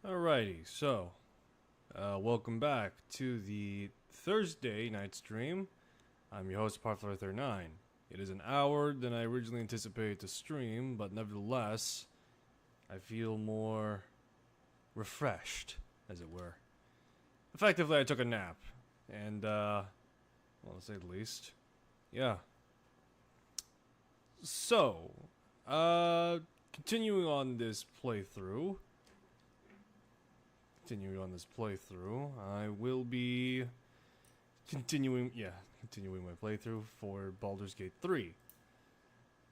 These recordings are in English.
Alrighty, so welcome back to the Thursday night stream. I'm your host, Parthler39. It is an hour than I originally anticipated to stream, but nevertheless, I feel more refreshed, as it were. Effectively, I took a nap, and well, to say the least, yeah. So, continuing on this playthrough. I will be continuing my playthrough for Baldur's Gate 3.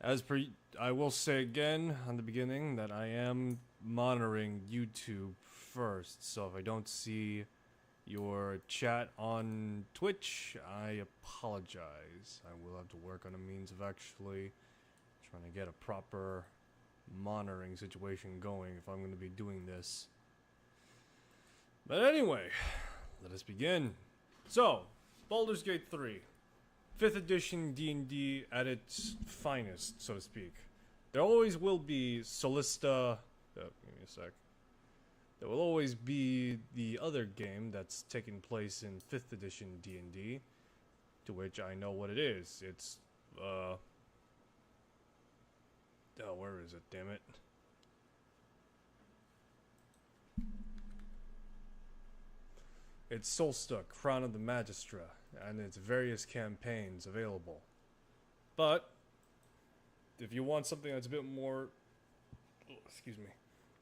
As per, I will say again on the beginning that I am monitoring YouTube first, so if I don't see your chat on Twitch, I apologize. I will have to work on a means of actually trying to get a proper monitoring situation going if I'm going to be doing this. But anyway, let us begin. So, Baldur's Gate 3. 5th edition D&D at its finest, so to speak. There always will be Solista... give me a sec. There will always be the other game that's taking place in 5th edition D&D, to which I know what it is. It's, oh, where is it, damn it? It's Solstuck, Crown of the Magistra, and its various campaigns available. But, if you want something that's a bit more... If you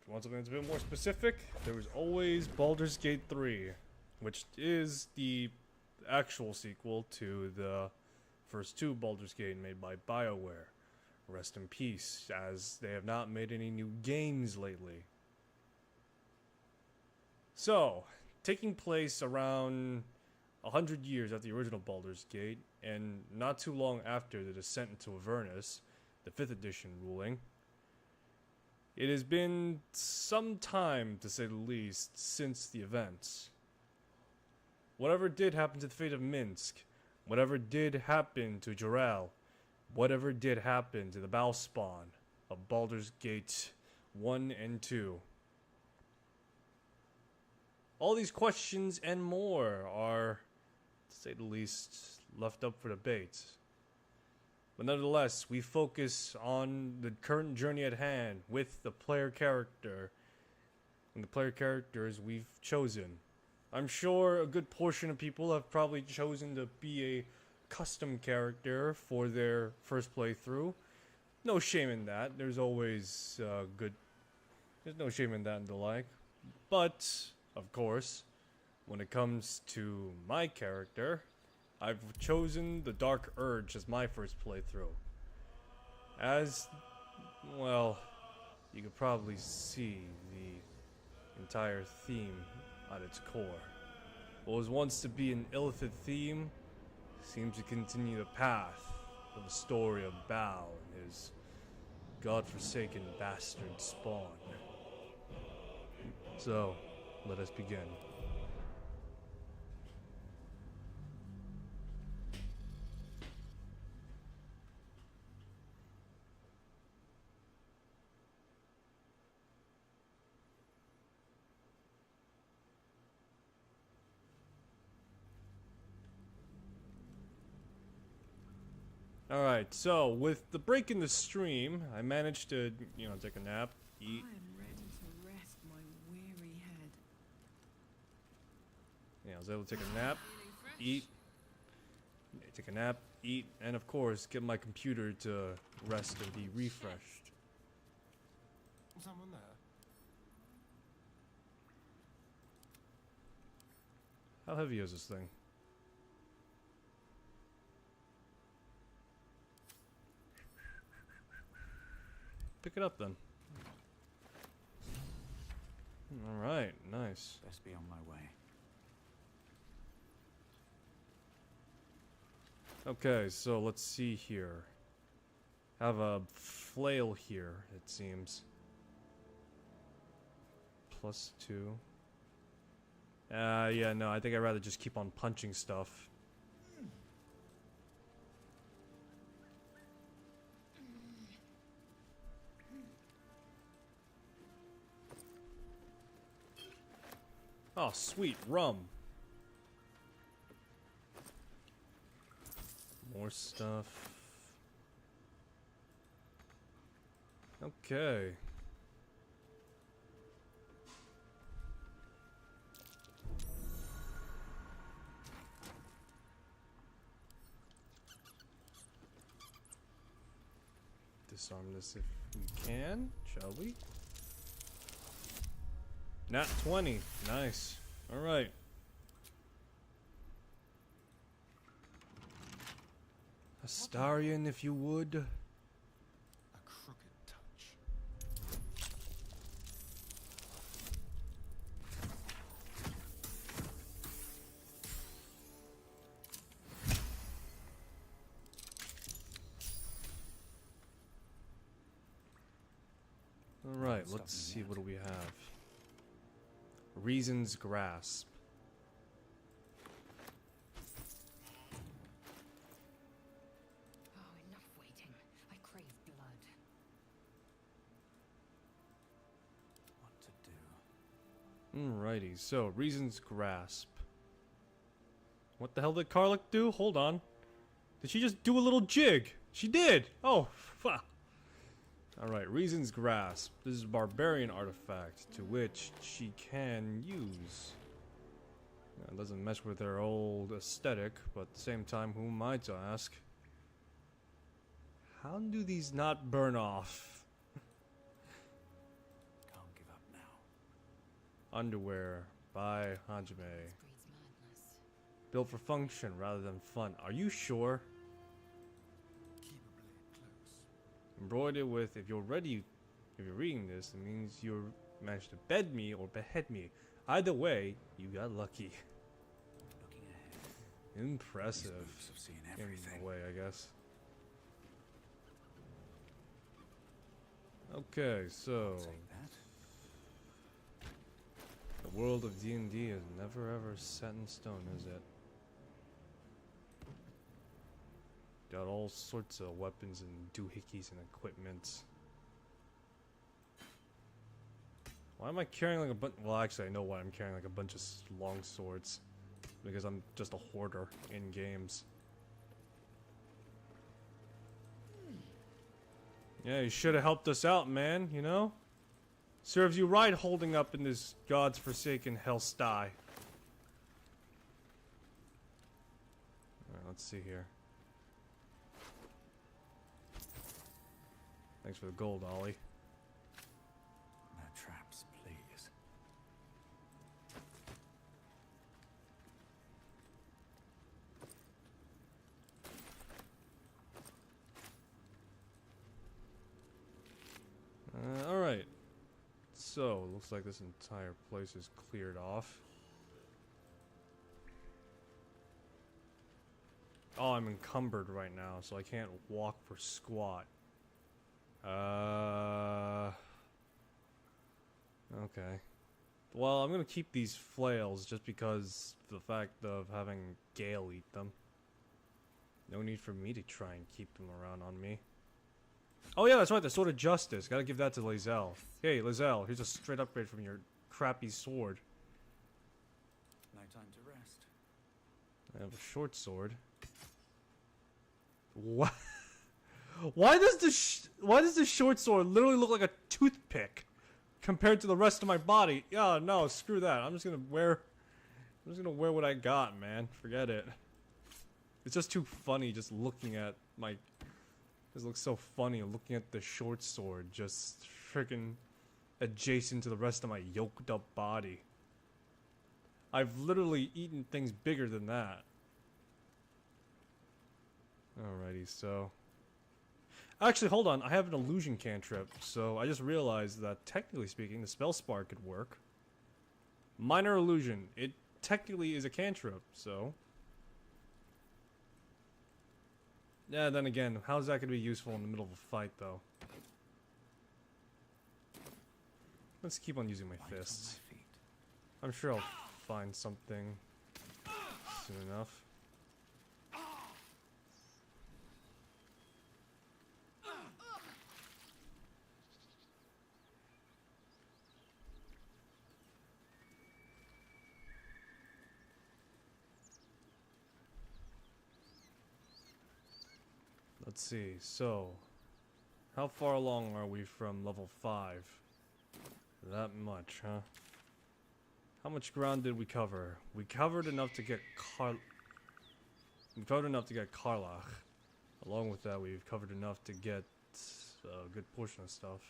want something that's a bit more specific, there's always Baldur's Gate 3, which is the actual sequel to the first two Baldur's Gate made by BioWare. Rest in peace, as they have not made any new games lately. So, taking place around 100 years after the original Baldur's Gate, and not too long after the descent into Avernus, the 5th edition ruling, it has been some time, to say the least, since the events. Whatever did happen to the fate of Minsk, whatever did happen to Jorel, whatever did happen to the Bowspawn of Baldur's Gate 1 and 2, all these questions and more are, to say the least, left up for debate. But nonetheless, we focus on the current journey at hand with the player character and the player characters we've chosen. I'm sure a good portion of people have probably chosen to be a custom character for their first playthrough. No shame in that. There's always there's no shame in that and the like. But of course, when it comes to my character, I've chosen the Dark Urge as my first playthrough. As, well, you could probably see the entire theme at its core. What was once to be an Illithid theme seems to continue the path of the story of Bal and his godforsaken bastard spawn. So, let us begin. Alright, so with the break in the stream, I managed to, take a nap, eat. I am ready to rest my weary head. Yeah, I was able to take a nap, eat, and of course, get my computer to rest and be refreshed. Someone there? How heavy is this thing? Pick it up then. Alright, nice. Best be on my way. Okay, so let's see here. Have a flail here, it seems. +2. Yeah, no, I think I'd rather just keep on punching stuff. Oh, sweet. Rum. More stuff. Okay. Disarm this if we can, shall we? Nat 20. Nice. Alright. Astarion, if you would. A crooked touch. Alright, let's see, what do we have? Reason's Grasp. Oh, enough waiting. I crave blood. What to do? Alrighty, so Reason's Grasp. What the hell did Karlach do? Hold on. Did she just do a little jig? She did! Oh, fuck. Alright, Reason's Grasp. This is a barbarian artifact to which she can use. Now, it doesn't mess with her old aesthetic, but at the same time, who am I to ask? How do these not burn off? Can't give up now. Underwear by Hajime. This breeds madness. Built for function rather than fun. Are you sure? Keep a blade close. Embroidered with, if you're reading this, it means you managed to bed me or behead me. Either way, you got lucky. Looking ahead. Impressive. These moves have seen In everything. a way, I guess. Okay, so I'll take that. the world of D&D is never ever set in stone, is it? Got all sorts of weapons and doohickeys and equipment. Why am I carrying like a bunch? Well, actually, I know why I'm carrying like a bunch of long swords. Because I'm just a hoarder in games. Yeah, you should have helped us out, man, you know? Serves you right holding up in this god's forsaken hell sty. Alright, let's see here. Thanks for the gold, Ollie. No traps, please. Alright. So, looks like this entire place is cleared off. Oh, I'm encumbered right now, so I can't walk for squat. Okay. Well, I'm gonna keep these flails just because of the fact of having Gale eat them. No need for me to try and keep them around on me. Oh yeah, that's right, the Sword of Justice. Gotta give that to Lae'zel. Hey, Lae'zel, here's a straight upgrade from your crappy sword. No time to rest. I have a short sword. What? Why does the short sword literally look like a toothpick compared to the rest of my body? Yeah, no, screw that. I'm just gonna wear what I got, man. Forget it. It's just too funny just looking at my. It looks so funny looking at the short sword just freaking adjacent to the rest of my yoked up body. I've literally eaten things bigger than that. Alrighty, so. Actually, hold on. I have an illusion cantrip, so I just realized that technically speaking, the spell spark could work. Minor illusion. It technically is a cantrip, so. Yeah, then again, how's that going to be useful in the middle of a fight, though? Let's keep on using my Light on fists. my feet. I'm sure I'll find something soon enough. let's see. So, how far along are we from level 5? That much, huh? How much ground did we cover? We covered enough to get Karlach. Along with that, we've covered enough to get a good portion of stuff.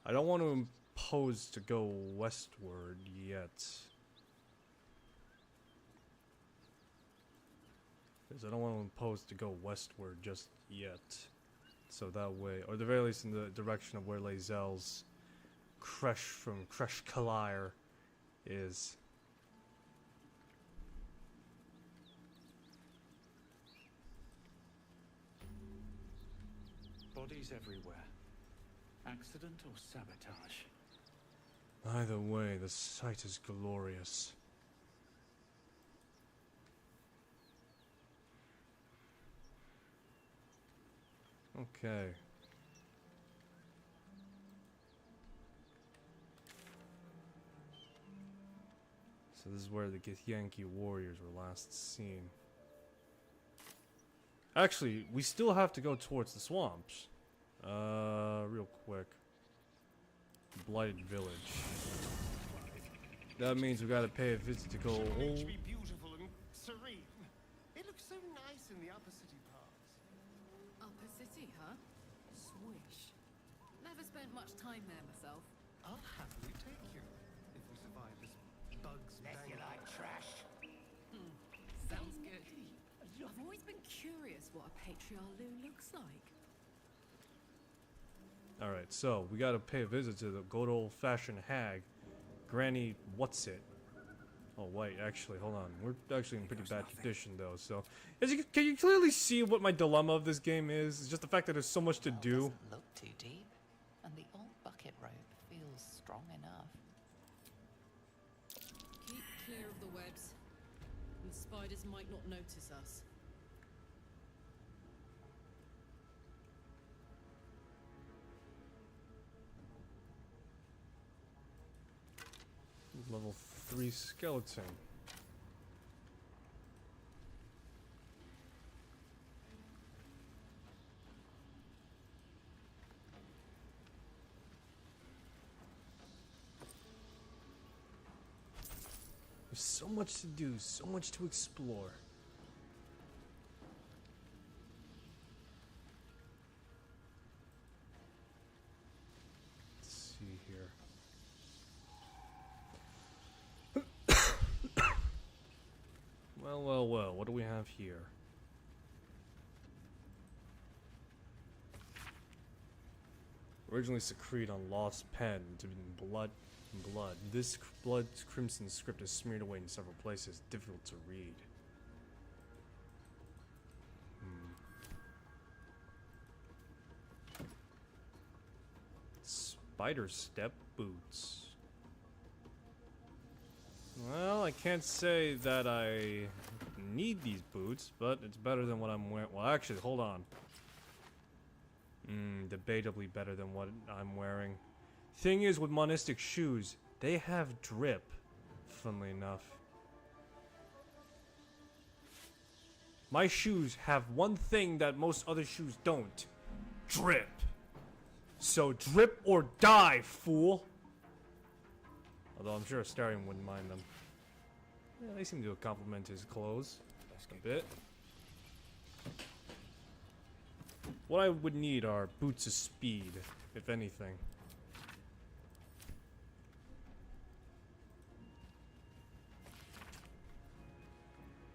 I don't want to impose to go westward yet. Because I don't want to impose to go westward just yet. So that way, or at the very least in the direction of where Lae'zel's Kresh from Kresh Kalir is. Bodies everywhere. Accident or sabotage? Either way, the sight is glorious. Okay. So this is where the Githyanki warriors were last seen. Actually, we still have to go towards the swamps. Real quick. Blighted Village. That means we gotta pay a visit to go. To be beautiful and serene. It looks so nice in the upper city parts. Upper City, huh? Swish. Never spent much time there myself. I'll happily take you if we survive this bugs bang. trash. Sounds good. I've always been curious what a patriarch looks like. Alright, so we gotta pay a visit to the good old-fashioned hag, Granny What's-It. Oh wait, actually, hold on. We're actually in pretty bad condition though, so... Can you clearly see what my dilemma of this game is? It's just the fact that there's so much to do. Doesn't look too deep, and the old bucket rope feels strong enough. Keep clear of the webs. The spiders might not notice us. Level 3 skeleton. There's so much to do, so much to explore. Let's see here. Well, what do we have here? Originally secrete on Lost Pen to blood. This blood crimson script is smeared away in several places, difficult to read. Spider step boots. Well, I can't say that I need these boots, but it's better than what I'm wearing. Well, actually, hold on. Debatably better than what I'm wearing. Thing is, with monistic shoes, they have drip, funnily enough. My shoes have one thing that most other shoes don't. Drip. So drip or die, fool! Although I'm sure Astarion wouldn't mind them. Yeah, they seem to compliment his clothes a bit. What I would need are boots of speed, if anything.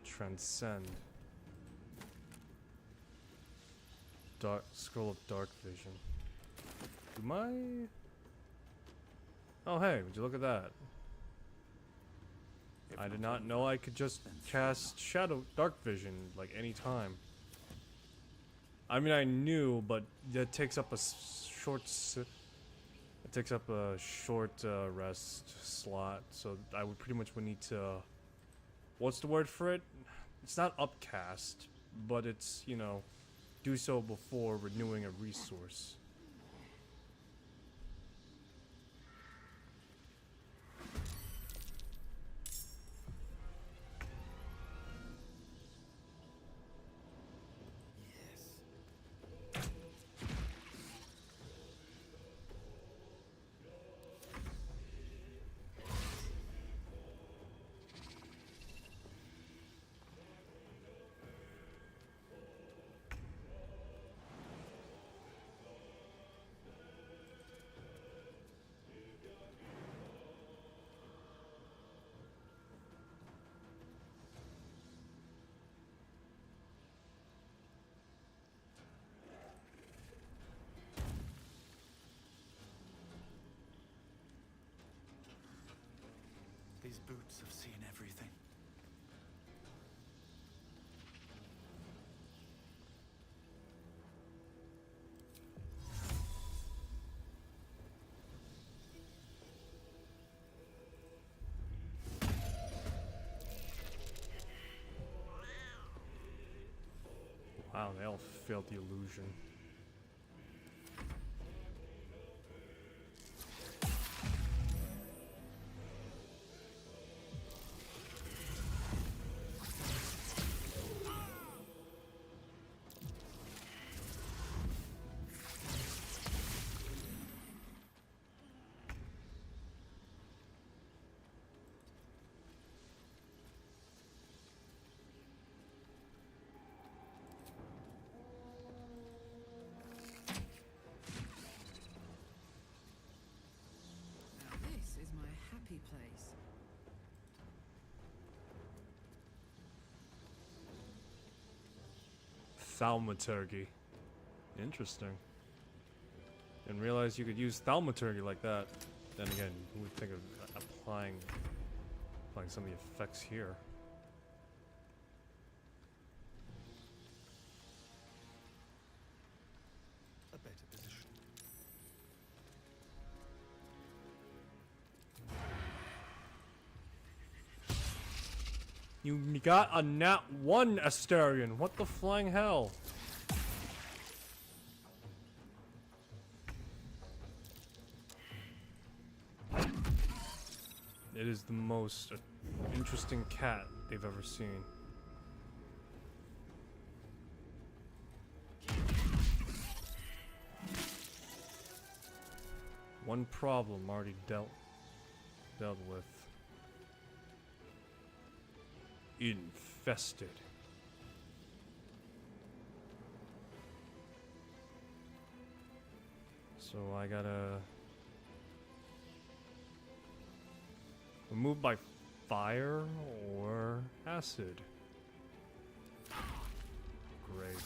Transcend. Dark scroll of dark vision. Do I? Oh hey, would you look at that? I did not know I could just cast dark vision like any time. I mean I knew, but that takes up a short rest slot, so I would pretty much need to. What's the word for it? It's not upcast, but it's, you know, do so before renewing a resource. These boots have seen everything. Wow, they all failed the illusion. Now this is my happy place. Thaumaturgy. Interesting. Didn't realize you could use thaumaturgy like that. Then again, who would think of applying some of the effects here? A better position. You got a nat 1 Asterion. What the flying hell? It is the most interesting cat they've ever seen. One problem already dealt with. Infested. So I gotta remove by fire or acid. Great.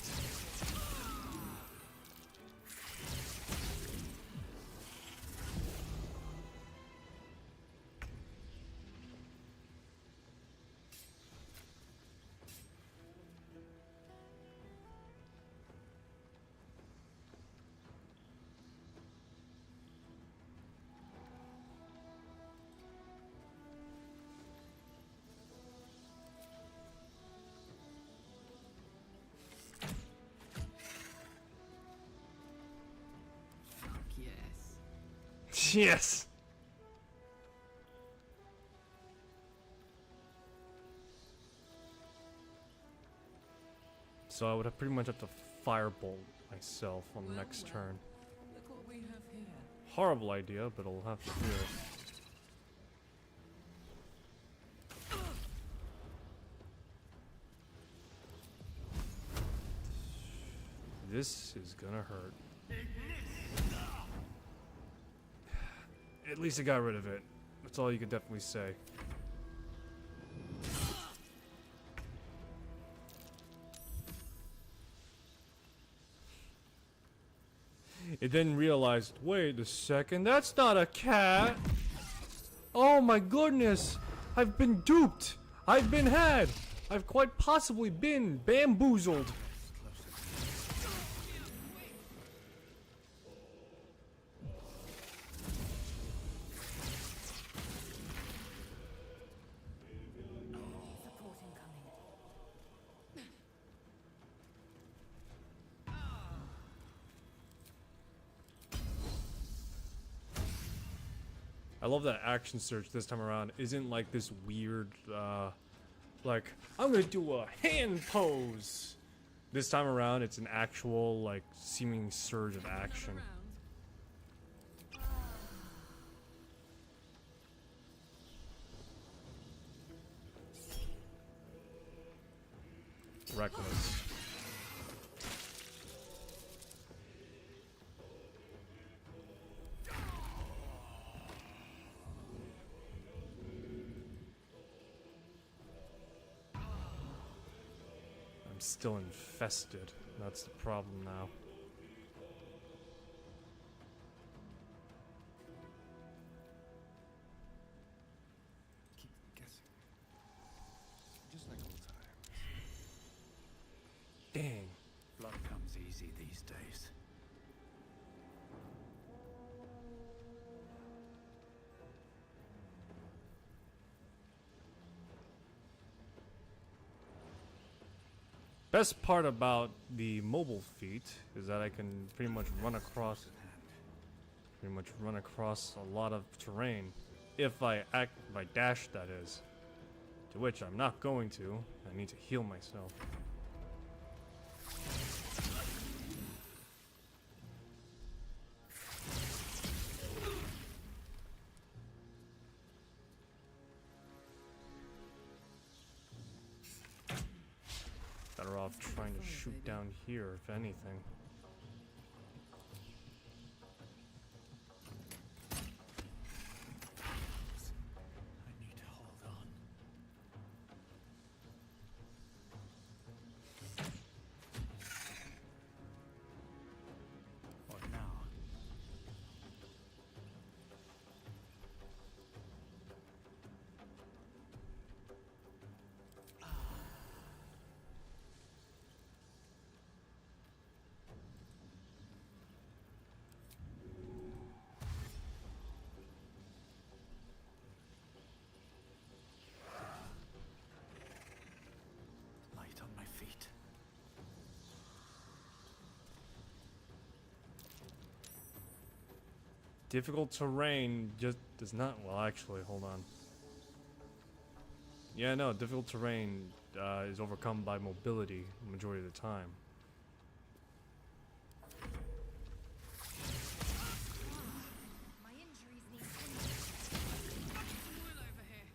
Fuck yes. Yes. So I would have pretty much have to firebolt myself on the next turn. Look what we have here. Horrible idea, but I'll have to do it. This is gonna hurt. At least I got rid of it. That's all you could definitely say. It then realized, wait a second, that's not a cat! Oh my goodness! I've been duped! I've been had! I've quite possibly been bamboozled! Support incoming. I love that action surge this time around isn't like this weird, like, I'm gonna do a hand pose. This time around, it's an actual, like, seeming surge of action. Reckless. I'm still infested. That's the problem now. Keep easy these days. Best part about the mobile feat is that I can pretty much run across a lot of terrain if I dash, that is. To which I'm not going to. I need to heal myself. Better off trying to shoot down here, if anything. I need to hold on. What now? Light on my feet. Difficult terrain just does not. Well, actually, hold on. Yeah, no, difficult terrain is overcome by mobility the majority of the time. My injuries need tending. Some oil over here.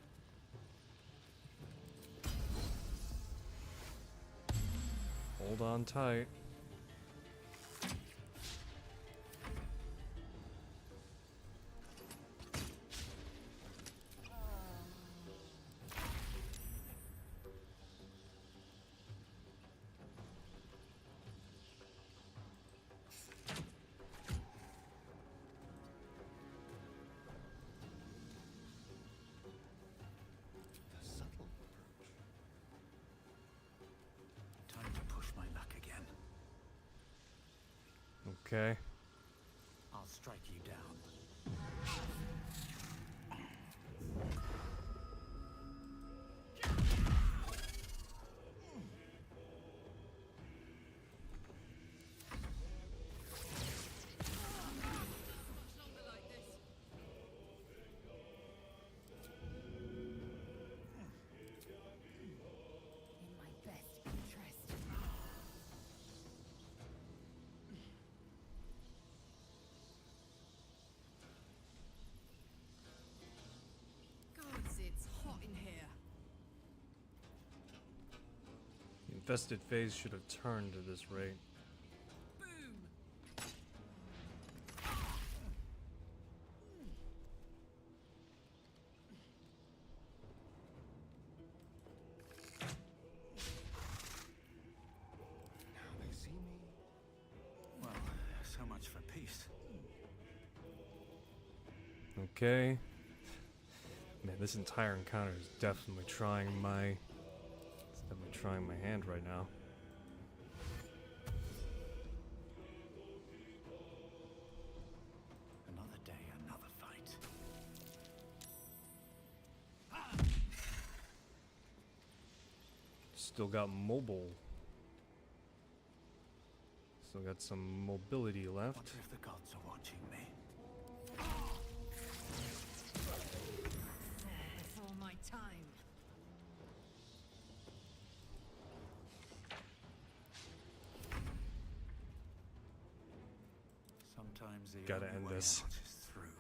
Hold on tight. The subtle approach. Time to push my luck again. Okay. I'll strike you down. Much longer like this. In my best interest. Gods, it's hot in here. The infested phase should have turned at this rate. Boom! Now they see me. Well, so much for peace. Okay. Man, this entire encounter is definitely trying my hand right now. Another day, another fight. Still got mobile. Still got some mobility left. Wonder if the gods are watching me. Before my time. Sometimes the Gotta only end way this. out is through.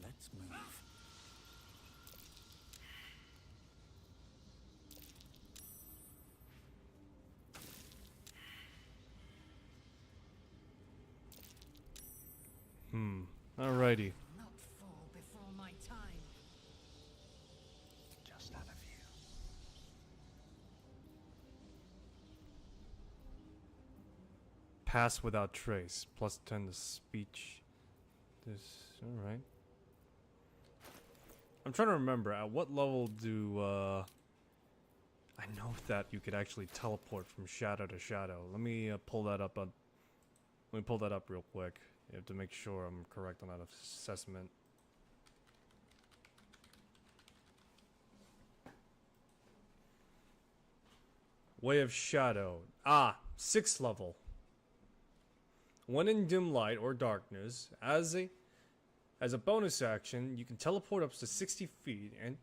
Let's move. Alrighty. Not fall before my time. Just out of view. Pass without trace. Plus 10 to speech. This. Alright. I'm trying to remember, at what level do, I know that you could actually teleport from shadow to shadow. Let me pull that up let me pull that up real quick. You have to make sure I'm correct on that assessment. Way of Shadow. Ah, 6th level. When in dim light or darkness, as a bonus action, you can teleport up to 60 feet and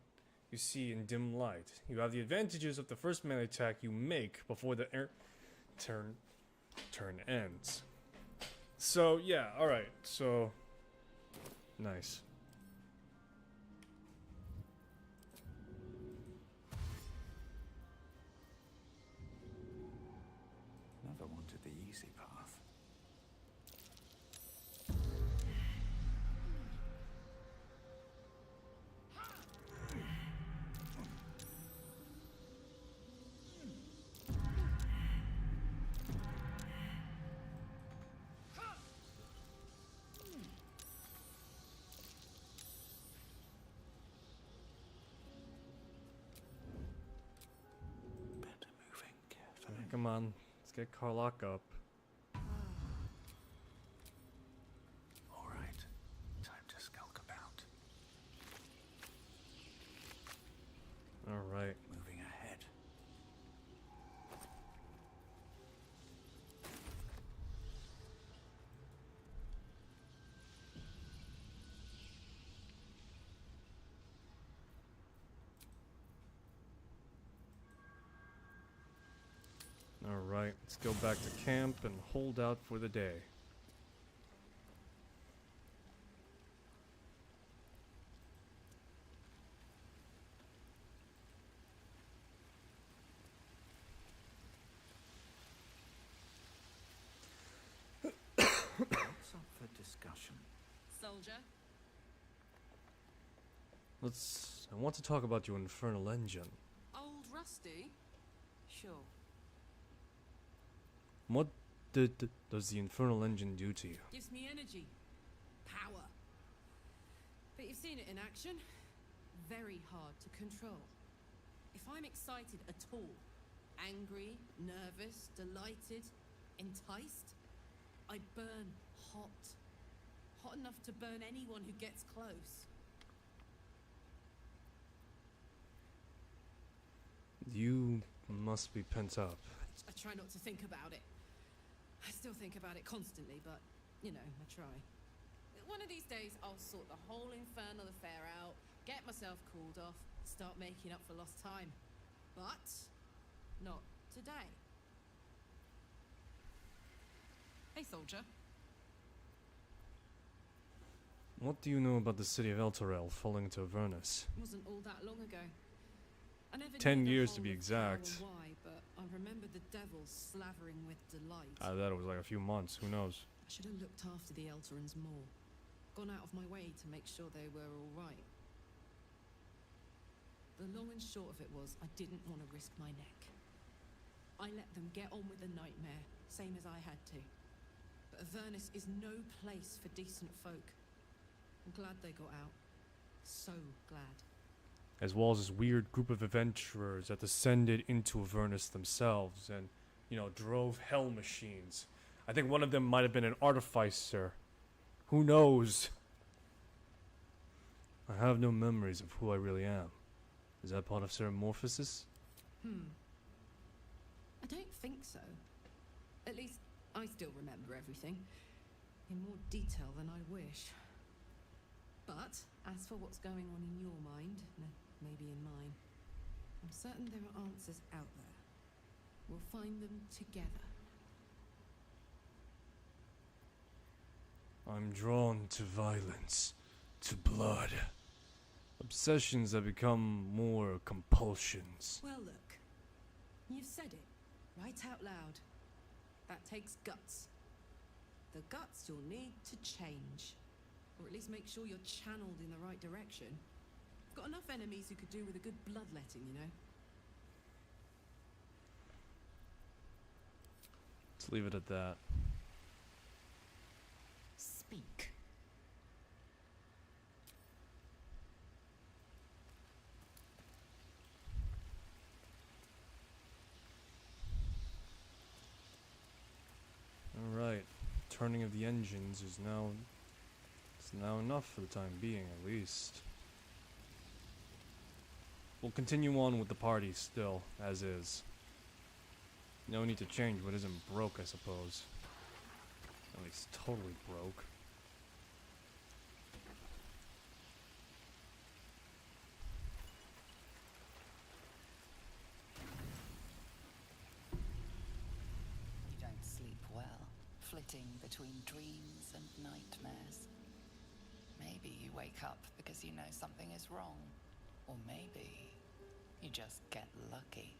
you see in dim light. You have the advantages of the first melee attack you make before the turn ends. So, yeah, alright, so... Nice. Never wanted the easy path. Better moving carefully. Come on, let's get Karlach up. All right, time to skulk about. Alright. Moving ahead. Alright, let's go back to camp and hold out for the day. What's up for discussion? Soldier? I want to talk about your infernal engine. Old Rusty? Sure. What does the infernal engine do to you? Gives me energy. Power. But you've seen it in action. Very hard to control. If I'm excited at all, angry, nervous, delighted, enticed, I burn hot. Hot enough to burn anyone who gets close. You must be pent up. I try not to think about it. I still think about it constantly, but, you know, I try. One of these days, I'll sort the whole infernal affair out, get myself cooled off, start making up for lost time. But, not today. Hey, soldier. What do you know about the city of Elturel falling to Avernus? Wasn't all that long ago. I never 10 knew the years to whole be of exact. how or why, but I remember the devils slavering with delight. I thought it was like a few months, who knows? I should have looked after the Elturans more. Gone out of my way to make sure they were all right. The long and short of it was, I didn't want to risk my neck. I let them get on with the nightmare, same as I had to. But Avernus is no place for decent folk. I'm glad they got out. So glad. As well as this weird group of adventurers that descended into Avernus themselves and, you know, drove hell machines. I think one of them might have been an artificer. Who knows? I have no memories of who I really am. Is that part of Ceramorphosis? I don't think so. At least, I still remember everything. In more detail than I wish. But, as for what's going on in your mind, maybe in mine, I'm certain there are answers out there. We'll find them together. I'm drawn to violence, to blood. Obsessions that become more compulsions. Well, look. You've said it, right out loud. That takes guts. The guts you'll need to change. Or at least make sure you're channeled in the right direction. I've got enough enemies who could do with a good bloodletting, you know? Let's leave it at that. Speak. turning of the engines is now enough for the time being, at least. We'll continue on with the party still, as is. No need to change what isn't broke, I suppose. At least totally broke. You don't sleep well, flitting between dreams and nightmares. Maybe you wake up because you know something is wrong. Or maybe you just get lucky.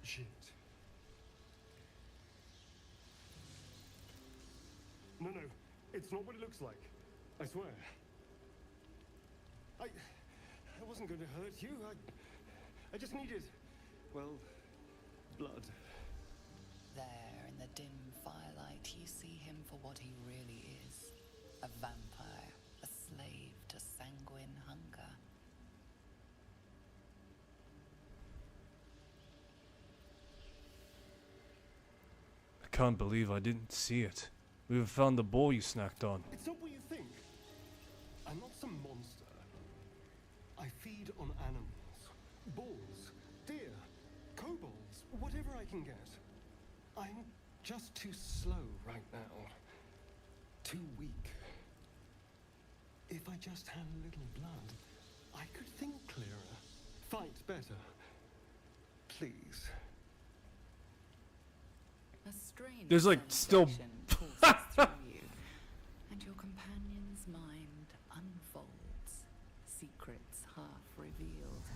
Shit. No, it's not what it looks like. I swear. I wasn't going to hurt you. I just needed, well, blood. There, in the dim firelight, you see him for what he really is. A vampire, a slave to sanguine hunger. I can't believe I didn't see it. We have found the boar you snacked on. It's not what you think. I'm not some monster. I feed on animals. Boars, deer, kobolds, whatever I can get. I'm just too slow right now. Too weak. If I just had a little blood, I could think clearer. Fight better. Please. A strange There's, like, still- sensation courses through you, and your companion's mind unfolds, secrets half revealed.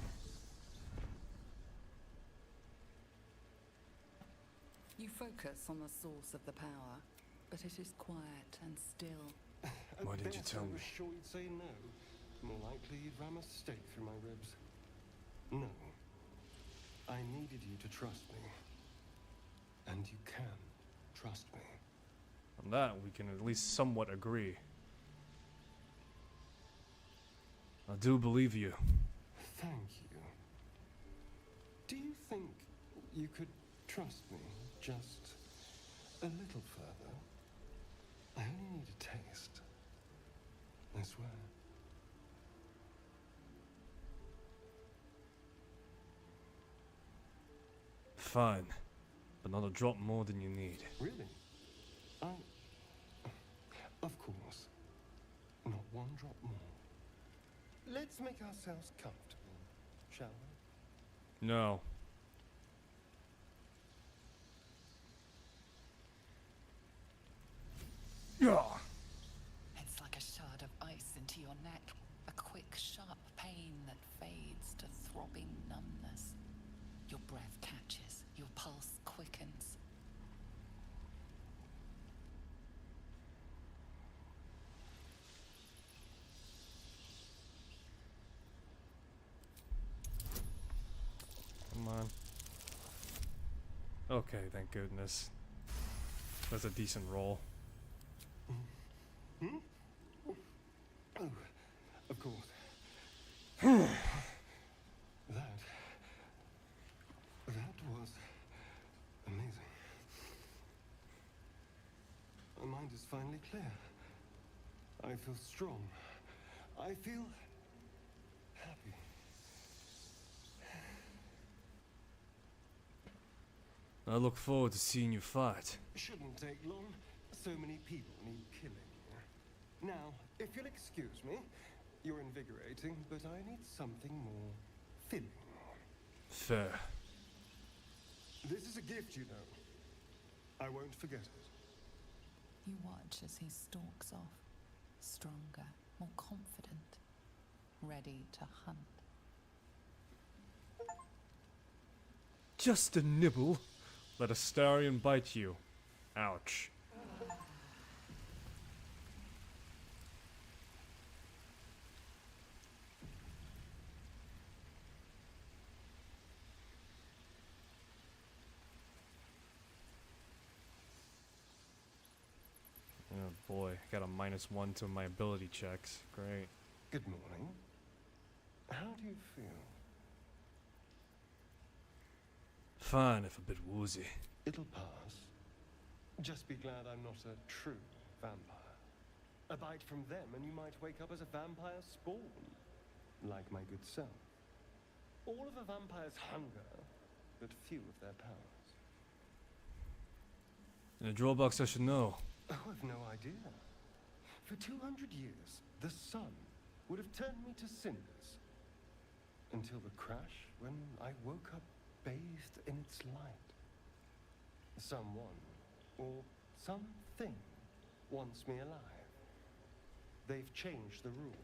You focus on the source of the power, but it is quiet and still. Why did you tell I me? was sure you'd say no. More likely you'd ram a stake through my ribs. No. I needed you to trust me. And you can trust me. On that, we can at least somewhat agree. I do believe you. Thank you. Do you think you could trust me just a little further? I only need a taste. I swear. Fine. But not a drop more than you need. Really? Of course. Not one drop more. Let's make ourselves comfortable, shall we? No. Yeah. It's like a shard of ice into your neck, a quick, sharp pain that fades to throbbing numbness. Your breath catches, your pulse quickens. Come on. Okay, thank goodness. That's a decent roll. Oh, of course. That was amazing. My mind is finally clear. I feel strong. I feel happy. I look forward to seeing you fight. Shouldn't take long. So many people need killing. Now, if you'll excuse me, you're invigorating, but I need something more filling. Fair. This is a gift, you know. I won't forget it. You watch as he stalks off, stronger, more confident, ready to hunt. Just a nibble. Let a Starion bite you. Ouch. Oh boy, got a -1 to my ability checks. Great. Good morning. How do you feel? Fine if a bit woozy. It'll pass. Just be glad I'm not a true vampire. A bite from them and you might wake up as a vampire spawn, like my good self. All of a vampire's hunger, but few of their powers. Any drawbacks I should know? Oh, I've no idea. For 200 years, the sun would have turned me to cinders. Until the crash, when I woke up bathed in its light. Someone, or something, wants me alive. They've changed the rules.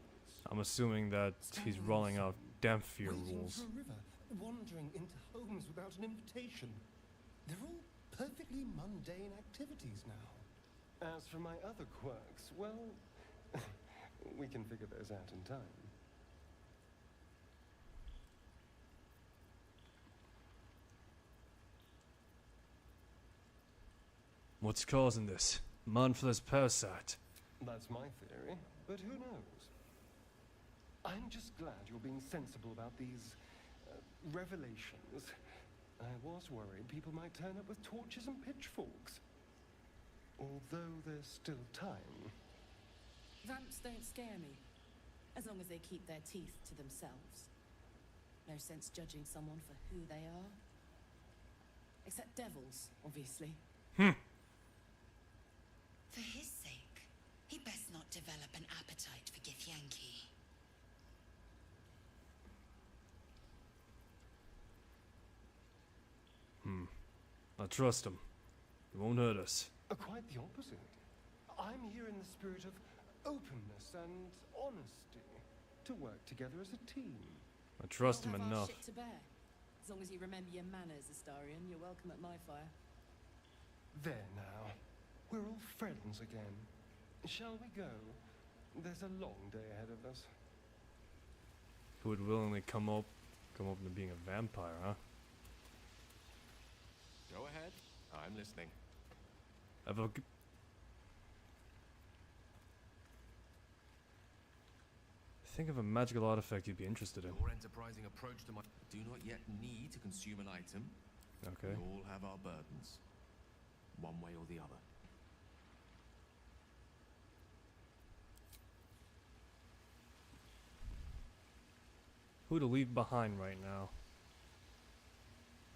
I'm assuming that he's rolling out Damphir rules. Wading through a river, wandering into homes without an invitation. They're all perfectly mundane activities now. As for my other quirks, well, we can figure those out in time. What's causing this? Manfla's parasite. That's my theory, but who knows? I'm just glad you're being sensible about these revelations. I was worried people might turn up with torches and pitchforks. Although there's still time. Vamps don't scare me, as long as they keep their teeth to themselves. No sense judging someone for who they are. Except devils, obviously. For his sake, he best not develop an appetite for Githyanki. I trust him. He won't hurt us. Quite the opposite. I'm here in the spirit of openness and honesty to work together as a team. I trust him We'll have our enough. shit to bear. As long as you remember your manners, Astarion, you're welcome at my fire. There now. We're all friends again. Shall we go? There's a long day ahead of us. Who would willingly come up into being a vampire, huh? Go ahead. I'm listening. Think of a magical artifact you'd be interested in. Your enterprising approach to my... Do not yet need to consume an item. Okay. We all have our burdens. One way or the other. Who to leave behind right now?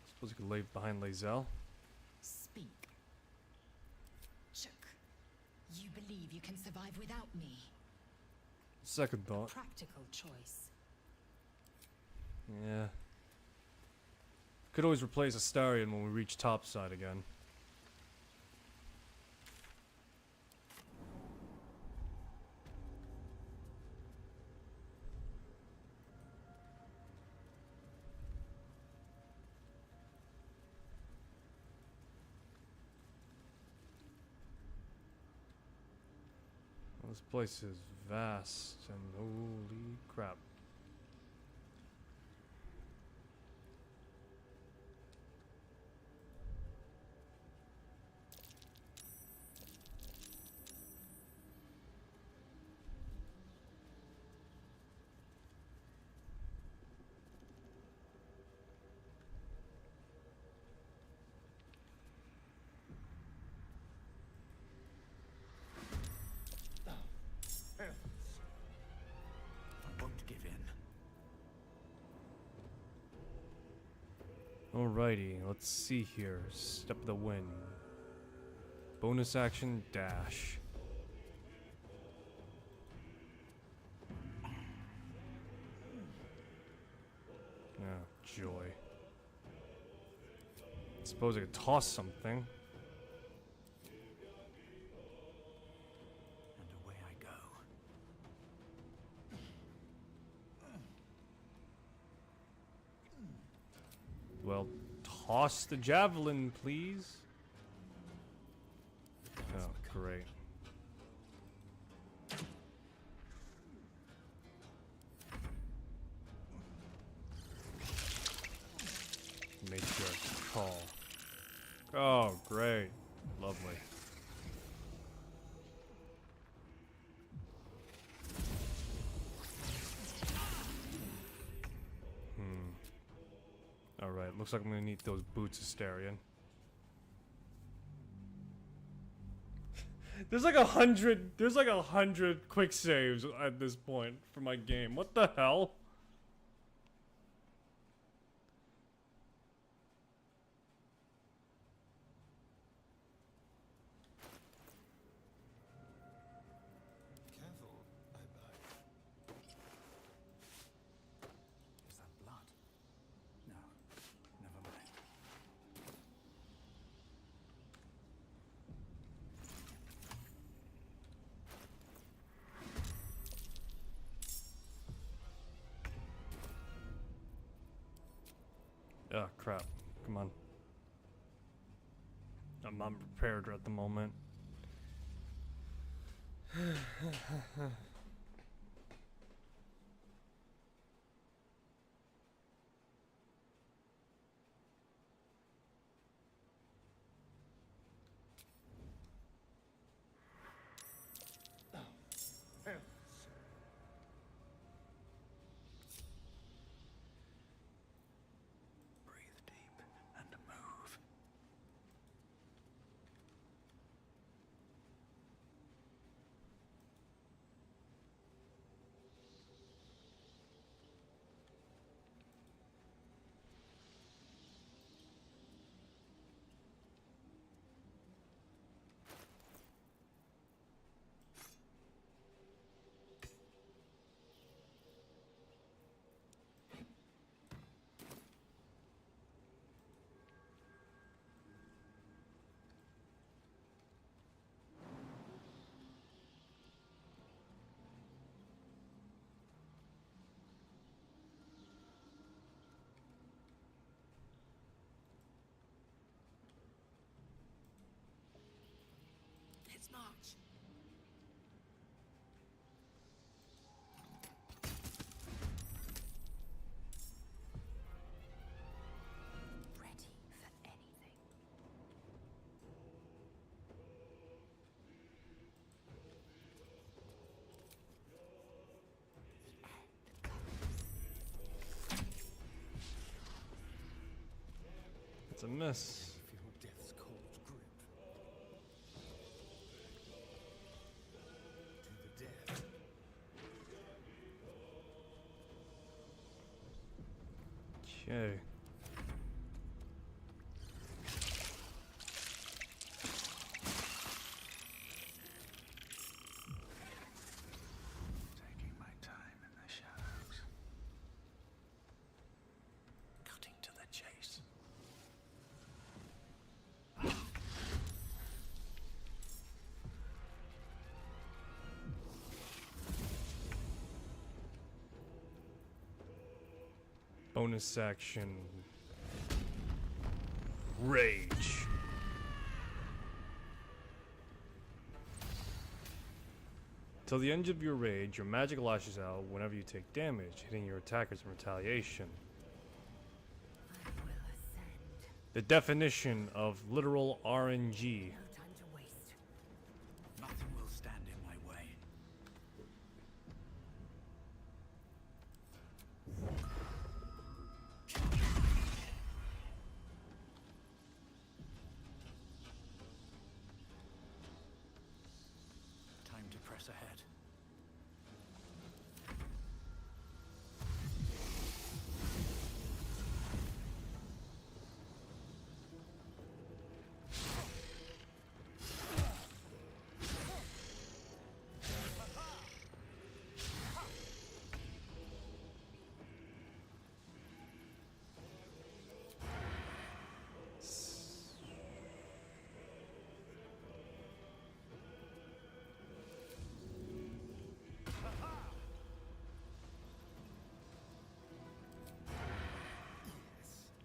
Suppose you could leave behind Lae'zel. Speak. Shook, you believe you can survive without me? Second thought. Practical choice. Yeah. Could always replace Astarion when we reach topside again. This place is vast and holy crap. I won't give in. Alrighty, let's see here. Step of the wind. Bonus action dash. Oh, joy. Suppose I could toss something. And away I go. Well, toss the javelin, please. Oh, great. Make sure I call. Oh, great. Lovely. Alright, looks looks like I'm gonna need those boots, Asterion. There's like 100 quick saves at this point for my game. What the hell? Careful, I beg. Is that blood? No. Never mind. Ah, crap. Come on. I'm unprepared at the moment. Breathe deep and move. Let's march. Ready for anything. It's a miss. Feel death's cold grip. To the death. Okay. Taking my time in the shadows. Cutting to the chase. Bonus action. Rage. Till the end of your rage, your magic lashes out whenever you take damage, hitting your attackers in retaliation. I will ascend. The definition of literal RNG. No time to waste. Nothing will stand in my way. Time to press ahead.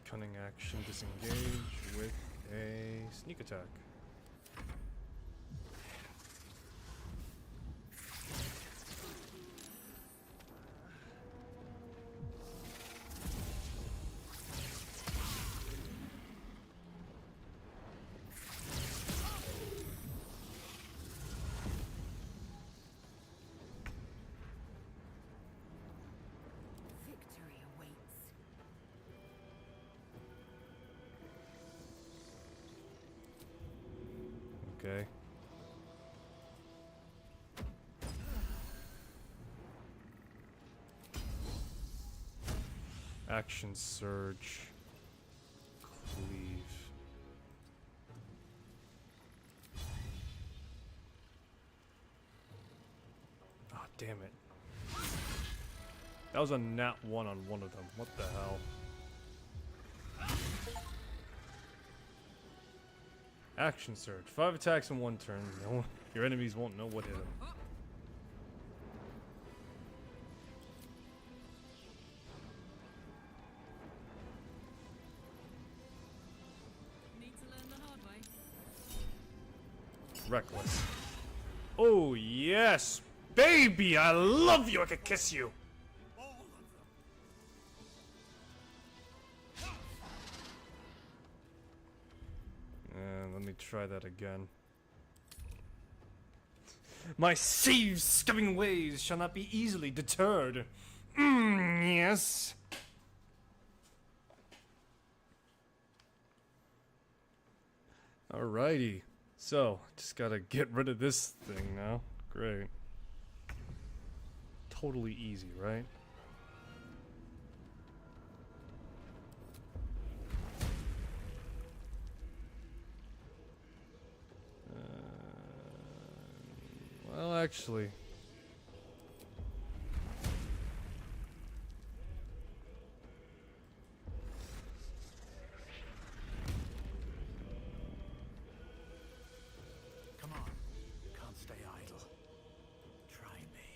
Cunning action, disengage with a sneak attack. Victory awaits. okay. Action surge. Cleave. Oh, damn it. That was a nat 1 on one of them. What the hell? Action surge. 5 attacks in 1 turn. No, your enemies won't know what hit them. Need to learn the hard way. Reckless. Oh, yes! Baby, I love you! I could kiss you! And let me try that again. My save-scumming ways shall not be easily deterred. Yes. Alrighty. So, just gotta get rid of this thing now. Great. Totally easy, right? Well, actually. Come on. Can't stay idle. Try me.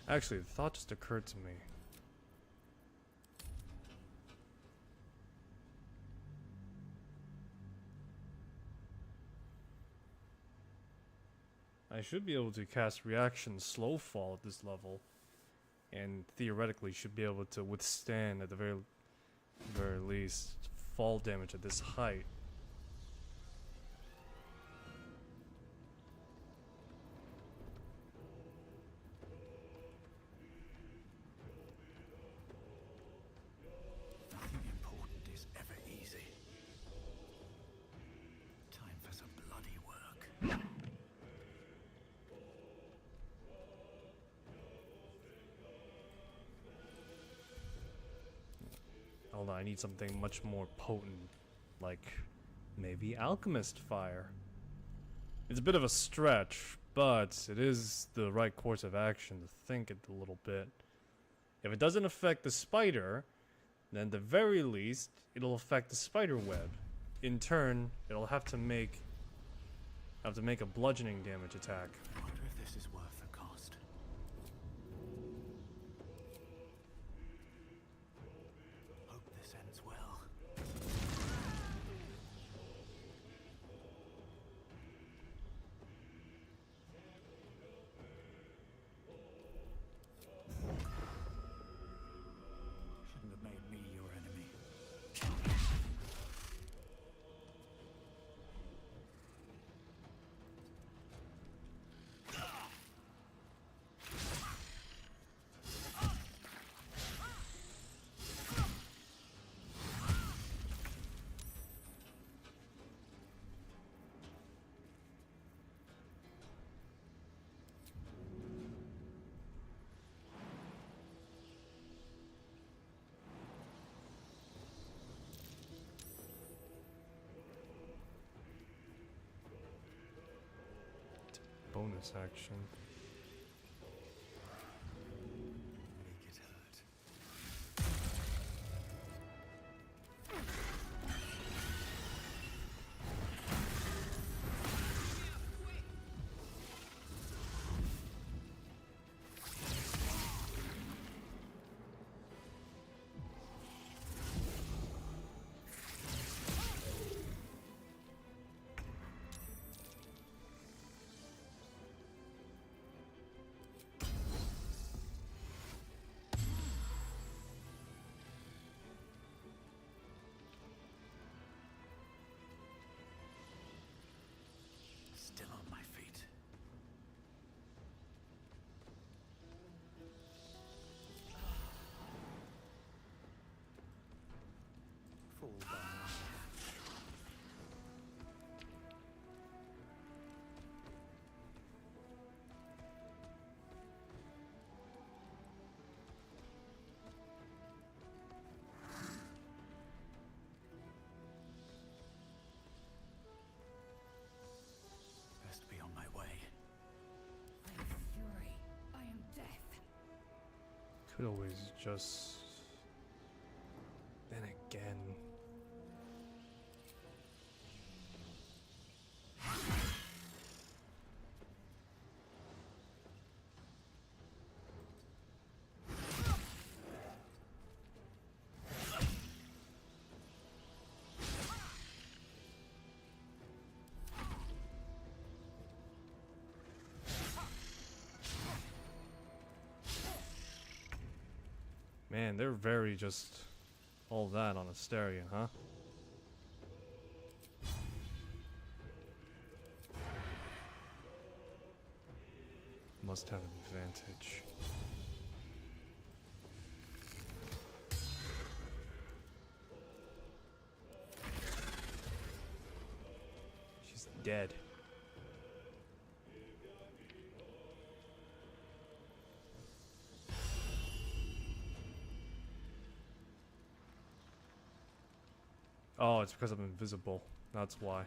Actually, the thought just occurred to me. I should be able to cast reaction slow fall at this level, and theoretically should be able to withstand at the very least fall damage at this height. Nothing important is ever easy. Time for some bloody work. Hold on, I need something much more potent, like maybe Alchemist Fire. It's a bit of a stretch, but it is the right course of action to think it a little bit. If it doesn't affect the spider, then at the very least, it'll affect the spider web. In turn, it'll have to make a bludgeoning damage attack. I wonder if this is worth the cost. Hope this ends well. Shouldn't have made me your enemy. Bonus action. Make it hurt. Could always just... Then again... Man, they're very just all that on Asterion, huh? Must have an advantage. She's dead. Oh, it's because I'm invisible. That's why.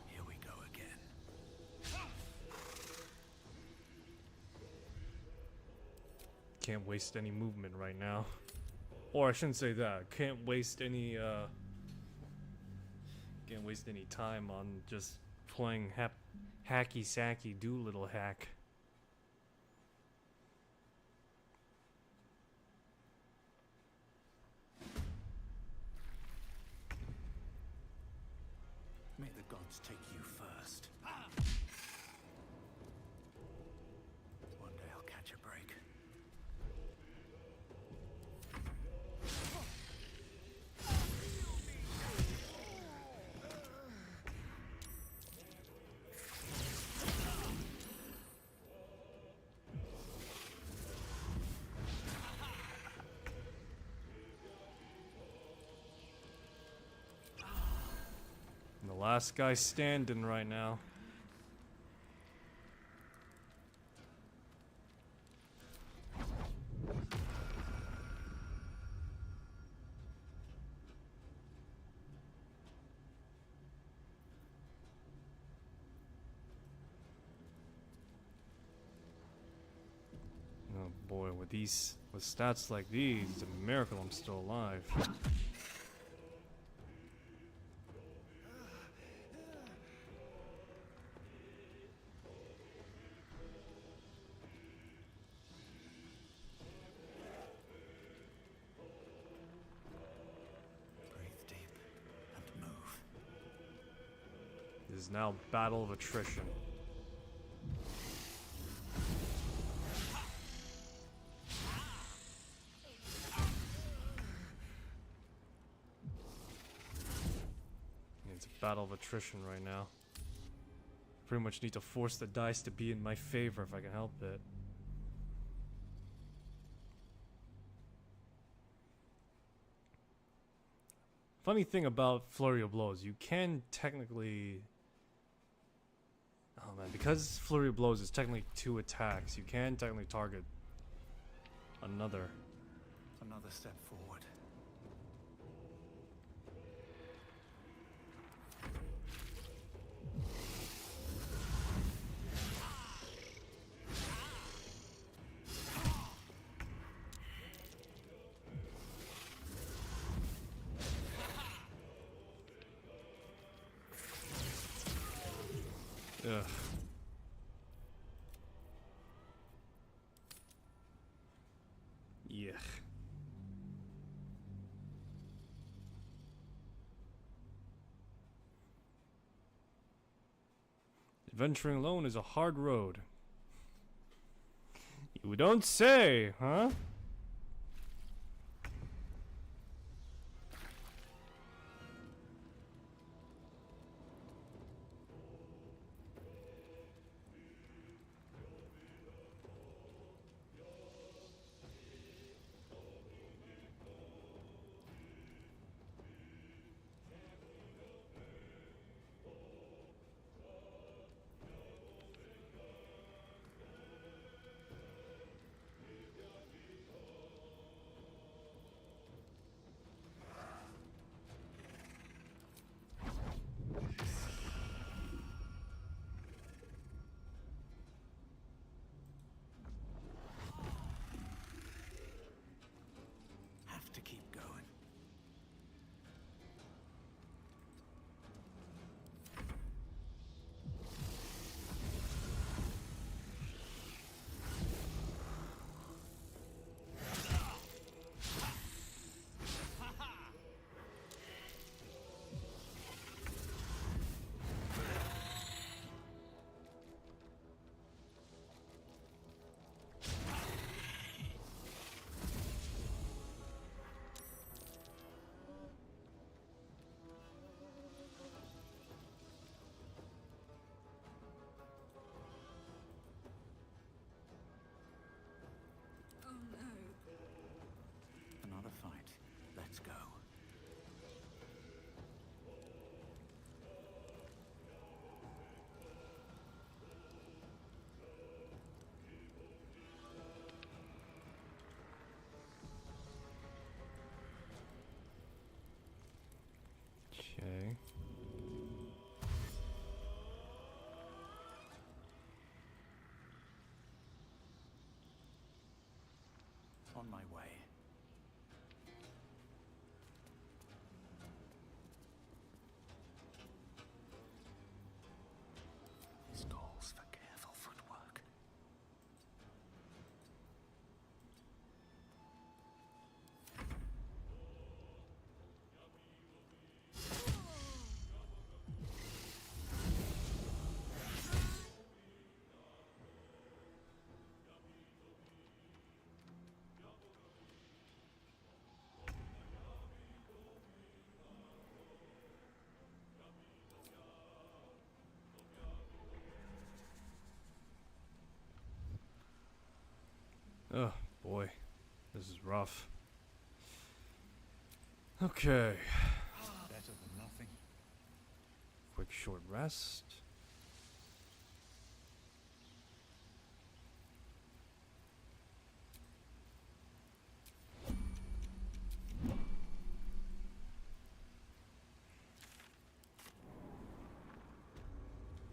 Here we go again. Can't waste any movement right now. Or I shouldn't say that. Can't waste any time on just playing hacky sacky Doolittle hack. May the gods take you first. One day I'll catch a break. The last guy standing right now. Oh boy, with stats like these, it's a miracle I'm still alive. Breathe deep and move. This is now battle of attrition. It's a battle of attrition right now. Pretty much need to force the dice to be in my favor if I can help it. Funny thing about Flurry of Blows, you can technically... Oh man, because Flurry of Blows is technically 2 attacks, you can technically target another. Another step forward. Ugh. Yeah. Adventuring alone is a hard road. You don't say, huh? On my way. This calls for careful footwork. Oh boy, this is rough. Okay, Better than nothing. quick short rest.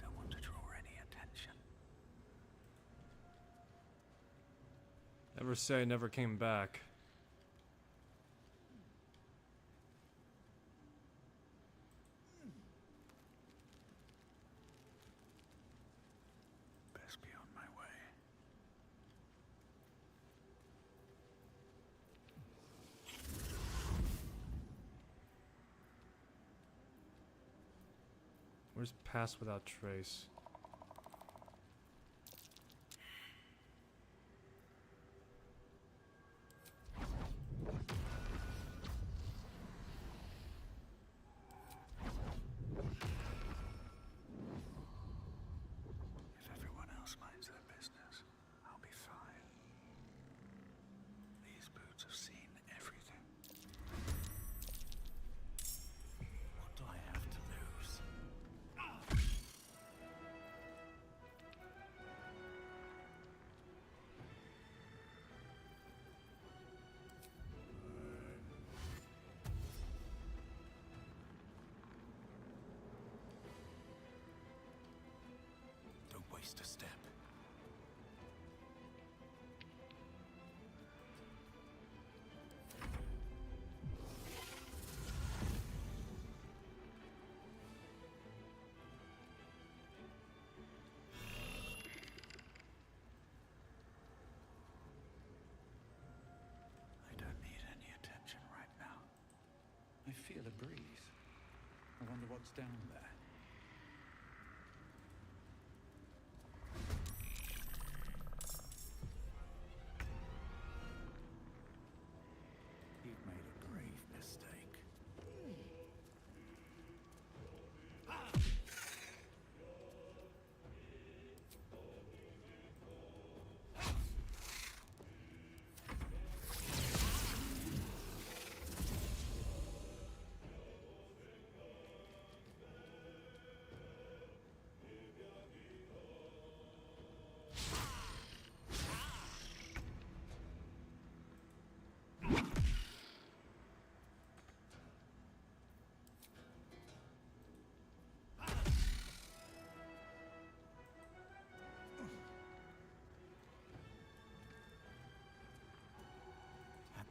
Don't want to draw any attention. Never say I never came back. Best be on my way. Where's Pass Without Trace? If everyone else minds their business, I'll be fine. These boots have seen everything. What do I have to lose? Don't waste a step. I don't need any attention right now. I feel a breeze. I wonder what's down there. You've made a grave mistake.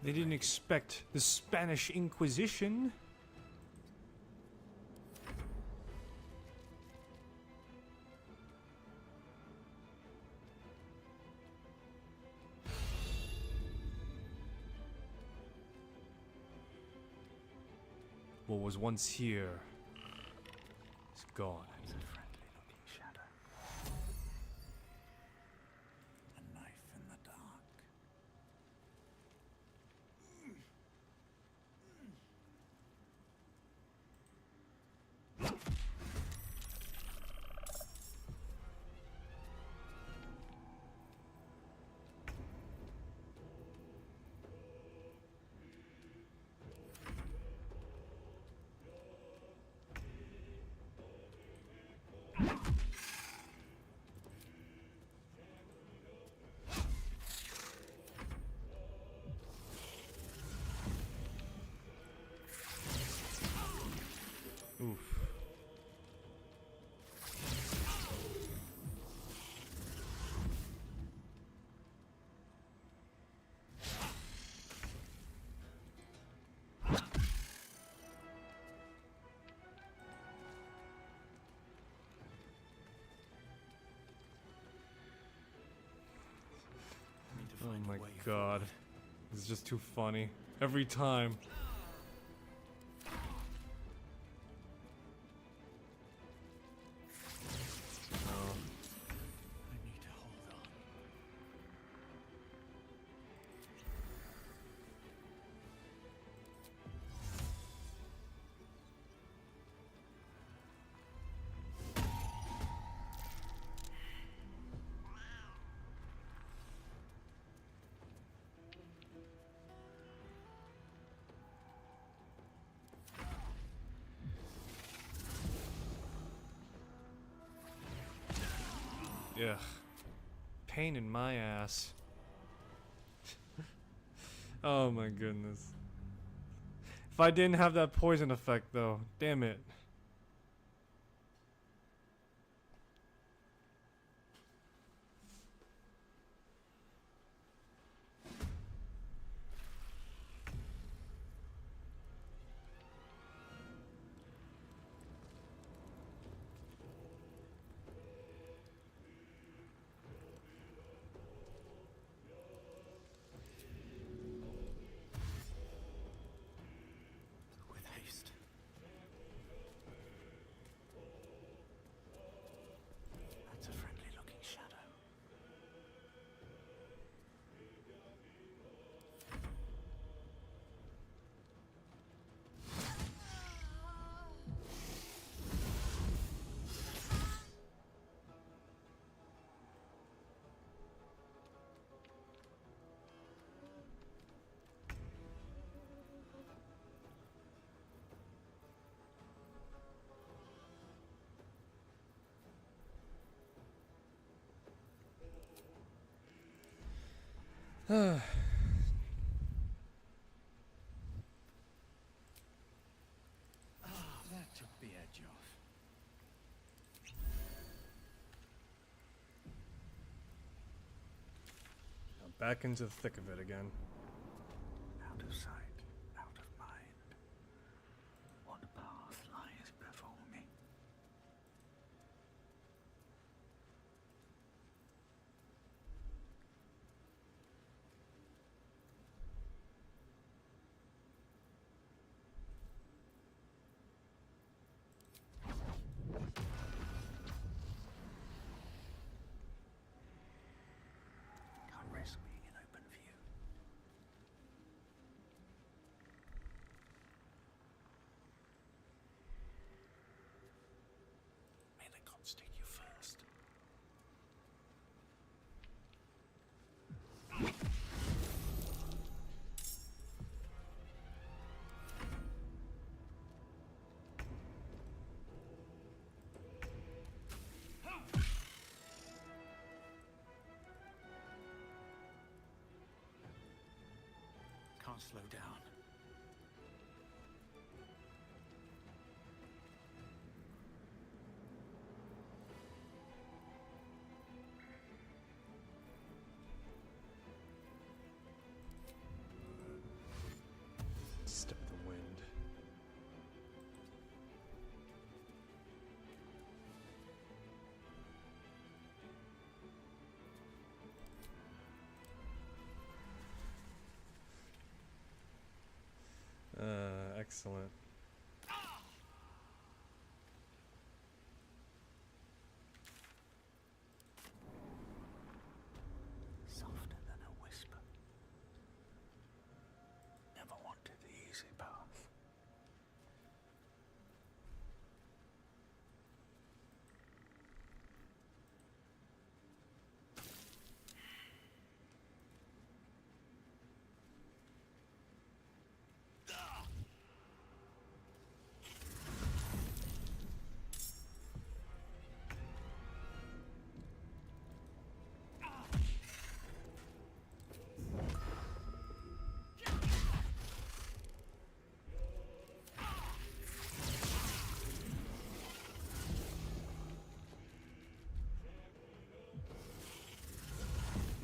They didn't expect the Spanish Inquisition. What was once here is gone. It's a friendly looking shadow. A knife in the dark. my way god. forward. It's just too funny. Every time. Oh. I need to hold on. Ugh. Pain in my ass. Oh my goodness. If I didn't have that poison effect though, damn it. With haste. That's a friendly looking shadow. That took the edge off. I'm back into the thick of it again. Out of sight, out of mind. What path lies before me? Can't risk being in open view. May the gods take you first. Can't slow down. Step of the wind. Excellent. Softer than a whisper. Never wanted the easy path.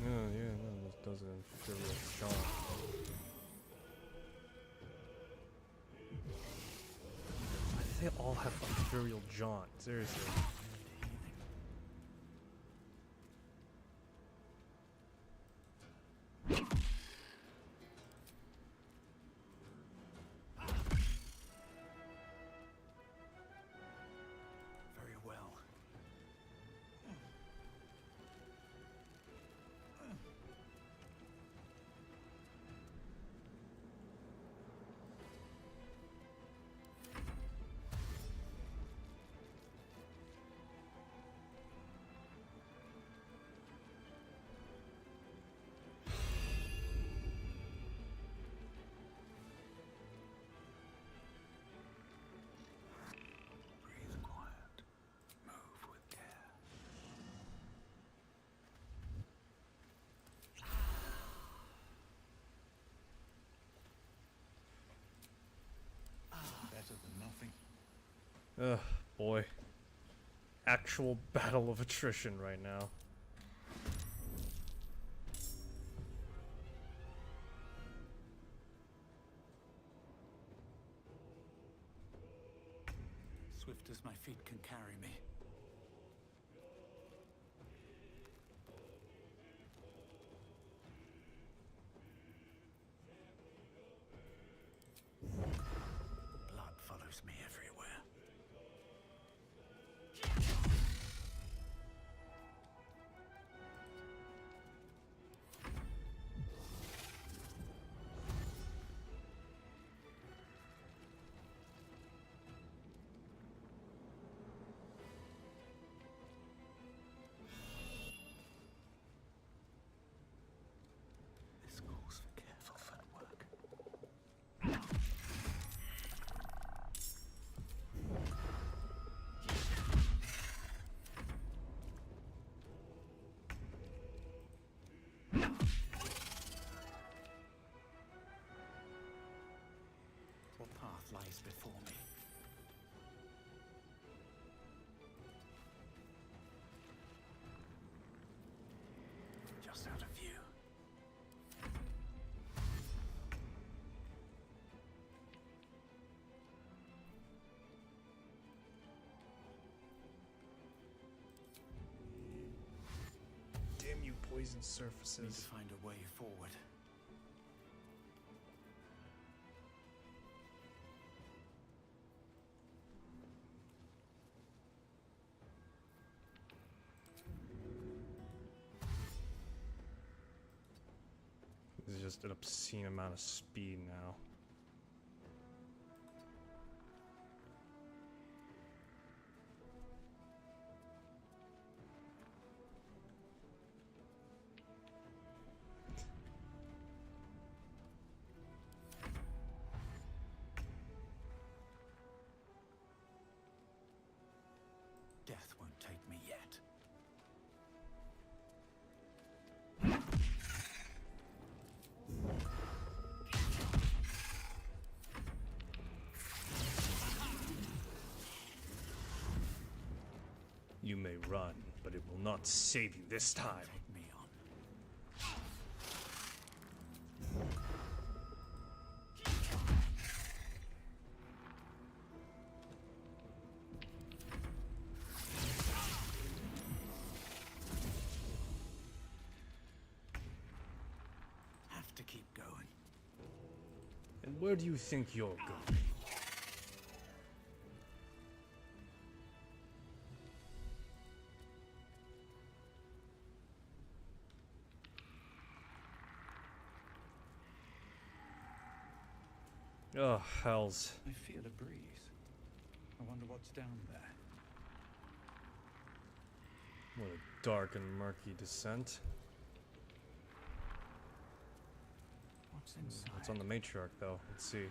Oh yeah, no, this doesn't feel real jaunt. Why do they all have imperial jaunt? Seriously. Healing. Ugh, boy. Actual battle of attrition right now. Swift as my feet can carry me. Blood follows me everywhere. This calls for careful footwork. What path lies before me? Just out of view. Damn you, poison Need to surfaces. find a way forward. This is just an obscene amount of speed now. Death won't take me yet. You may run, but it will not save you this time. Take me on. Have to keep going. And where do you think you're going? Oh, hells. I feel a breeze. I wonder what's down there. What a dark and murky descent. What's inside? It's on the matriarch, though. Let's see.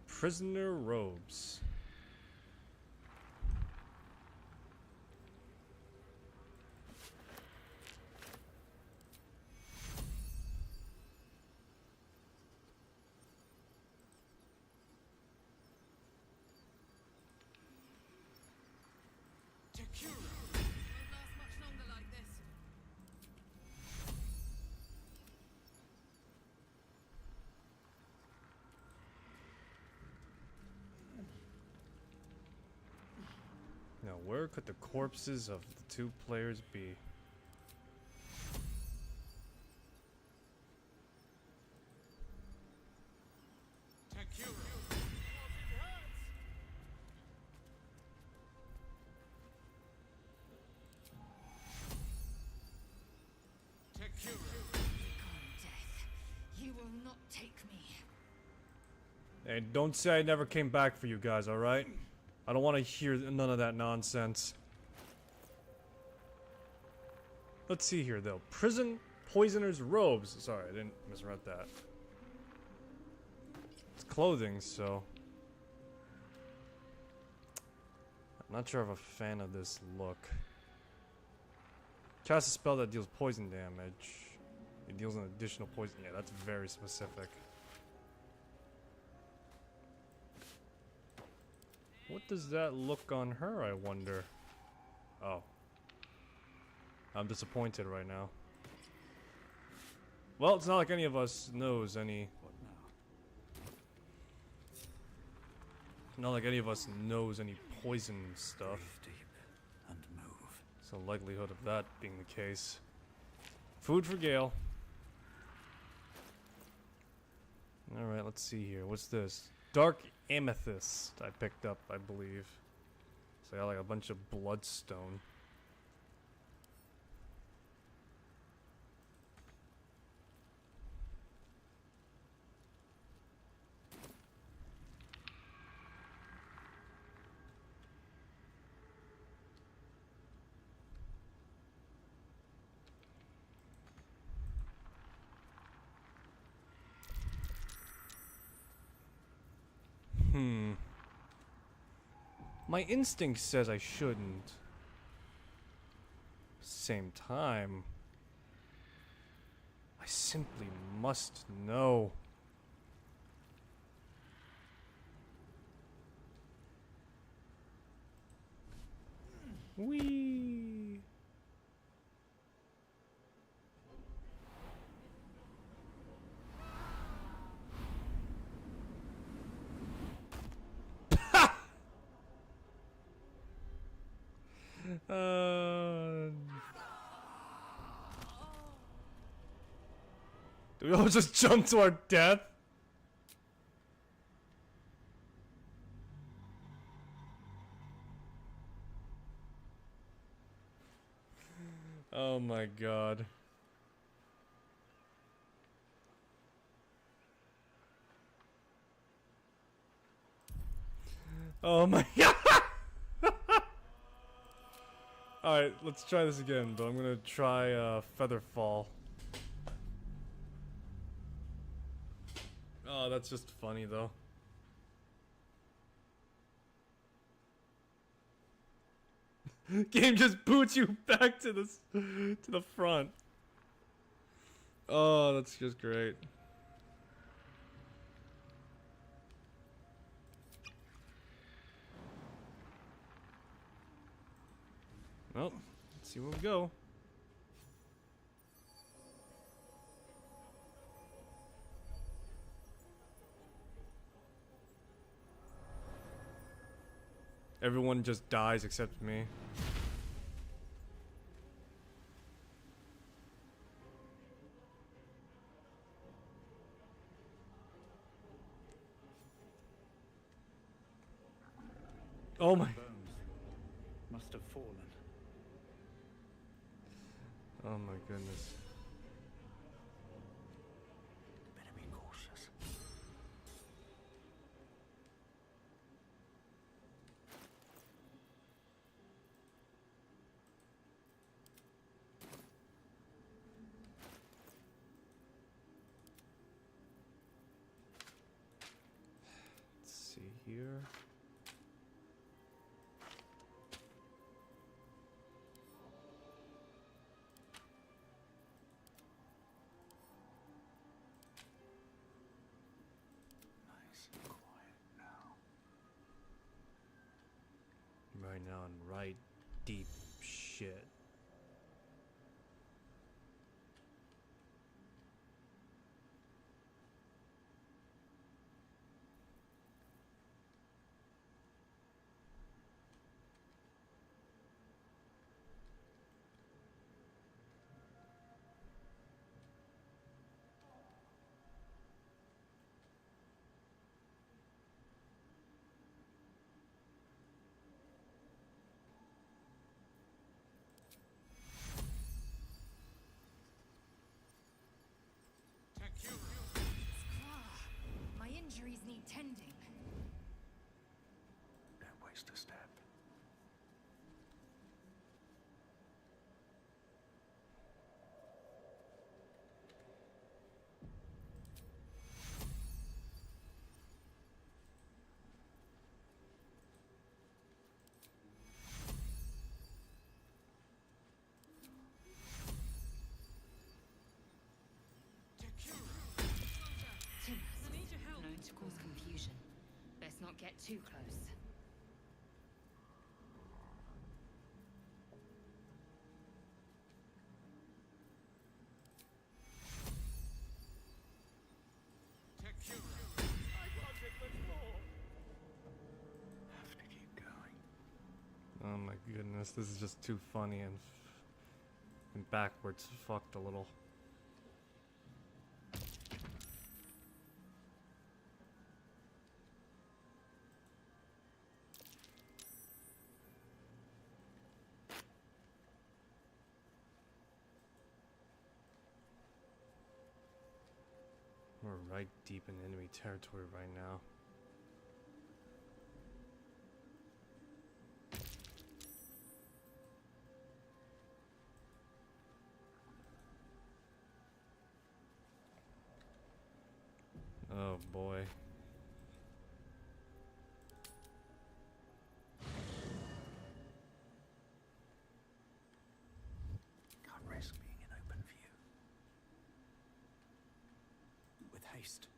Prisoner robes. Won't last much longer like this. Now, where could the corpses of the two players be? Begone, death. You will not take me. Hey, don't say I never came back for you guys, alright? I don't want to hear none of that nonsense. Let's see here, though. Prison poisoner's robes. Sorry, I didn't misread that. It's clothing, so... I'm not sure I'm a fan of this look. Cast a spell that deals poison damage. It deals an additional poison. Yeah, that's very specific. What does that look on her, I wonder? Oh. I'm disappointed right now. Well, it's not like any of us knows any... What now? Not like any of us knows any poison stuff. Breathe deep and move. So likelihood of that being the case. Food for Gale. Alright, let's see here. What's this? Dark Amethyst I picked up, I believe. So I got like a bunch of bloodstone. My instinct says I shouldn't. Same time, I simply must know. Whee! Do we all just jump to our death? Oh my god. Oh my god! Alright, let's try this again, but I'm gonna try Featherfall. Oh, that's just funny though. Game just boots you back to the front. Oh, that's just great. Well, let's see where we go. Everyone just dies except me. Oh my. Bones must have fallen. Oh my goodness. Better be cautious. Let's see here. Nice and quiet now. Right now in right deep shit. My injuries need tending. Don't waste a step. Timors, known to cause confusion. Let's not get too close. my goodness, this is just too funny and backwards fucked a little. We're right deep in enemy territory right now. Oh boy. Can't risk being in open view. With haste.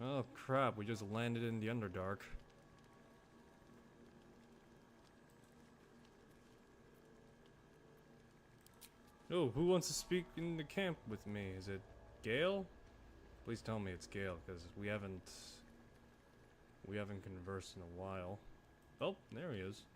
Oh crap, we just landed in the Underdark. Oh, who wants to speak in the camp with me? Is it Gale? Please tell me it's Gale, because we haven't conversed in a while. Oh, there he is.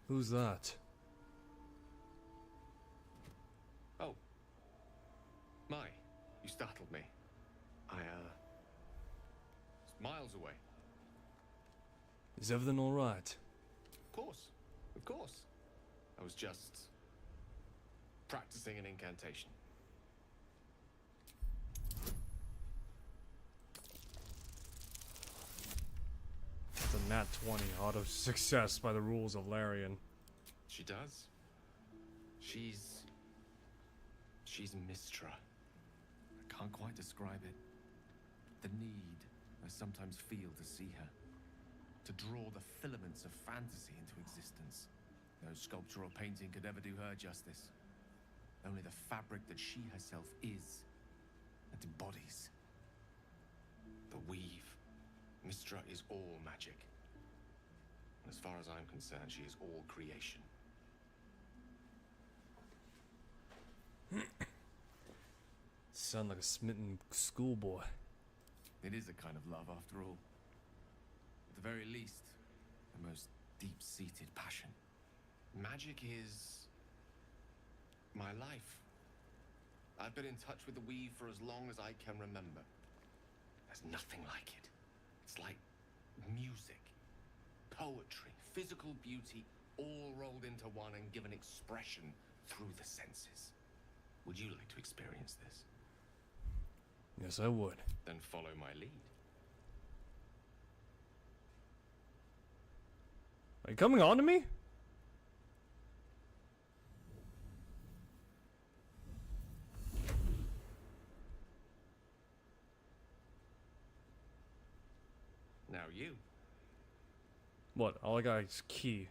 Who's that? Oh. My, you startled me. It's miles away. Is everything alright? Of course. Of course. I was just practicing an incantation. It's a nat 20 auto success by the rules of Larian. She does. She's Mistra. I can't quite describe it. The need I sometimes feel to see her. To draw the filaments of fantasy into existence. No sculpture or painting could ever do her justice. Only the fabric that she herself is and embodies. The weave. Mistra is all magic. As far as I'm concerned, she is all creation. Sound like a smitten schoolboy. It is a kind of love, after all. At the very least, the most deep-seated passion. Magic is my life. I've been in touch with the weave for as long as I can remember. There's nothing like it. It's like music, poetry, physical beauty, all rolled into one and given expression through the senses. Would you like to experience this? Yes, I would. Then follow my lead. Are you coming on to me? Now you. What? All I got is key.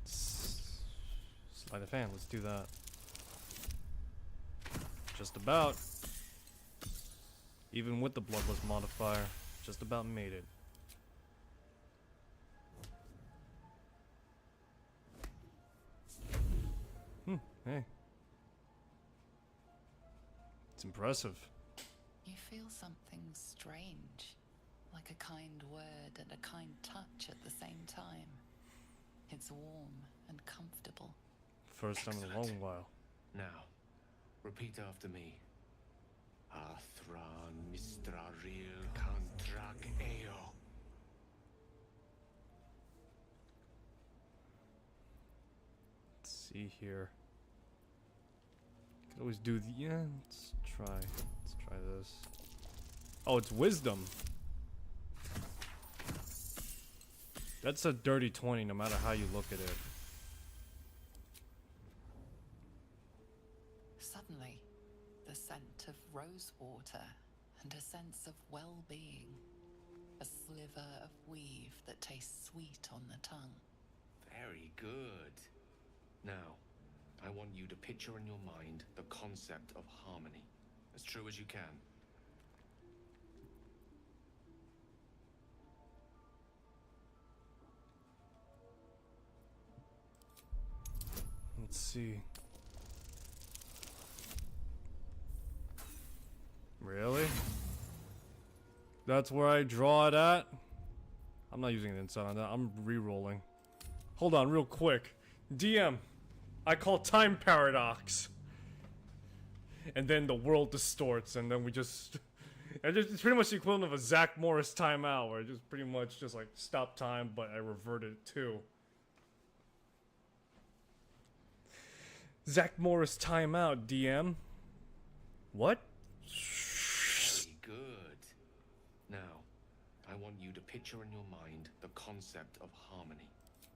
Slide the fan, let's do that. Just about. Even with the bloodless modifier, just about made it. Hey. It's impressive. You feel something strange, like a kind word and a kind touch at the same time. It's warm and comfortable. First time in a long while. Now, repeat after me. Athran Mistraril Kantrak Eo. Let's see here. Could always do the let's try this. Oh, it's wisdom. That's a dirty 20 no matter how you look at it. Suddenly, the scent of rose water and a sense of well-being. A sliver of weave that tastes sweet on the tongue. Very good. Now, I want you to picture in your mind the concept of harmony, as true as you can. Let's see. Really? That's where I draw it at? I'm not using an insight on that. I'm re-rolling. Hold on, real quick. DM, I call time paradox. And then the world distorts, and then we just... It's pretty much the equivalent of a Zach Morris timeout, where I just pretty much just like stop time, but I reverted it too. Zach Morris timeout, DM. What? Very good. Now, I want you to picture in your mind the concept of harmony,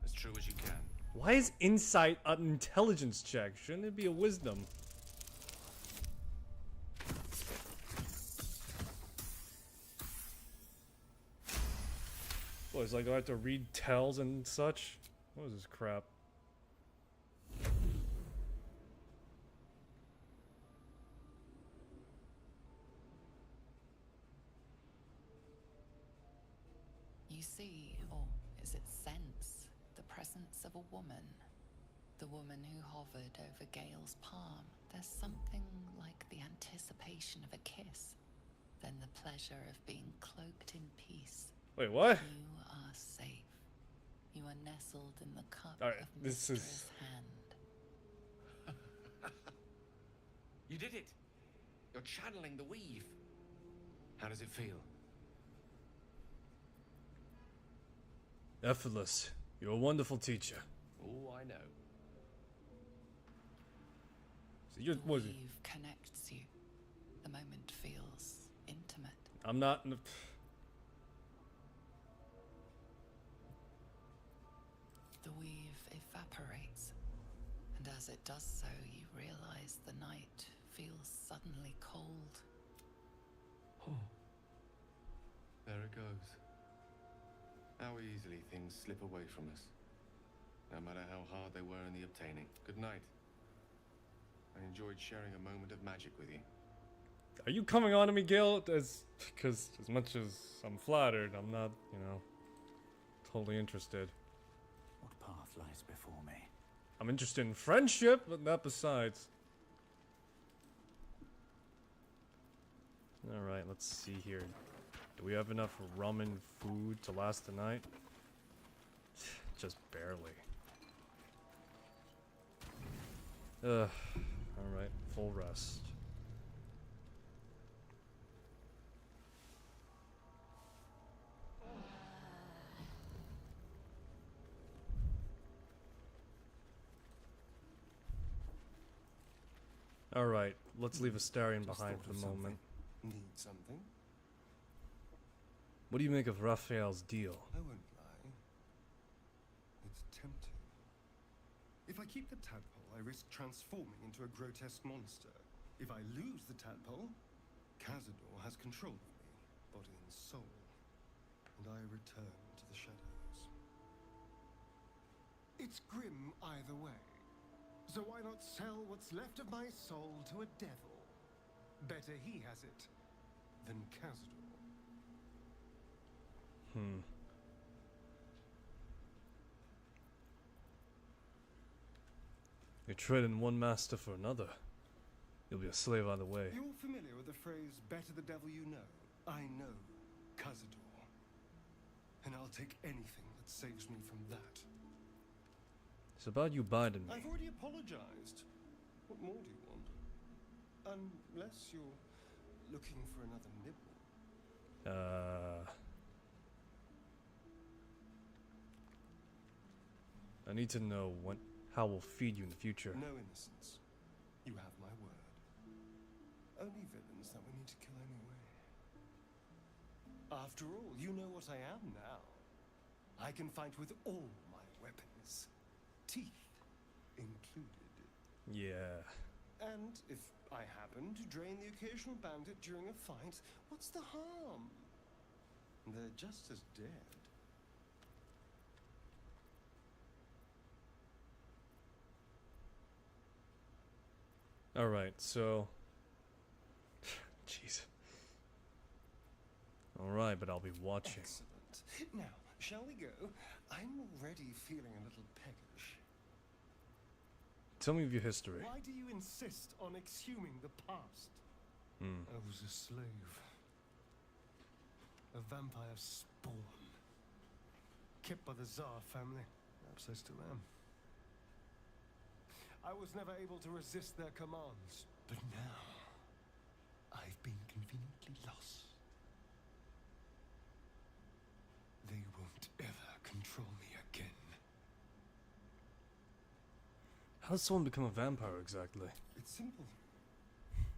as true as you can. Why is insight an intelligence check? Shouldn't it be a wisdom? What, it's like I have to read tells and such? What is this crap? You see, or is it sense, the presence of a woman. The woman who hovered over Gale's palm. There's something like the anticipation of a kiss. Then the pleasure of being cloaked in peace. Wait, what? You are safe. You are nestled in the cup Alright, of this Mistress is- hand. You did it! You're channeling the weave. How does it feel? Effortless. You're a wonderful teacher. Oh, I know. So you're, The what is it? weave connects you. The moment feels intimate. I'm not... The weave evaporates, and as it does so, you realize the night feels suddenly cold. There it goes. How easily things slip away from us, no matter how hard they were in the obtaining. Good night. I enjoyed sharing a moment of magic with you. Are you coming on to me, Gil? Because as much as I'm flattered, I'm not, you know, totally interested. What path lies before me? I'm interested in friendship, but not besides. Alright, let's see here. Do we have enough rum and food to last the night? Just barely. Alright, full rest. Alright, let's leave Astarion Just behind thought for of the moment. something. Need something? What do you make of Raphael's deal? I won't lie. It's tempting. If I keep the tadpole, I risk transforming into a grotesque monster. If I lose the tadpole, Cazador has control of me, body and soul, and I return to the shadows. It's grim either way. So why not sell what's left of my soul to a devil? Better he has it than Cazador. You're trading one master for another. You'll be a slave either way. You're familiar with the phrase, better the devil you know? I know Cazador. And I'll take anything that saves me from that. It's about you biding me. I've already apologized. What more do you want? Unless you're looking for another nibble. I need to know how we'll feed you in the future. No innocence. You have my word. Only villains that we need to kill anyway. After all, you know what I am now. I can fight with all my weapons. Teeth included. Yeah. And if I happen to drain the occasional bandit during a fight, what's the harm? They're just as dead. All right, so jeez. All right, but I'll be watching. Excellent. Now, shall we go? I'm already feeling a little peckish. Tell me of your history. Why do you insist on exhuming the past? I was a slave. A vampire spawn. Kept by the Tsar family. Perhaps I still am. I was never able to resist their commands. But now, I've been conveniently lost. They won't ever control me again. How does someone become a vampire exactly? It's simple.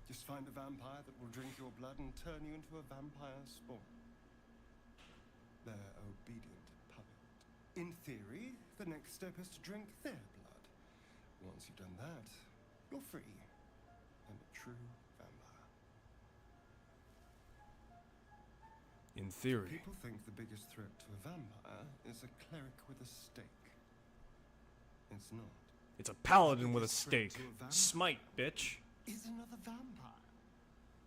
Just find a vampire that will drink your blood and turn you into a vampire spawn. Their obedient puppet. In theory, the next step is to drink their blood. Once you've done that, you're free and a true vampire. In theory. People think the biggest threat to a vampire is a cleric with a stake. It's not. It's a paladin with a Biggest threat stake. to a vampire Smite, bitch. is another vampire.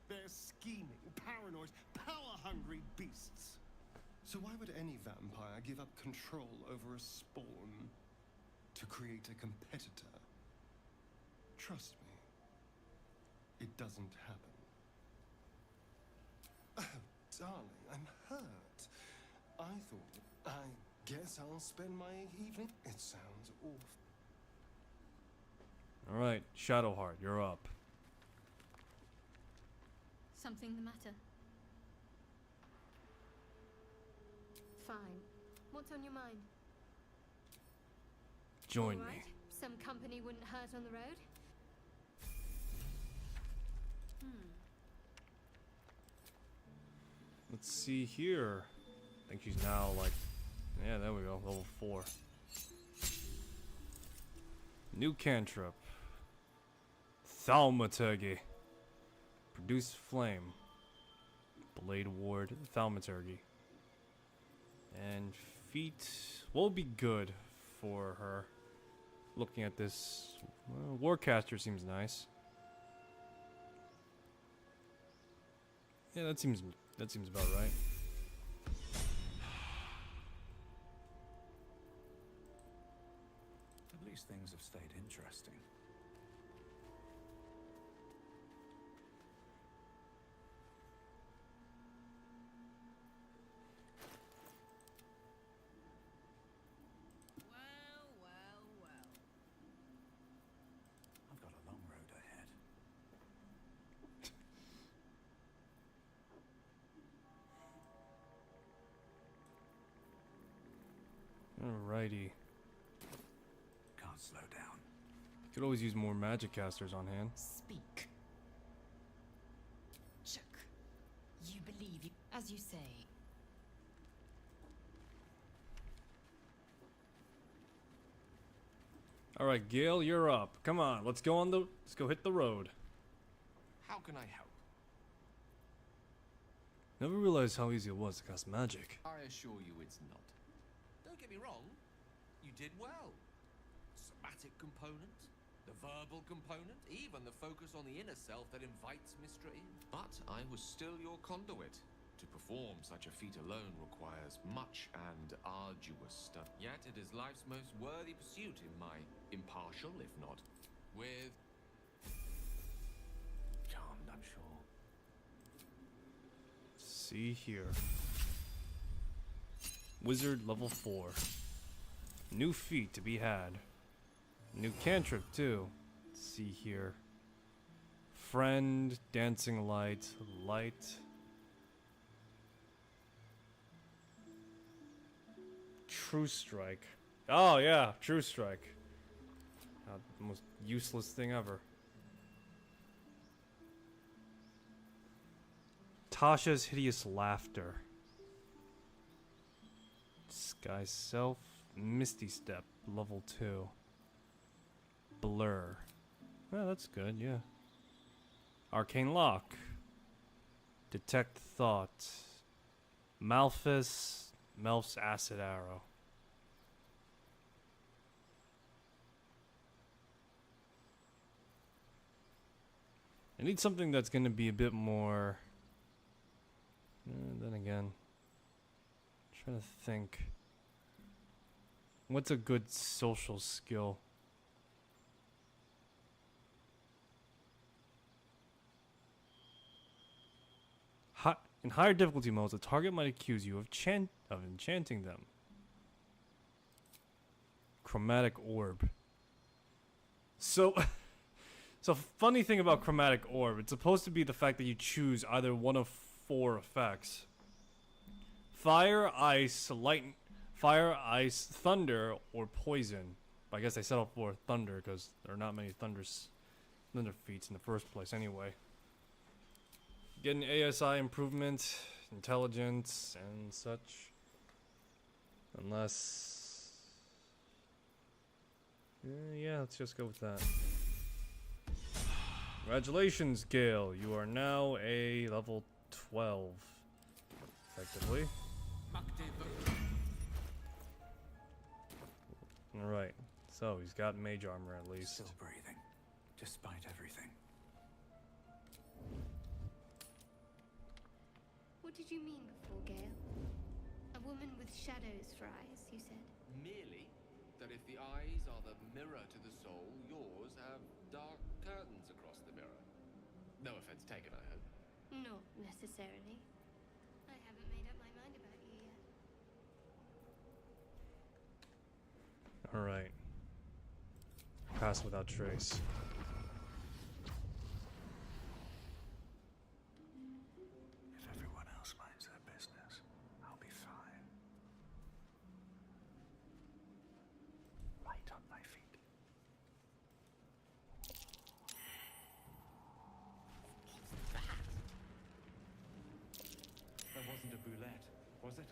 They're scheming, paranoid, power-hungry beasts. So why would any vampire give up control over a spawn to create a competitor? Trust me, it doesn't happen. Oh, darling, I'm hurt. I guess I'll spend my evening. It sounds awful. All right, Shadowheart, you're up. Something the matter? Fine. What's on your mind? Join All me. right. Some company wouldn't hurt on the road? Let's see here. I think she's now like, yeah, there we go, level 4. New cantrip. Thaumaturgy. Produce flame. Blade ward, thaumaturgy. And feet will be good for her. Looking at this, well, Warcaster seems nice. Yeah, that seems about right. At least things have stayed interesting. Well, well, well. I've got a long road ahead. Alrighty. Can't slow down. Could always use more magic casters on hand. Speak. Chuck, you believe you, as you say. Alright, Gale, you're up. Come on, let's go hit the road. How can I help? Never realized how easy it was to cast magic. I assure you it's not. Don't get me wrong, you did well. Somatic component, the verbal component, even the focus on the inner self that invites Mistra in. But I was still your conduit. To perform such a feat alone requires much and arduous stuff. Yet it is life's most worthy pursuit in my impartial, if not with charmed, I'm sure. See here. Wizard level 4. New feat to be had. New cantrip too. Let's see here. Friend, dancing light, light. True strike. Oh yeah, true strike. The most useless thing ever. Tasha's hideous laughter. Disguise self. Misty step. Level 2. Blur. Oh, that's good, yeah. Arcane lock. Detect thought. Melf's acid arrow. I need something that's going to be a bit more. Then again, I'm trying to think. What's a good social skill? In higher difficulty modes, the target might accuse you of enchanting them. Chromatic orb. So funny thing about chromatic orb, it's supposed to be the fact that you choose either one of 4 effects. Fire, ice, thunder, or poison. But I guess I settled for thunder because there are not many thunder feats in the first place anyway. Getting ASI improvement, intelligence, and such. Unless... yeah, let's just go with that. Congratulations, Gale. You are now a level 12. Effectively. Alright. So, he's got mage armor at least. Still breathing, despite everything. What did you mean before, Gale? A woman with shadows for eyes, you said. Merely that if the eyes are the mirror to the soul, yours have dark curtains across the mirror. No offense taken, I hope. Not necessarily. I haven't made up my mind about you yet. Alright. Pass without trace. If everyone else minds their business, I'll be fine. Right on my feet. That wasn't a boulette, was it?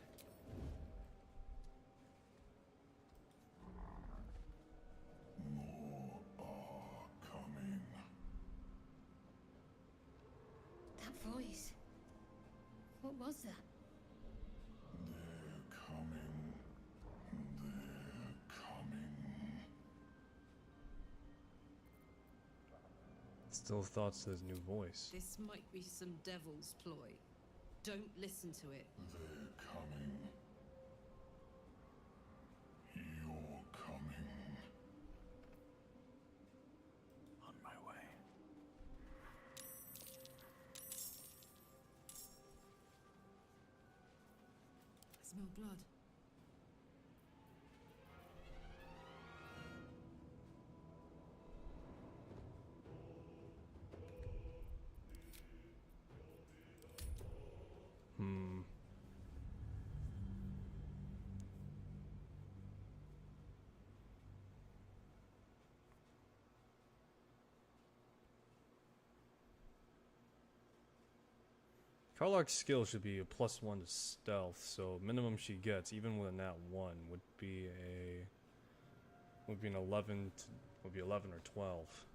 That voice. What was that? They're coming. They're coming. Still thoughts to his new voice. This might be some devil's ploy. Don't listen to it. They're coming. You're coming. On my way. I smell blood. Karlach's skill should be a +1 to stealth, so minimum she gets, even with a nat 1, would be an 11 or 12.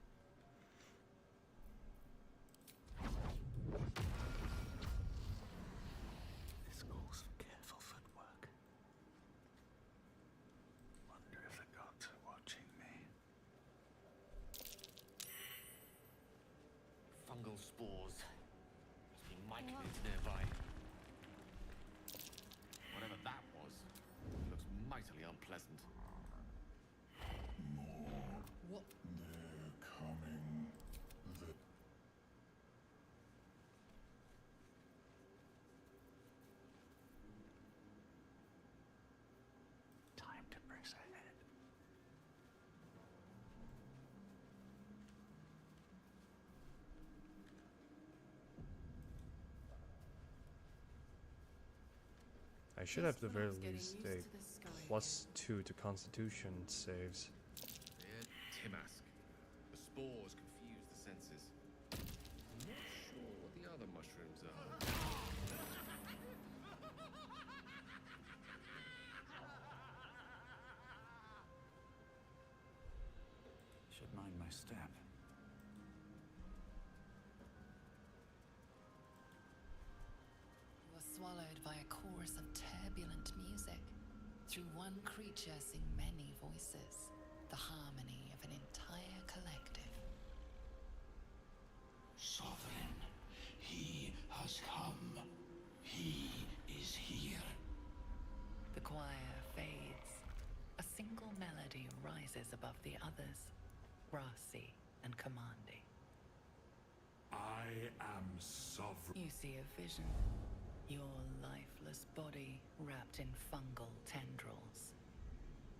This calls for careful footwork. Wonder if the gods are watching me. Fungal spores. Must be microbes nearby. Whatever that was, looks mightily unpleasant. What? They're coming. Time to press ahead. I should have at the Just when I very was getting least used a to the sky. +2 to Constitution saves. Dear Timask, the spores confuse the senses. I'm not sure what the other mushrooms are. Should mind my step. You were swallowed by a core Through one creature sing many voices, the harmony of an entire collective. Sovereign, he has come. He is here. The choir fades. A single melody rises above the others, brassy and commanding. I am sovereign. You see a vision. Your lifeless body wrapped in fungal tendrils.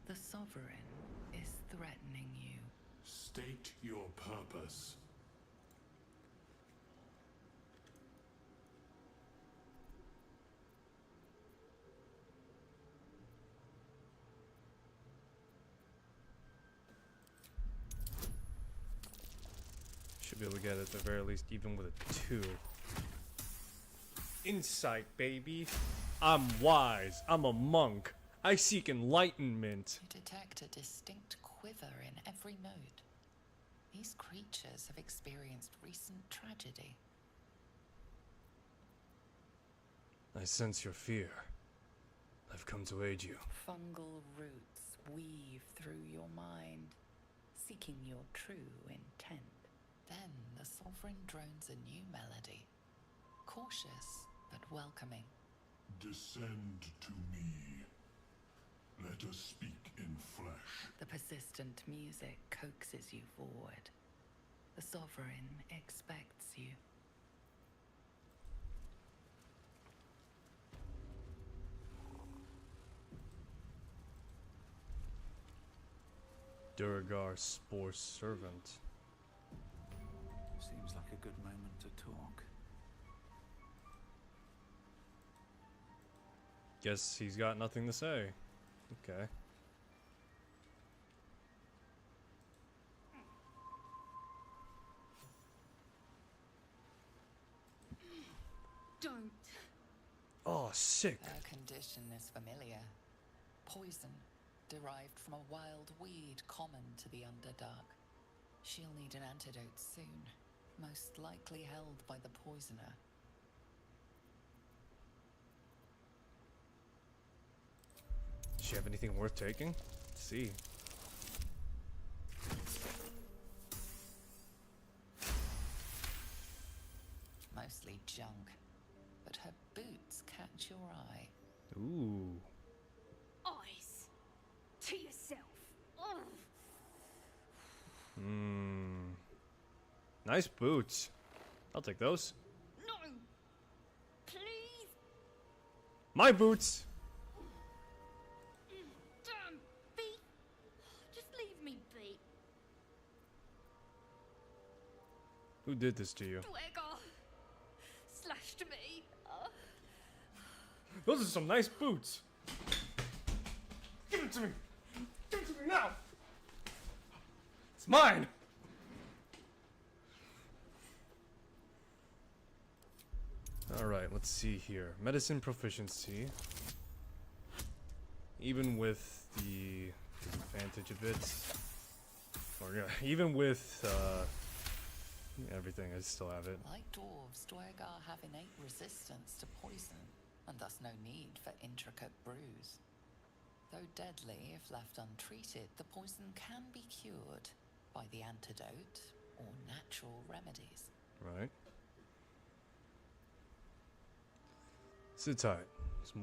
The Sovereign is threatening you. State your purpose. Should be able to get it at the very least, even with a 2. Insight, baby. I'm wise. I'm a monk. I seek enlightenment. You detect a distinct quiver in every note. These creatures have experienced recent tragedy. I sense your fear. I've come to aid you. Fungal roots weave through your mind, seeking your true intent. Then the Sovereign drones a new melody, cautious but welcoming. Descend to me. Let us speak in flesh. The persistent music coaxes you forward. The Sovereign expects you. Duragar Spore Servant. Seems like a good moment to talk. Guess he's got nothing to say. Okay. Don't. Oh, sick. Her condition is familiar. Poison, derived from a wild weed common to the Underdark. She'll need an antidote soon, most likely held by the poisoner. Does she have anything worth taking? Let's see. Mostly junk, but her boots catch your eye. Ooh. Eyes to yourself. Ugh. Nice boots. I'll take those. No, please. My boots. Damn feet. Just leave me be. Who did this to you? Dwagger slashed me. Those are some nice boots. Give it to me. Give it to me now. It's mine. Alright, let's see here. Medicine proficiency. Even with the disadvantage of it. Or yeah, even with everything, I still have it. Like dwarves, Dwagger have innate resistance to poison, and thus no need for intricate brews. Though deadly if left untreated, the poison can be cured by the antidote or natural remedies. Right. Sit tight. There's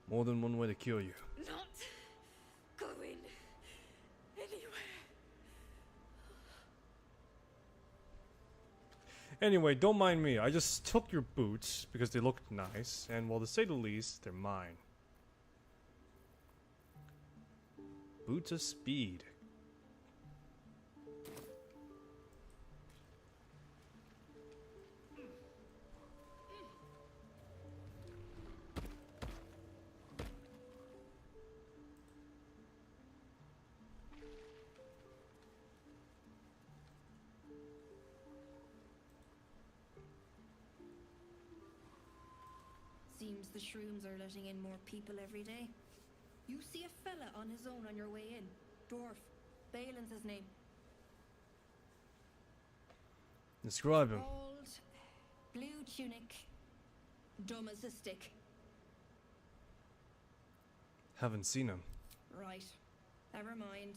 more than one way to cure you. Not going anywhere. Anyway, don't mind me. I just took your boots because they looked nice, and well, to say the least, they're mine. Boots of speed. Seems the shrooms are letting in more people every day. You see a fella on his own on your way in. Dwarf. Balin's his name. Describe him. Bald, blue tunic, dumb as a stick. Haven't seen him. Right. Never mind.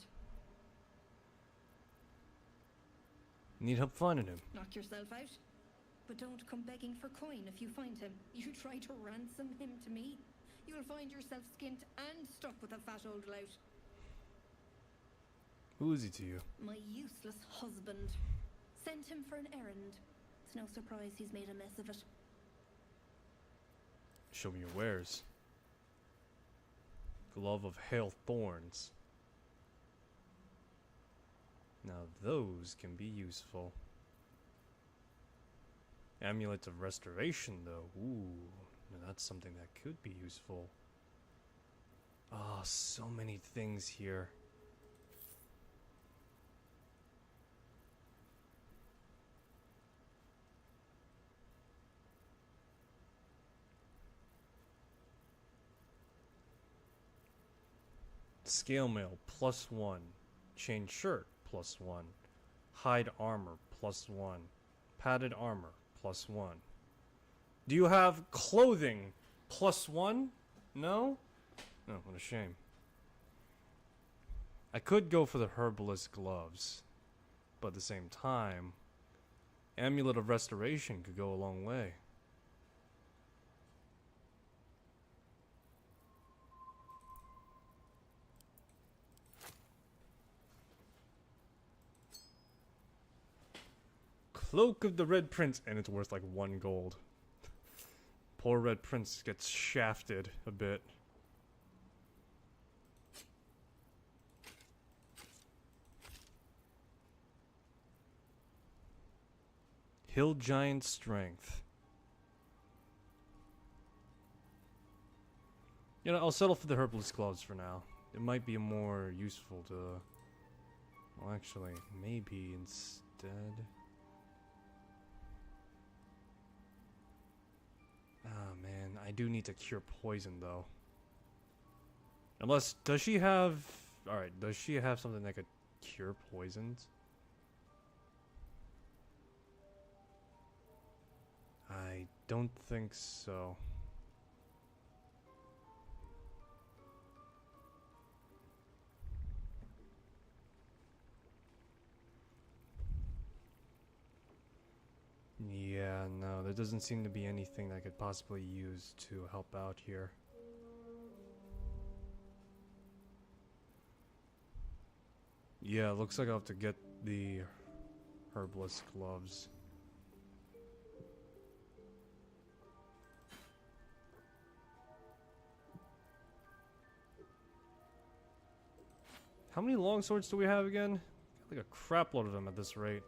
Need help finding him. Knock yourself out. But don't come begging for coin if you find him. You try to ransom him to me, you'll find yourself skint and stuck with a fat old lout. Who is he to you? My useless husband. Sent him for an errand. It's no surprise he's made a mess of it. Show me your wares. Glove of Hail Thorns. Now those can be useful. Amulet of Restoration, though. Ooh, now that's something that could be useful. Ah, so many things here. Scale mail +1. Chain shirt +1. Hide armor +1. Padded armor +1. Do you have clothing +1? No? No, what a shame. I could go for the herbalist gloves, but at the same time, Amulet of Restoration could go a long way. Cloak of the Red Prince, and it's worth like 1 gold. Poor Red Prince gets shafted a bit. Hill Giant Strength. You know, I'll settle for the herbalist gloves for now. It might be more useful to... Well, actually, maybe instead... Ah, man, I do need to cure poison, though. Unless, does she have... Alright, does she have something that could cure poisons? I don't think so. Yeah, no, there doesn't seem to be anything that I could possibly use to help out here. Yeah, looks like I'll have to get the herbalist gloves. How many longswords do we have again? Got like a crap load of them at this rate.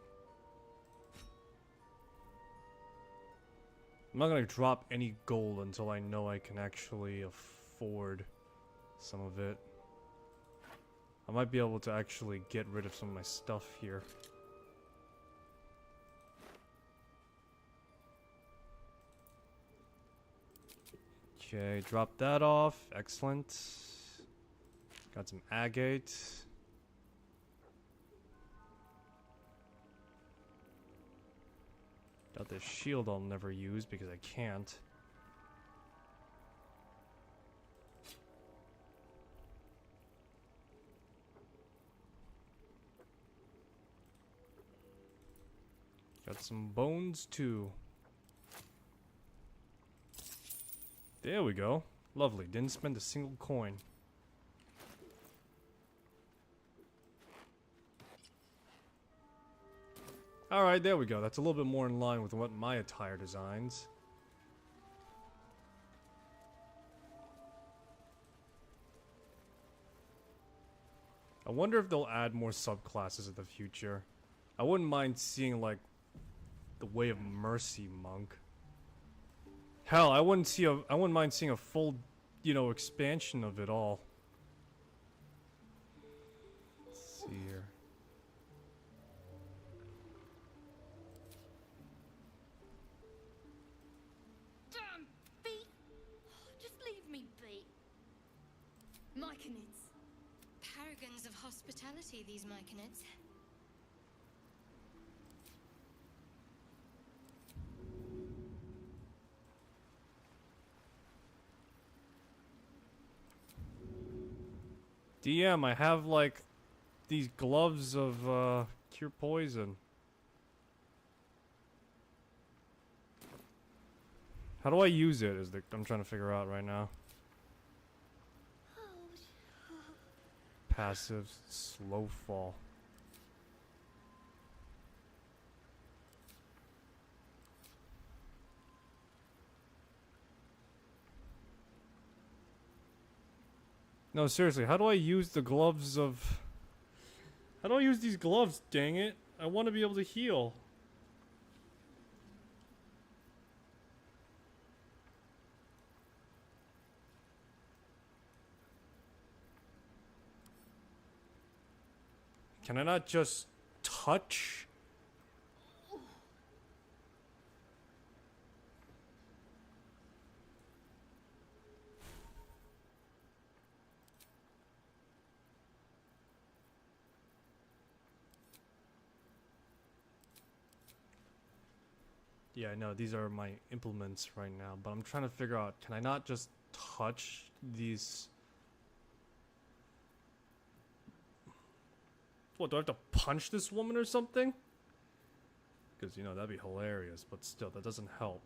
I'm not gonna drop any gold until I know I can actually afford some of it. I might be able to actually get rid of some of my stuff here. Okay, drop that off. Excellent. Got some agate. Got this shield I'll never use because I can't. Got some bones too. There we go. Lovely. Didn't spend a single coin. Alright, there we go. That's a little bit more in line with what my attire designs. I wonder if they'll add more subclasses in the future. I wouldn't mind seeing, like, the Way of Mercy monk. Hell, I wouldn't mind seeing a full, you know, expansion of it all. Let's see here. Damn beat! Just leave me be. Myconids. Paragons of hospitality, these Myconids. DM, I have like these gloves of cure poison. How do I use it? Is the I'm trying to figure out right now. Passive slow fall. No, seriously, how do I use the gloves of... How do I use these gloves, dang it? I want to be able to heal. Can I not just touch? Yeah, I know, these are my implements right now, but I'm trying to figure out, can I not just touch these? What, do I have to punch this woman or something? Because, you know, that'd be hilarious, but still, that doesn't help.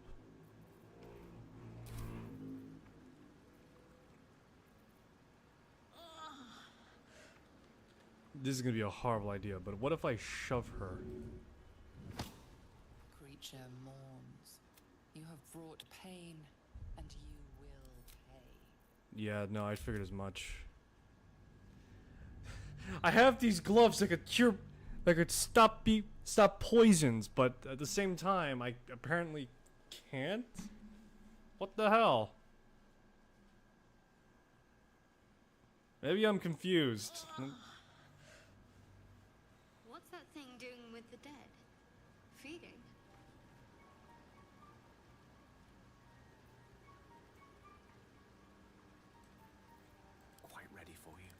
This is gonna be a horrible idea, but what if I shove her? Creature mourns. You have brought pain, and you will pay. Yeah, no, I figured as much. I have these gloves that could cure, that could stop poisons, but at the same time, I apparently can't? What the hell? Maybe I'm confused. What's that thing doing with the dead? Feeding? Quite ready for you.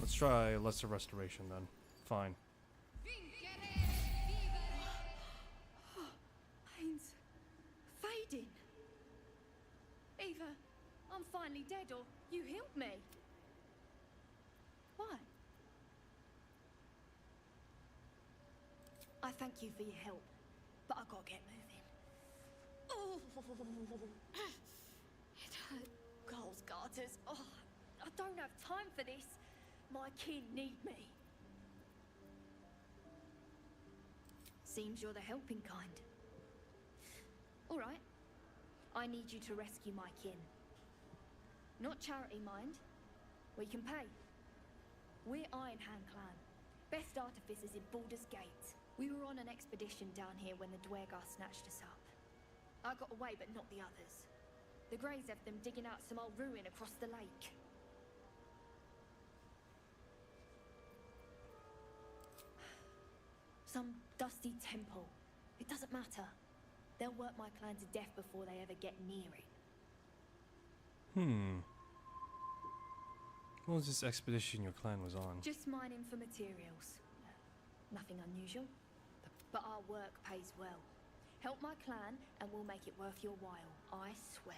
Let's try lesser restoration then. Fine. Pain's fading. Either I'm finally dead or you healed me. Why? I thank you for your help, but I gotta get moving. Oh, it hurt. Girls, garters. Oh, I don't have time for this. My kin need me. Seems you're the helping kind. All right. I need you to rescue my kin. Not charity, mind. We can pay. We're Iron Hand Clan. Best artificers in Baldur's Gate. We were on an expedition down here when the Dwergar snatched us up. I got away, but not the others. The Greys have them digging out some old ruin across the lake. Some dusty temple. It doesn't matter. They'll work my clan to death before they ever get near it. What was this expedition your clan was on? Just mining for materials. Nothing unusual. But our work pays well. Help my clan and we'll make it worth your while. I swear.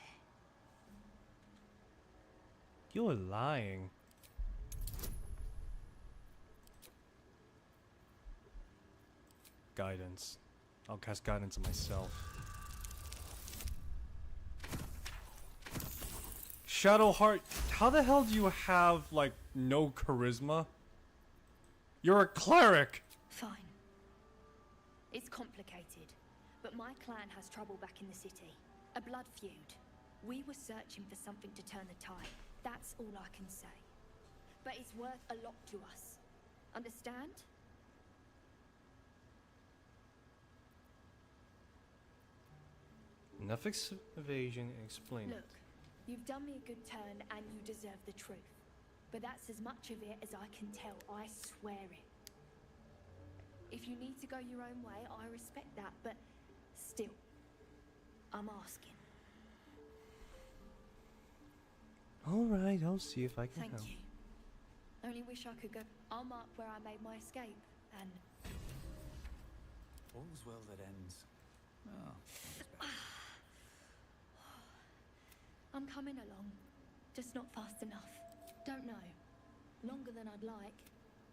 You're lying. Guidance. I'll cast guidance on myself. Shadowheart, how the hell do you have, like, no charisma? You're a cleric! Fine. It's complicated, but my clan has trouble back in the city. A blood feud. We were searching for something to turn the tide. That's all I can say. But it's worth a lot to us. Understand? Enough evasion and explain Look, it. you've done me a good turn and you deserve the truth. But that's as much of it as I can tell, I swear it. If you need to go your own way, I respect that, but still, I'm asking. Alright, I'll see if I can Thank help. you. Only wish I could go. I'll mark where I made my escape, and All's well that ends Oh, I'm coming along, just not fast enough. Don't know. Longer than I'd like,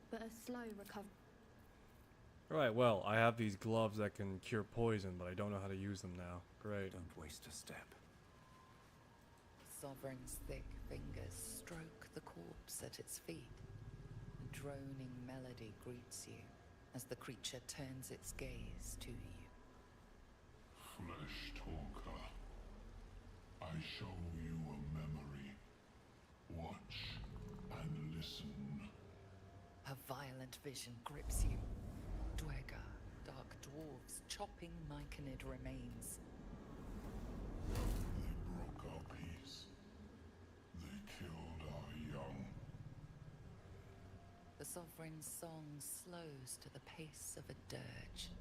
but a slow recovery. Right, well, I have these gloves that can cure poison, but I don't know how to use them now. Great. don't waste a step. Sovereign's thick fingers stroke the corpse at its feet. A droning melody greets you as the creature turns its gaze to you. Flesh talker, I show you a memory. Watch and listen. A violent vision grips you. Dwergar, dark dwarves chopping myconid remains. They broke our peace. They killed our young. The Sovereign's song slows to the pace of a dirge.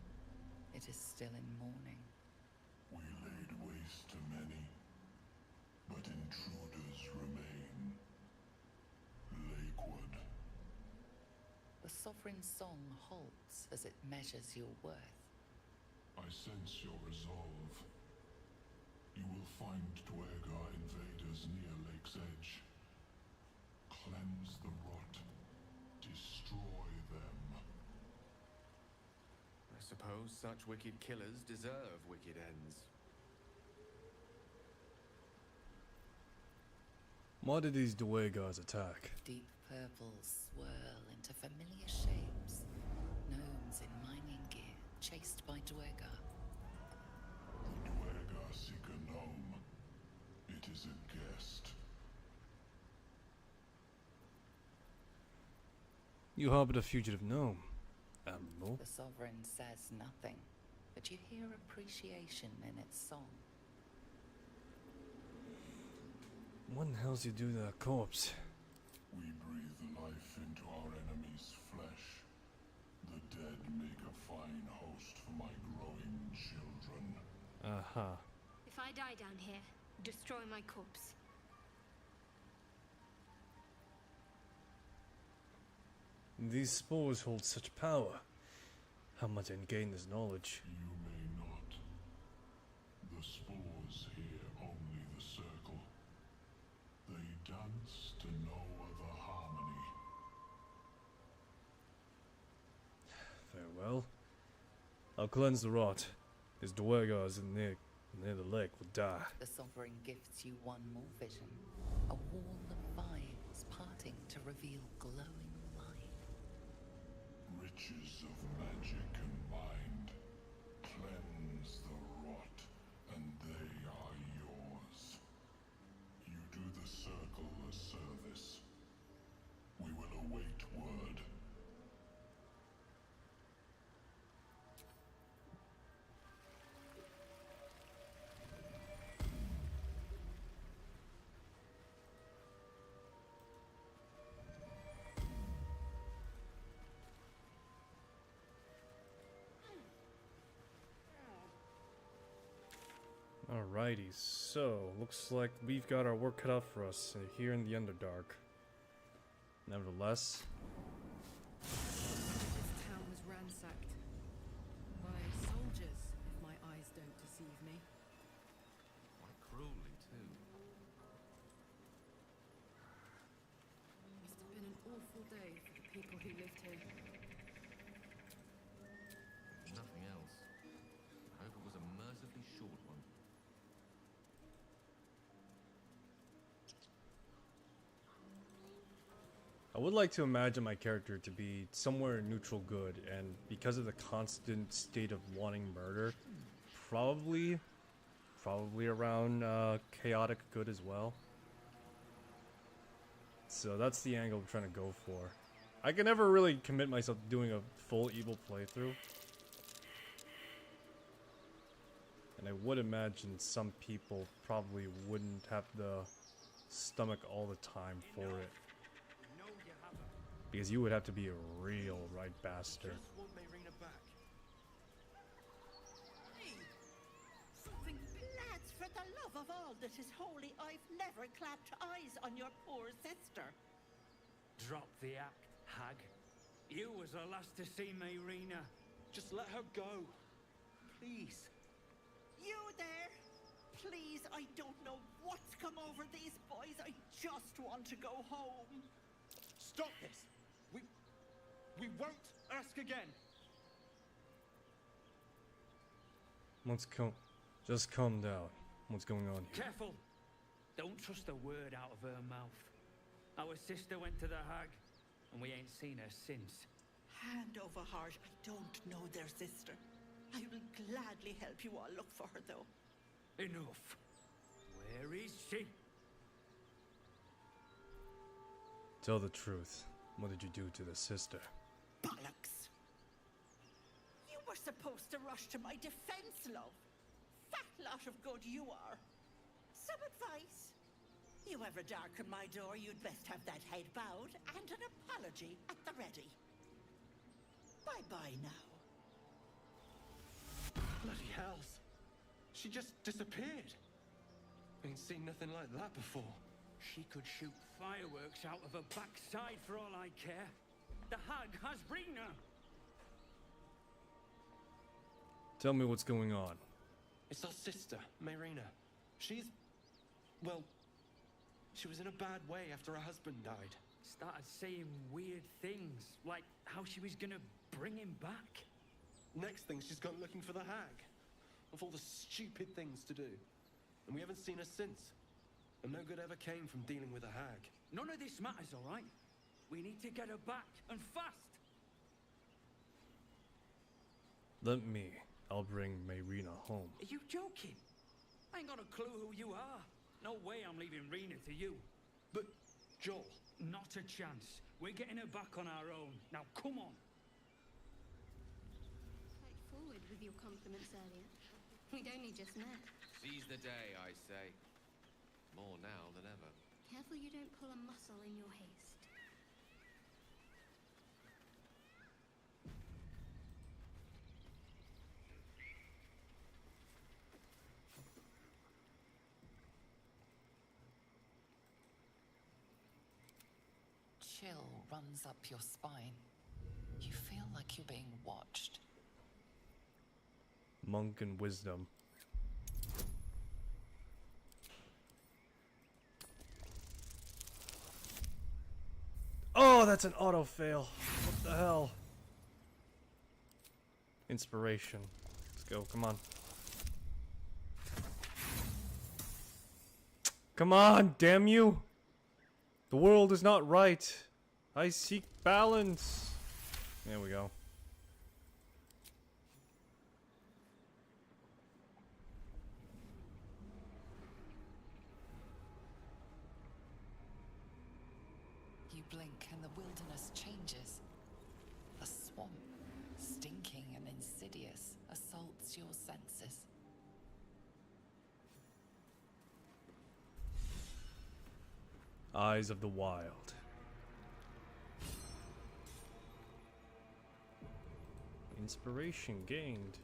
It is still in mourning. We laid waste to many, but intruders remain. Lakewood. The Sovereign's song halts as it measures your worth. I sense your resolve. You will find Dwergar invaders near Lake's Edge. Cleanse the rot. Destroy them. I suppose such wicked killers deserve wicked ends. Why did these Dwagars attack? Deep purples swirl into familiar shapes. Gnomes in mining gear, chased by Dwergar. The Dwergar seek a gnome. It is a guest. You harbored a fugitive gnome, Admiral. The Sovereign says nothing, but you hear appreciation in its song. What in the hell's you do to that corpse? We breathe life into our enemy's flesh. The dead make a fine host for my growing children. Uh-huh. If I die down here, destroy my corpse. These spores hold such power. How might I gain this knowledge? You may not. The spores hear only the circle. They dance to no other harmony. Farewell. I'll cleanse the rot. His Dwergars near the lake will die. The Sovereign gifts you one more vision. A wall of vines parting to reveal glowing light. Riches of magic and mind. Cleanse the rot, and they are yours. You do the circle a service. We will await word. Alrighty, so looks like we've got our work cut out for us here in the Underdark. Nevertheless, This town was ransacked by soldiers, if my eyes don't deceive me. Quite cruelly, too. Must have been an awful day for the people who lived here. If nothing else, I hope it was a mercifully short one. I would like to imagine my character to be somewhere neutral good, and because of the constant state of wanting murder, probably around chaotic good as well. So that's the angle I'm trying to go for. I can never really commit myself to doing a full evil playthrough. And I would imagine some people probably wouldn't have the stomach all the time for it. Because you would have to be a real right bastard. Something, lads, for the love of all that is holy, I've never clapped eyes on your poor sister. Drop the act, hag. You was the last to see me, Rena. Just let her go. Please. You there? Please, I don't know what's come over these boys. I just want to go home. Stop this! We won't ask again. Just calm down. What's going on here? Careful! Don't trust a word out of her mouth. Our sister went to the hag, and we ain't seen her since. Hand over heart, I don't know their sister. I will gladly help you all look for her, though. Enough. Where is she? Tell the truth. What did you do to the sister? Bollocks! You were supposed to rush to my defense, love. Fat lot of good you are. Some advice. You ever darken my door, you'd best have that head bowed and an apology at the ready. Bye-bye now. Bloody hells. She just disappeared. Ain't seen nothing like that before. She could shoot fireworks out of her backside for all I care. The hag has Rena. Tell me what's going on. It's our sister, Mayrina. Well, she was in a bad way after her husband died. Started saying weird things, like how she was gonna bring him back. Next thing, she's gone looking for the hag. Of all the stupid things to do. And we haven't seen her since. And no good ever came from dealing with a hag. None of this matters, all right? We need to get her back, and fast! I'll bring Mayrina home. Are you joking? I ain't got a clue who you are. No way I'm leaving Rena to you. But, Joel... Not a chance. We're getting her back on our own. Now, come on. Quite forward with your compliments earlier. We'd only just met. Seize the day, I say. More now than ever. Careful you don't pull a muscle in your haste. Chill runs up your spine. You feel like you're being watched. Monk and wisdom. Oh, that's an auto fail. What the hell? Inspiration. Let's go, come on. Come on, damn you! The world is not right. I seek balance. There we go. You blink and the wilderness changes. A swamp, stinking and insidious, assaults your senses. Eyes of the Wild. Inspiration gained.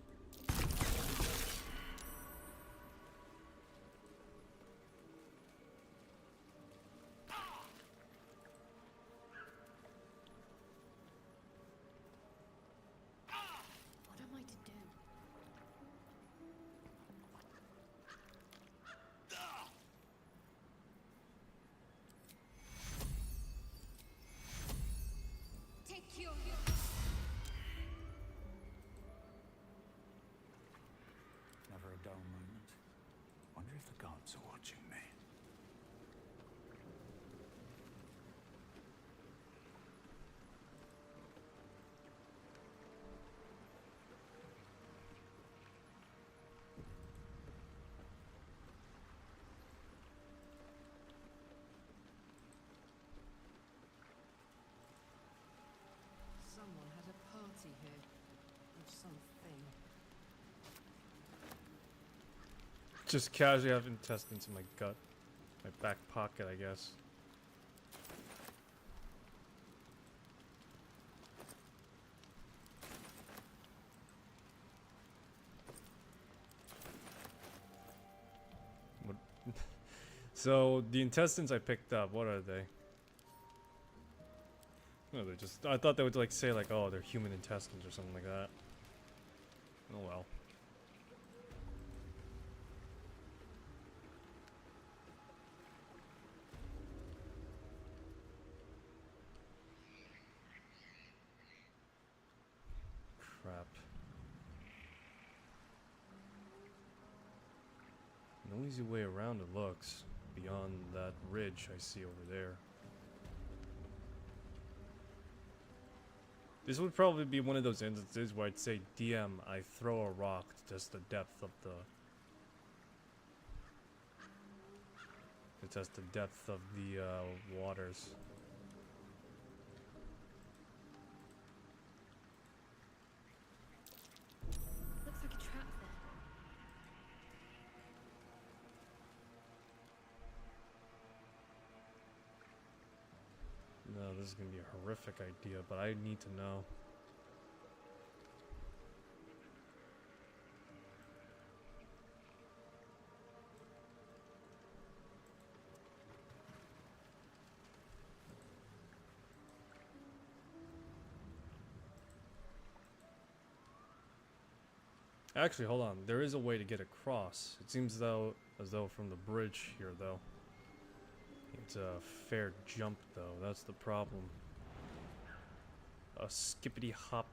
What am I to do? Take your... Never a dull moment. Wonder if the gods are watching me. Someone had a party here. Or something. Just casually have intestines in my gut. My back pocket, I guess. What? So, the intestines I picked up, what are they? No, they're just... I thought they would like say like, oh, they're human intestines or something like that. Oh well. easy way around it looks. Beyond that ridge I see over there. This would probably be one of those instances where I'd say, DM, I throw a rock to test the depth of the... waters. Looks like a trap there. No, this is gonna be a horrific idea, but I need to know. Actually, hold on. There is a way to get across. It seems as though from the bridge here, though. It's a fair jump, though. That's the problem. A skippity hop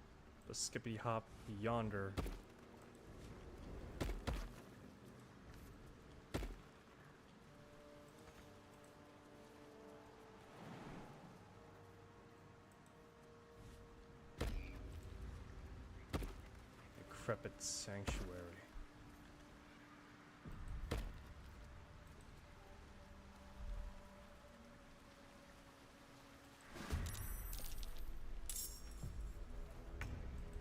yonder. Decrepit sanctuary.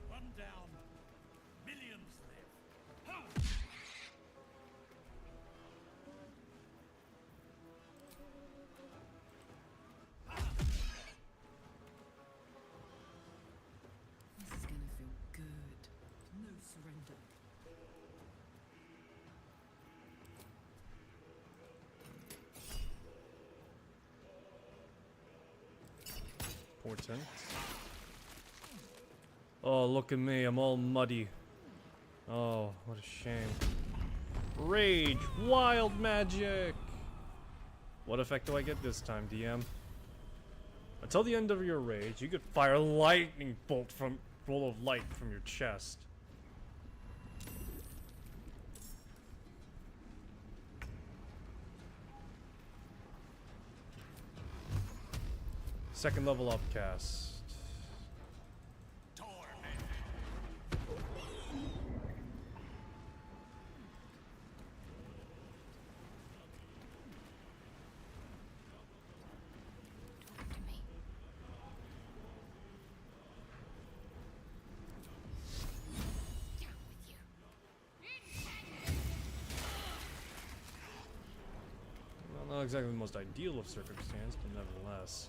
One down. Millions live. Ho! This is gonna feel good. No surrender. Portent. Oh, look at me. I'm all muddy. Oh, what a shame. Rage! Wild magic! What effect do I get this time, DM? Until the end of your rage, you could fire a lightning bolt full of light from your chest. Second level upcast. Well, not exactly the most ideal of circumstance, but nevertheless.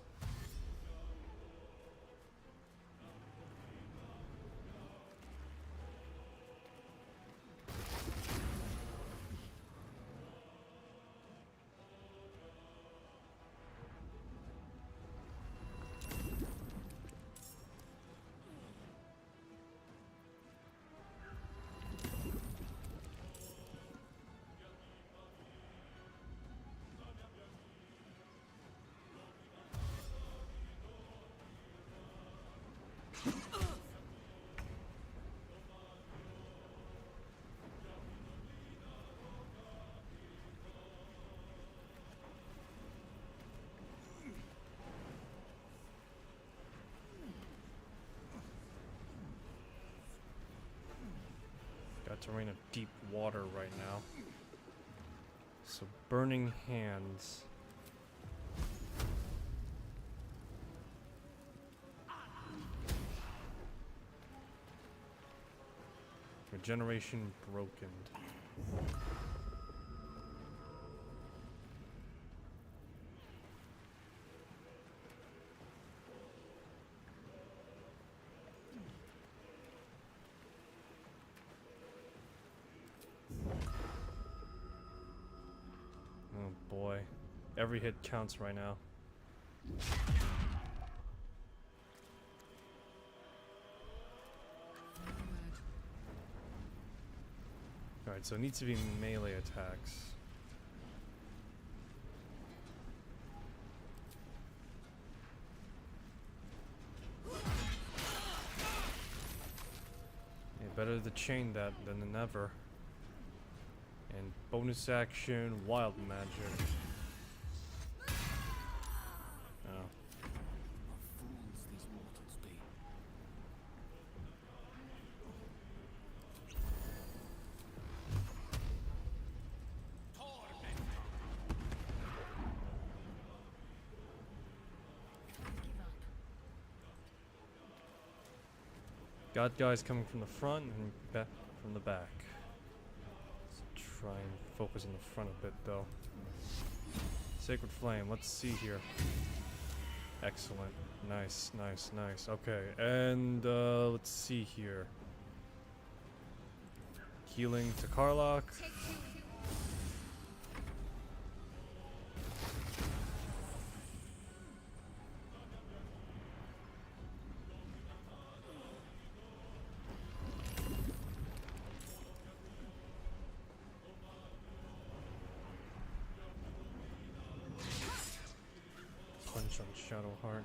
Got terrain of deep water right now. So burning hands. Regeneration broken. Oh boy. Every hit counts right now. Alright, so it needs to be melee attacks. Yeah, better to chain that than never. And Bonus action, wild magic. Oh. What fools these mortals be. Got guys coming from the front and back from the back. Let's try and focus on the front a bit though. Sacred Flame, let's see here. Excellent. Nice, nice, nice. Okay, and let's see here. Healing to Karlach. Punch on Shadowheart.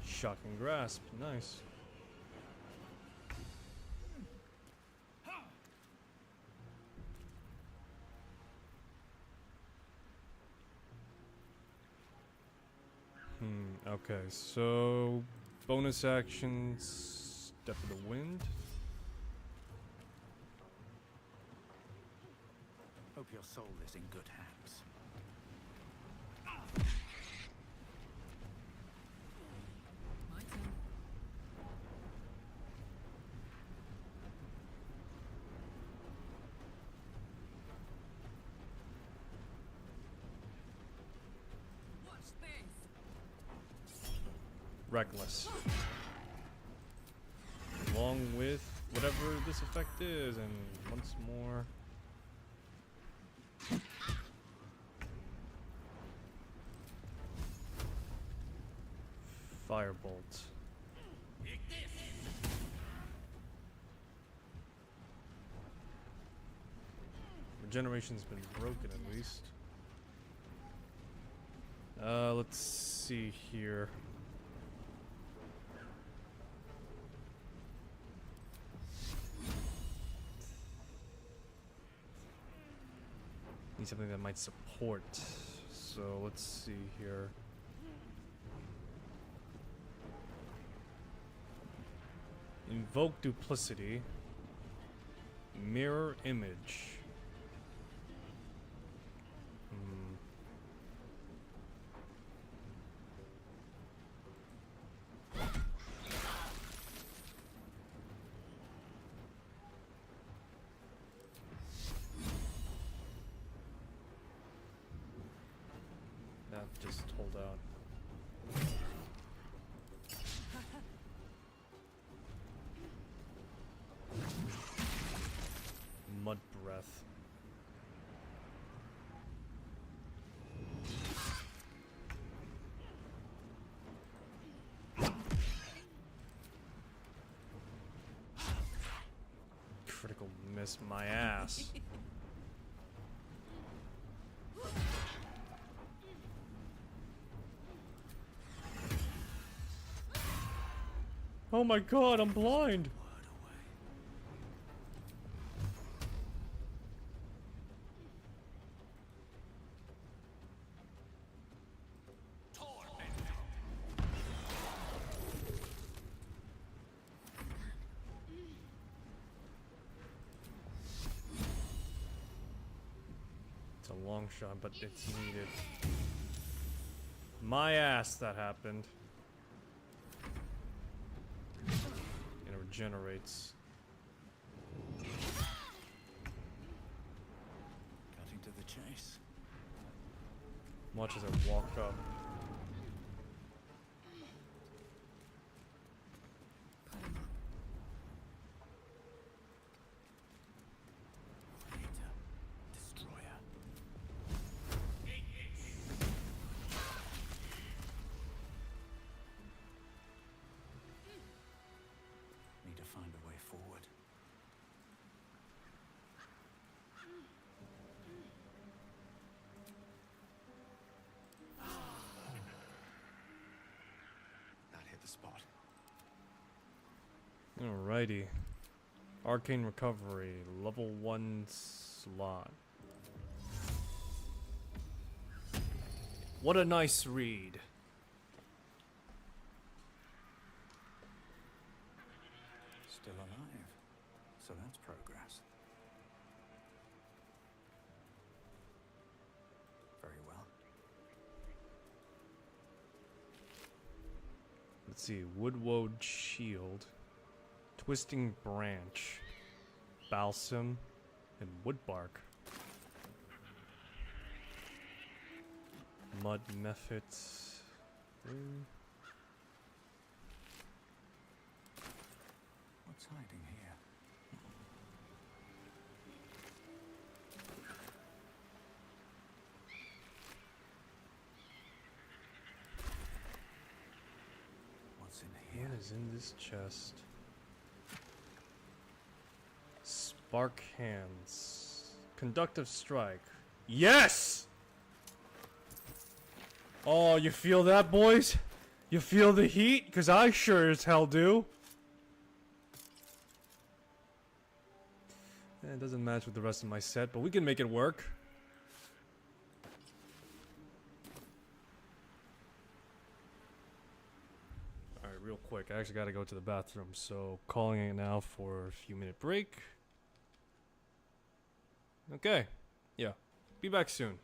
Shocking Grasp, nice. Okay, so bonus actions, Step of the Wind. Hope your soul is in good hands. My turn. Watch this. Reckless. Along with whatever this effect is, and once more. Firebolt. Regeneration's been broken at least. Let's see here. Need something that might support. So let's see here. Invoke Duplicity. Mirror Image. That just hold out. Mud Breath. Critical miss my ass. Oh my god, I'm blind! It's a long shot, but it's needed. My ass, that happened. And it regenerates. Cutting to the chase. Watch as I walk up. Destroyer. Need to find a way forward. That hit the spot. Alrighty. Arcane Recovery, level 1 slot. What a nice read. Still alive. So that's progress. Very well. Let's see, Woodwoad Shield, Twisting Branch, Balsam, and Woodbark. Mud Mephits. What's hiding here? What's in here? What is in this chest? Spark Hands. Conductive Strike. Yes! Oh, you feel that, boys? You feel the heat? Because I sure as hell do. It doesn't match with the rest of my set, but we can make it work. Alright, real quick. I actually gotta go to the bathroom, so calling it now for a few minute break. Okay. Yeah. Be back soon.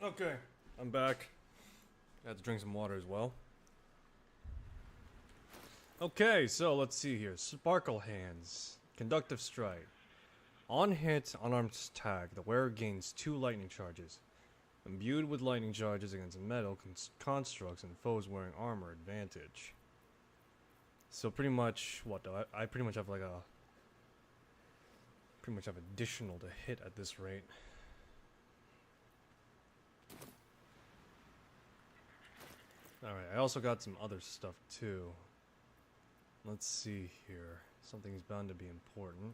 Okay, I'm back. I had to drink some water as well. Okay, so let's see here. Sparkle Hands. Conductive Strike. On hit, unarmed tag, the wearer gains 2 lightning charges. Imbued with lightning charges against metal constructs and foes wearing armor advantage. So pretty much, what do I pretty much have like a... Pretty much have additional to hit at this rate. Alright, I also got some other stuff too. Let's see here. Something's bound to be important.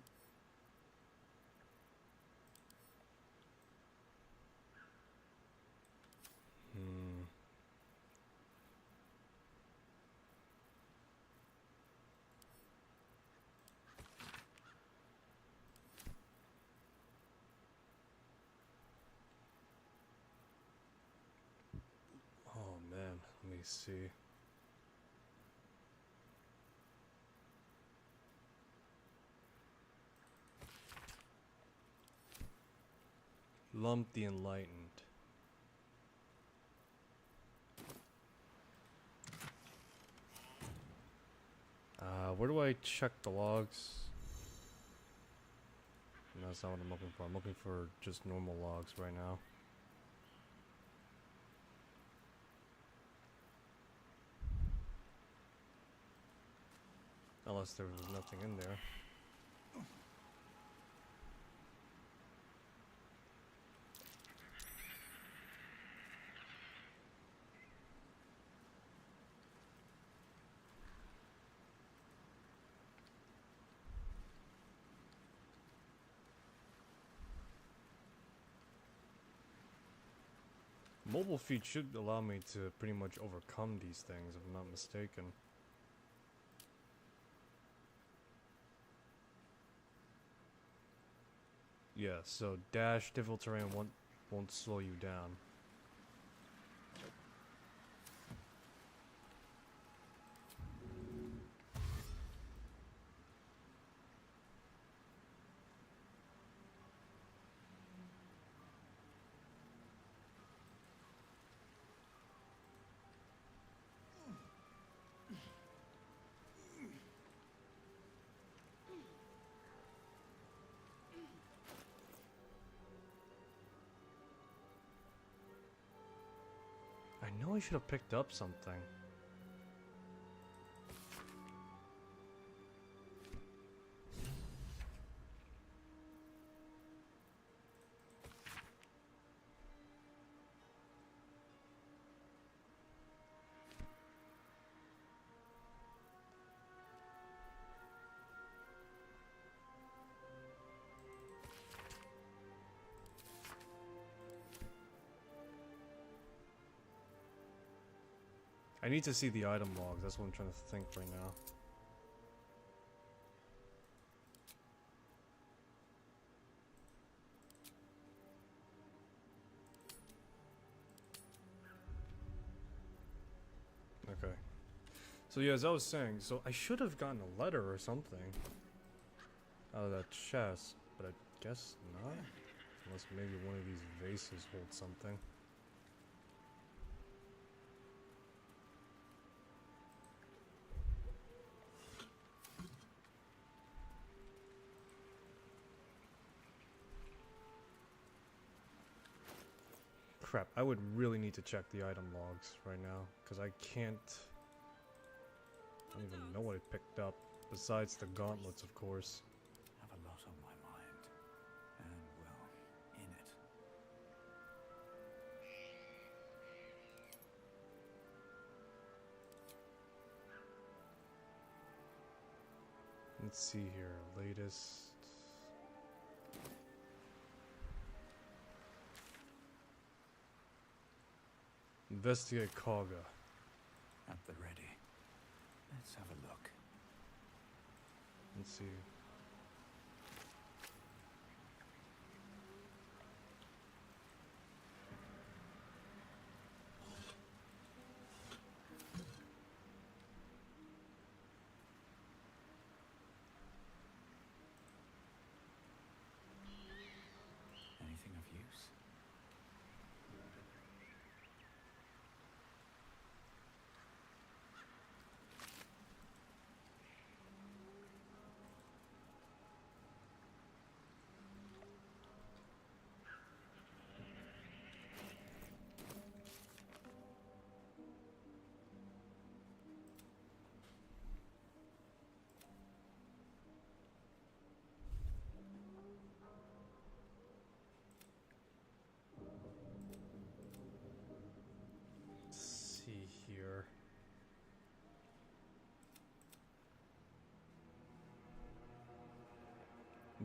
Oh man, let me see. Lump the Enlightened. Where do I check the logs? No, that's not what I'm looking for. I'm looking for just normal logs right now. Unless there was nothing in there. Mobile feed should allow me to pretty much overcome these things, if I'm not mistaken. Yeah, so dash, difficult terrain won't slow you down. I know I should have picked up something. I need to see the item logs, that's what I'm trying to think right now. Okay. So yeah, as I was saying, so I should have gotten a letter or something out of that chest, but I guess not. Unless maybe one of these vases holds something. Crap, I would really need to check the item logs right now, because I can't... I don't even know what I picked up, besides the gauntlets, of course. Have a lot on my mind. And, well, in it. Let's see here, latest... Investigate Kaga. At the ready. Let's have a look. Let's see. Anything of use?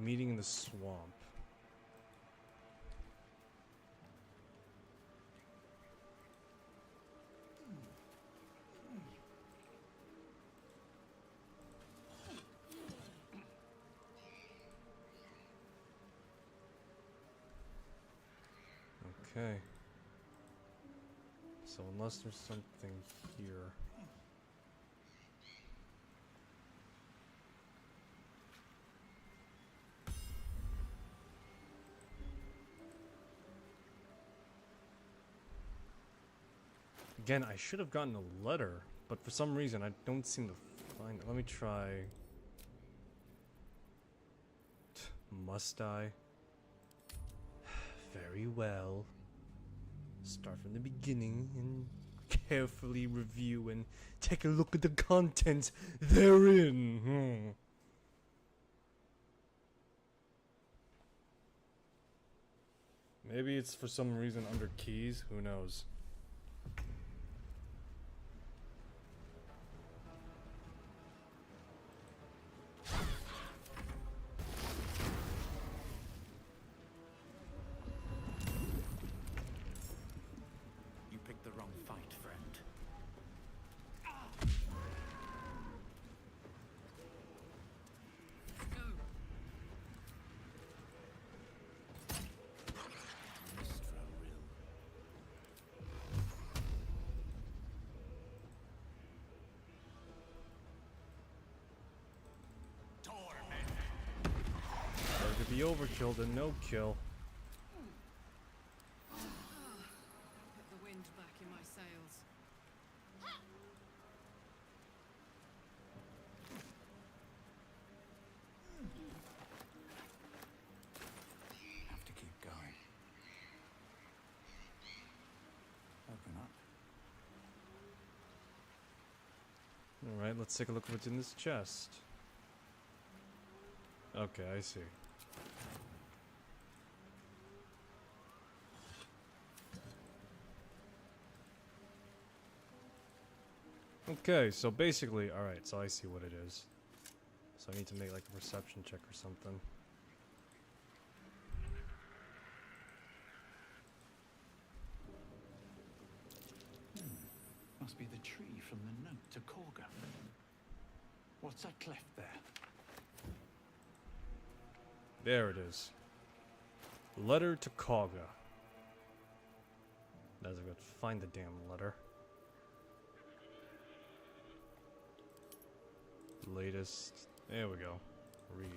Meeting in the swamp. Okay. So unless there's something here. Again, I should have gotten a letter, but for some reason I don't seem to find it. Let me try. Must I? Very well. Start from the beginning and carefully review and take a look at the contents therein. Maybe it's for some reason under keys, who knows. Be overkill than no kill. Put the wind back in my sails. Have to keep going. Open up. Alright, let's take a look at what's in this chest. Okay, I see. Okay, so basically, alright, so I see what it is. So I need to make like a perception check or something. Must be the tree from the note to Korga. What's that cleft there? There it is. Letter to Korga. That's a good. Find the damn letter. Latest. There we go. Read.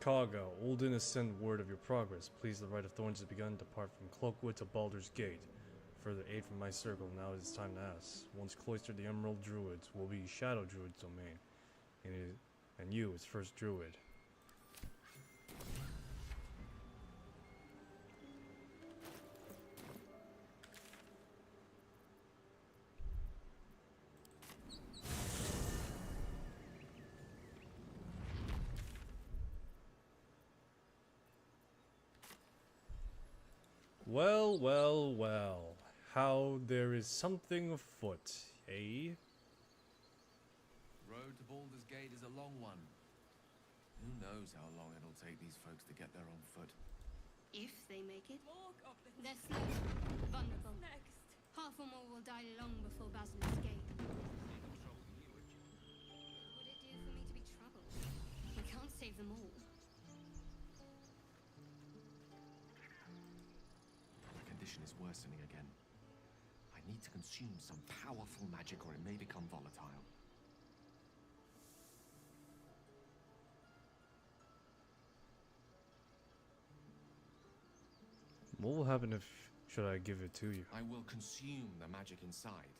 Korga, old innocent word of your progress. Please, the rite of thorns has begun. Depart from Cloakwood to Baldur's Gate. Further aid from my circle. Now it is time to ask. Once cloistered, the Emerald Druids will be Shadow Druid's domain, and you, its first Druid. Well, well, well. How there is something afoot, eh? Road to Baldur's Gate is a long one. Who knows how long it'll take these folks to get there on foot. If they make it. More goblins. They're slow, vulnerable. Next. Half or more will die long before Basilisk's Gate. What would it do for me to be troubled? We can't save them all. The condition is worsening again. I need to consume some powerful magic or it may become volatile. What will happen if should I give it to you? I will consume the magic inside.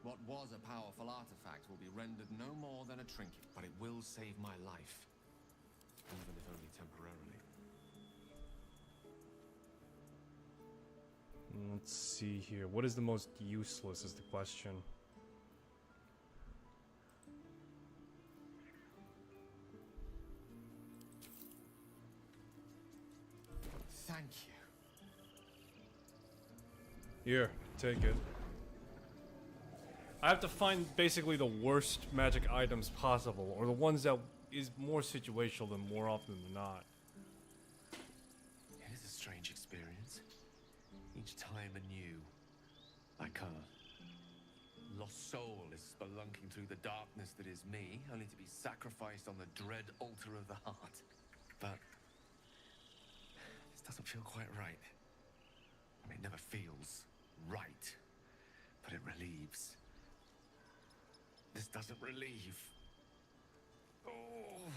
What was a powerful artifact will be rendered no more than a trinket, but it will save my life, even if only temporarily. Let's see here. What is the most useless is the question. Thank you. Here, take it. I have to find basically the worst magic items possible, or the ones that is more situational than more often than not. It is a strange experience. Each time anew. Like a lost soul is spelunking through the darkness that is me, only to be sacrificed on the dread altar of the heart. But this doesn't feel quite right. I mean, it never feels right, but it relieves. This doesn't relieve. Oh.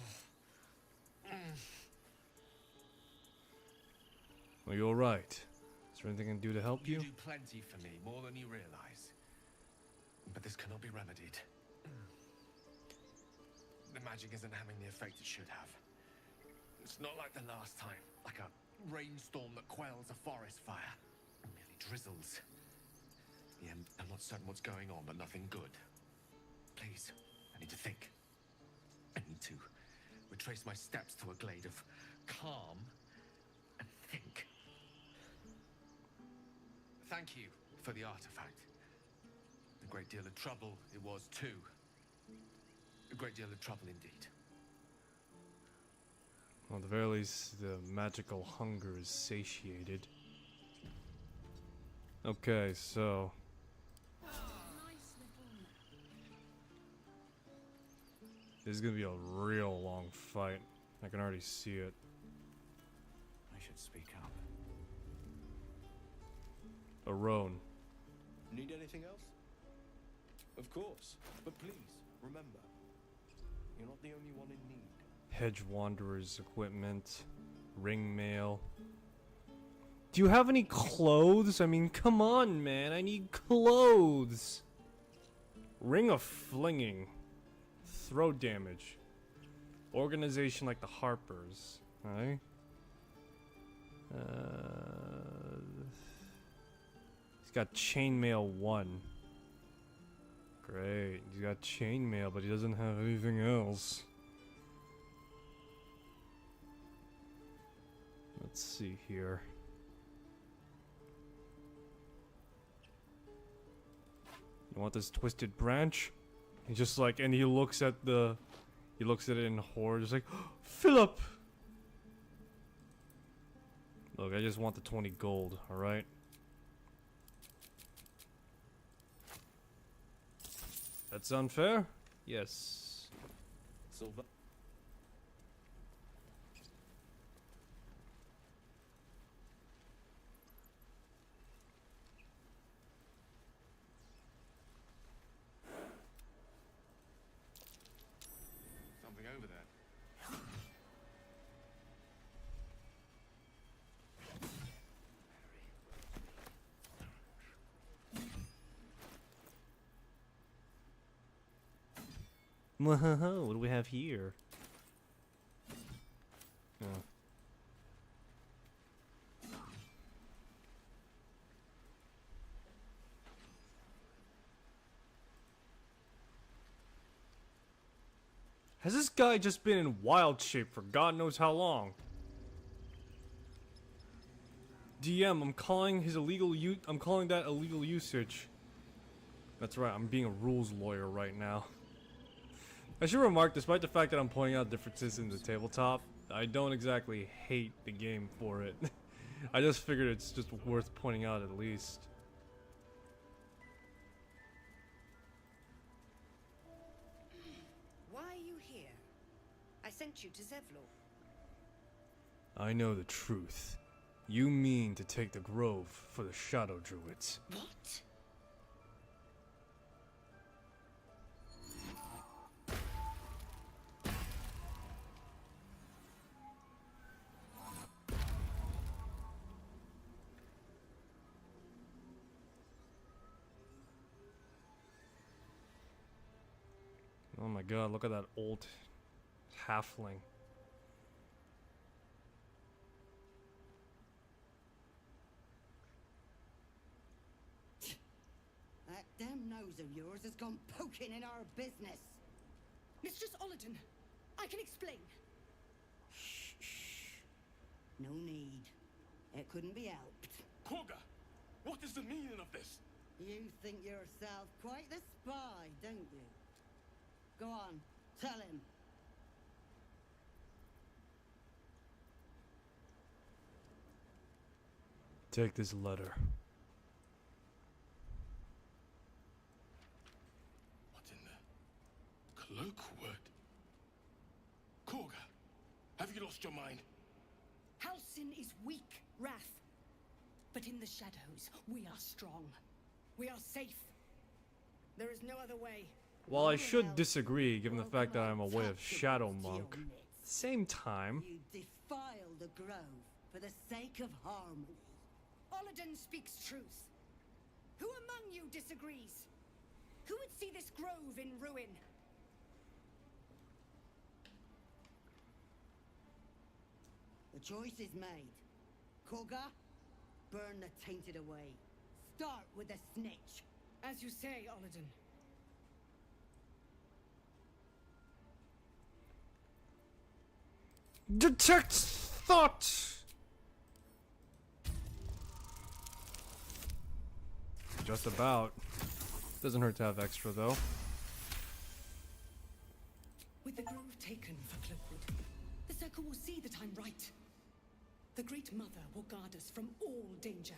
Well, you're right. Is there anything I can do to help you? You do plenty for me, more than you realize. But this cannot be remedied. The magic isn't having the effect it should have. It's not like the last time, like a rainstorm that quells a forest fire. It merely drizzles. Yeah, I'm not certain what's going on, but nothing good. Please, I need to think. I need to retrace my steps to a glade of calm and think. Thank you for the artifact. A great deal of trouble it was too. A great deal of trouble indeed. Well, at the very least, the magical hunger is satiated. Okay, so... this is gonna be a real long fight. I can already see it. I should speak up. A roan. Need anything else? Of course. But please, remember, you're not the only one in need. Hedge Wanderer's equipment. Ring mail. Do you have any clothes? I mean, come on, man. I need clothes. Ring of Flinging. Throw damage. Organization like the Harpers. Alright. He's got Chainmail 1. Great. He's got Chainmail, but he doesn't have anything else. Let's see here. You want this Twisted Branch? He just like, and he looks at the, he looks at it in horror, just like, Philip! Look, I just want the 20 gold, alright? That's unfair? Yes. Silver. Something over there. What do we have here? Oh. Has this guy just been in wild shape for God knows how long? DM, I'm calling his illegal I'm calling that illegal usage. That's right, I'm being a rules lawyer right now. I should remark, despite the fact that I'm pointing out differences in the tabletop, I don't exactly hate the game for it. I just figured it's just worth pointing out at least. Why are you here? I sent you to Zevlor. I know the truth. You mean to take the grove for the Shadow Druids. What? Oh my god, look at that old halfling. That damn nose of yours has gone poking in our business. Mistress Olladin, I can explain. Shh. No need. It couldn't be helped. Koga, what is the meaning of this? You think yourself quite the spy, don't you? Go on, tell him. Take this letter. What's in there? Cloakwood? Korga, have you lost your mind? Halsin is weak, Wrath. But in the shadows, we are strong. We are safe. There is no other way. While I should disagree, given the fact that I'm a way of Shadow Monk, at the same time, You defile the grove for the sake of harmony. Olladin speaks truth. Who among you disagrees? Who would see this grove in ruin? The choice is made. Korga, burn the tainted away. Start with the snitch. As you say, Olladin. detect thought. Just about. Doesn't hurt to have extra though. With the grove taken for Cloakwood, the Circle will see that I'm right. The Great Mother will guard us from all danger.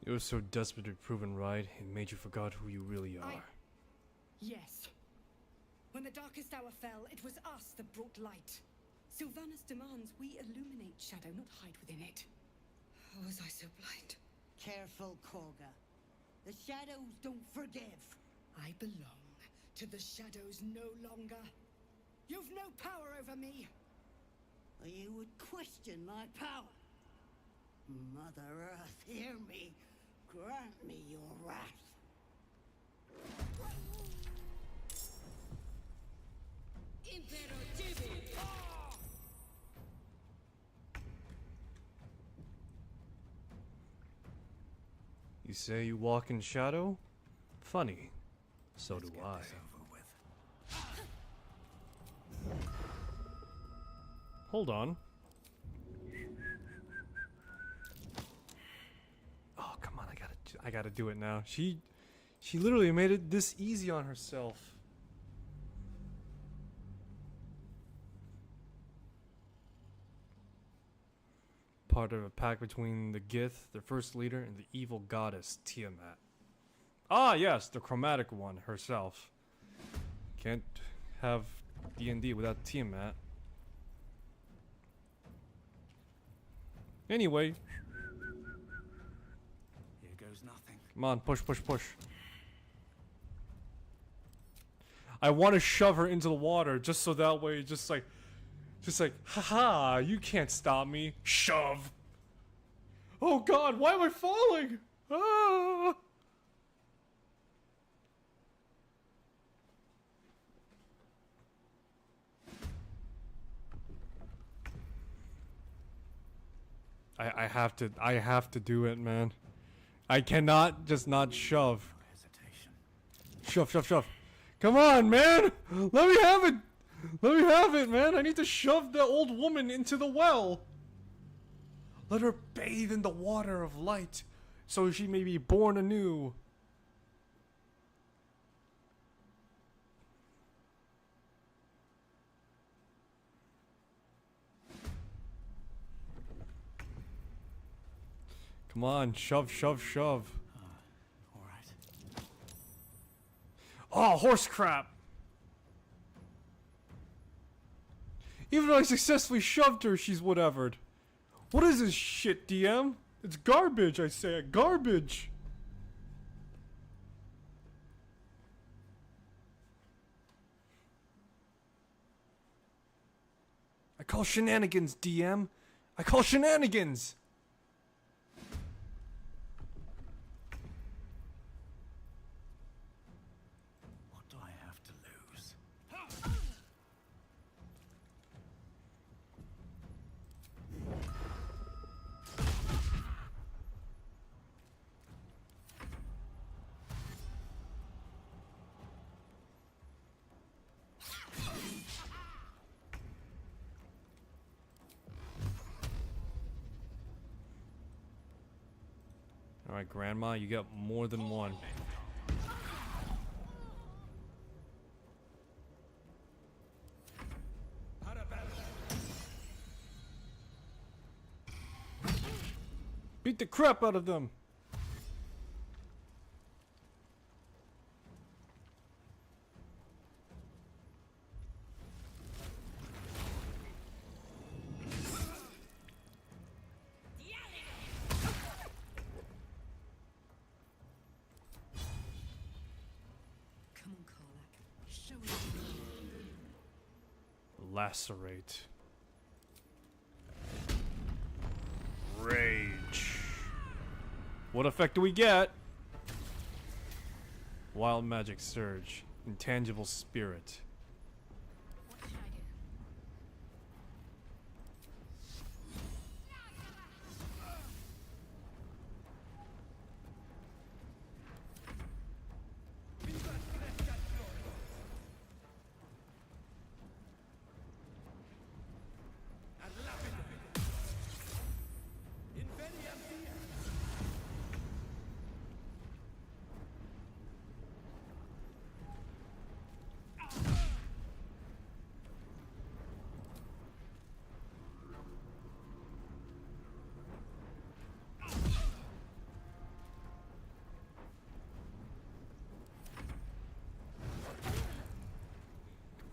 You were so desperate to be proven right, it made you forget who you really are. Yes. When the darkest hour fell, it was us that brought light. Sylvanas demands we illuminate shadow, not hide within it. How was I so blind? Careful, Korga. The shadows don't forgive. I belong to the shadows no longer. You've no power over me. Or you would question my power. Mother Earth, hear me. Grant me your wrath. You say you walk in shadow? Funny. So do I. Hold on. Oh, come on, I gotta do it now. She literally made it this easy on herself. Part of a pact between the Gith, their first leader, and the evil goddess Tiamat. Ah, yes, the chromatic one herself. Can't have D&D without Tiamat. Anyway. Here goes nothing. Come on, push, push, push. I want to shove her into the water just so that way, just like, haha, you can't stop me. Shove. Oh God, why am I falling? Ah. I have to do it, man. I cannot just not shove. Shove, shove, shove. Come on, man! Let me have it! Let me have it, man! I need to shove the old woman into the well! Let her bathe in the water of light, so she may be born anew. Come on, shove, shove, shove. Alright. Oh, horse crap! Even though I successfully shoved her, she's whatevered. What is this shit, DM? It's garbage, I say. Garbage! I call shenanigans, DM. I call shenanigans! What do I have to lose? Alright, Grandma, you got more than one. the crap out of them. Come on, Karlak. Show us. Lacerate. Rage. What effect do we get? Wild magic surge. Intangible spirit. What should I do?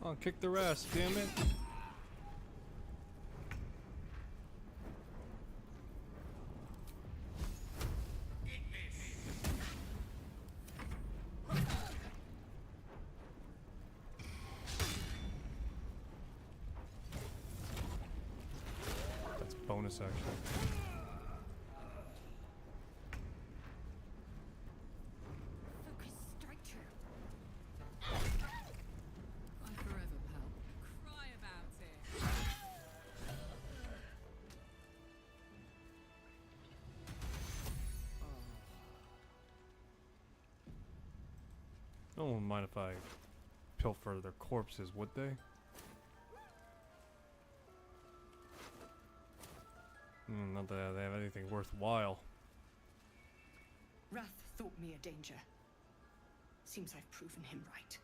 Oh, kick their ass, damn it. That's bonus actually. Focus, strike true. Cry forever, pal. Cry about it. No one would mind if I pilfer their corpses, would they? Not that they have anything worthwhile. Wrath thought me a danger. Seems I've proven him right.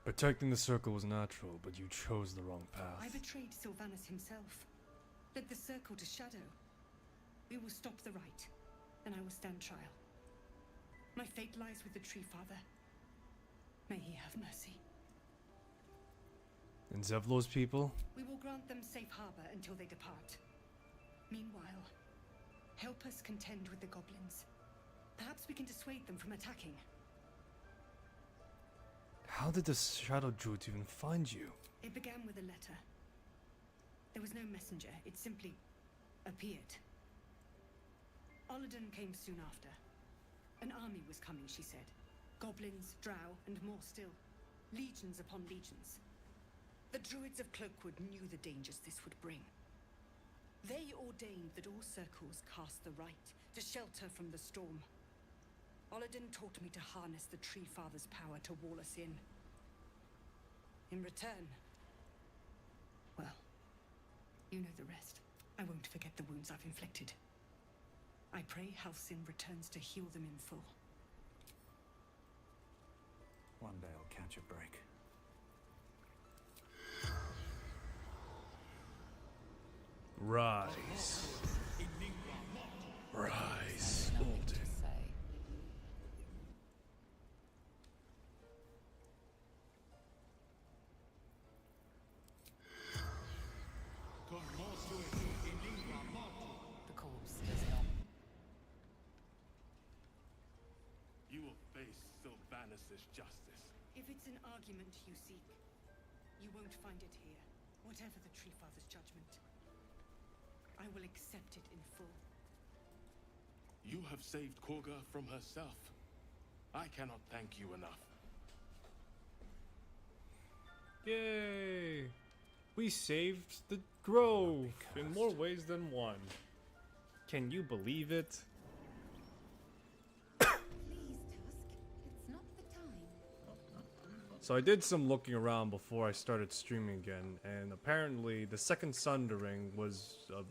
Protecting the circle was natural, but you chose the wrong path. I betrayed Sylvanus himself. Led the circle to shadow. We will stop the rite, then I will stand trial. My fate lies with the Tree Father. May he have mercy. And Zevlor's people? We will grant them safe harbor until they depart. Meanwhile, help us contend with the goblins. Perhaps we can dissuade them from attacking. How did the Shadow Druids even find you? It began with a letter. There was no messenger, it simply appeared. Olladin came soon after. An army was coming, she said. Goblins, drow, and more still. Legions upon legions. The druids of Cloakwood knew the dangers this would bring. They ordained that all circles cast the rite to shelter from the storm. Olladin taught me to harness the Tree Father's power to wall us in. In return, well, you know the rest. I won't forget the wounds I've inflicted. I pray Halcyon returns to heal them in full. One day I'll catch a break. Rise. Rise, Alden. The corpse is not. You will face Sylvanus' justice. If it's an argument you seek, you won't find it here. Whatever the Tree Father's judgment, I will accept it in full. You have saved Korga from herself. I cannot thank you enough. Yay! We saved the grove in more ways than one. Can you believe it? Please, Tusk. It's not the time. So I did some looking around before I started streaming again, and apparently the second Sundering was a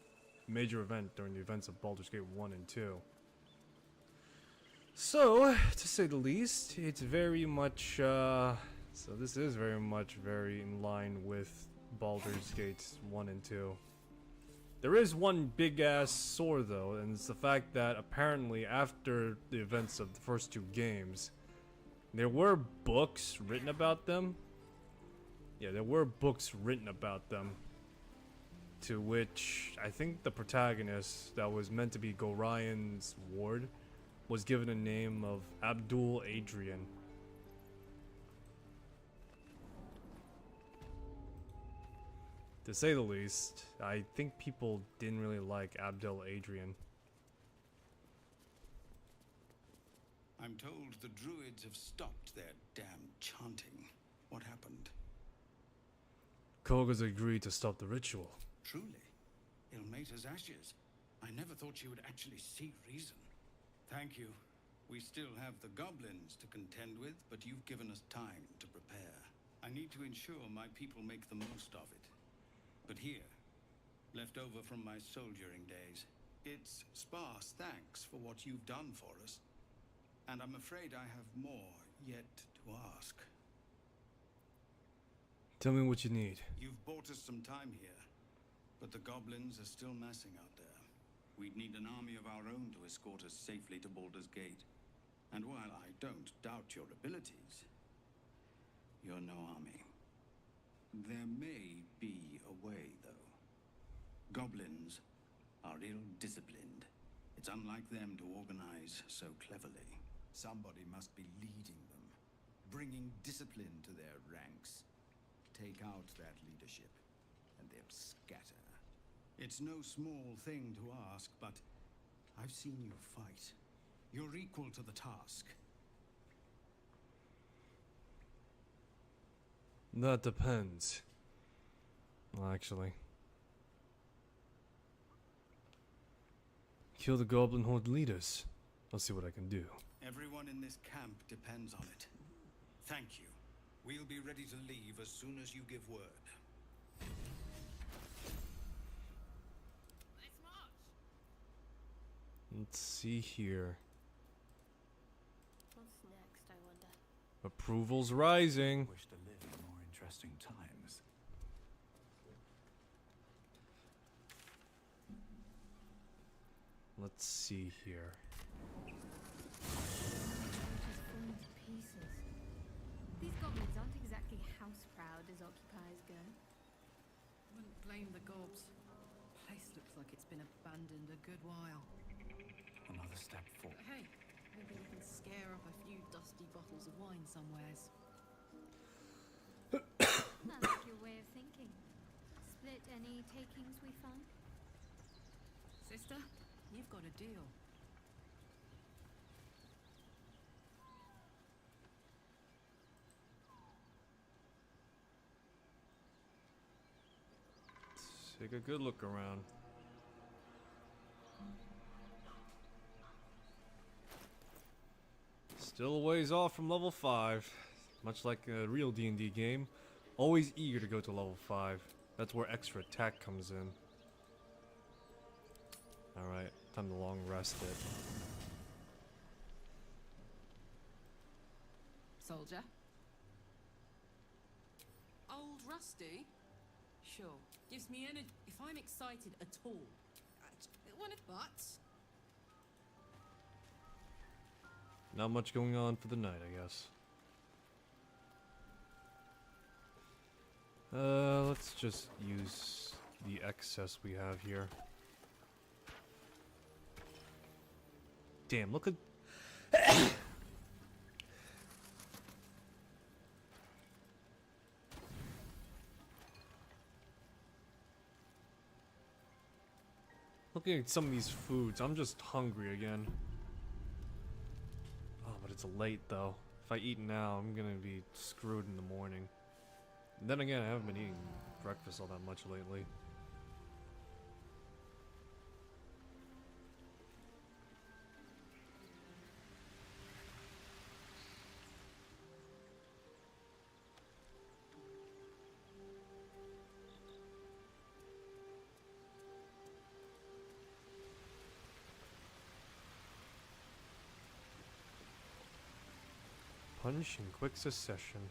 major event during the events of Baldur's Gate 1 and 2. So, to say the least, it's very much, so this is very much very in line with Baldur's Gates 1 and 2. There is one big ass sore though, and it's the fact that apparently after the events of the first two games, there were books written about them. Yeah, there were books written about them. To which I think the protagonist that was meant to be Gorian's ward was given a name of Abdul Adrian. To say the least, I think people didn't really like Abdul Adrian. I'm told the druids have stopped their damn chanting. What happened? Koga's agreed to stop the ritual. Truly? Ilmater's ashes. I never thought she would actually see reason. Thank you. We still have the goblins to contend with, but you've given us time to prepare. I need to ensure my people make the most of it. But here, left over from my soldiering days, it's sparse thanks for what you've done for us. And I'm afraid I have more yet to ask. Tell me what you need. You've bought us some time here, but the goblins are still massing out there. We'd need an army of our own to escort us safely to Baldur's Gate. And while I don't doubt your abilities, you're no army. There may be a way, though. Goblins are ill-disciplined. It's unlike them to organize so cleverly. Somebody must be leading them, bringing discipline to their ranks. Take out that leadership, and they'll scatter. It's no small thing to ask, but I've seen you fight. You're equal to the task. That depends. Well, actually. Kill the Goblin Horde leaders. I'll see what I can do. Everyone in this camp depends on it. Thank you. We'll be ready to leave as soon as you give word. Let's see here. What's next, I wonder? Approval's rising. Wish to live in more interesting times. Let's see here. Just falling to pieces. These goblins aren't exactly house-proud as occupiers go. Wouldn't blame the gobs. Place looks like it's been abandoned a good while. Another step forward. But hey, maybe we can scare up a few dusty bottles of wine somewheres. I like your way of thinking. Split any takings we find? Sister, you've got a deal. Take a good look around. Still a ways off from level 5. Much like a real D&D game, always eager to go to level 5. That's where extra attack comes in. Alright, time to long rest it. Soldier? Old Rusty? Sure. Gives me energy if I'm excited at all. One of butts. Not much going on for the night, I guess. Let's just use the excess we have here. Damn, look at... Looking at some of these foods, I'm just hungry again. Oh, but it's late though. If I eat now, I'm gonna be screwed in the morning. And then again, I haven't been eating breakfast all that much lately. Punch in quick succession.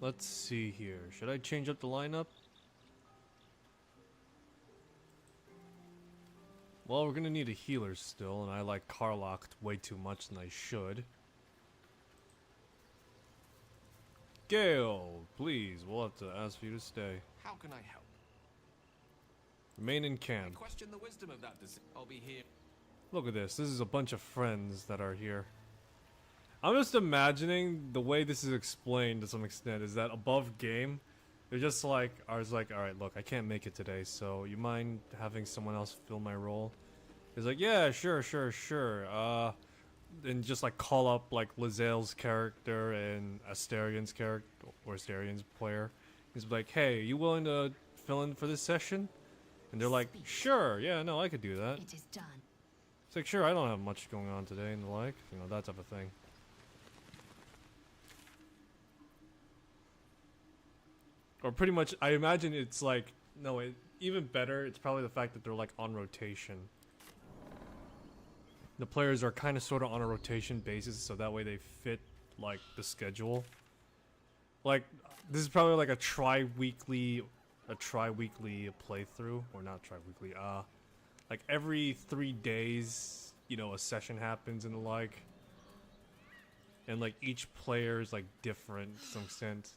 Let's see here. Should I change up the lineup? Well, we're gonna need a healer still, and I like Karlach way too much than I should. Gale, please, we'll have to ask for you to stay. How can I help? Remain in I camp. question the wisdom of that decision. I'll be here. Look at this. This is a bunch of friends that are here. I'm just imagining the way this is explained to some extent is that above game, they're just like, I was like, alright, look, I can't make it today, so you mind having someone else fill my role? He's like, yeah, sure. And just like call up like Lazelle's character and Asterian's character, or Asterian's player. He's like, hey, you willing to fill in for this session? And they're like, sure, yeah, no, I could do that. It is done. It's like, sure, I don't have much going on today and the like, you know, that type of thing. Or pretty much, I imagine it's like, no, even better, it's probably the fact that they're like on rotation. The players are kind of sort of on a rotation basis, so that way they fit like the schedule. Like, this is probably like a tri-weekly playthrough, or not tri-weekly, like every 3 days, you know, a session happens and the like. And like each player is like different to some extent.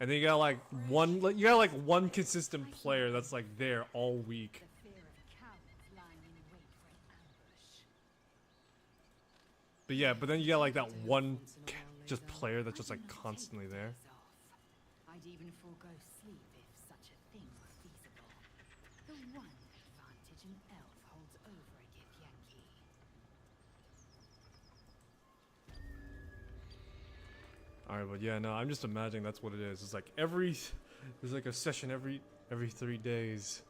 And then you got like one consistent player that's like there all week. But yeah, but then you got like that one just player that's just like constantly there. I'd even forego sleep if such a thing were feasible. The one advantage an elf holds over a Githyanki. Alright, but yeah, no, I'm just imagining that's what it is. It's like there's like a session every 3 days.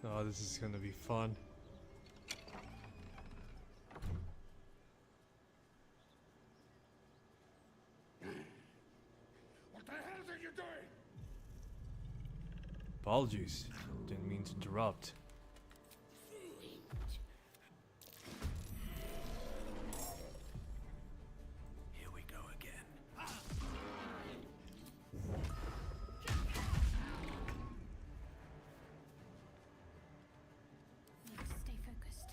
Oh, this is gonna be fun. What the hell are you doing? Apologies. Didn't mean to interrupt. Here we go again. Need to stay focused.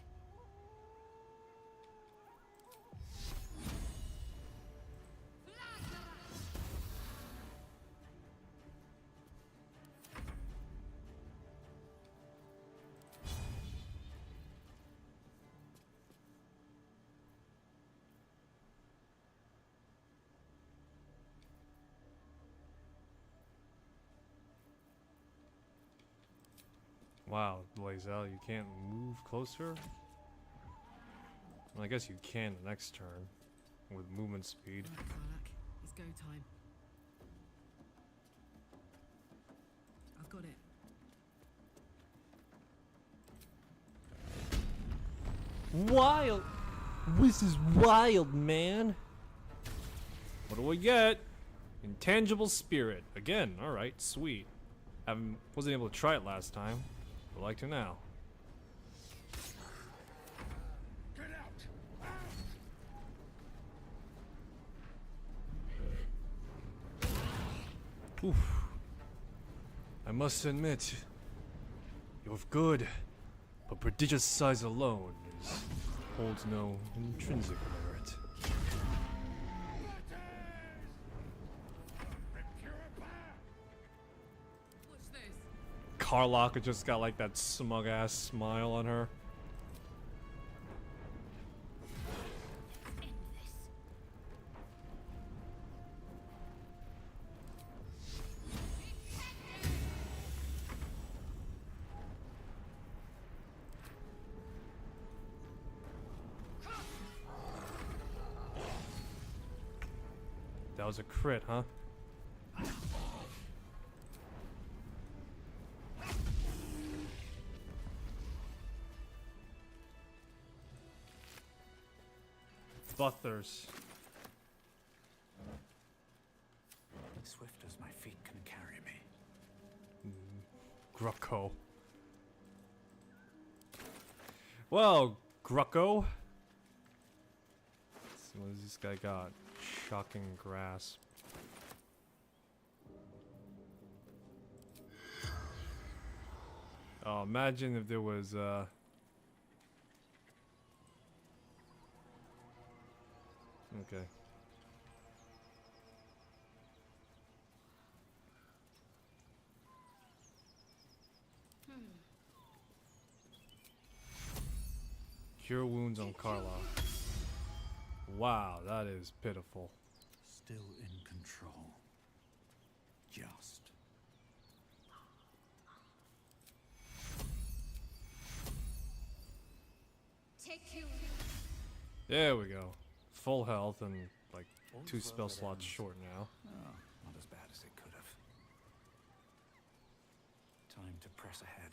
Wow, Lazelle, you can't move closer? Well, I guess you can the next turn with movement speed. Right, Karlach, it's go time. I've got it. Wild! This is wild, man! What do we get? Intangible spirit. Again, alright, sweet. Wasn't able to try it last time. I'd like to now. Get out! Oof. I must admit, you're good, but prodigious size alone holds no intrinsic merit. Karlach just got like that smug ass smile on her. That was a crit, huh? Buthers. Grucko. Well, Grucko. Let's see, what does this guy got? Shocking grasp. Oh, imagine if there was, okay. Cure wounds on Carla. Wow, that is pitiful. Still in control. Just. Take you. There we go. Full health and like 2 spell slots short now. Oh, not as bad as it could have. Time to press ahead.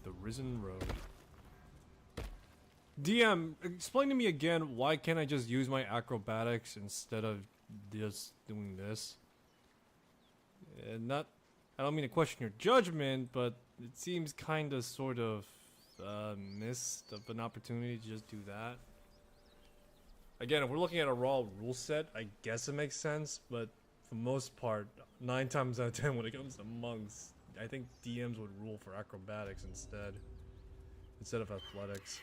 The Risen Road. DM, explain to me again, why can't I just use my acrobatics instead of just doing this? Not, I don't mean to question your judgment, but it seems kind of sort of missed of an opportunity to just do that. Again, if we're looking at a raw rule set, I guess it makes sense, but for most part, 9 times out of 10 when it comes to monks, I think DMs would rule for acrobatics instead of athletics.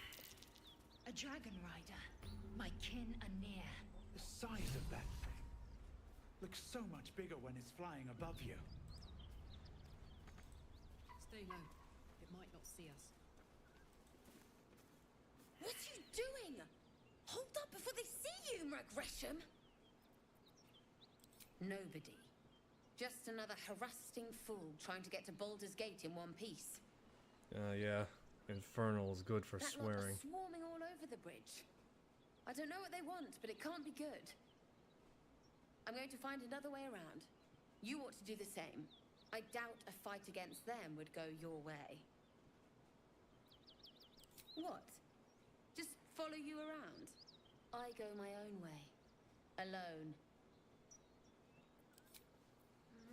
A dragon rider, my kin are near. The size of that thing looks so much bigger when it's flying above you. Stay low. It might not see us. What are you doing? Hold up before they see you, Gresham. Nobody. Just another harassing fool trying to get to Baldur's Gate in one piece. Yeah. Infernal is good for That lot swearing. are swarming all over the bridge. I don't know what they want, but it can't be good. I'm going to find another way around. You ought to do the same. I doubt a fight against them would go your way. What? Just follow you around? I go my own way. Alone.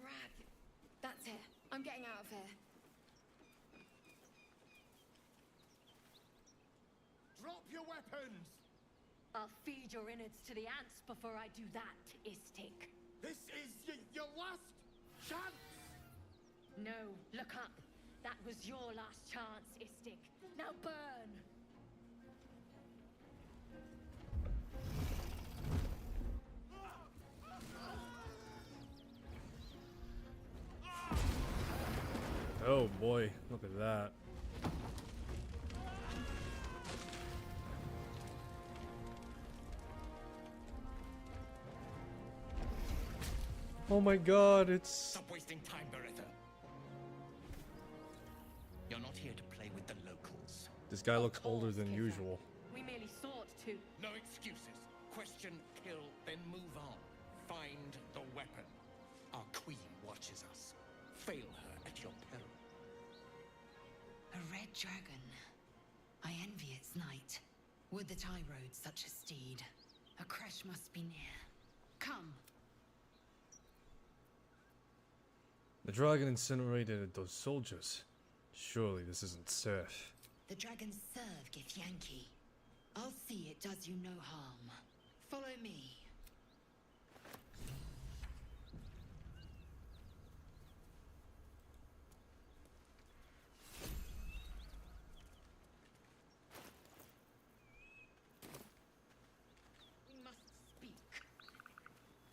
Rag. That's it. I'm getting out of here. Drop your weapons! I'll feed your innards to the ants before I do that, Istik. This is your last chance! No, look up. That was your last chance, Istik. Now burn! Oh boy, look at that. Oh my god, it's... Stop wasting time, Beretta. You're not here to play with the locals. This guy looks older than usual. We merely sought to... No excuses. Question, kill, then move on. Find the weapon. Our queen watches us. Fail her at your peril. A red dragon. I envy its knight. Would that I rode such a steed. A crash must be near. Come. The dragon incinerated those soldiers. Surely this isn't safe. The dragons serve Githyanki. I'll see it does you no harm. Follow me. We must speak.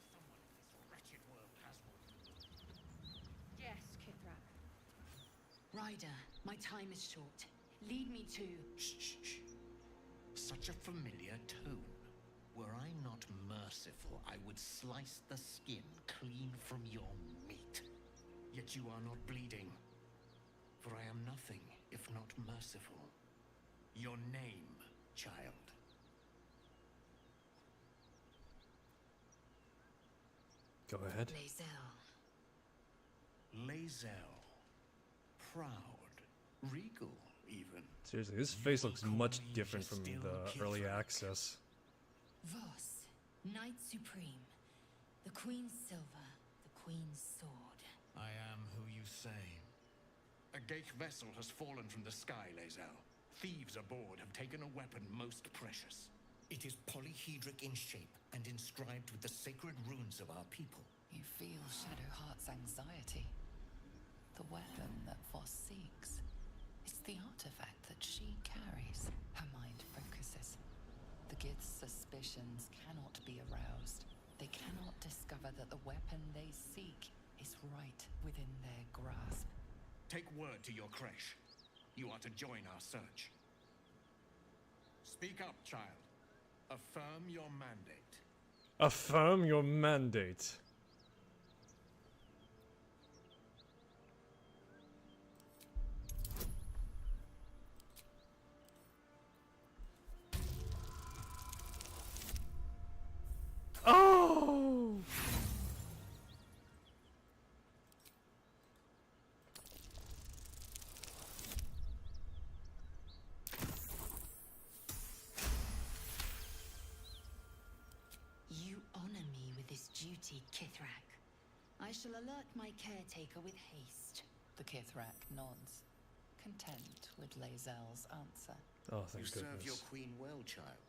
Someone in this wretched world has one. Yes, Kithrak. Ryder, my time is short. Lead me to... Shh. Such a familiar tone. Were I not merciful, I would slice the skin clean from your meat. Yet you are not bleeding. For I am nothing if not merciful. Your name, child. Go ahead. Lae'zel. Proud. Regal, even. Seriously, his face looks much different from the early access. Voss, Knight Supreme. The Queen's silver, the Queen's sword. I am who you say. A Geich vessel has fallen from the sky, Lae'zel. Thieves aboard have taken a weapon most precious. It is polyhedric in shape and inscribed with the sacred runes of our people. You feel Shadowheart's anxiety. The weapon that Voss seeks. It's the artifact that she carries. Her mind focuses. The Gith's suspicions cannot be aroused. They cannot discover that the weapon they seek is right within their grasp. Take word to your creche. You are to join our search. Speak up, child. Affirm your mandate. Affirm your mandate. Oh! You honor me with this duty, Kithrak. I shall alert my caretaker with haste. The Kithrak nods, content with Lae'zel's answer. Oh, thank You goodness. serve your queen well, child.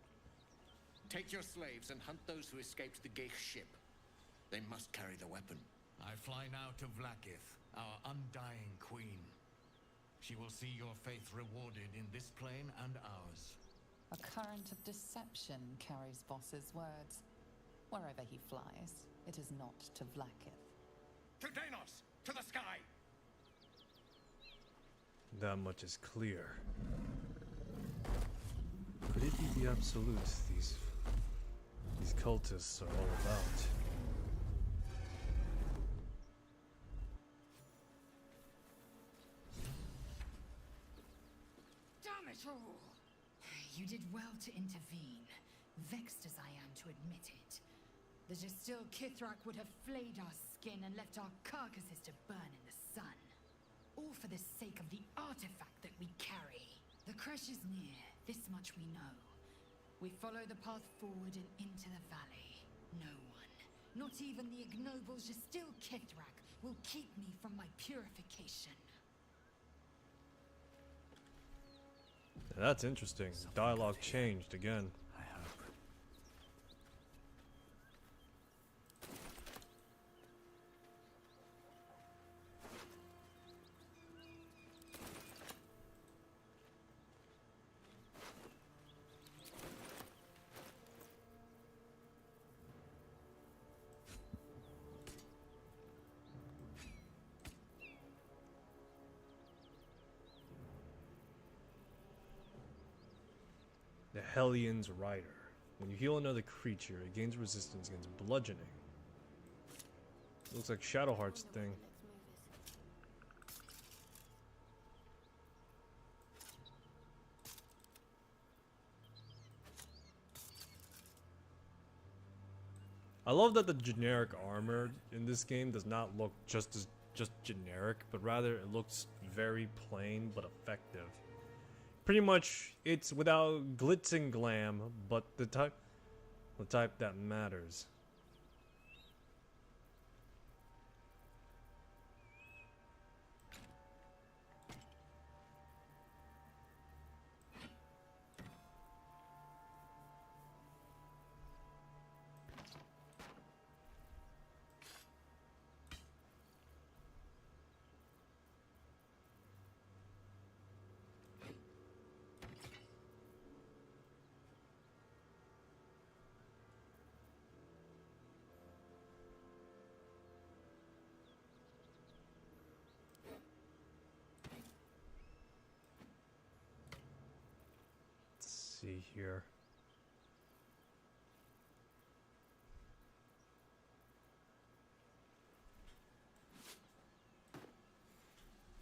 Take your slaves and hunt those who escaped the Geich ship. They must carry the weapon. I fly now to Vlaakith, our undying queen. She will see your faith rewarded in this plane and ours. A current of deception carries Voss's words. Wherever he flies, it is not to Vlaakith. To Danos! To the sky! That much is clear. Could it be the absolute these cultists are all about? Damn it all! You did well to intervene, vexed as I am to admit it. The distilled Kithrak would have flayed our skin and left our carcasses to burn in the sun. All for the sake of the artifact that we carry. The crash is near, this much we know. We follow the path forward and into the valley. No one, not even the ignoble distilled Kithrak, will keep me from my purification. That's interesting. Dialogue changed again. I hope. The Hellion's Rider. When you heal another creature, it gains resistance against bludgeoning. Looks like Shadowheart's thing. I love that the generic armor in this game does not look just generic, but rather it looks very plain but effective. Pretty much, it's without glitz and glam, but the type that matters. See here.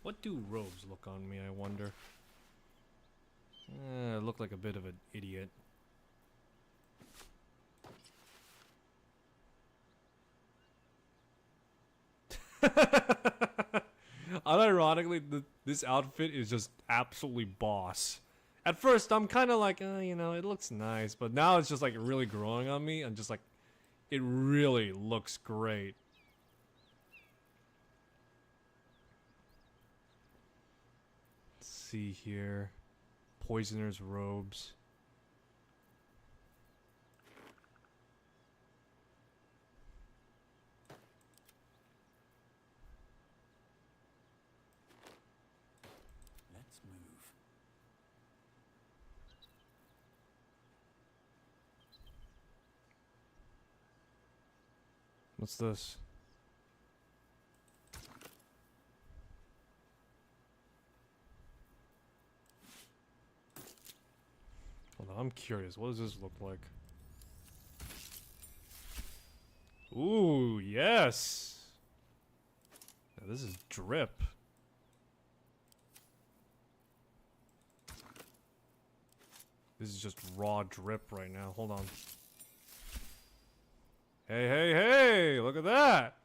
What do robes look on me, I wonder? I look like a bit of an idiot. Unironically, this outfit is just absolutely boss. At first, I'm kind of like, you know, it looks nice, but now it's just like really growing on me. I'm just like, It really looks great. Let's see here. Poisoner's robes. Let's move. What's this? Hold on, I'm curious. What does this look like? Ooh, yes! Now, this is drip. This is just raw drip right now. Hold on. Hey, hey, hey! Look at that!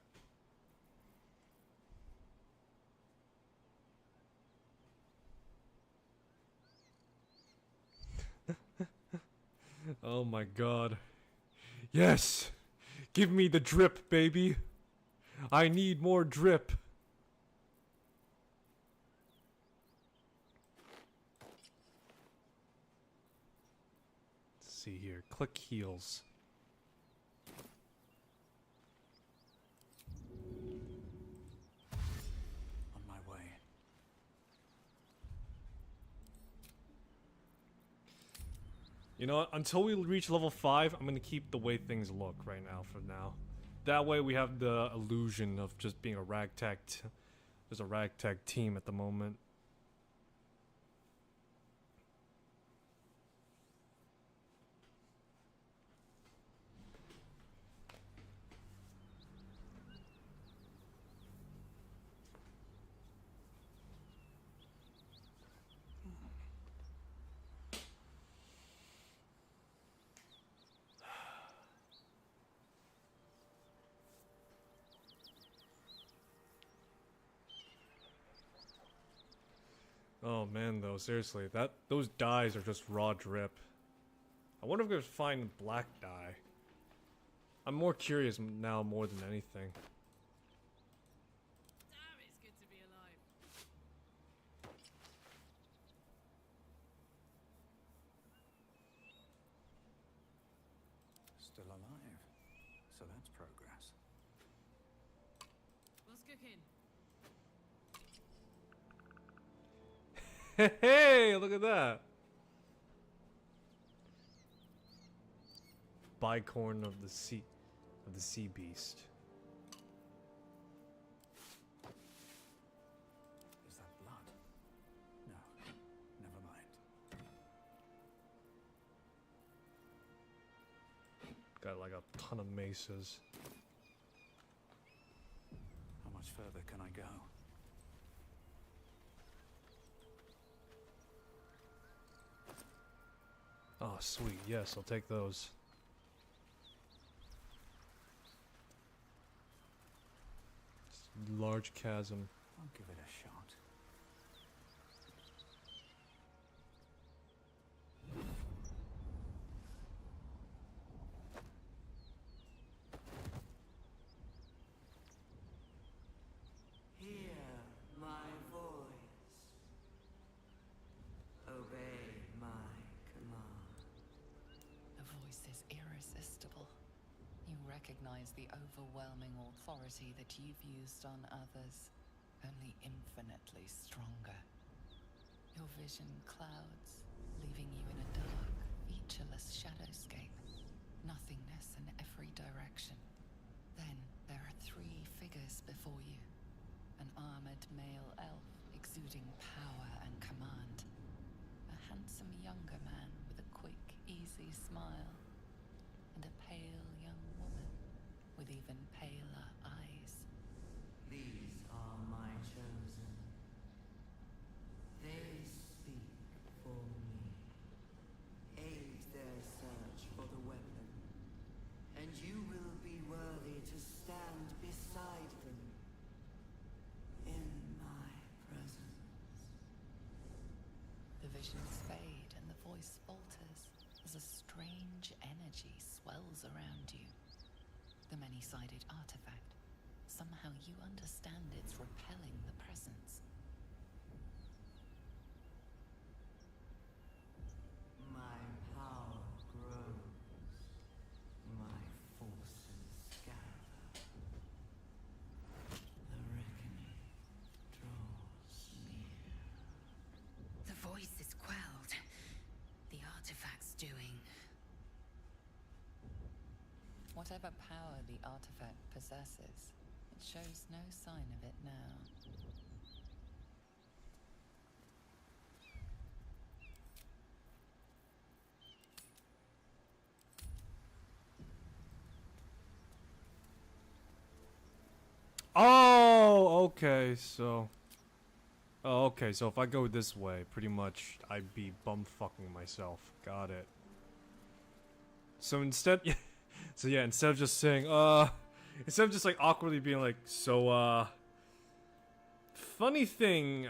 Oh my god. Yes! Give me the drip, baby! I need more drip! Let's see here. Click heals. On my way. You know what? Until we reach level 5, I'm gonna keep the way things look right now for now. That way we have the illusion of just being a ragtag there's a ragtag team at the moment. Oh man, though, seriously, those dyes are just raw drip. I wonder if we could find black dye. I'm more curious now more than anything. Damn, it's good to be alive. Still alive. So that's progress. What's cooking? Hey, look at that! Bicorn of the sea beast. Is that blood? No. Never mind. Got like a ton of maces. How much further can I go? Oh, sweet. Yes, I'll take those. Large chasm. I'll give it a shot. Hear my voice. Obey my command. The voice is irresistible. You recognize the overwhelming authority that you've used on others, only infinitely stronger. Your vision clouds, leaving you in a dark, featureless shadowscape. Nothingness in every direction. Then there are 3 figures before you. An armored male elf exuding power and command. A handsome younger man with a quick, easy smile. And a pale young woman with even paler eyes. These are my chosen. They speak for me. Aid their search for the weapon, and you will be worthy to stand beside them in my presence. The visions fade and the voice falters as a strange energy swells around you. three-sided artifact. Somehow you understand it's repelling the presence. My power grows. My forces gather. The reckoning draws near. The voice is quelled. The artifact's doing. Whatever power the artifact possesses, it shows no sign of it now. Oh, okay, so... Oh, okay, so if I go this way, pretty much I'd be bumfucking myself. Got it. So instead... So yeah, instead of just saying, instead of just like awkwardly being like, so, funny thing,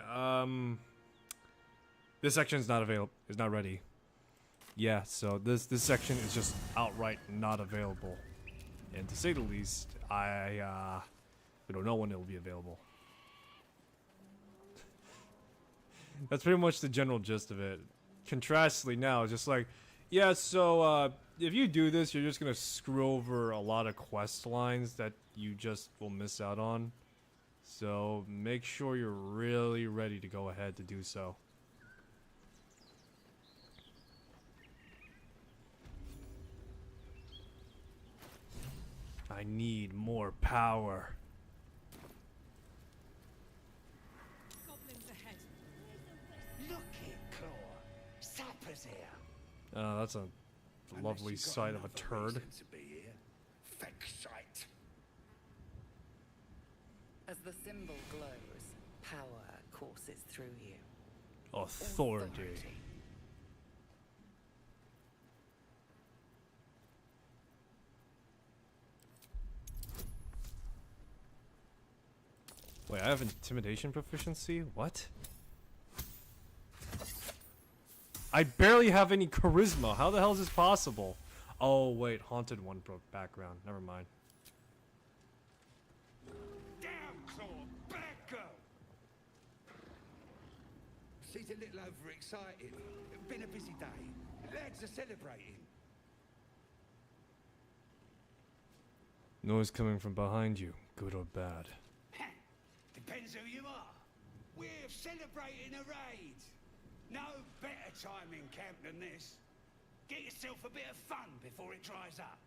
this section is not available, is not ready. Yeah, so this section is just outright not available. And to say the least, we don't know when it will be available. That's pretty much the general gist of it. Contrastly now, it's just like, yeah, so, if you do this, you're just gonna screw over a lot of quest lines that you just will miss out on. So, make sure you're really ready to go ahead to do so. I need more power. Goblins ahead. Look it, Claw. Sapper's here. That's a lovely sight of a turd. To be here. Feck sight. As the symbol glows, power courses through you. Authority. Wait, I have intimidation proficiency? What? I barely have any charisma. How the hell is this possible? Oh, wait. Haunted one background. Never mind. Down, Claw. Back go. She's a little overexcited. Been a busy day. Lads are celebrating. Noise coming from behind you. Good or bad? Depends who you are. We're celebrating a raid. No better time in camp than this. Get yourself a bit of fun before it dries up.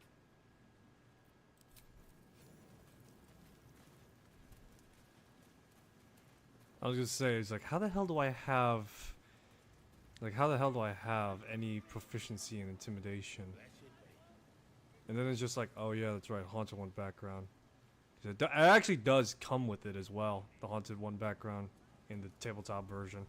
I was gonna say, it's like, how the hell do I have... Like, how the hell do I have any proficiency in intimidation? And then it's just like, oh yeah, that's right, Haunted One background. It actually does come with it as well, the Haunted One background in the tabletop version.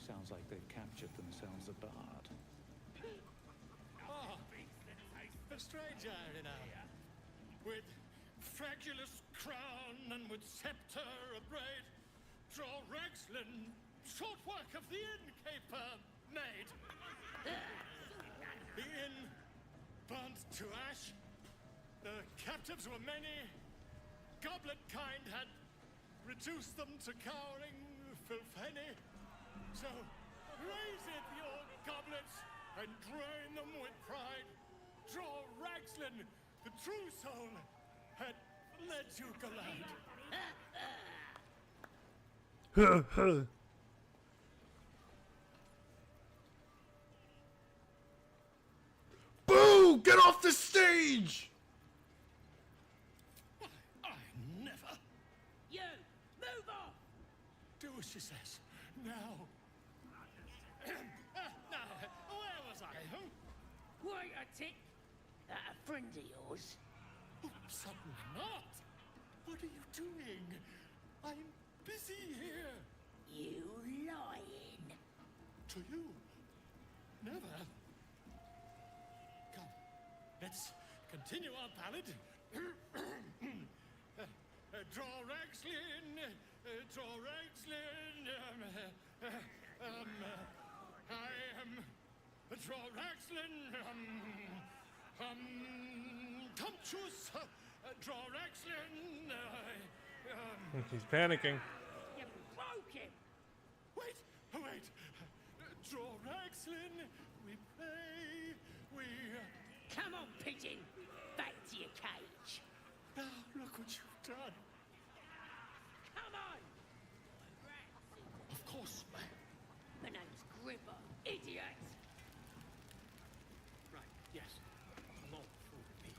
Sounds like they've captured themselves a bard. Oh, a stranger, you know, with fragulous crown and with scepter abraid, draw Ragslin, short work of the innkeeper made. The inn burnt to ash. The captives were many. Goblet kind had reduced them to cowering filfenny. So raise it, your goblets, and drain them with pride. Draw Ragslin, the true soul, had led you glide. Boo! Get off the stage! I never. You! Move off! Do as she says. Now. Now, where was I? Wait a tick! That a friend of yours? Oh, certainly not. What are you doing? I'm busy here. You lying. To you? Never. Come, let's continue our ballad. Draw Ragslin, Droraxlin, I am Droraxlin, Comptus, Droraxlin, He's panicking. You broke him! Wait! Droraxlin, we pray, we... Come on, pigeon! Back to your cage! Now, look what you've done. Come on! Of course, My name's Gripper, idiot! right, yes. Not for me.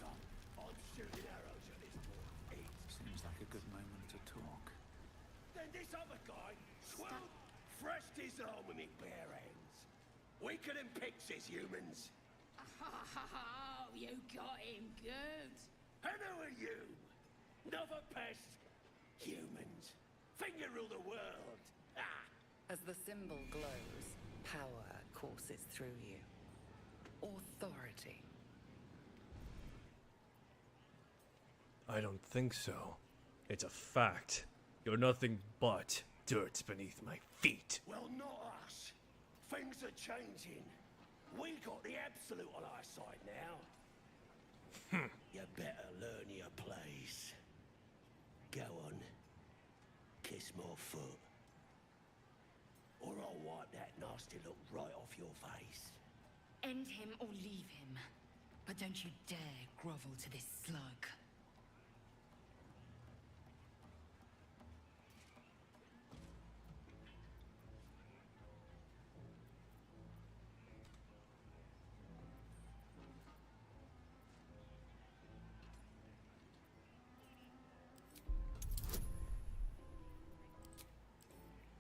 So, I'm shooting arrows at this boy. Seems like a good moment to talk. Then this other guy, swell, threshed his arm with me bare hands. Weaker than pixies, humans. Oh, you got him good! And who are you? Another pest? Humans. Think you rule the world. Ah! As the symbol glows, power courses through you. Authority. I don't think so. It's a fact. You're nothing but dirt beneath my feet. Well, not us. Things are changing. We got the absolute on our side now. You better learn your place. Go on. Kiss my foot. Or I'll wipe that nasty look right off your face. End him or leave him. But don't you dare grovel to this slug.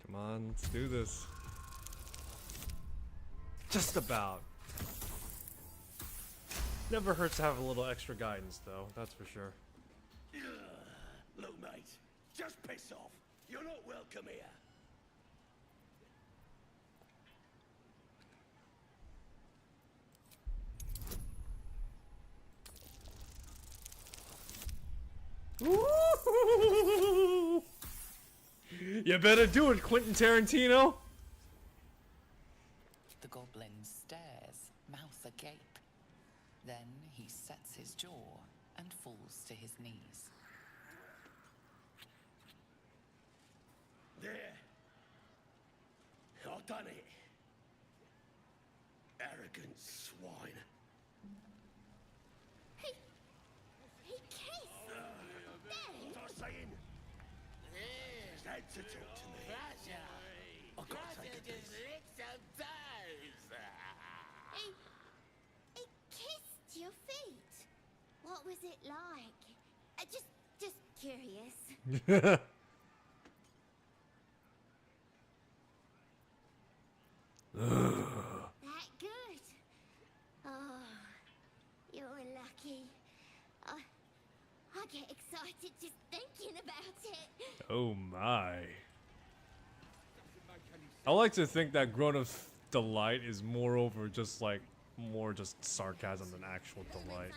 Come on, let's do this. Just about. Never hurts to have a little extra guidance, though, that's for sure. Look, mate, just piss off. You're not welcome here. You better do it, Quentin Tarantino. The goblin stares, mouth agape. Then he sets his jaw and falls to his knees. There. I've done it. Arrogant swine. He kissed! What was I saying? He's had to talk to me. I've got to take a piss. He kissed your feet. What was it like? Just curious. That good? Oh, you're lucky. I get excited just thinking about it. Oh my. I like to think that grown-up delight is moreover just like more just sarcasm than actual delight.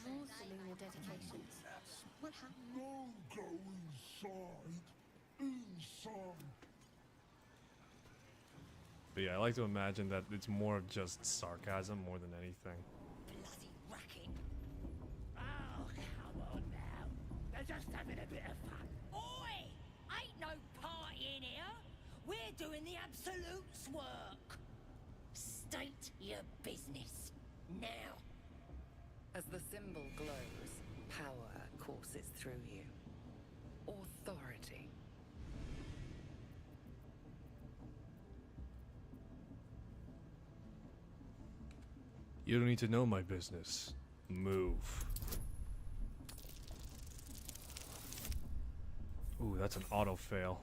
More Selena dedications. What happened? No, go inside. Inside. But yeah, I like to imagine that it's more of just sarcasm more than anything. Bloody racket. Oh, come on now. They're just having a bit of fun. Oi! Ain't no party in here! We're doing the Absolute's work! State your business. Now! As the symbol glows, power courses through you. Authority. You don't need to know my business. Move. Ooh, that's an auto fail.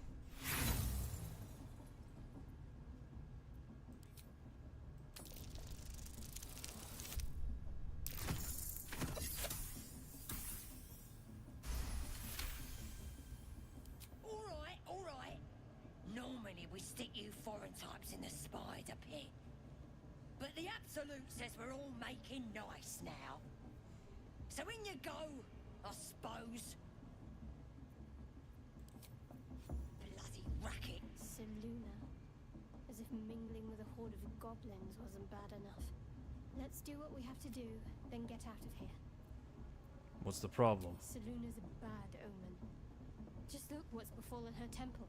All right. Normally we stick you foreign types in the spider pit. But the Absolute says we're all making nice now. So in you go, I suppose. Bloody racket. Seluna. As if mingling with a horde of goblins wasn't bad enough. Let's do what we have to do, then get out of here. What's the problem? Seluna's a bad omen. Just look what's befallen her temple.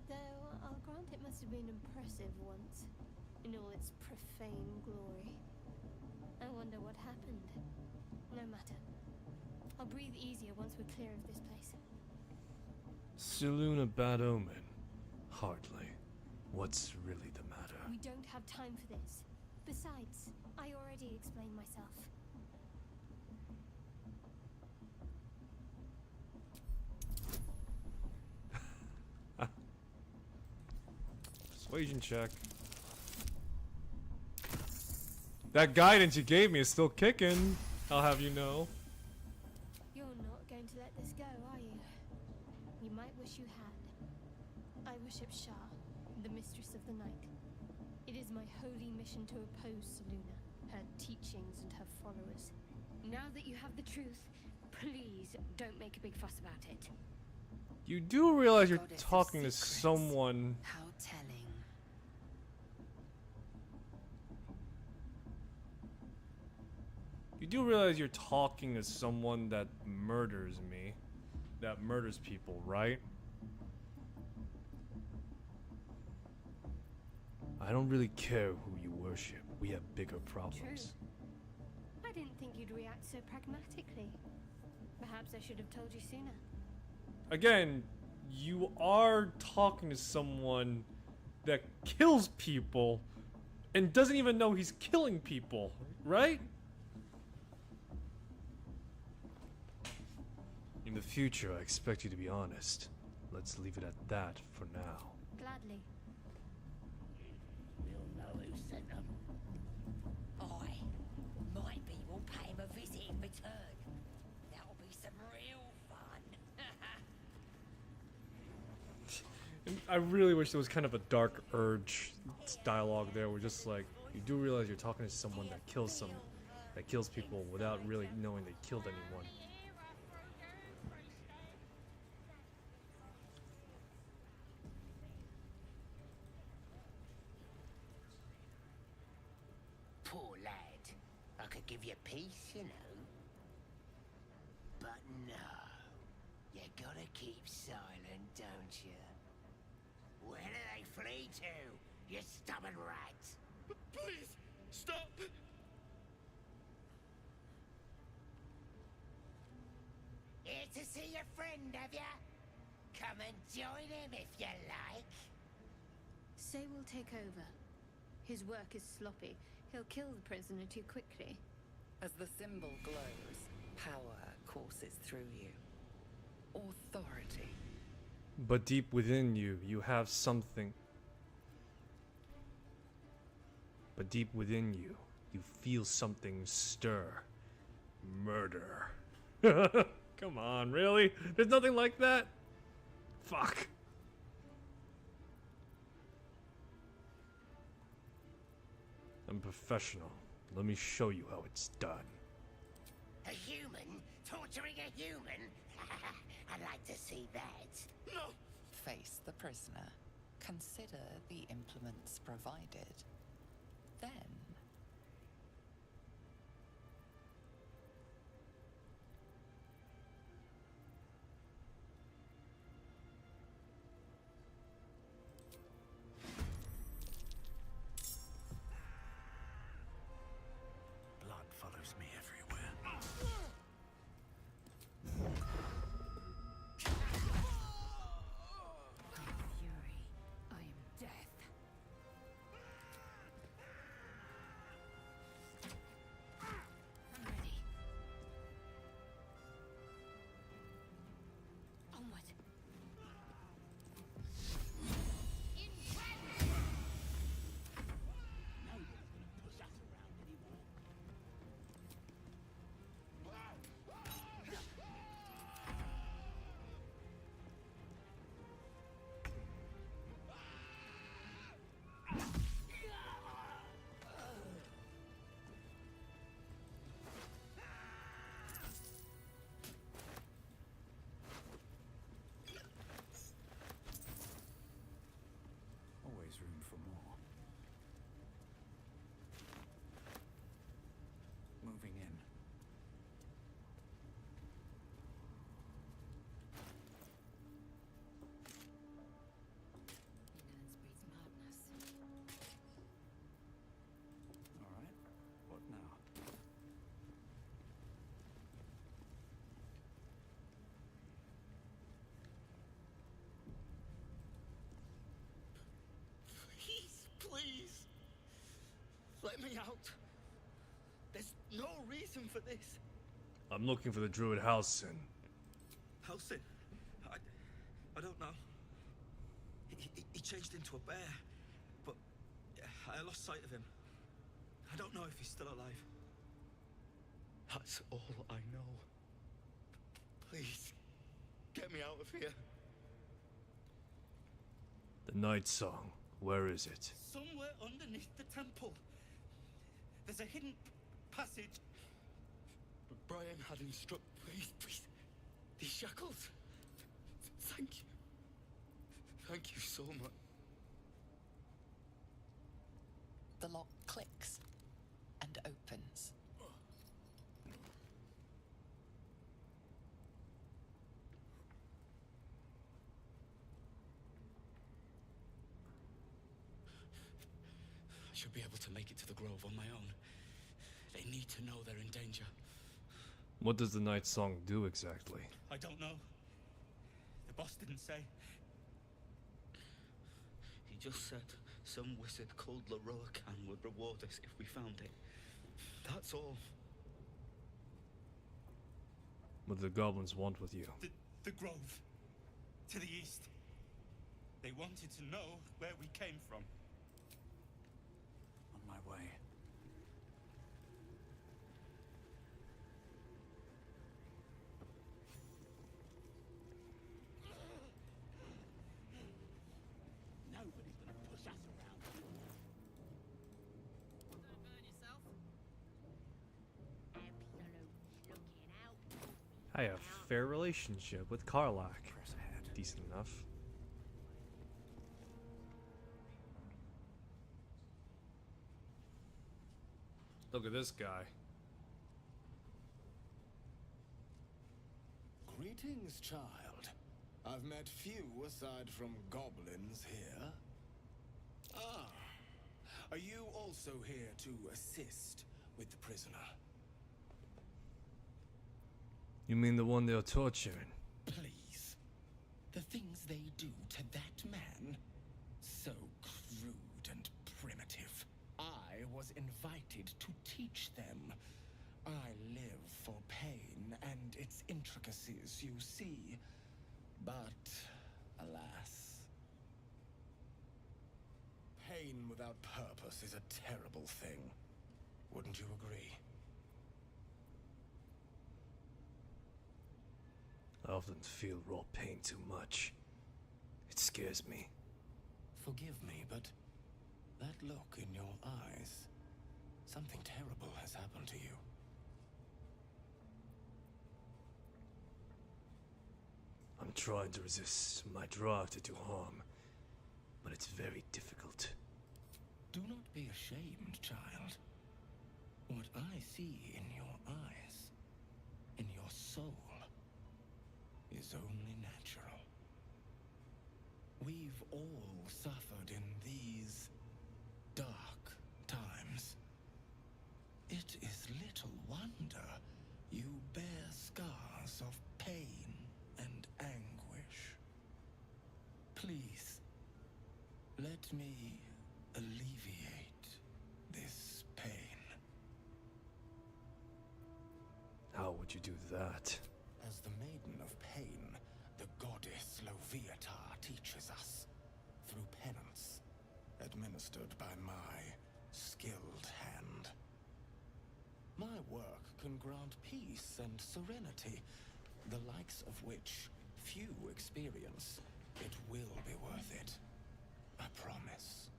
Though, I'll grant it must have been impressive once, in all its profane glory. I wonder what happened. No matter. I'll breathe easier once we're clear of this place. Seluna bad omen? Hardly. What's really the matter? We don't have time for this. Besides, I already explained myself. Persuasion check. That guidance you gave me is still kicking. I'll have you know. You're not going to let this go, are you? You might wish you had. I worship Shah, the mistress of the night. It is my holy mission to oppose Seluna, her teachings and her followers. Now that you have the truth, please don't make a big fuss about it. You do realize you're Goddess of talking to secrets. someone. How telling. You do realize you're talking to someone that murders me. That murders people, right? I don't really care who you worship. We have bigger problems. True. I didn't think you'd react so pragmatically. Perhaps I should have told you sooner. Again, you are talking to someone that kills people and doesn't even know he's killing people, right? In the future, I expect you to be honest. Let's leave it at that for now. Gladly. We'll know who sent them. Maybe we'll pay him a visit in return. That'll be some real fun. And I really wish there was kind of a dark urge dialogue there. Where just like you do realize you're talking to someone that kills people without really knowing they killed anyone. Poor lad. I could give you peace, you know. But no. You gotta keep silent, don't you? Where do they flee to, you stubborn rat? Please, stop! Here to see your friend, have ya? Come and join him if you like. Say we'll take over. His work is sloppy. He'll kill the prisoner too quickly. As the symbol glows, power courses through you. Authority. But deep within you, you have something. But deep within you, you feel something stir. Murder. Come on, really? There's nothing like that? Fuck. I'm professional. Let me show you how it's done. A human? Torturing a human? I'd like to see that. No! Face the prisoner. Consider the implements provided. Then Blood follows me everywhere. I am fury. I am death. out. There's no reason for this. I'm looking for the druid Halsin. Halsin? I don't know. He changed into a bear, but I lost sight of him. I don't know if he's still alive. That's all I know. Please, get me out of here. The Night Song. Where is it? Somewhere underneath the temple. There's a hidden passage. But Brian had instructed. Please. These shackles. Thank you. Thank you so much. The lock clicks and opens. I should be able to make it to the grove on my own. They need to know they're in danger. What does the Night Song do exactly? I don't know. The boss didn't say. He just said some wizard called Leroycan would reward us if we found it. That's all. What do the goblins want with you? The grove. To the east. They wanted to know where we came from. On my way. Nobody's gonna push us around. Don't burn yourself. I have a fair relationship with Karlach. Decent enough. Look at this guy. Greetings, child. I've met few aside from goblins here. Ah, are you also here to assist with the prisoner? You mean the one they're torturing? Please. The things they do to that man, so crude and primitive. I was invited to teach them. I live for pain and its intricacies, you see. But, alas, pain without purpose is a terrible thing. Wouldn't you agree? I often feel raw pain too much. It scares me. Forgive me, but that look in your eyes, something terrible has happened to you. I'm trying to resist my drive to do harm, but it's very difficult. Do not be ashamed, child. What I see in your eyes, in your soul, is only natural. We've all suffered in these dark times. It is little wonder you bear scars of pain and anguish. Please, let me alleviate this pain. How would you do that? As the Maiden of Pain, the goddess Loviatar teaches us through penance, administered by my skilled hand. My work can grant peace and serenity, the likes of which few experience. It will be worth it. I promise.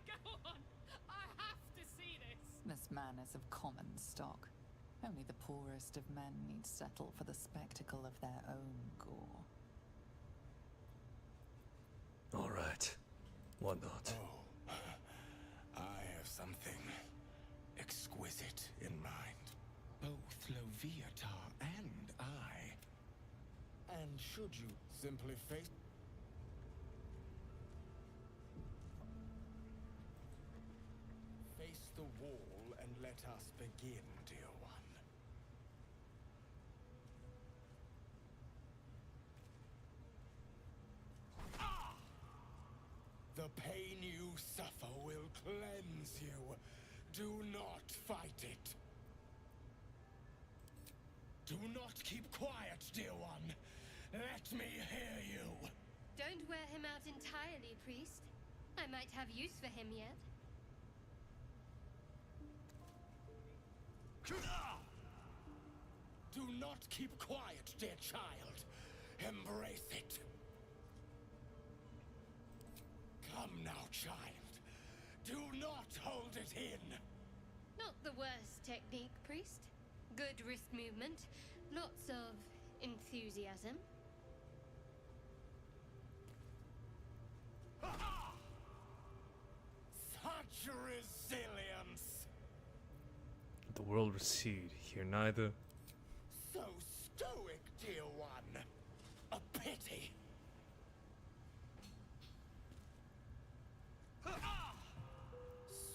Go on. I have to see this. This man is of common stock. Only the poorest of men need settle for the spectacle of their own gore. All right. Why not? Oh, I have something exquisite in mind. Both Loviatar and I. And should you simply face... Face the wall and let us begin, dear one. The Do not keep quiet, dear one. Let me hear you. Don't wear him out entirely, priest. I might have use for him yet. Do not keep quiet, dear child. Embrace it. Come now, child. Do not hold it in. Not the worst technique, priest. Good wrist movement. Lots of enthusiasm. Such resilience. The world recede. Hear neither. So stoic, dear one. A pity.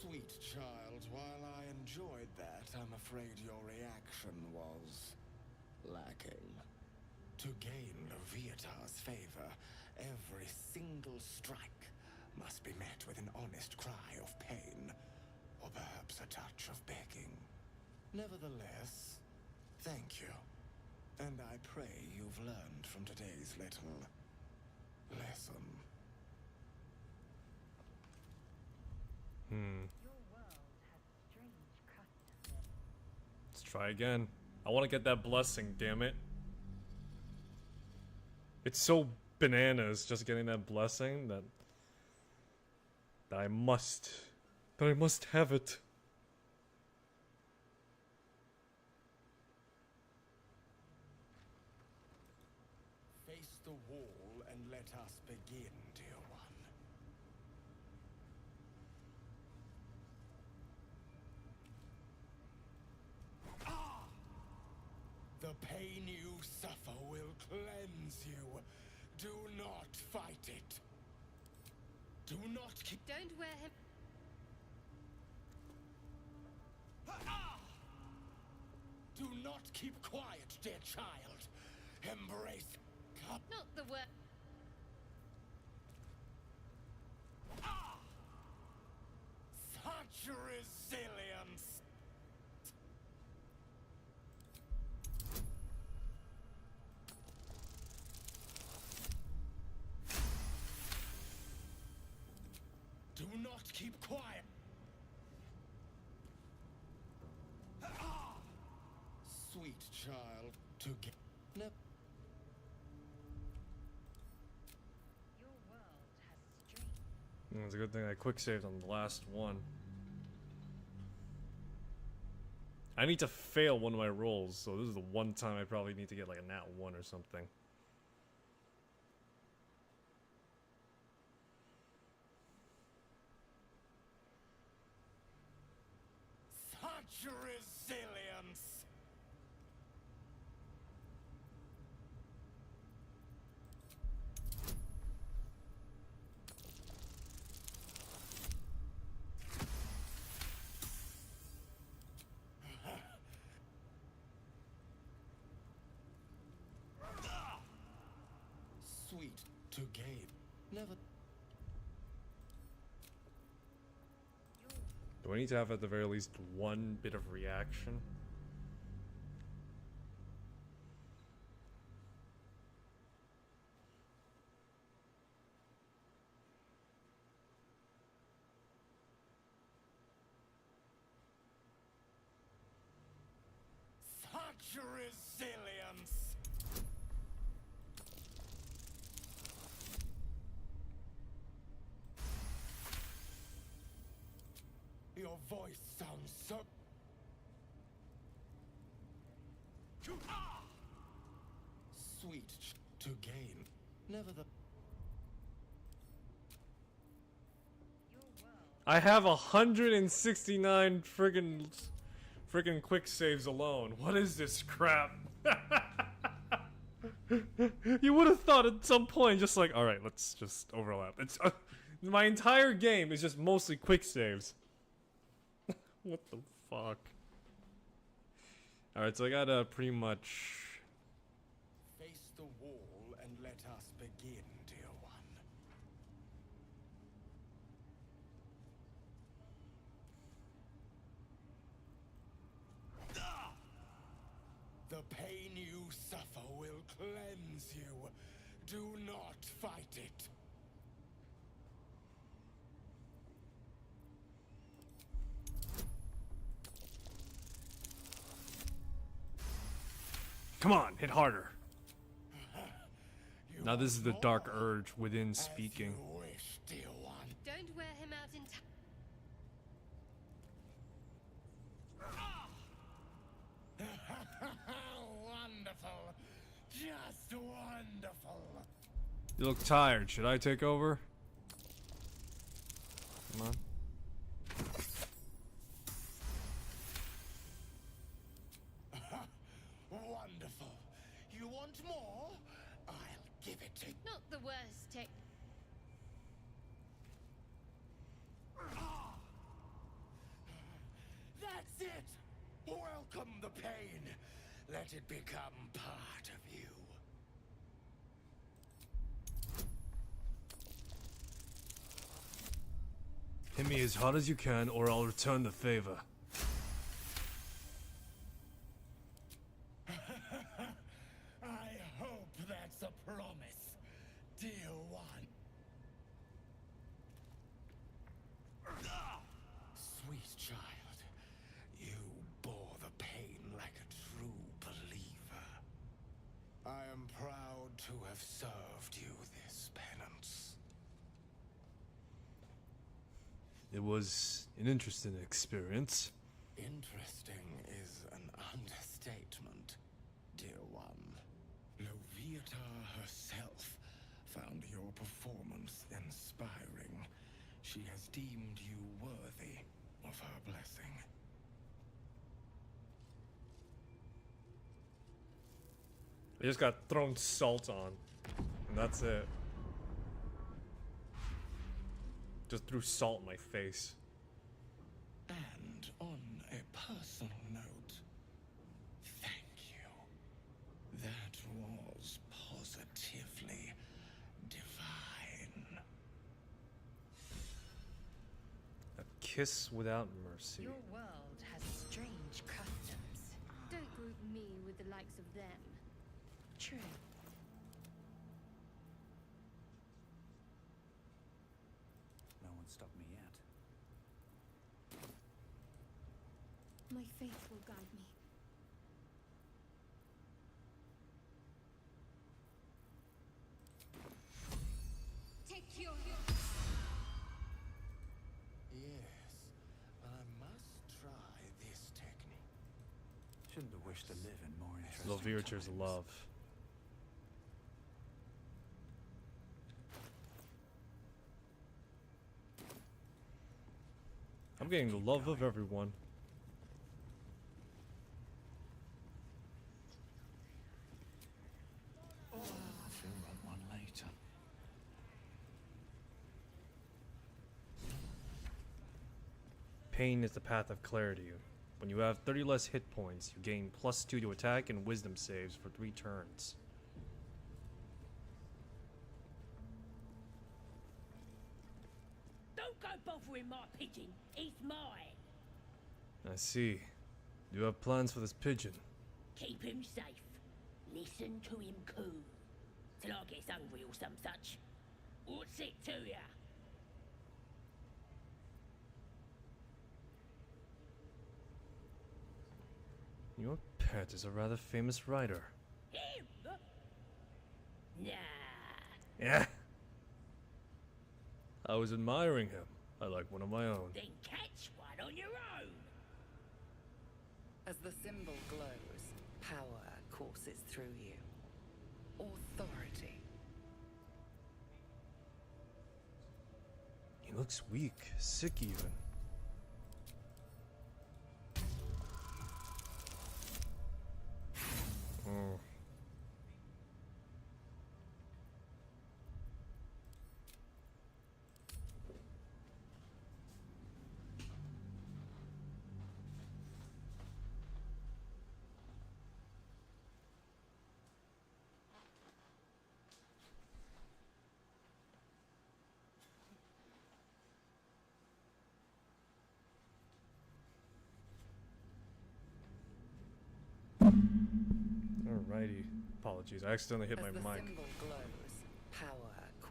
Sweet child, while I enjoyed that, I'm afraid your reaction was lacking. To gain Leviathar's favor, every single strike must be met with an honest cry of pain, or perhaps a touch of begging. Nevertheless, thank you. And I pray you've learned from today's little lesson. Let's try again. I want to get that blessing, damn it. It's so bananas just getting that blessing that I must have it. Face the wall and let us begin, dear one. The pain you suffer will cleanse you. Do not fight it. Do not keep... Don't wear him... Do not keep quiet, dear child. Embrace... Not the worst... Such resilience. Do not keep quiet. Sweet child, to get... No. It's a good thing I quick saved on the last one. I need to fail one of my rolls, so this is the one time I probably need to get like a nat 1 or something. Such resilience. Sweet to gain. Never... Do I need to have at the very least one bit of reaction? Such resilience. Your voice sounds so... Sweet to gain. Never the... I have 169 friggin' quick saves alone. What is this crap? You would have thought at some point, just like, all right, let's just overlap. It's my entire game is just mostly quick saves. What the fuck? All right, so I gotta pretty much. Face the wall and let us begin, dear one. The pain Do not fight it. Come on, hit harder. Now this is the dark urge within speaking. Don't wear him out in Wonderful. Just wonderful. You look tired. Should I take over? Come on. Wonderful. You want more? I'll give it to you. Not the worst tech. That's it! Welcome the pain. Let it become part of you. Hit me as hard as you can, or I'll return the favor. I hope that's a promise, dear one. Sweet child, you bore the pain like a true believer. I am proud to have served you this penance. It was an interesting experience. Interesting is an understatement, dear one. Loviata herself found your performance inspiring. She has deemed you worthy of her blessing. I just got thrown salt on, and that's it. Just threw salt in my face. And on a personal note, thank you. That was positively divine. A kiss without mercy. Your world has strange customs. Don't group me with the likes of them. True. No one stopped me yet. My faith will guide me. Take your... Yes, I must try this technique. Shouldn't have wished to live in more interesting Lovirture's times. love. I'm getting the love of everyone. I feel like one later. Pain is the path of clarity. When you have 30 less hit points, you gain +2 to attack and wisdom saves for 3 turns. Don't go bothering my pigeon. He's mine. I see. Do you have plans for this pigeon? Keep him safe. Listen to him coo. Till I gets hungry or some such. What's it to ya? Your pet is a rather famous writer. Him? Nah. Yeah. I was admiring him. I like one of my own. Then catch one on your own. As the symbol glows, power courses through you. Authority. He looks weak, sick even. Oh. Alrighty. Apologies, I accidentally hit As my the mic. symbol glows,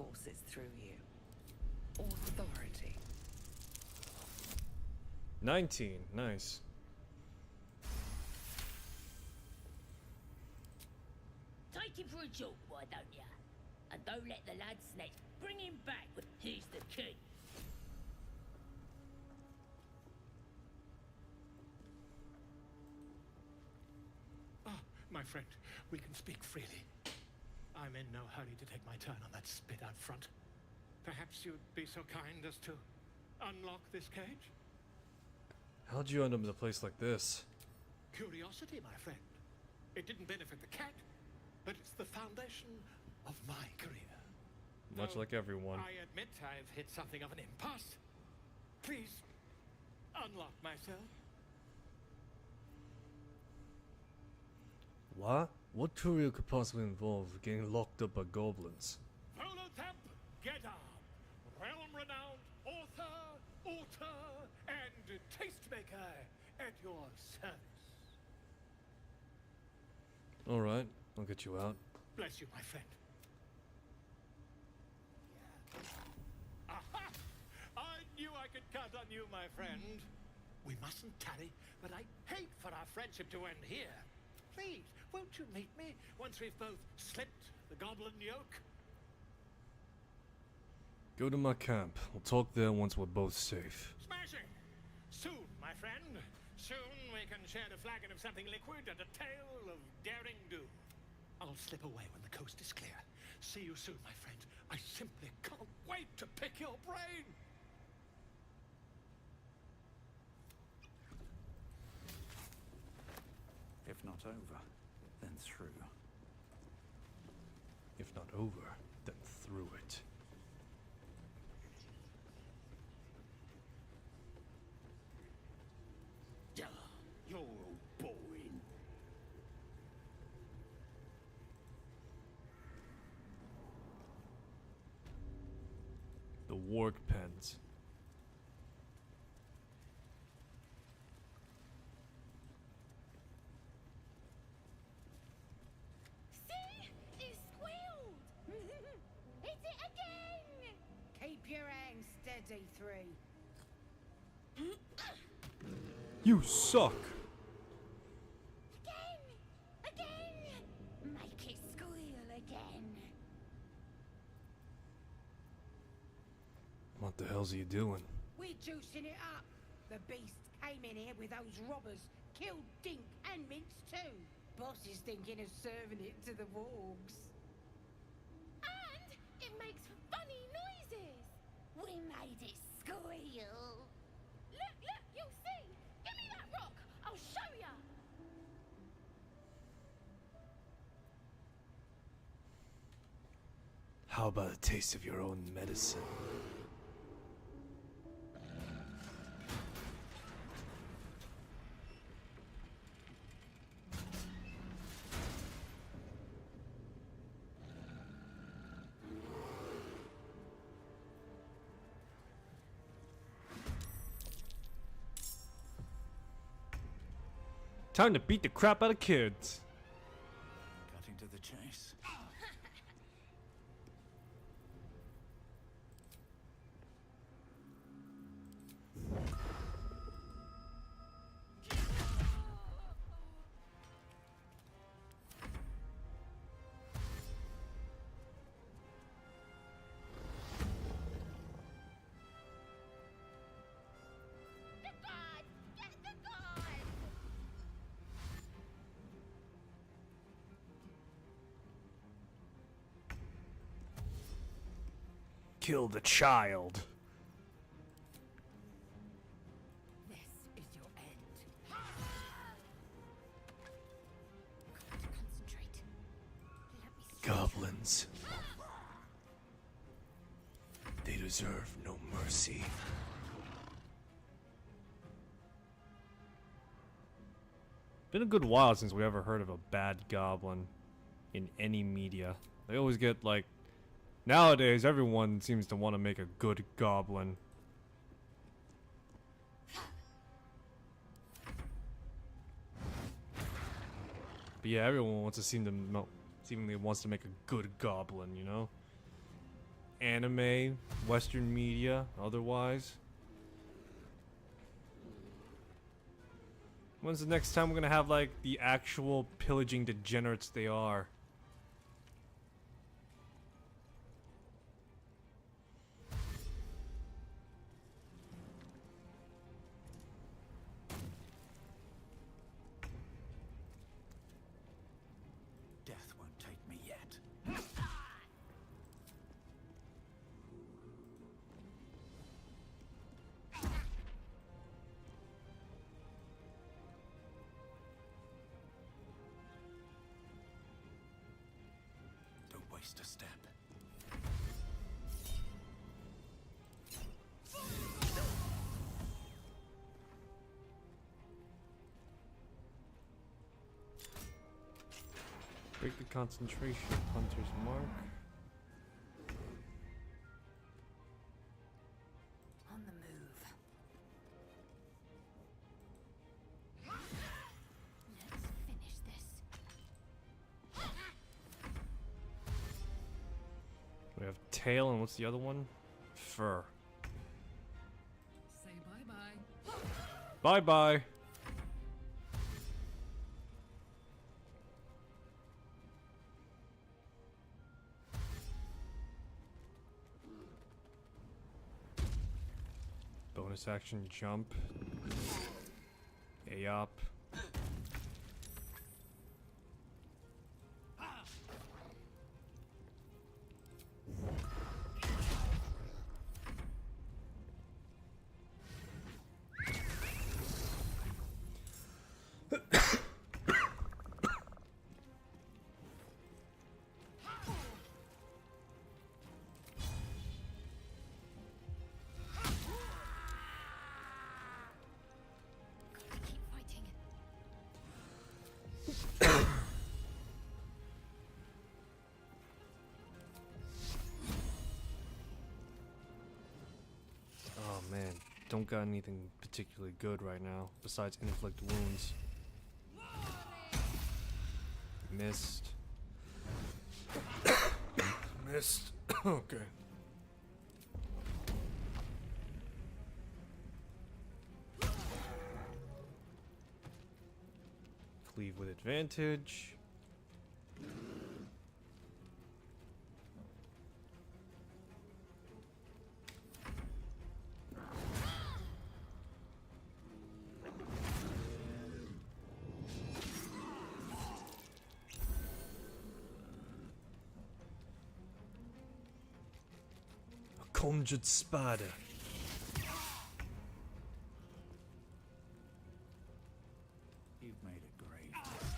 courses through you. Authority. 19. Nice. Take him for a joke, why don't ya? And don't let the lad snake. Bring him back with here's the key. My friend, we can speak freely. I'm in no hurry to take my turn on that spit out front. Perhaps you'd be so kind as to unlock this cage? How'd you end up in a place like this? Curiosity, my friend. It didn't benefit the cat, but it's the foundation of my career. Much like everyone. I admit I've hit something of an impasse. Please, unlock my cell. What? What career could possibly involve getting locked up by goblins? Volotep Gedar, realm-renowned author, and tastemaker at your service. Alright, I'll get you out. Bless you, my friend. Aha! I knew I could count on you, my friend. We mustn't tarry, but I'd hate for our friendship to end here. Please, won't you meet me once we've both slipped the goblin yoke? Go to my camp. We'll talk there once we're both safe. Smashing! Soon, my friend. Soon we can share a flagon of something liquid and a tale of daring do. I'll slip away when the coast is clear. See you soon, my friend. I simply can't wait to pick your brain! If not over, then through. If not over, then through it. You're all boring. The warg pens. Keep your hands steady, Three. You suck! Again! Make it squeal again. What the hell's he doing? We're juicing it up. The beast came in here with those robbers, killed Dink and Mince too. Boss is thinking of serving it to the wargs. And it makes funny noises. We made it squeal. Look, you'll see. Give me that rock. I'll show ya. How about a taste of your own medicine? Time to beat the crap out of kids. Cutting to the chase. Kill the child. This is your end. Concentrate. Goblins. They deserve no mercy. Been a good while since we ever heard of a bad goblin in any media. They always get like... Nowadays, everyone seems to want to make a good goblin. But yeah, everyone wants to seemingly wants to make a good goblin, you know? anime, Western media, otherwise. When's the next time we're gonna have, like, the actual pillaging degenerates they are? Death won't take me yet. Don't waste a step. Break the concentration of Hunter's Mark. On the move. Let's finish this. We have tail, and what's the other one? Fur. Say bye-bye. Bye-bye. Bonus action jump. AOP. Keep fighting. Oh man, don't got anything particularly good right now besides inflict wounds. Missed. Missed. Okay. Cleave with advantage. A conjured spider. You've made a grave mistake.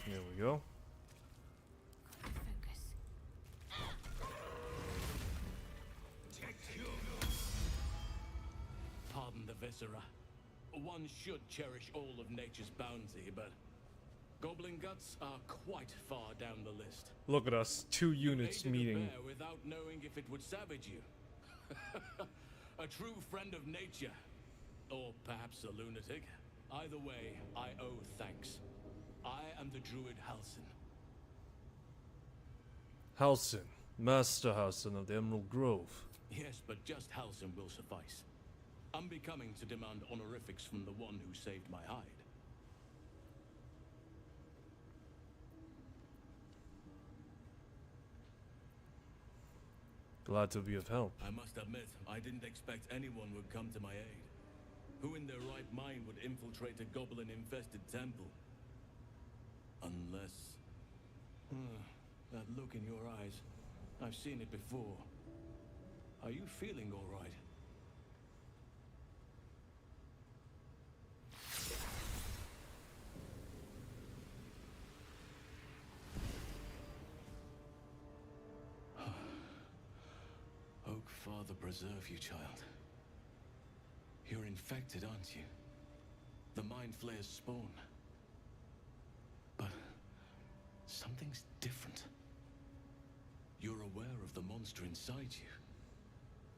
There we go. Pardon the viscera. One should cherish all of nature's bounty, but goblin guts are quite far down the list. Look at us, 2 units Aided a meeting. bear without knowing if it would savage you. A true friend of nature, or perhaps a lunatic. Either way, I owe thanks. I am the druid Halsin. Halsin, Master Halsin of the Emerald Grove. Yes, but just Halsin will suffice. Unbecoming to demand honorifics from the one who saved my hide. Glad to be of help. I must admit, I didn't expect anyone would come to my aid. Who in their right mind would infiltrate a goblin-infested temple? Unless... that look in your eyes. I've seen it before. Are you feeling all right? Oak Father preserve you, child. You're infected, aren't you? The Mind Flayer's spawn. But something's different. You're aware of the monster inside you.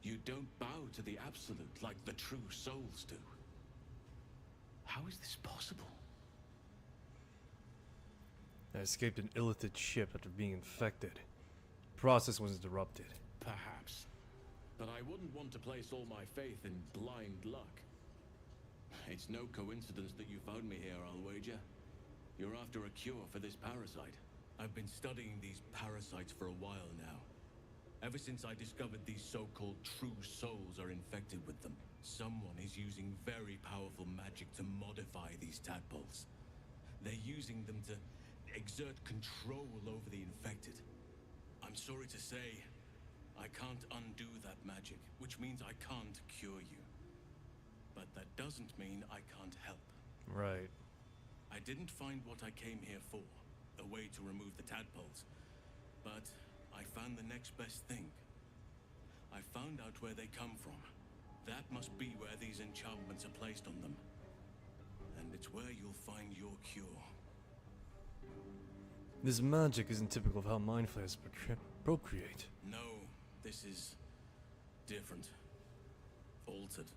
You don't bow to the Absolute like the true souls do. How is this possible? I escaped an illithid ship after being infected. The process was interrupted. Perhaps. But I wouldn't want to place all my faith in blind luck. It's no coincidence that you found me here, I'll wager. You're after a cure for this parasite. I've been studying these parasites for a while now. Ever since I discovered these so-called true souls are infected with them, someone is using very powerful magic to modify these tadpoles. They're using them to exert control over the infected. I'm sorry to say, I can't undo that magic, which means I can't cure you. But that doesn't mean I can't help. Right. I didn't find what I came here for, a way to remove the tadpoles. But I found the next best thing. I found out where they come from. That must be where these enchantments are placed on them. And it's where you'll find your cure. This magic isn't typical of how mind flayers procreate. No, this is different. Altered.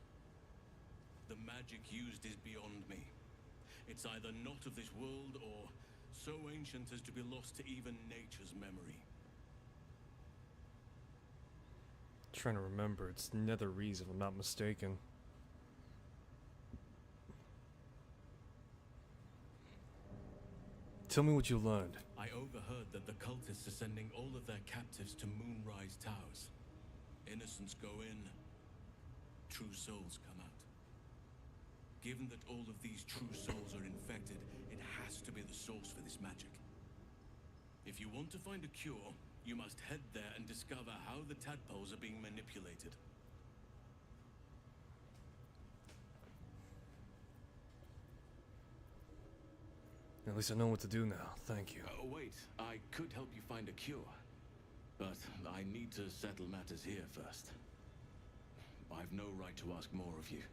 The magic used is beyond me. It's either not of this world or so ancient as to be lost to even nature's memory. Trying to remember, it's Netherese if I'm not mistaken. Tell me what you learned. I overheard that the cultists are sending all of their captives to Moonrise Towers. Innocents go in, true souls come out. Given that all of these true souls are infected, it has to be the source for this magic. If you want to find a cure, you must head there and discover how the tadpoles are being manipulated. At least I know what to do now, thank you. Wait, I could help you find a cure. But I need to settle matters here first. I've no right to ask more of you.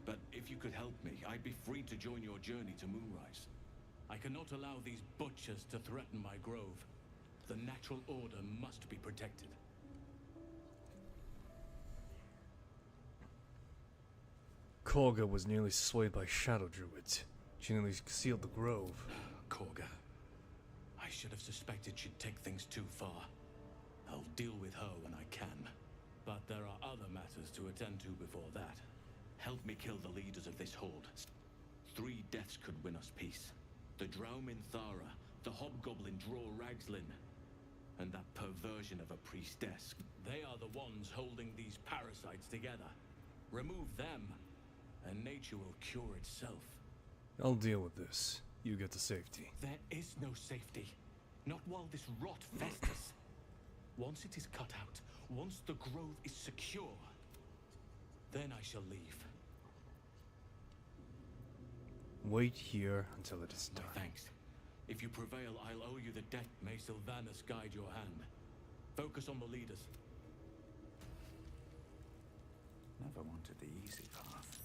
But if you could help me, I'd be free to join your journey to Moonrise. I cannot allow these butchers to threaten my grove. The natural order must be protected. Korga was nearly swayed by shadow druids. She nearly sealed the grove. Korga. I should have suspected she'd take things too far. I'll deal with her when I can. But there are other matters to attend to before that. Help me kill the leaders of this horde. 3 deaths could win us peace. The Drow Minthara, the Hobgoblin Draw Ragslin, and that perversion of a priestess. They are the ones holding these parasites together. Remove them, and nature will cure itself. I'll deal with this. You get to safety. There is no safety. Not while this rot festers. Once it is cut out, once the grove is secure, then I shall leave. Wait here until it is done. Thanks. If you prevail, I'll owe you the debt. May Sylvanus guide your hand. Focus on the leaders. Never wanted the easy path.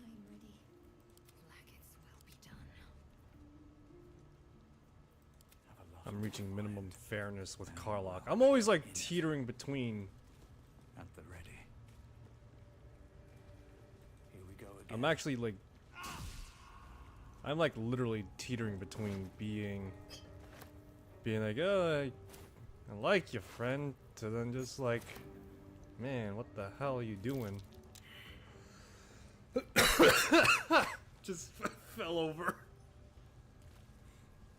I'm ready. Blackets will be done. I'm reaching minimum fairness with Karlach. I'm always like teetering between. At the ready. Here we go again. I'm actually like. I'm like literally teetering between being like, oh, I like you, friend, to then just like, man, what the hell are you doing? Just fell over.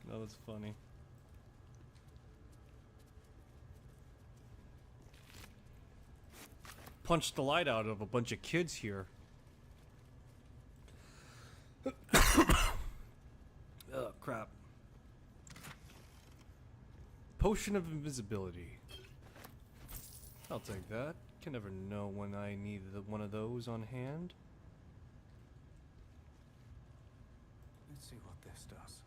That was funny. Punched the light out of a bunch of kids here. Oh, crap. Potion of invisibility. I'll take that. Can never know when I need one of those on hand. Let's see what this does.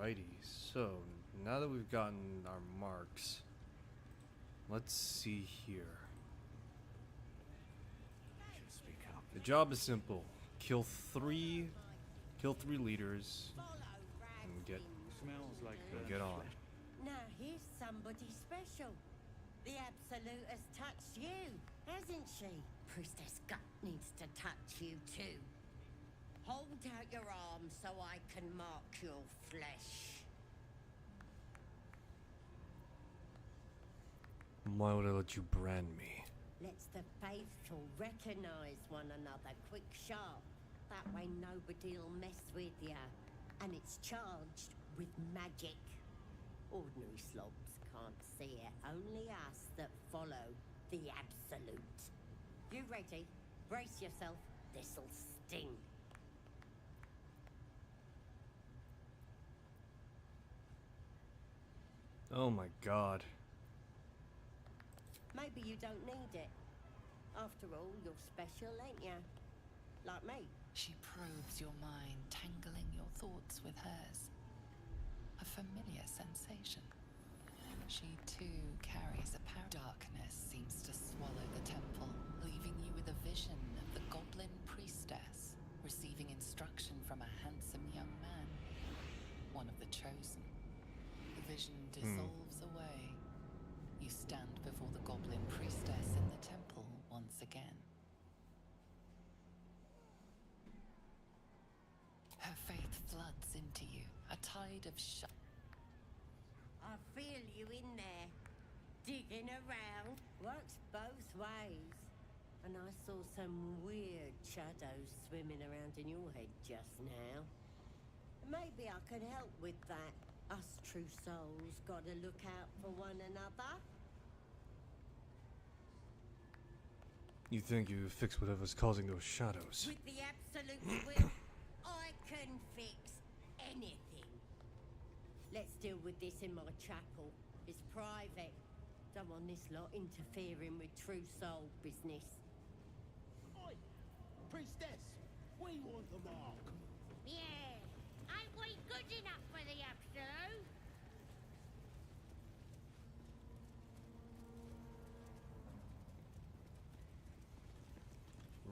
Alrighty, so now that we've gotten our marks, let's see here. The job is simple. Kill three leaders and get get on. Now here's somebody special. The Absolute has touched you, hasn't she? Priestess Gut needs to touch you too. Hold out your arm so I can mark your flesh. Why would I let you brand me? Let's the faithful recognize one another quick sharp. That way nobody'll mess with ya. And it's charged with magic. Ordinary slobs can't see it. Only us that follow the Absolute. You ready? Brace yourself. This'll sting. Oh my god. Maybe you don't need it. After all, you're special, ain't ya? Like me. She probes your mind, tangling your thoughts with hers. A familiar sensation. She too carries a power. Darkness seems to swallow the temple, leaving you with a vision of the goblin priestess receiving instruction from a handsome young man, one of the chosen. The vision dissolves away. You stand before the goblin priestess in the temple once again. Her faith floods into you, a tide of I feel you in there. Digging around. Works both ways. And I saw some weird shadows swimming around in your head just now. Maybe I could help with that. Us true souls gotta look out for one another. You think you fix whatever's causing those shadows? With the Absolute will, I can fix anything. Let's deal with this in my chapel. It's private. Don't want this lot interfering with true soul business. Oi! Priestess! We want the mark! Yeah, ain't we good enough for the Absolute?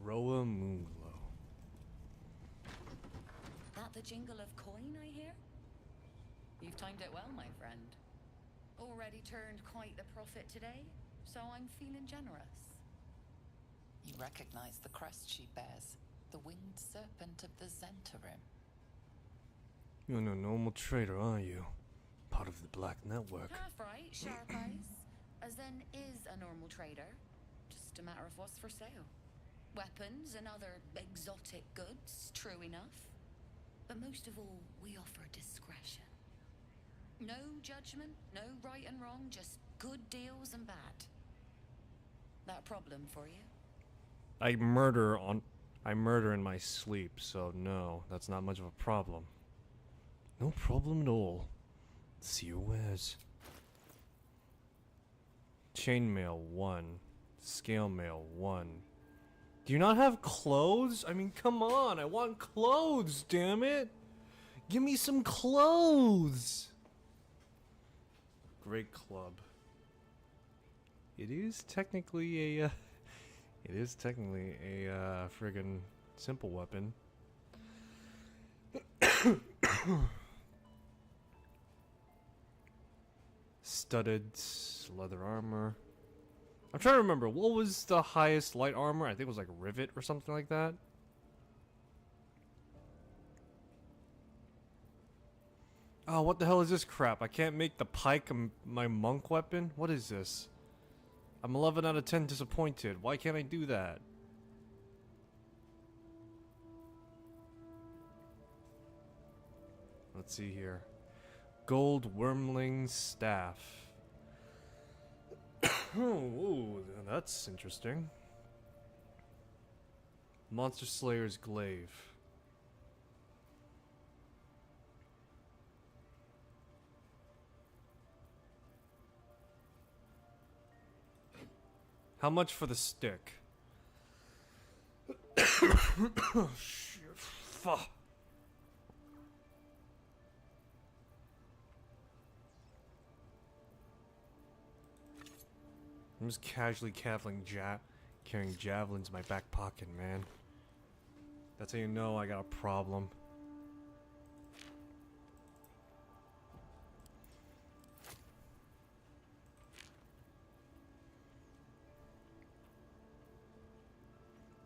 Roa Moonglow. That the jingle of coin, I hear? You've timed it well, my friend. Already turned quite the profit today, so I'm feeling generous. You recognize the crest she bears, the winged serpent of the Zentarim. You're no normal trader, are you? Part of the Black Network. Half right, sharp eyes. As then is a normal trader. Just a matter of what's for sale. Weapons and other exotic goods, true enough. But most of all, we offer discretion. No judgment, no right and wrong, just good deals and bad. That a problem for you? I murder in my sleep, so no, that's not much of a problem. No problem at all. Let's see your wares. Chainmail 1. Scale mail 1. Do you not have clothes? I mean, come on, I want clothes, damn it! Give me some clothes! Great club. It is technically a friggin' simple weapon. Studded leather armor. I'm trying to remember, what was the highest light armor? I think it was like rivet or something like that. Oh, what the hell is this crap? I can't make the pike my monk weapon? What is this? I'm 11 out of 10 disappointed. Why can't I do that? Let's see here. Gold wormling staff. Ooh, that's interesting. Monster Slayer's glaive. How much for the stick? Shit. Fuck. I'm just casually carrying javelins in my back pocket, man. That's how you know I got a problem.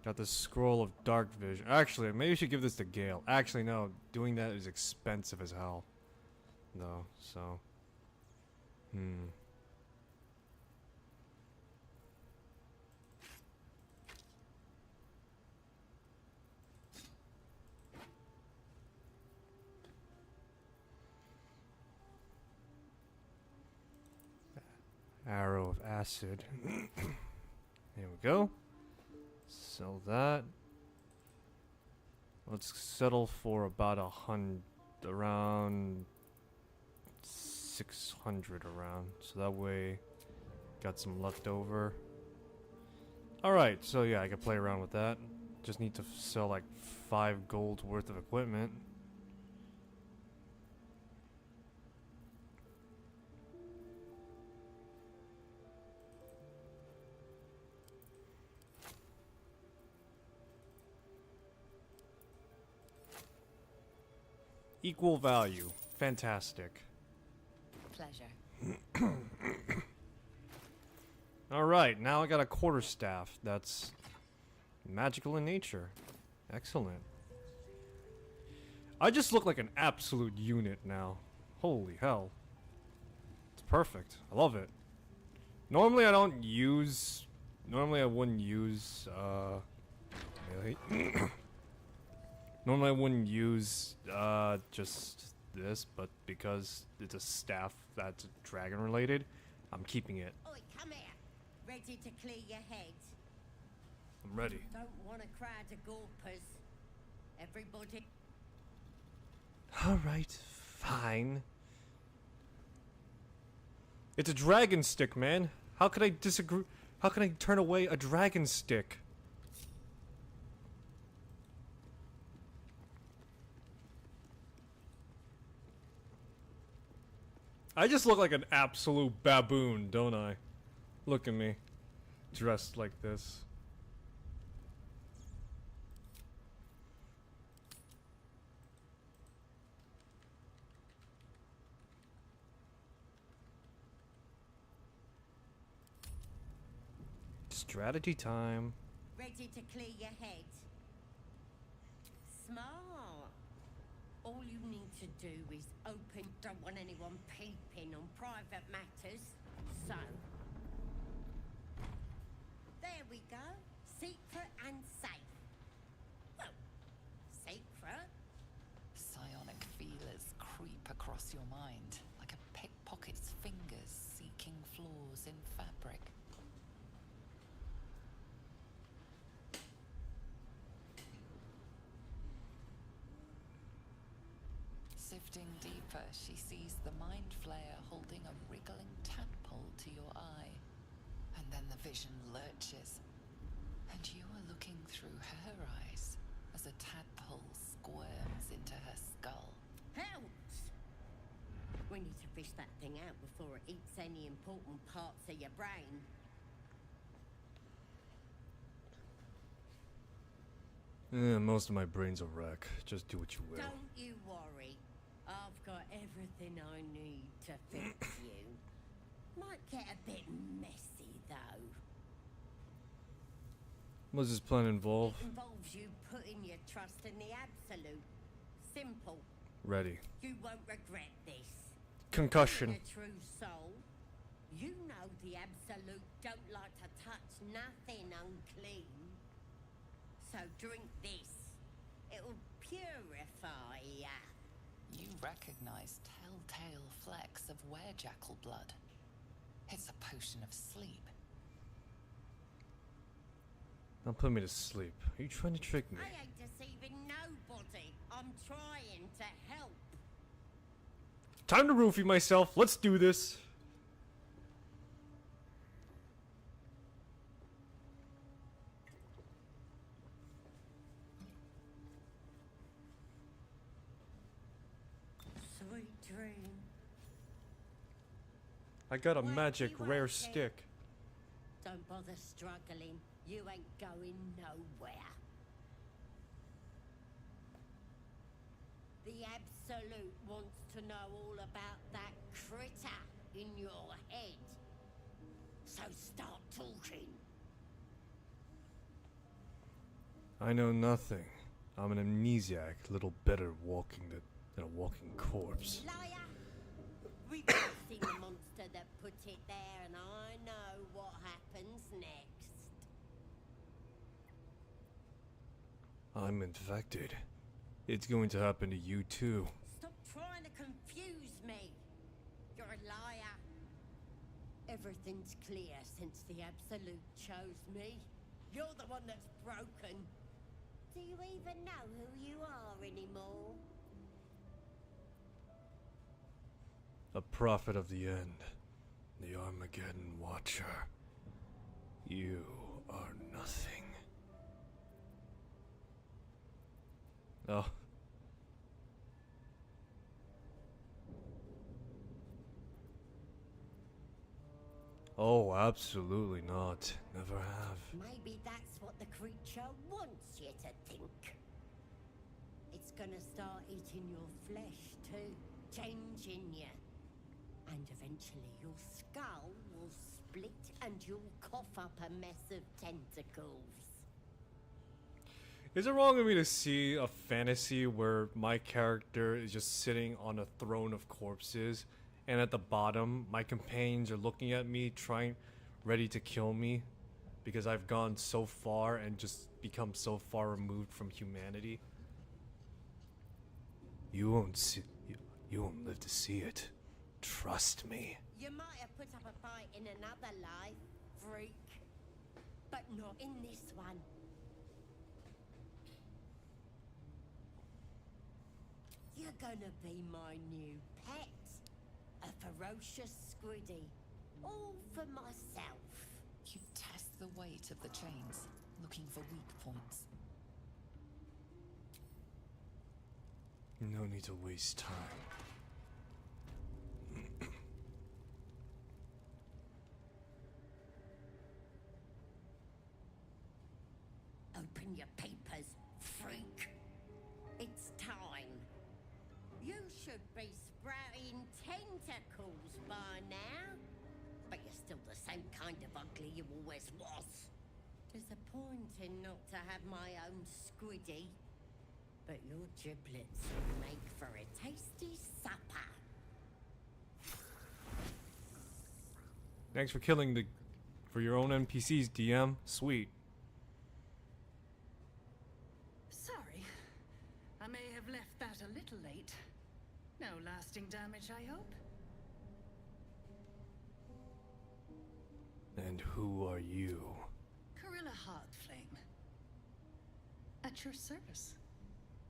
Got the scroll of dark vision. Actually, maybe I should give this to Gale. Actually, no. Doing that is expensive as hell. Though, so. Arrow of acid. There we go. Sell that. Let's settle for about around 600 around. So that way, got some left over. Alright, so yeah, I can play around with that. Just need to sell like 5 gold worth of equipment. Equal value. Fantastic. Pleasure. Alright, now I got a quarterstaff that's magical in nature. Excellent. I just look like an absolute unit now. Holy hell. It's perfect. I love it. Normally I wouldn't use, Normally I wouldn't use just this, but because it's a staff that's dragon related, I'm keeping it. Oi, come here. Ready to clear your head? I'm ready. Don't want a crowd of gawpers. Everybody. Alright, fine. It's a dragon stick, man. How could I disagree? How can I turn away a dragon stick? I just look like an absolute baboon, don't I? Look at me. Dressed like this. Strategy time. Ready to clear your head? Smart. All you need to do is open. Don't want anyone peeping on private matters. So. There we go. Secret and safe. Well, secret. Psionic feelers creep across your mind, like a pickpocket's fingers seeking flaws in fabric. Sifting deeper, she sees the mind flayer holding a wriggling tadpole to your eye. And then the vision lurches, and you are looking through her eyes as a tadpole squirms into her skull. Helps! We need to fish that thing out before it eats any important parts of your brain. Most of my brain's a wreck. Just do what you will. Don't you worry. I've got everything I need to fix you. Might get a bit messy, though. What does this plan involve? It involves you putting your trust in the absolute. Simple. Ready. You won't regret this. Concussion. Being a true soul, you know the absolute don't like to touch nothing unclean. So drink this. It'll purify ya. You recognize telltale flecks of werejackal blood. It's a potion of sleep. Don't put me to sleep. Are you trying to trick me? I ain't deceiving nobody. I'm trying to help. Time to roofie myself. Let's do this. Sweet dream. I got a magic rare stick. Don't bother struggling. You ain't going nowhere. The Absolute wants to know all about that critter in your head. So start talking. I know nothing. I'm an amnesiac, little better walking than a walking corpse. Liar! We've all seen the monster that put it there, and I know what happens next. I'm infected. It's going to happen to you too. Stop trying to confuse me. You're a liar. Everything's clear since the Absolute chose me. You're the one that's broken. Do you even know who you are anymore? A prophet of the end. The Armageddon Watcher. You are nothing. Oh. Oh, absolutely not. Never have. Maybe that's what the creature wants you to think. It's gonna start eating your flesh too, changing you. And eventually your skull will split and you'll cough up a mess of tentacles. Is it wrong of me to see a fantasy where my character is just sitting on a throne of corpses, and at the bottom, my companions are looking at me, ready to kill me, because I've gone so far and just become so far removed from humanity? You won't live to see it. Trust me. You might have put up a fight in another life, freak. But not in this one. You're gonna be my new pet. A ferocious squiddy. All for myself. You test the weight of the chains, looking for weak points. No need to waste time. Open your papers, freak. It's time. You should be sprouting tentacles by now. But you're still the same kind of ugly you always was. Disappointing not to have my own squiddy. But your giblets will make for a tasty supper. Thanks for killing for your own NPCs, DM. Sweet. Sorry. I may have left that a little late. No lasting damage, I hope. And who are you? Corilla Heartflame. At your service.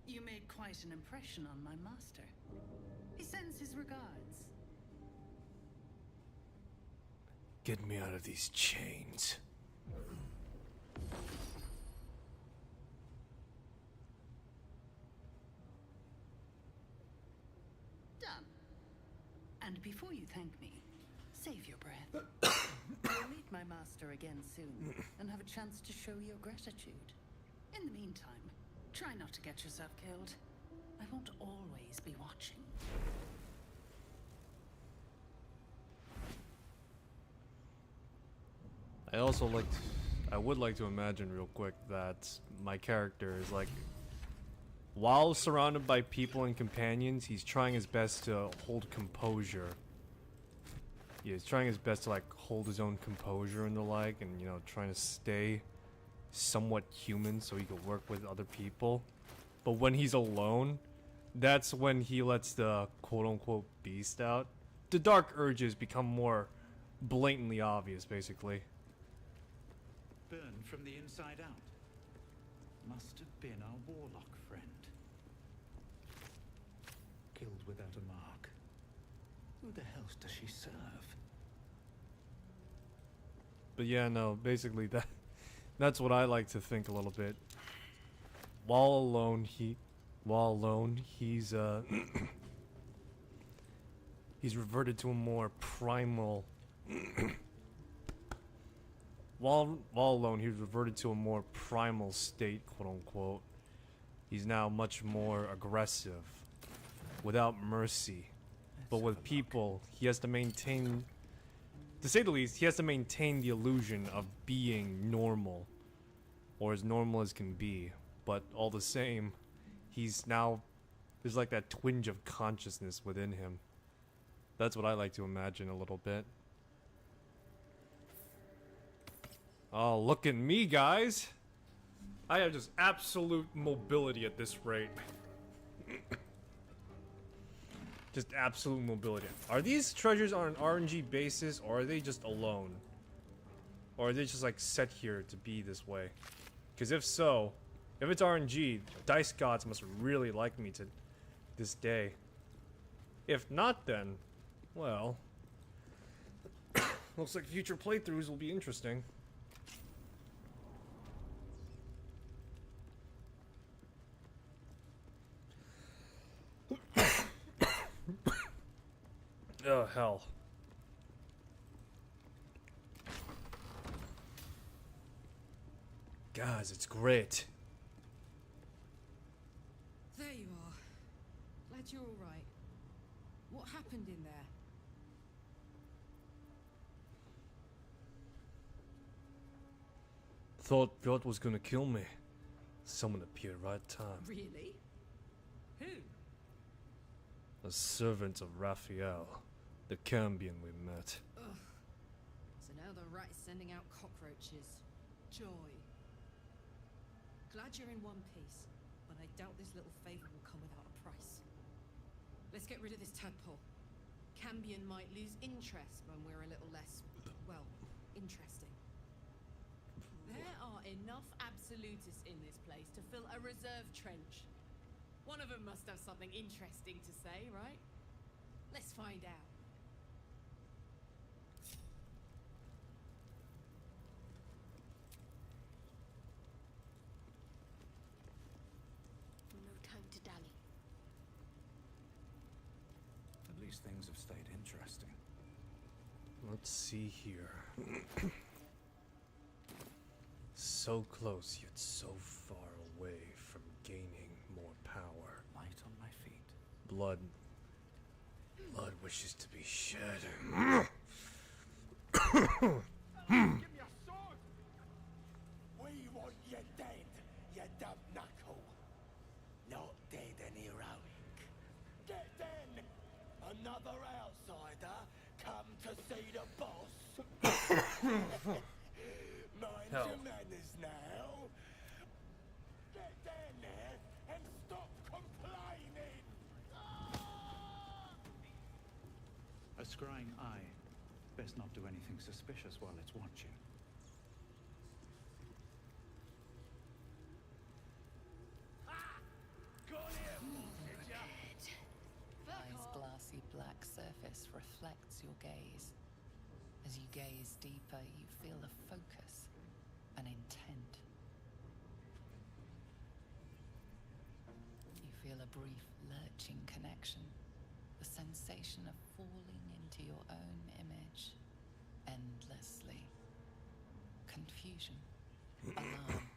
You made quite an impression on my master. He sends his regards. Get me out of these chains. Done. And before you thank me, save your breath. You'll meet my master again soon, and have a chance to show your gratitude. In the meantime, try not to get yourself killed. I won't always be watching. I would like to imagine real quick that my character is like, while surrounded by people and companions, he's trying his best to hold composure. Yeah, he's trying his best to like hold his own composure and the like, and you know, trying to stay somewhat human so he can work with other people. But when he's alone, that's when he lets the quote-unquote beast out. The dark urges become more blatantly obvious, basically. Burned from the inside out. Must have been our warlock friend. Killed without a mark. Who the hell does she serve? But yeah, no, basically that's what I like to think a little bit. While alone, he's he's reverted to a more primal while alone, he reverted to a more primal state, quote unquote. He's now much more aggressive, without mercy. But with people, he has to maintain, to say the least, he has to maintain the illusion of being normal, or as normal as can be. But all the same, he's now, there's like that twinge of consciousness within him. That's what I like to imagine a little bit. Oh, look at me, guys! I have just absolute mobility at this rate. Just absolute mobility. Are these treasures on an RNG basis, or are they just alone? Or are they just like set here to be this way? Because if so, if it's RNG, Dice Gods must really like me to this day. If not, then, well, looks like future playthroughs will be interesting. Oh, hell. Guys, it's great. There you are. Glad you're all right. What happened in there? Thought Piotr was gonna kill me. Someone appeared right time. Really? Who? A servant of Raphael, the Cambion we met. Ugh. So now the rat is sending out cockroaches. Joy. Glad you're in one piece, but I doubt this little favor will come without a price. Let's get rid of this tadpole. Cambion might lose interest when we're a little less, well, interesting. There are enough absolutists in this place to fill a reserve trench. One of them must have something interesting to say, right? Let's find out. No time to dally. At least things have stayed interesting. Let's see here. So close, yet so far away from gaining more power. Light on my feet. Blood. Blood wishes to be shed. Give me a sword! We want you dead, you dumb knuckle. Not dead and heroic. Get then! Another outsider come to see the boss. Mind Hell. your manners now. Get down there and stop complaining. A scrying eye. Best not do anything suspicious while it's watching. Eye's glassy black surface reflects your gaze. As you gaze deeper, you feel a focus, an intent. You feel a brief lurching connection, the sensation of falling into your own image endlessly. Confusion, alarm.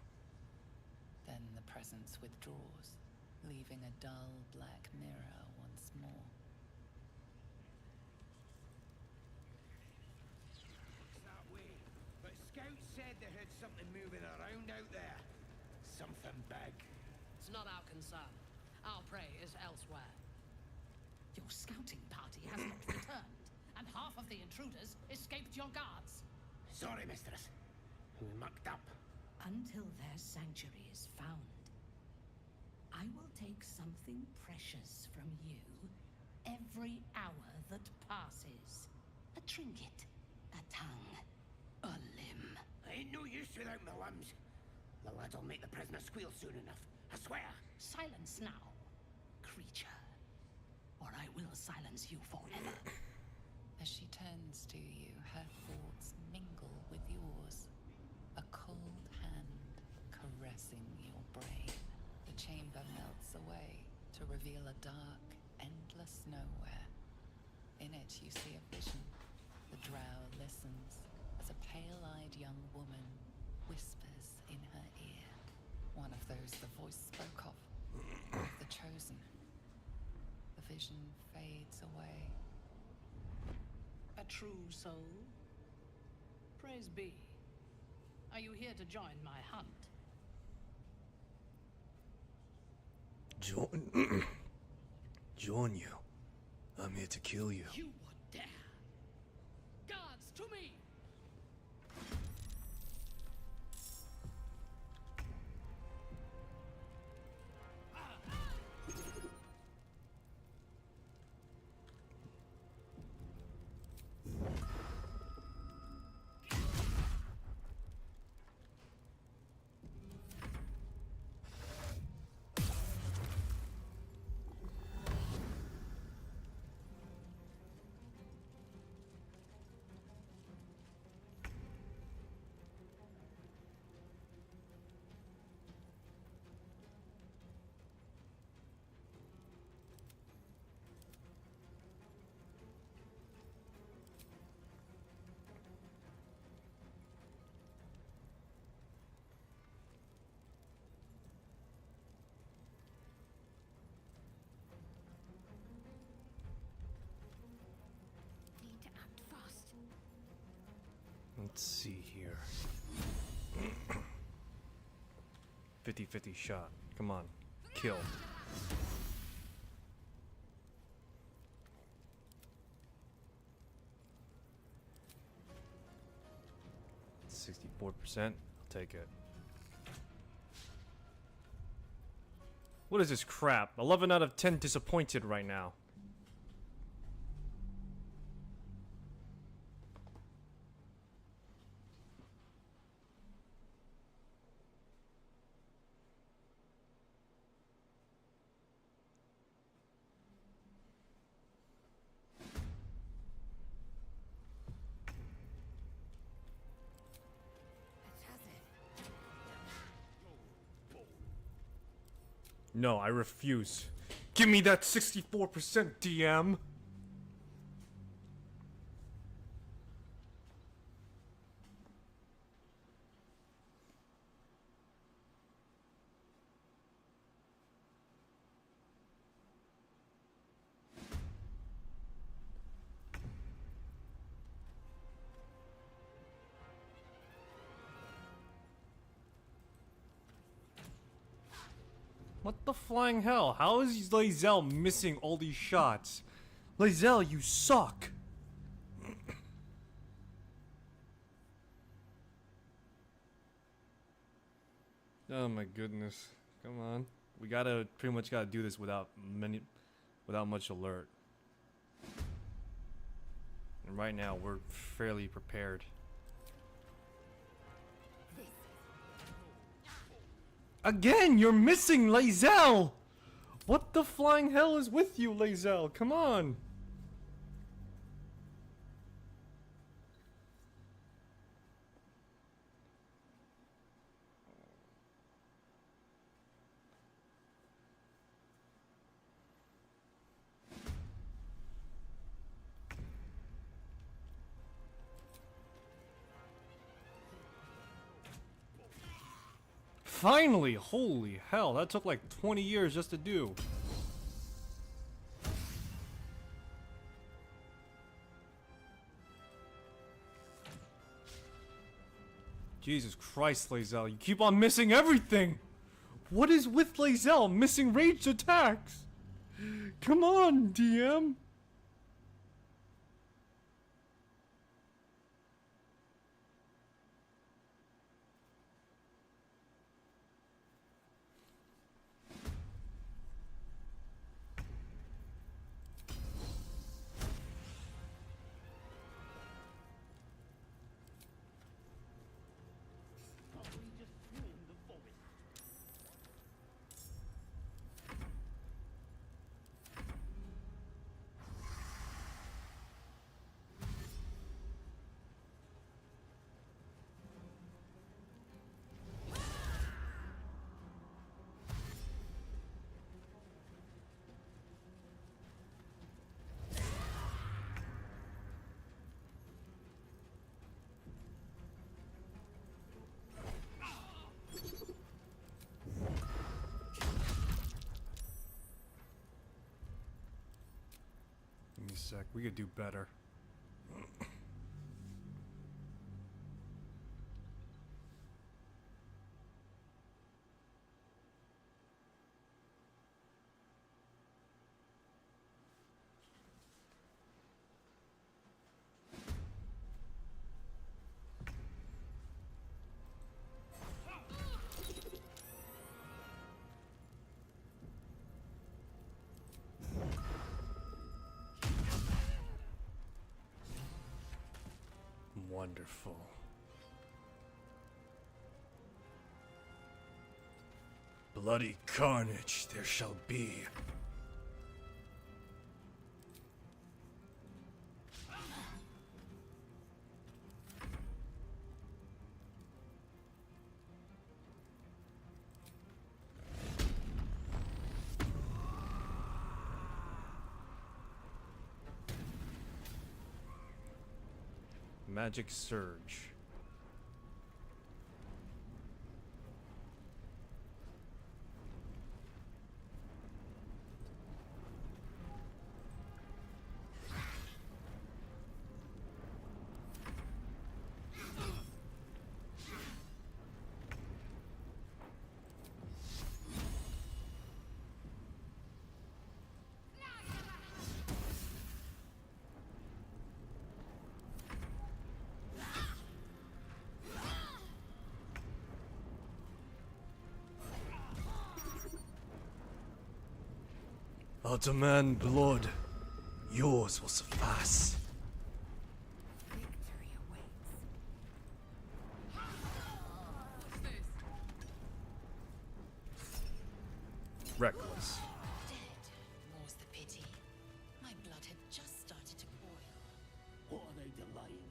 Then the presence withdraws, leaving a dull black mirror once more. That way, but scouts said they heard something moving around out there. Something big. It's not our concern. Our prey is elsewhere. Your scouting party has not returned, and half of the intruders escaped your guards. Sorry, mistress. We mucked up. Until their sanctuary is found, I will take something precious from you every hour that passes. A trinket, a tongue, a limb. I ain't no use without my limbs. The lad'll make the prisoner squeal soon enough. I swear. Silence now, creature, or I will silence you forever. As she turns to you, her thoughts mingle with yours. A cold hand caressing your brain. The chamber melts away to reveal a dark, endless nowhere. In it you see a vision. The drow listens as as a pale-eyed young woman whispers in her ear. One of those the voice spoke of. The chosen. The vision fades away. A true soul? Praise be. Are you here to join my hunt? Join you. I'm here to kill you. You would dare! Guards, to me! Need to act fast. Let's see here. 50-50 shot. Come on. Kill. %. I'll take it. What is this crap? 11 out of 10 disappointed right now. No, I refuse. Give me that 64%, DM! What the flying hell? How is Lae'zel missing all these shots? Lae'zel, you suck! Oh my goodness. Come on. We pretty much gotta do this without much alert. And right now, we're fairly prepared. Again, you're missing Lae'zel! What the flying hell is with you, Lae'zel? Come on! Finally! Holy hell, that took like 20 years just to do. Jesus Christ, Lae'zel, you keep on missing everything! What is with Lae'zel missing ranged attacks? Come on, DM! sec. We could do better. Wonderful. Bloody carnage there shall be. Magic Surge. I'll demand blood. Yours will suffice. Victory awaits. What's this? Reckless. Dead. More's the pity. My blood had just started to boil. What are they delaying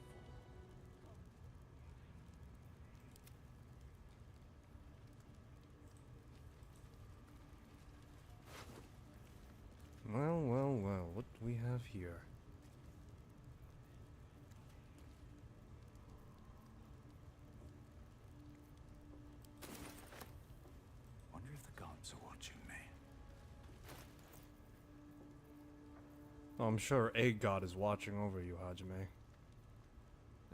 Well, well, well. What do we have here? Wonder if the gods are watching me. Oh, I'm sure a god is watching over you, Hajime.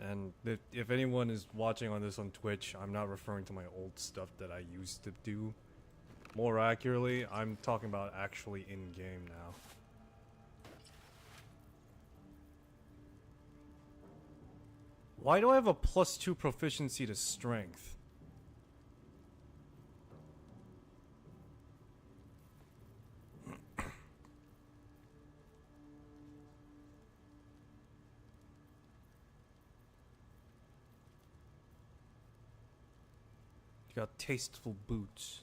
And if anyone is watching on this on Twitch, I'm not referring to my old stuff that I used to do. More accurately, I'm talking about actually in-game now. Why do I have a +2 proficiency to strength? You got tasteful boots.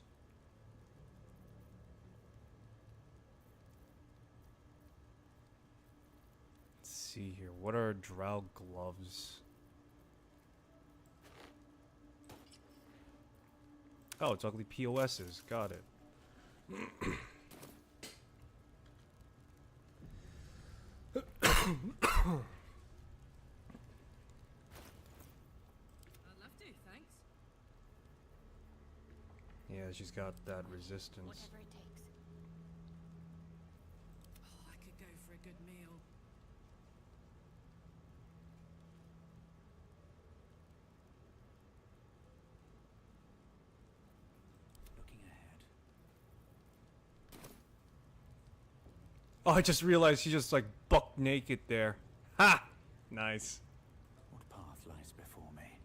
Let's see here. What are drow gloves? Oh, it's ugly POSs. Got it. I'd love to, thanks. Yeah, she's got that resistance. Whatever it takes. Oh, I could go for a good meal. Looking ahead. Oh, I just realized she's just like buck naked there. Ha! Nice. What path lies before me?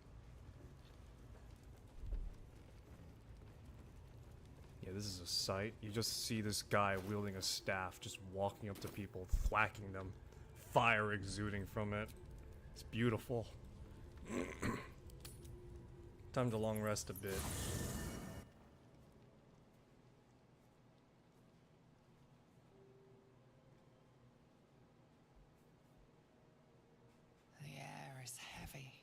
Yeah, this is a sight. You just see this guy wielding a staff, just walking up to people, thwacking them, fire exuding from it. It's beautiful. Time to long rest a bit. The air is heavy.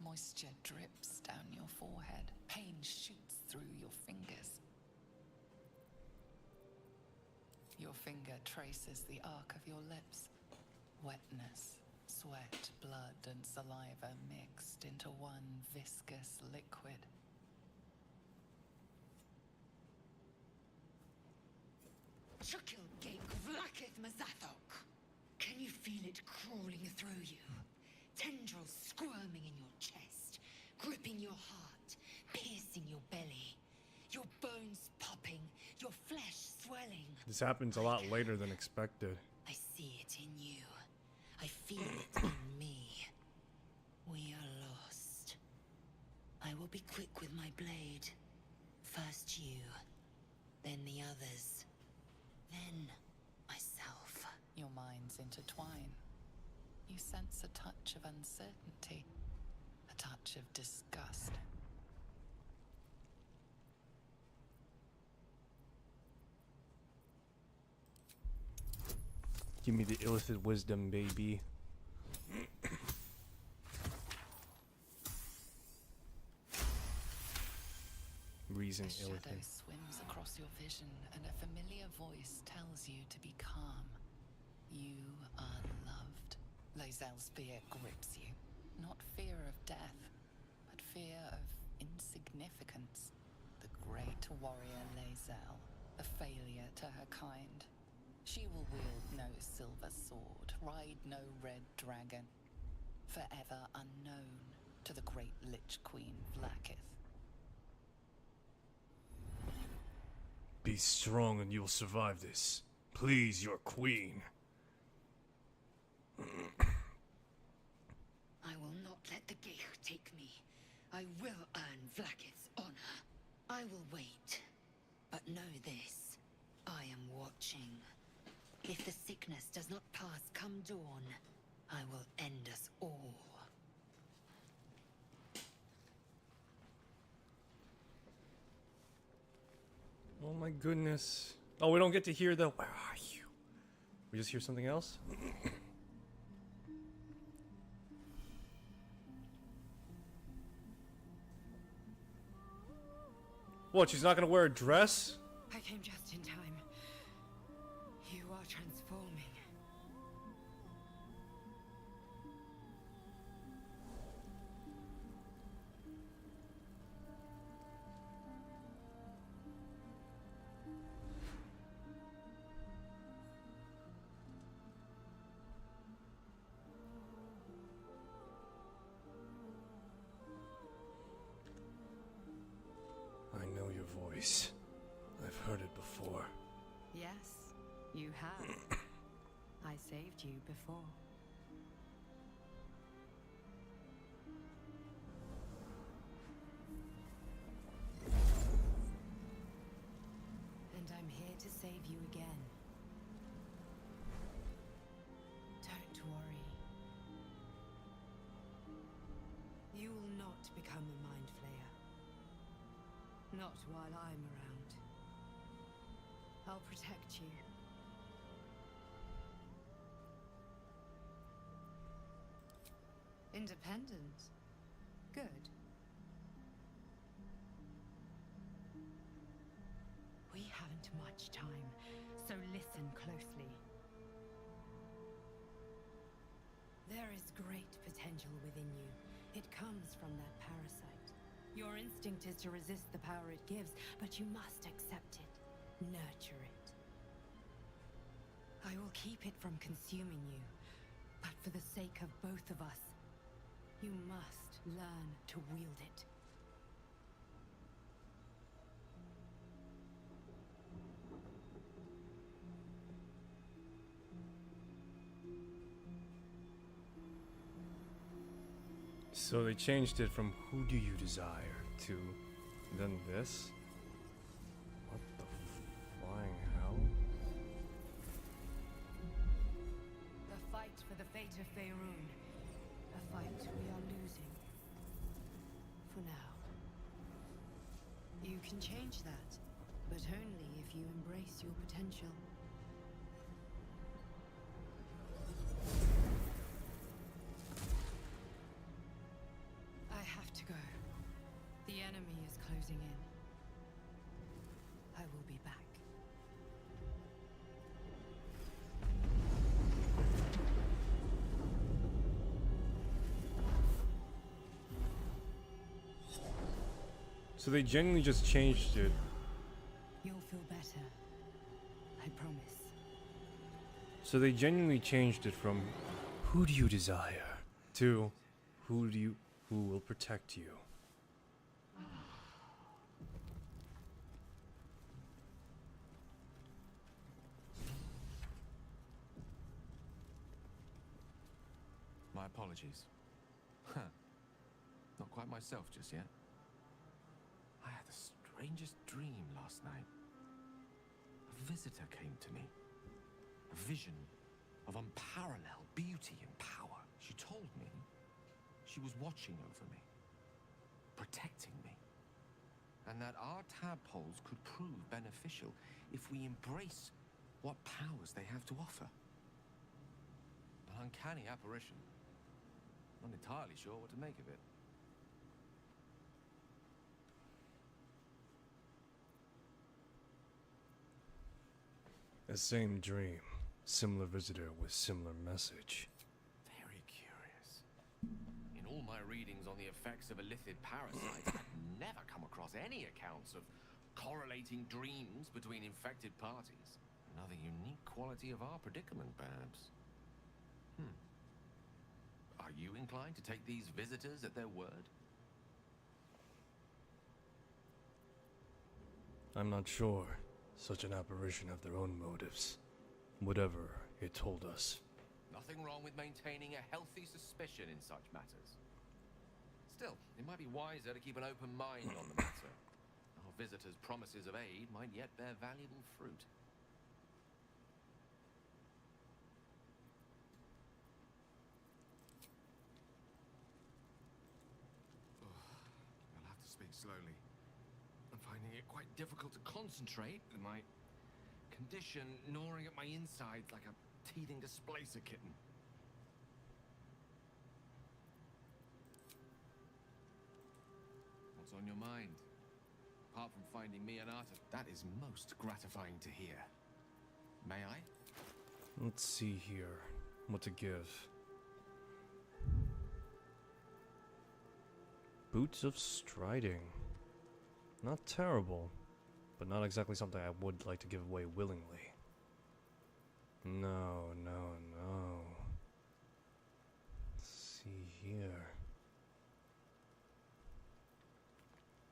Moisture drips down your forehead. Pain shoots through your fingers. Your finger traces the arc of your lips. Wetness, sweat, blood, and saliva mixed into one viscous liquid. Chukil Gate Vlakith Mazathok. Can you feel it crawling through you? Tendrils squirming in your chest, gripping your heart, piercing your belly. Your bones popping, your flesh swelling. This happens a lot later than expected. I see it in you. I feel it in me. We are lost. I will be quick with my blade. First you, then the others, then myself. Your minds intertwine. You sense a touch of uncertainty, a touch of disgust. Give me the illicit wisdom, baby. Reason A shadow illicit. swims across your vision, and a familiar voice tells you to be calm. You are loved. Lae'zel's fear grips you. Not fear of death, but fear of insignificance. The great warrior Lae'zel, a failure to her kind. She will wield no silver sword, ride no red dragon. Forever unknown to the great Lich Queen Vlaakith. Be strong and you'll survive this. Please, your queen. I will not let the Geich take me. I will earn Vlaakith's honor. I will wait. But know this. I am watching. If the sickness does not pass come dawn, I will end us all. Oh my goodness. Oh, we don't get to hear the where are you? We just hear something else? What, she's not gonna wear a dress? I came just in time. You are transforming. I know your voice. I've heard it before. Yes, you have. I saved you before. And I'm here to save you again. Don't worry. You will not become a mind flayer. Not while I'm around. I'll protect you. Independent. Good. We haven't much time, so listen closely. There is great potential within you. It comes from that parasite. Your instinct is to resist the power it gives, but you must accept it. Nurture it. I will keep it from consuming you, but for the sake of both of us, you must learn to wield it. So they changed it from who do you desire to then this? What the flying hell? The fight for the fate of Faerun. A fight we are losing. For now. You can change that, but only if you embrace your potential. I have to go. The enemy is closing in. I will be back. So they genuinely just changed it. You'll feel better. I promise. So they genuinely changed it from "Who do you desire?" to "Who will protect you?" My apologies. Huh. Not quite myself just yet. I had the strangest dream last night. A visitor came to me. A vision of unparalleled beauty and power. She told me she was watching over me, protecting me, and that our tadpoles could prove beneficial if we embrace what powers they have to offer. An uncanny apparition. Not entirely sure what to make of it. The same dream. Similar visitor with similar message. Very curious. In all my readings on the effects of illithid parasites, I've never come across any accounts of correlating dreams between infected parties. Another unique quality of our predicament, perhaps. Are you inclined to take these visitors at their word? I'm not sure. Such an apparition have their own motives. Whatever it told us. Nothing wrong with maintaining a healthy suspicion in such matters. Still, it might be wiser to keep an open mind on the matter. Our visitors' promises of aid might yet bear valuable fruit. I'll have to speak slowly. I'm finding it quite difficult to concentrate with my condition gnawing at my insides like a teething displacer kitten. What's on your mind? Apart from finding me an artist, that is most gratifying to hear. May I? Let's see here. What to give. Boots of Striding. Not terrible, but not exactly something I would like to give away willingly. No. Let's see here.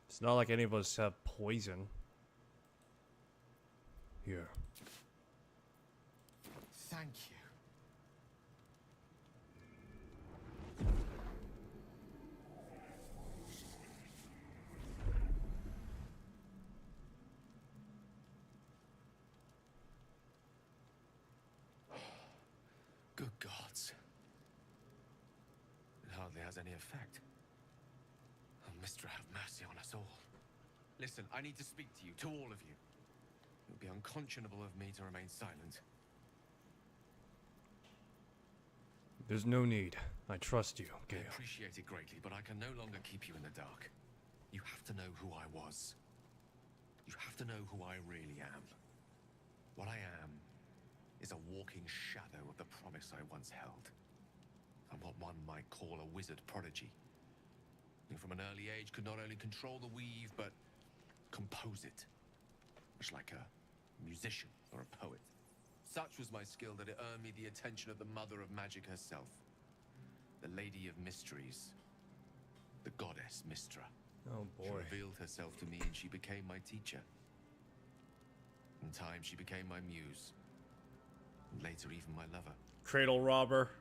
It's not like any of us have poison. Here. Thank you. Good gods. It hardly has any effect. Oh, Mistra, have mercy on us all. Listen, I need to speak to you, to all of you. It would be unconscionable of me to remain silent. There's no need. I trust you, Gale. I appreciate it greatly, but I can no longer keep you in the dark. You have to know who I was. You have to know who I really am. What I am is a walking shadow of the promise I once held. I'm what one might call a wizard prodigy, who from an early age could not only control the weave, but compose it, much like a musician or a poet. Such was my skill that it earned me the attention of the mother of magic herself, the Lady of Mysteries, the goddess Mistra. Oh boy. She revealed herself to me and she became my teacher. In time, she became my muse. And later, even my lover. Cradle robber.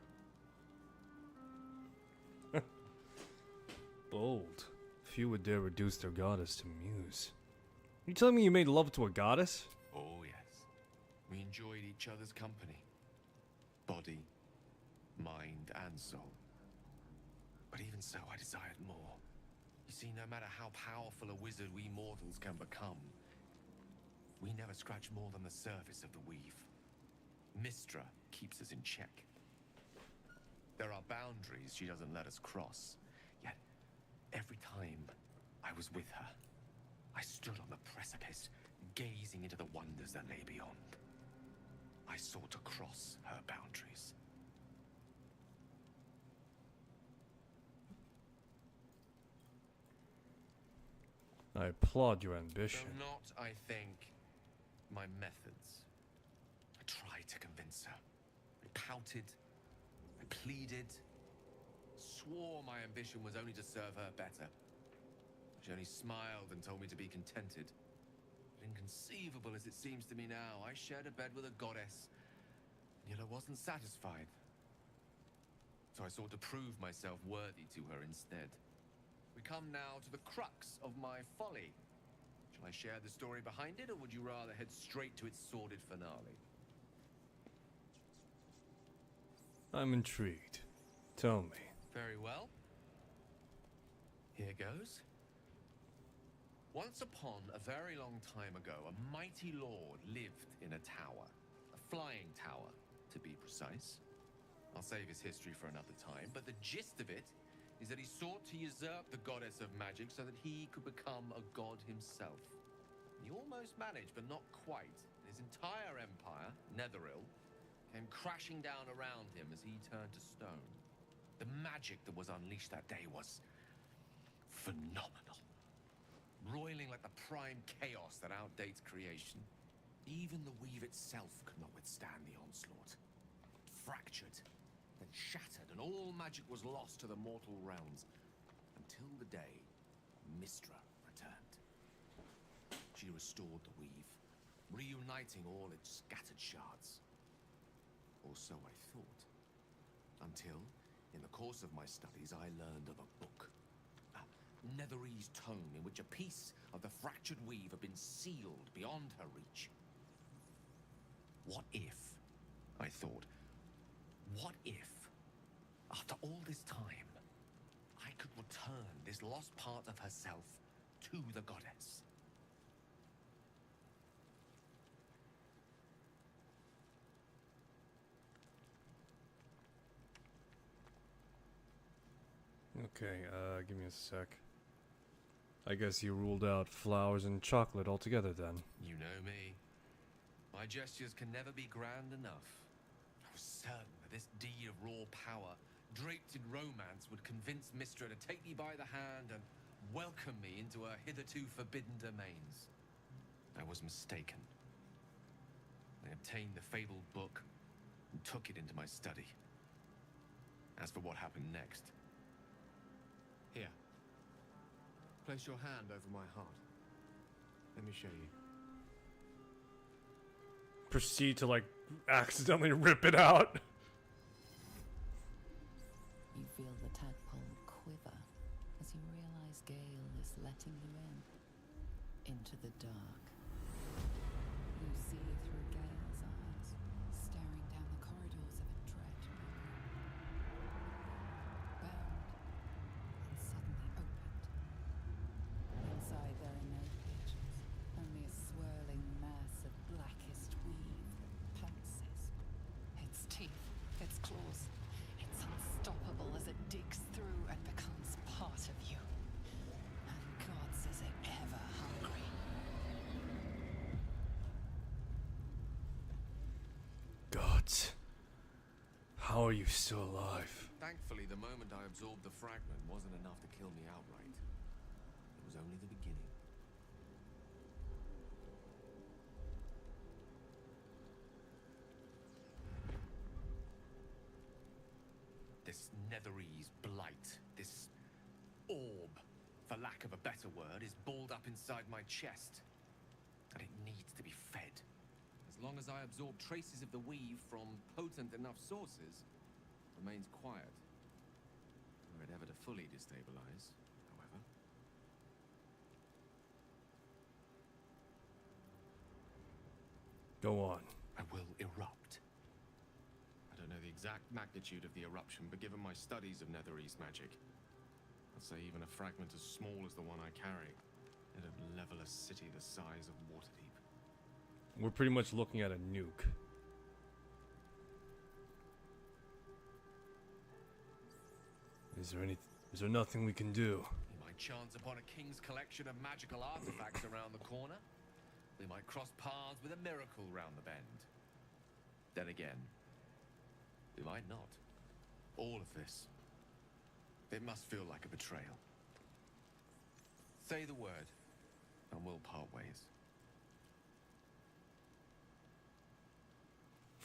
Bold. Few would dare reduce their goddess to muse. You telling me you made love to a goddess? Oh, yes. We enjoyed each other's company. Body, mind, and soul. But even so, I desired more. You see, no matter how powerful a wizard we mortals can become, we never scratch more than the surface of the weave. Mistra keeps us in check. There are boundaries she doesn't let us cross. Yet, every time I was with her, I stood on the precipice, gazing into the wonders that lay beyond. I sought to cross her boundaries. I applaud your ambition. Though not, I think, my methods. I tried to convince her. I pouted. I pleaded. Swore my ambition was only to serve her better. She only smiled and told me to be contented. But inconceivable as it seems to me now, I shared a bed with a goddess, and yet I wasn't satisfied. So I sought to prove myself worthy to her instead. We come now to the crux of my folly. Shall I share the story behind it, or would you rather head straight to its sordid finale? I'm intrigued. Tell me. Very well. Here goes. Once upon a very long time ago, a mighty lord lived in a tower. A flying tower, to be precise. I'll save his history for another time, but the gist of it is that he sought to usurp the goddess of magic so that he could become a god himself. He almost managed, but not quite. His entire empire, Netheril, came crashing down around him as he turned to stone. The magic that was unleashed that day was phenomenal. Roiling like the prime chaos that outdates creation. Even the weave itself could not withstand the onslaught. It fractured, then shattered, and all magic was lost to the mortal realms. Until the day Mystra returned. She restored the weave, reuniting all its scattered shards. Or so I thought. Until, in the course of my studies, I learned of a book. A Netherese tome in which a piece of the fractured weave had been sealed beyond her reach. What if, I thought, what if, after all this time, I could return this lost part of herself to the goddess? Okay, give me a sec. I guess you ruled out flowers and chocolate altogether then. You know me. My gestures can never be grand enough. I was certain that this deed of raw power, draped in romance, would convince Mystra to take me by the hand and welcome me into her hitherto forbidden domains. I was mistaken. I obtained the fabled book and took it into my study. As for what happened next... Here. Place your hand over my heart. Let me show you. Proceed to, like, accidentally rip it out. You feel the tadpole quiver as you realize Gale is letting you into the dark. You see through Gale's eyes, staring down the corridors of a dread bound and suddenly opened. Inside there are no pages, only a swirling mass of blackest weave that pounces. Its teeth, its claws, it's unstoppable as it digs through and becomes part of you. And gods, is it ever hungry? Gods. How are you still alive? Thankfully, the moment I absorbed the fragment wasn't enough to kill me outright. It was only the beginning. This Netherese blight, this orb, for lack of a better word, is balled up inside my chest. And it needs to be fed. As long as I absorb traces of the weave from potent enough sources, it remains quiet. Were it ever to fully destabilize, however. Go on. I will erupt. I don't know the exact magnitude of the eruption, but given my studies of Netherese magic, I'd say even a fragment as small as the one I carry, it'd level a city the size of Waterdeep. We're pretty much looking at a nuke. Is there nothing we can do? We might chance upon a king's collection of magical artifacts around the corner. We might cross paths with a miracle round the bend. Then again, we might not. All of this, it must feel like a betrayal. Say the word, and we'll part ways.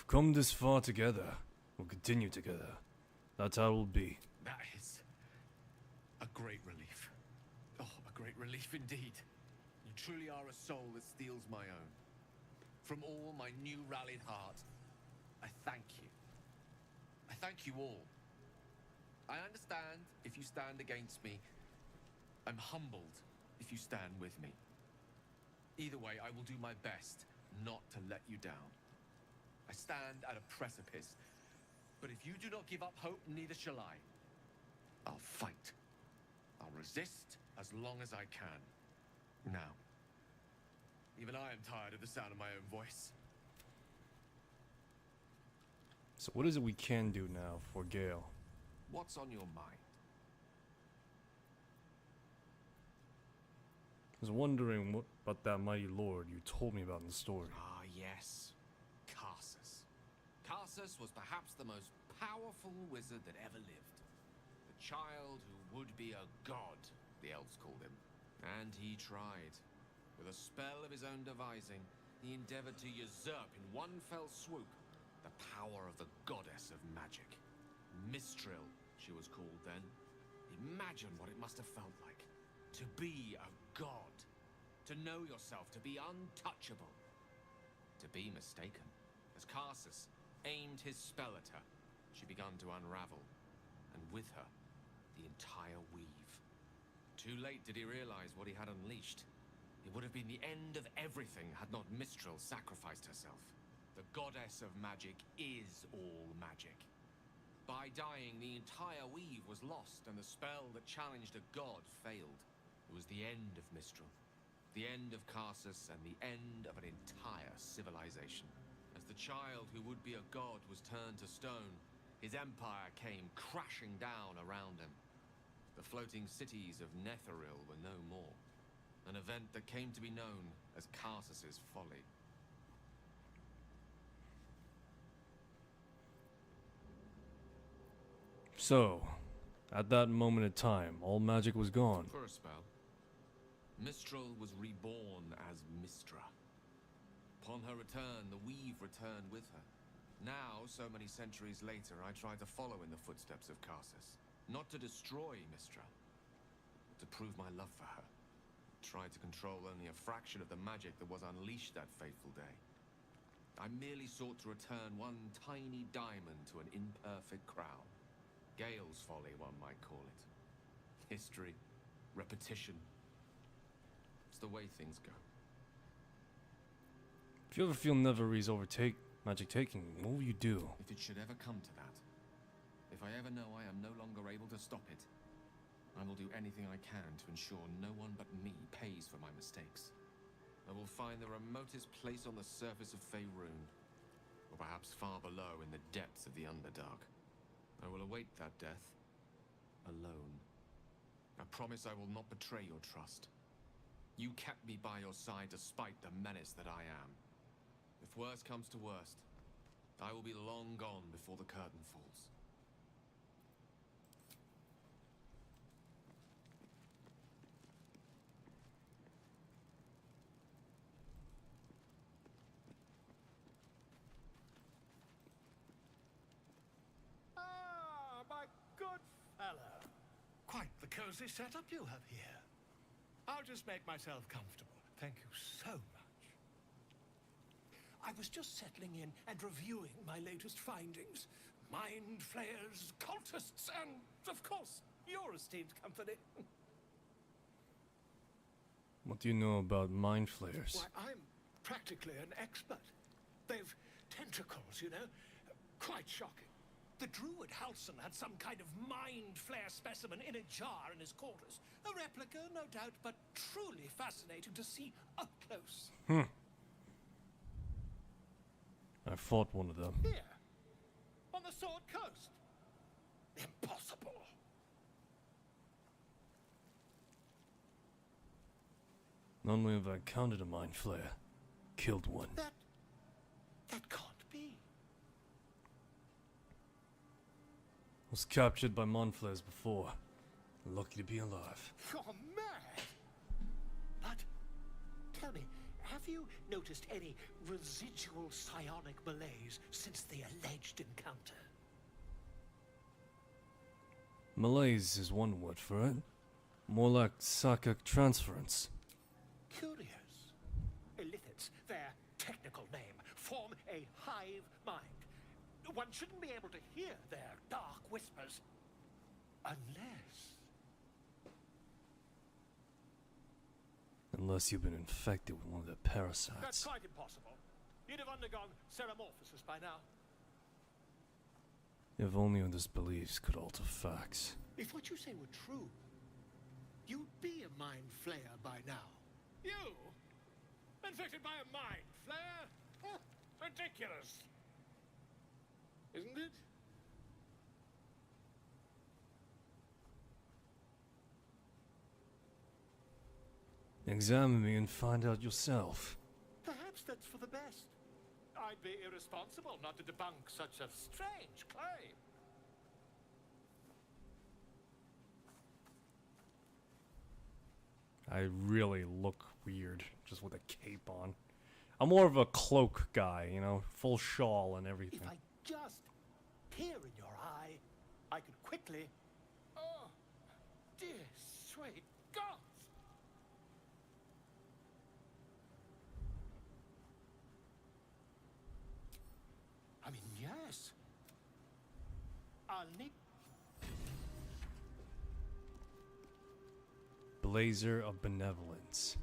We've come this far together. We'll continue together. That's how it will be. That is a great relief. Oh, a great relief indeed. You truly are a soul that steals my own. From all my new rallied heart, I thank you. I thank you all. I understand if you stand against me. I'm humbled if you stand with me. Either way, I will do my best not to let you down. I stand at a precipice, but if you do not give up hope, neither shall I. I'll fight. I'll resist as long as I can. Now, even I am tired of the sound of my own voice. So what is it we can do now for Gale? What's on your mind? I was wondering what about that mighty lord you told me about in the story. Ah, yes. Karsus. Karsus was perhaps the most powerful wizard that ever lived. The child who would be a god, the elves called him. And he tried. With a spell of his own devising, he endeavored to usurp in one fell swoop the power of the goddess of magic. Mistral, she was called then. Imagine what it must have felt like. To be a god. To know yourself, to be untouchable. To be mistaken. As Karsus aimed his spell at her, she began to unravel. And with her, the entire weave. Too late did he realize what he had unleashed. It would have been the end of everything had not Mistral sacrificed herself. The goddess of magic is all magic. By dying, the entire weave was lost, and the spell that challenged a god failed. It was the end of Mistral, the end of Karsus, and the end of an entire civilization. As the child who would be a god was turned to stone, his empire came crashing down around him. The floating cities of Netheril were no more. An event that came to be known as Karsus's folly. So, at that moment in time, all magic was gone. For a spell, Mistral was reborn as Mistra. Upon her return, the weave returned with her. Now, so many centuries later, I try to follow in the footsteps of Karsus. Not to destroy Mistra, but to prove my love for her. Tried to control only a fraction of the magic that was unleashed that fateful day. I merely sought to return one tiny diamond to an imperfect crown. Gale's folly, one might call it. History, repetition. It's the way things go. If you ever feel Neveries overtake magic taking, what will you do? If it should ever come to that, if I ever know I am no longer able to stop it, I will do anything I can to ensure no one but me pays for my mistakes. I will find the remotest place on the surface of Faerun, or perhaps far below in the depths of the Underdark. I will await that death, alone. I promise I will not betray your trust. You kept me by your side despite the menace that I am. If worst comes to worst, I will be long gone before the curtain falls. My good fellow. Quite the cozy setup you have here. I'll just make myself comfortable. Thank you so much. I was just settling in and reviewing my latest findings. Mind flayers, cultists, and, of course, your esteemed company. What do you know about mind flayers? Why, I'm practically an expert. They've tentacles, you know. Quite shocking. The druid Halson had some kind of mind flare specimen in a jar in his quarters. A replica, no doubt, but truly fascinating to see up close. I fought one of them. Here, on the Sword Coast. Impossible. Not only have I encountered a mind flayer, killed one. That can't be. Was captured by mind flayers before. Lucky to be alive. You're mad. But tell me, have Have you noticed any residual psionic malaise since the alleged encounter? Malaise is one word for it. More like psychic transference. Curious. Illithids, their technical name, form a hive mind. One shouldn't be able to hear their dark whispers Unless you've been infected with one of the parasites. That's quite impossible. You'd have undergone ceramorphosis by now. If only your disbeliefs could alter facts. If what you say were true, you'd be a mind flayer by now. You? Infected by a mind flare? Huh, ridiculous. Isn't it? Examine me and find out yourself. Perhaps that's for the best. I'd be irresponsible not to debunk such a strange claim. I really look weird just with a cape on. I'm more of a cloak guy, you know, full shawl and everything. If I just peer in your eye, I could quickly... Oh, dear sweet God! I mean, yes. I'll need... Blazer of Benevolence.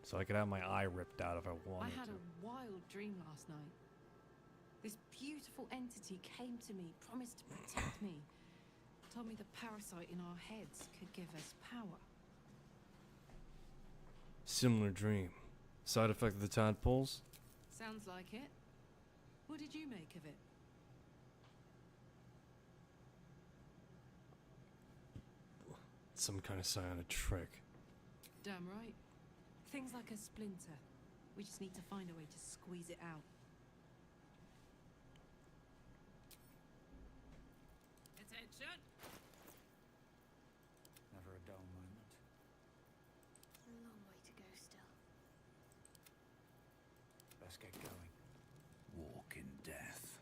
So I could have my eye ripped out if I wanted I had to. a wild dream last night. This beautiful entity came to me, promised to protect me, told me the parasite in our heads could give us power. Similar dream. Side effect of the tadpoles? Sounds like it. What did you make of it? Some kind of psionic trick. Damn right. Things like a splinter. We just need to find a way to squeeze it out. Attention! Never a dull moment. A long way to go still. Let's get going. Walking death.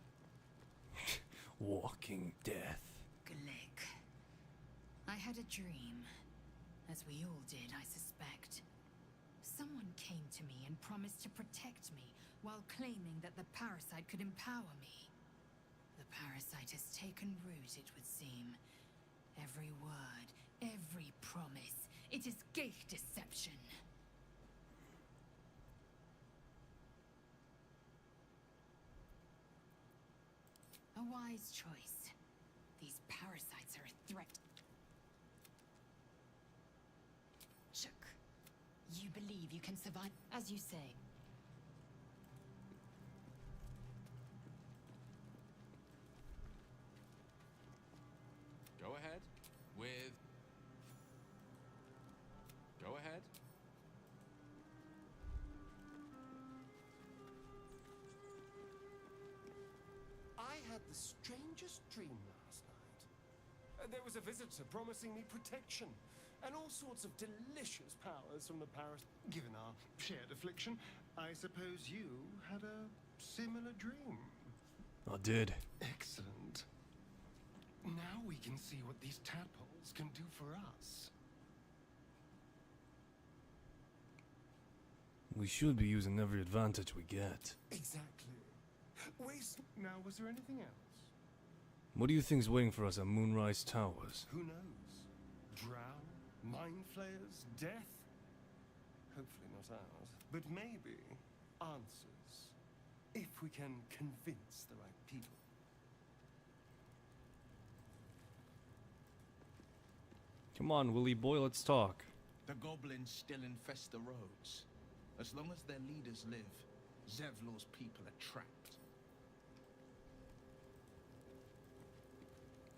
Walking death. Glick. I had a dream, as we all did, I suspect. Someone came to me and promised to protect me while claiming that the parasite could empower me. The parasite has taken root, it would seem. Every word, every promise, it is gate deception. A wise choice. These parasites are a threat. Shook. You believe you can survive, as you say. Go ahead with... Go ahead. I had the strangest dream last night. There was a visitor promising me protection and all sorts of delicious powers from the Paris. Given our shared affliction, I suppose you had a similar dream. I did. Excellent. Now we can see what these tadpoles can do for us. We should be using every advantage we get. Exactly. Now, was there anything else? What do you think's waiting for us at Moonrise Towers? Who knows? Drow? Mind flayers? Death? Hopefully not ours. But maybe answers. If we can convince the right people. Come on, Willy boy, let's talk. The goblins still infest the roads. As long as their leaders live, Zevlor's people are trapped.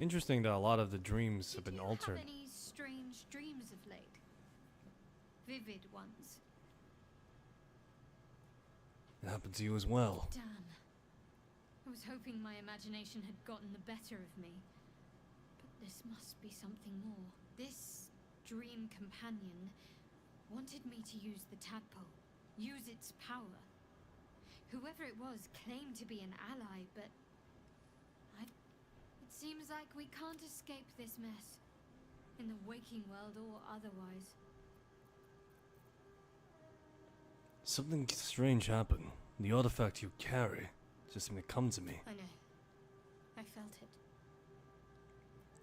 Interesting that a lot of the dreams have been altered. Have any strange dreams of late? Vivid ones. It happened to you as well. Damn. I was hoping my imagination had gotten the better of me. But This must be something more. This dream companion wanted me to use the tadpole, use its power. Whoever it was claimed to be an ally, but it seems like we can't escape this mess, in the waking world or otherwise. Something strange happened. The artifact you carry just seemed to come to me. I know. I felt it.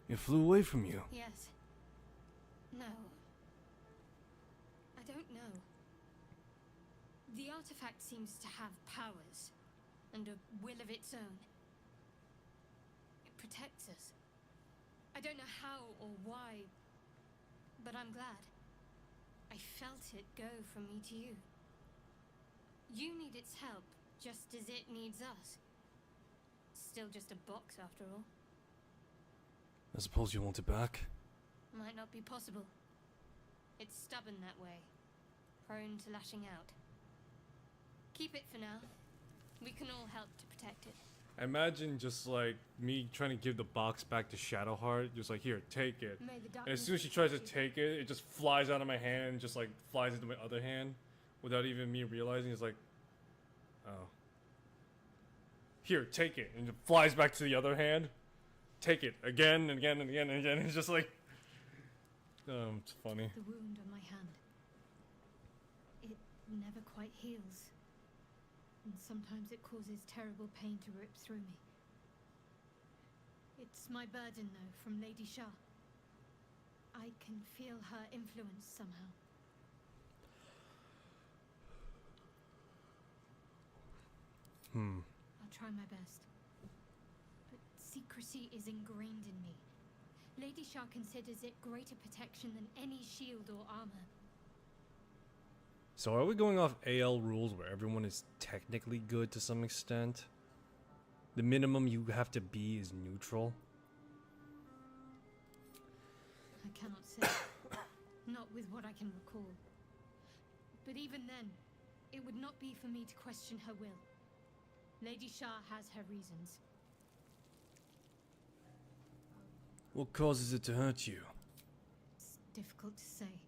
It flew away from you. Yes. No. I don't know. The artifact seems to have powers and a will of its own. It protects us. I don't know how or why, but I'm glad. I felt it go from me to you. You need its help, just as it needs us. Still just a box, after all. I suppose you want it back? Might not be possible. It's stubborn that way. Prone to lashing out. Keep it for now. We can all help to protect it. Imagine just like me trying to give the box back to Shadowheart, just like, here, take it. And as soon as she tries to take it, it just flies out of my hand and just like flies into my other hand without even me realizing. It's like, oh. Here, take it. And it flies back to the other hand. Take it again and again and again and again. It's just like, it's funny. The wound on my hand. It never quite heals. And sometimes it causes terrible pain to rip through me. It's my burden, though, from Lady Shah. I can feel her influence somehow. I'll try my best. But secrecy is ingrained in me. Lady Shah considers it greater protection than any shield or armor. So are we going off AL rules where everyone is technically good to some extent? The minimum you have to be is neutral? I cannot say. Not with what I can recall. But even then, it would not be for me to question her will. Lady Shah has her reasons. What causes it to hurt you? It's difficult to say.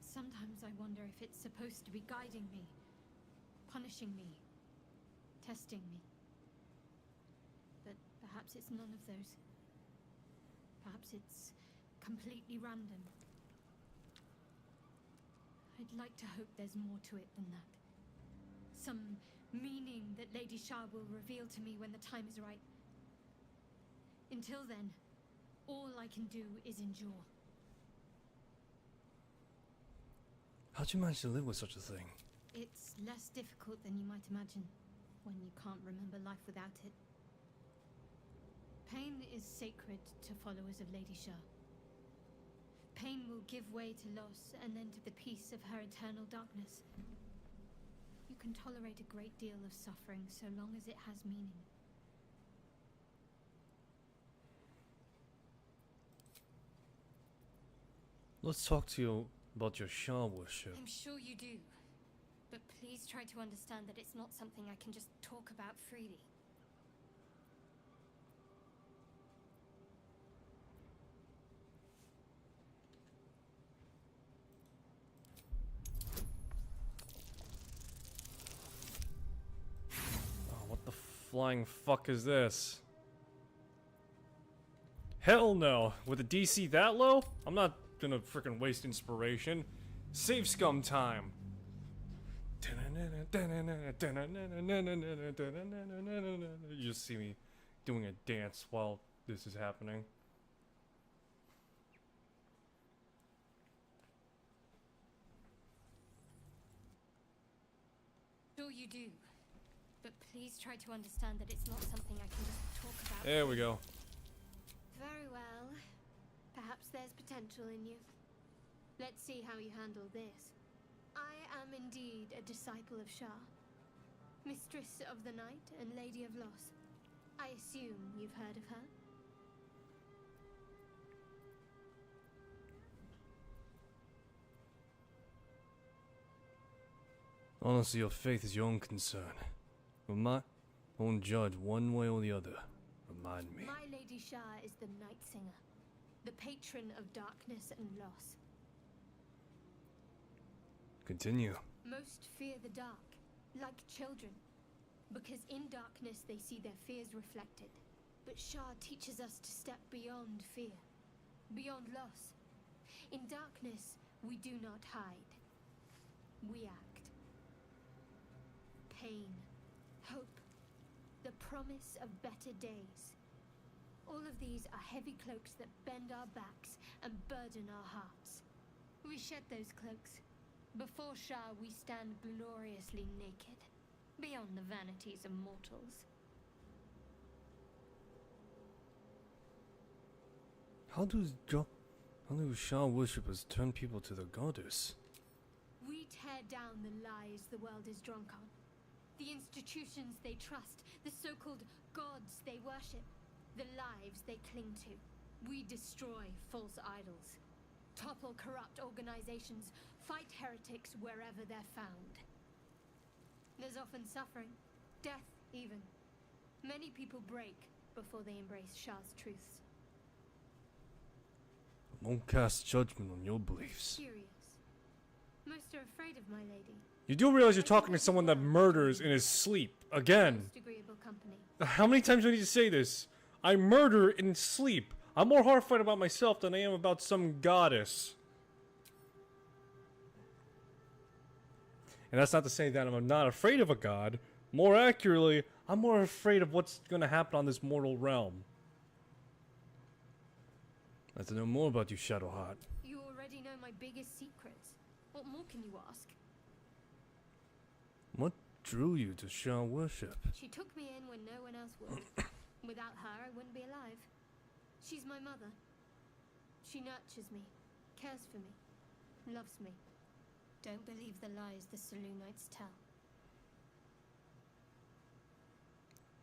Sometimes I wonder if it's supposed to be guiding me, punishing me, testing me. But perhaps it's none of those. Perhaps it's completely random. I'd like to hope there's more to it than that. Some meaning that Lady Shah will reveal to me when the time is right. Until then, all I can do is endure. How'd you manage to live with such a thing? It's less difficult than you might imagine, when you can't remember life without it. Pain is sacred to followers of Lady Shah. Pain will give way to loss and then to the peace of her eternal darkness. You can tolerate a great deal of suffering so long as it has meaning. Let's talk to you about your Shah worship. I'm sure you do. But please try to understand that it's not something I can just talk about freely. Oh, what the flying fuck is this? Hell no! With a DC that low? I'm not gonna freaking waste inspiration. Save scum time. You just see me doing a dance while this is happening. Sure you do. But please try to understand that it's not something I can just talk about. There we go. Very well. Perhaps there's potential in you. Let's see how you handle this. I am indeed a disciple of Shah, Mistress of the Night and Lady of Loss. I assume you've heard of her? Honestly, your faith is your own concern. But I won't judge one way or the other from Remind me. My Lady Shah is the Night Singer, the patron of darkness and loss. Continue. Most fear the dark, like children, because in darkness they see their fears reflected. But Shah teaches us to step beyond fear, beyond loss. In darkness, we do not hide. We act. Pain, hope, the promise of better days. All of these are heavy cloaks that bend our backs and burden our hearts. We shed those cloaks. Before Shah, we stand gloriously naked, beyond the vanities of mortals. How do Shah worshippers turn people to the goddess? We tear down the lies the world is drunk on. The institutions they trust, the so-called gods they worship, the lives they cling to. We destroy false idols, topple corrupt organizations, fight heretics wherever they're found. There's often suffering, death even. Many people break before they embrace Shah's truths. Won't cast judgment on your beliefs. Curious. Most are afraid of my lady. You do realize you're talking to someone that murders in his sleep. Again. Most agreeable company. How many times do I need to say this? I murder in sleep. I'm more horrified about myself than I am about some goddess. And that's not to say that I'm not afraid of a god. More accurately, I'm more afraid of what's going to happen on this mortal realm. I'd like to know more about you, Shadowheart. You already know my biggest secrets. What more can you ask? What drew you to Shah worship? She took me in when no one else would. Without her, I wouldn't be alive. She's my mother. She nurtures me, cares for me, loves me. Don't believe the lies the Selûnites tell.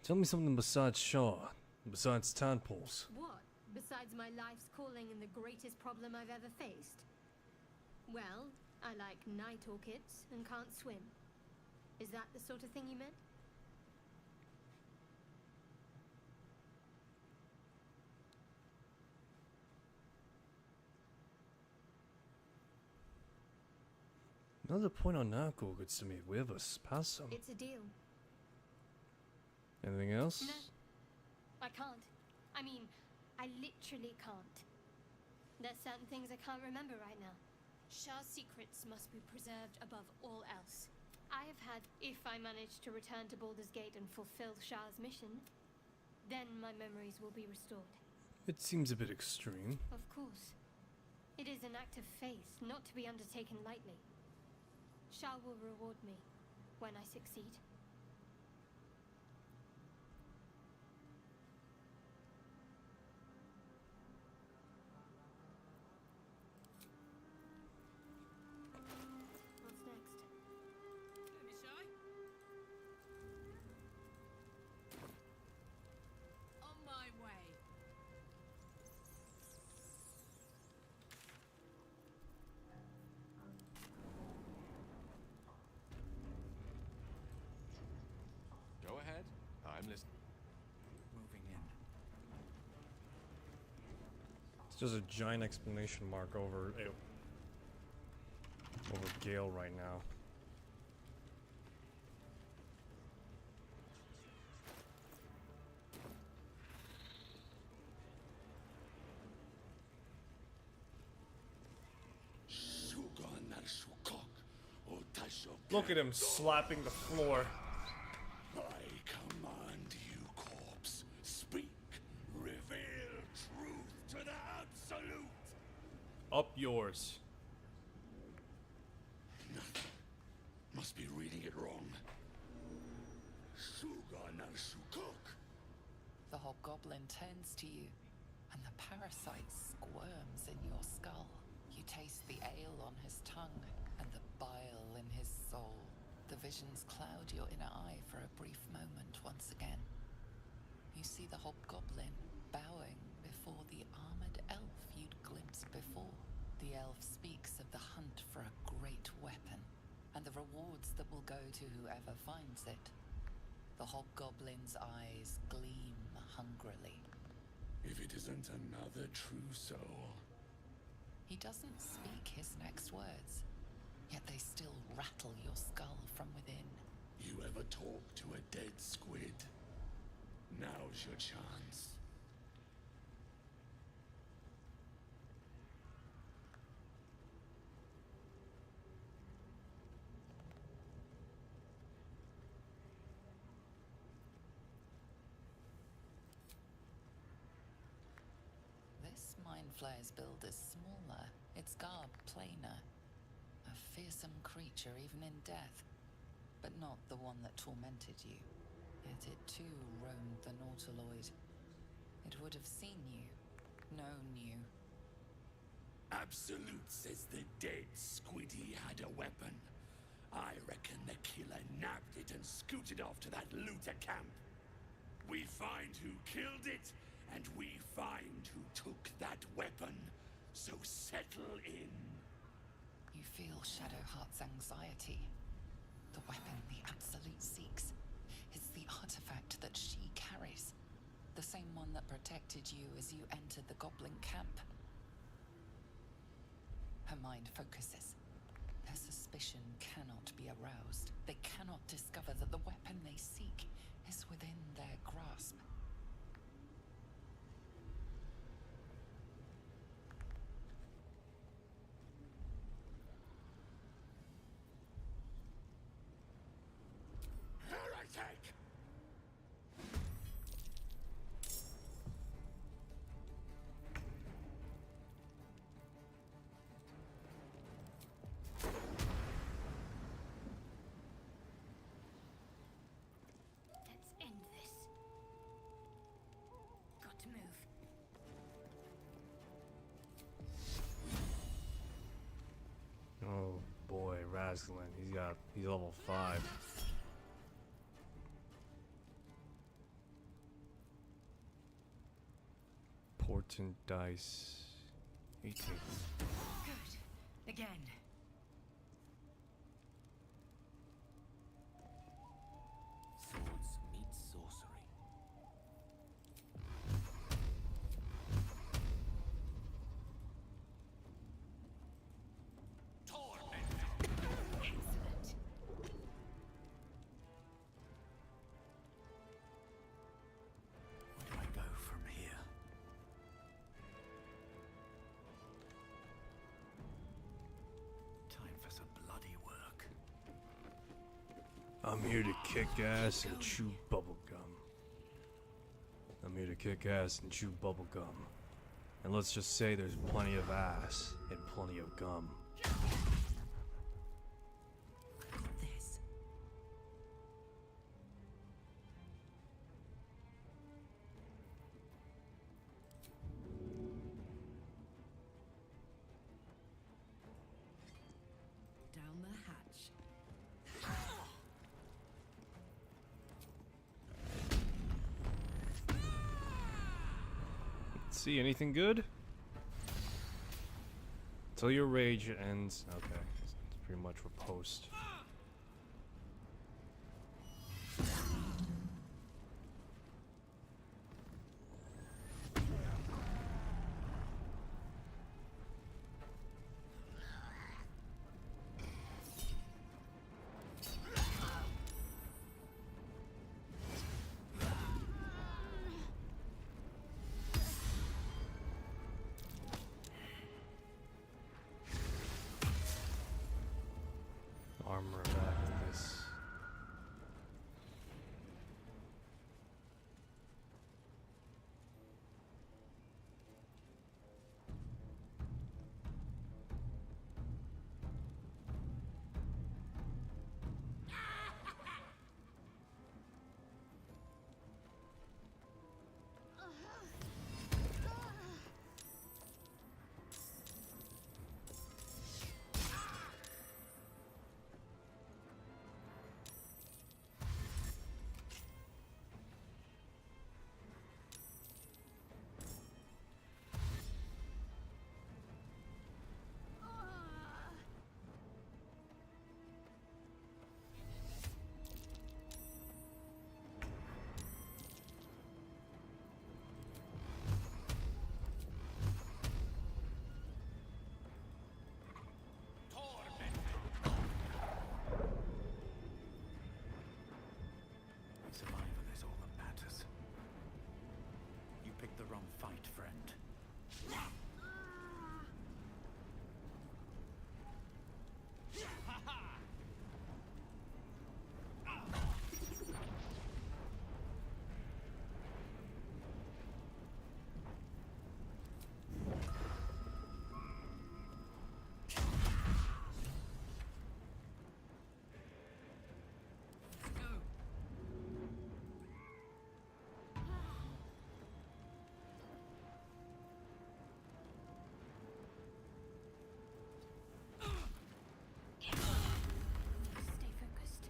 Tell me something besides Shah, besides tadpoles. What? Besides my life's calling and the greatest problem I've ever faced? Well, I like night orchids and can't swim. Is that the sort of thing you meant? Another point on night orchids to me. We have a spasm. It's a deal. Anything else? No, I can't. I mean, I literally can't. There's certain things I can't remember right now. Shah's secrets must be preserved above all else. I have had, if I manage to return to Baldur's Gate and fulfill Shah's mission, then my memories will be restored. It seems a bit extreme. Of course. It is an act of faith, not to be undertaken lightly. Shah will reward me when I succeed. What's next? Miss Shy? On my way. Go ahead. I'm listening. Moving in. It's just a giant exclamation mark over Gale right now. Look at him slapping the floor. I command you, corpse. Speak. Reveal truth to the absolute. Up yours. Must be reading it wrong. Suganashukok. The hobgoblin turns to you, and the parasite squirms in your skull. You taste the ale on his tongue, and the bile in his soul. The visions cloud your inner eye for a brief moment once again. You see the hobgoblin bowing before the armored elf you'd glimpsed before. The elf speaks of the hunt for a great weapon, and the rewards that will go to whoever finds it. The hobgoblin's eyes gleam hungrily. If it isn't another true soul. He doesn't speak his next words, yet they still rattle your skull from within. You ever talk to a dead squid? Now's your chance. This mind flayer's build is smaller, its garb plainer. A fearsome creature even in death, but not the one that tormented you. Yet it too roamed the Nautiloid. It would have seen you, known you. Absolute says the dead squiddy had a weapon. I reckon the killer nabbed it and scooted off to that looter camp. We find who killed it, and we find who took that weapon. So settle in. You feel Shadowheart's anxiety. The weapon the Absolute seeks is the artifact that she carries. The same one that protected you as you entered the goblin camp. Her mind focuses. Their suspicion cannot be aroused. They cannot discover that the weapon they seek is within their grasp. Heretic! Let's end this. Got to move. Oh boy, Rasglin. He's level 5. Portent dice 18. Good. Again. Swords meet sorcery. Excellent. Where do I go from here? Time for some bloody work. I'm here to kick ass and chew bubblegum. I'm here to kick ass and chew bubblegum. And let's just say there's plenty of ass and plenty of gum. This. Down the hatch. Let's see, anything good? Till your rage ends. Okay, it's pretty much riposte. from fight, friend. Stay focused.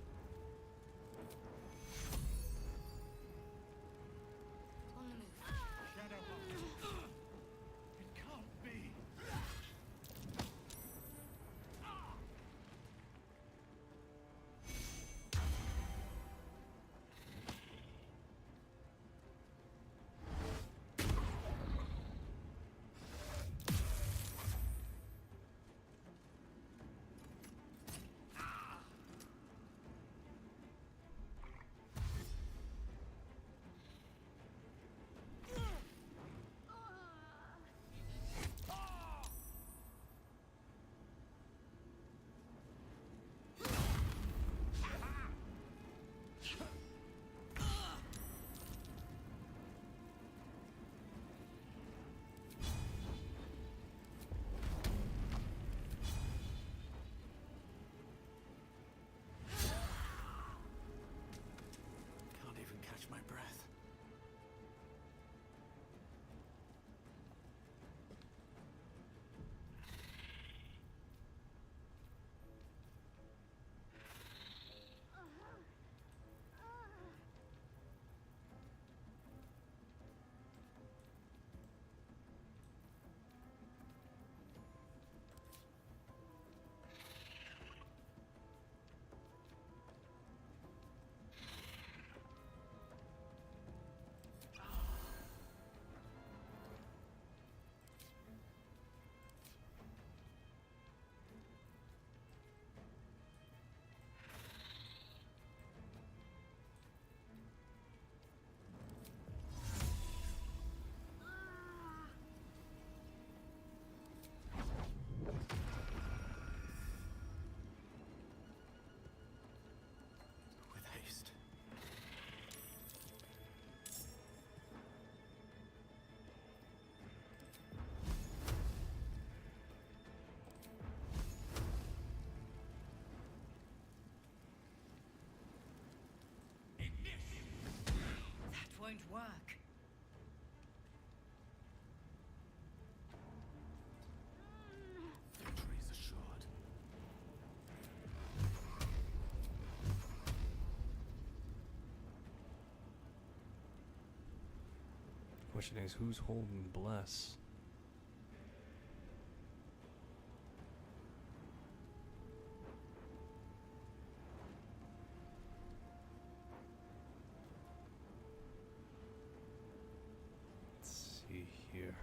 On the move. Shadow. It can't be. Can't even catch my breath. With haste. That won't work. Victory is assured. Question is, who's holding Bless? Let's see here.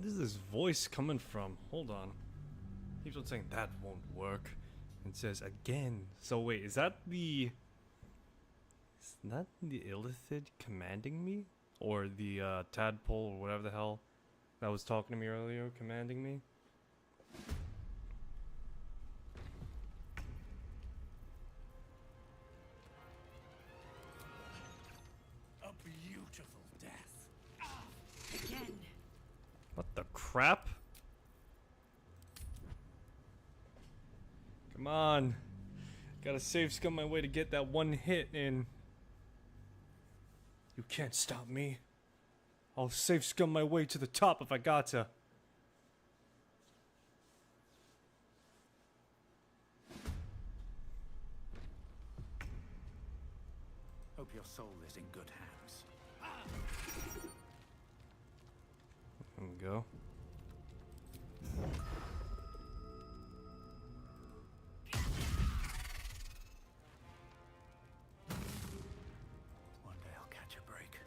is this voice coming from? Hold on. Keeps on saying that won't work. It says again. So wait, is that the illithid commanding me? Or the tadpole or whatever the hell that was talking to me earlier commanding me? A beautiful death. Again. What the crap? Come on. Gotta save scum my way to get that one hit in. You can't stop me. I'll save scum my way to the top if I gotta. Hope your soul is in good hands. There we go. One day I'll catch a break.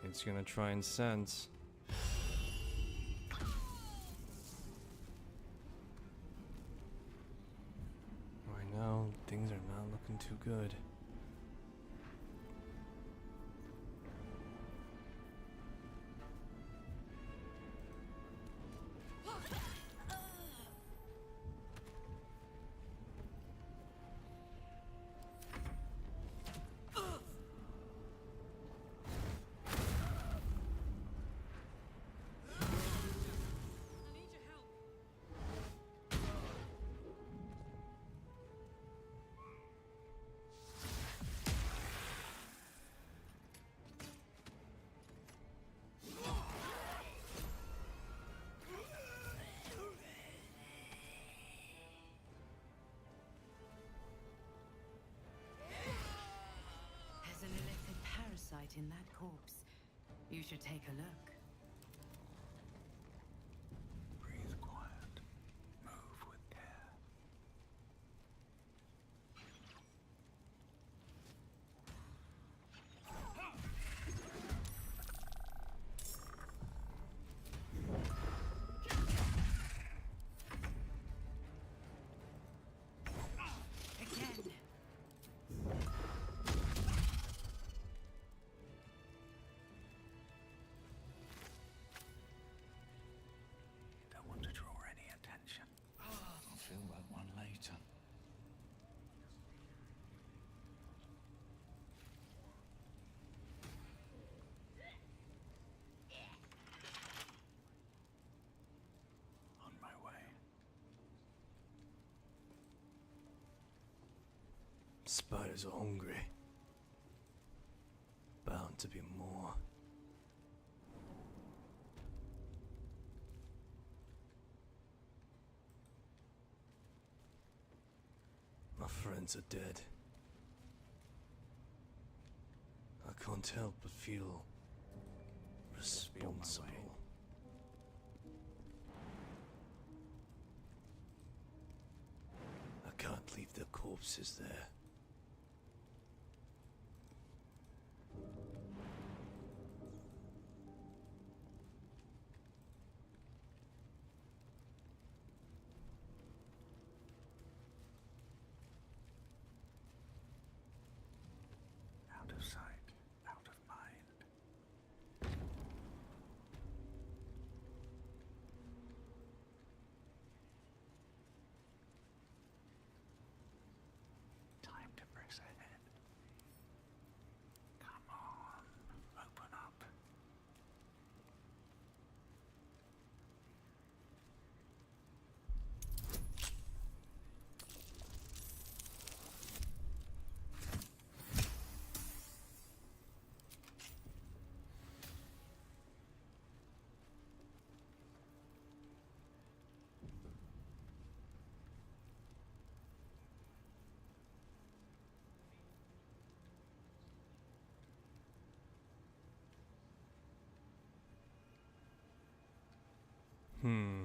It's gonna try and sense. Right now, things are not looking too good. There's an illithid parasite in that corpse. You should take a look. Breathe quiet. Move with care. Again. Don't want to draw any attention. I'll feel that one later. On my way. Spiders are hungry. Bound to be more. My friends are dead. I can't help but feel responsible. I can't leave their corpses there. Out of sight, out of mind. Time to press ahead. Come on, open up. Hmm.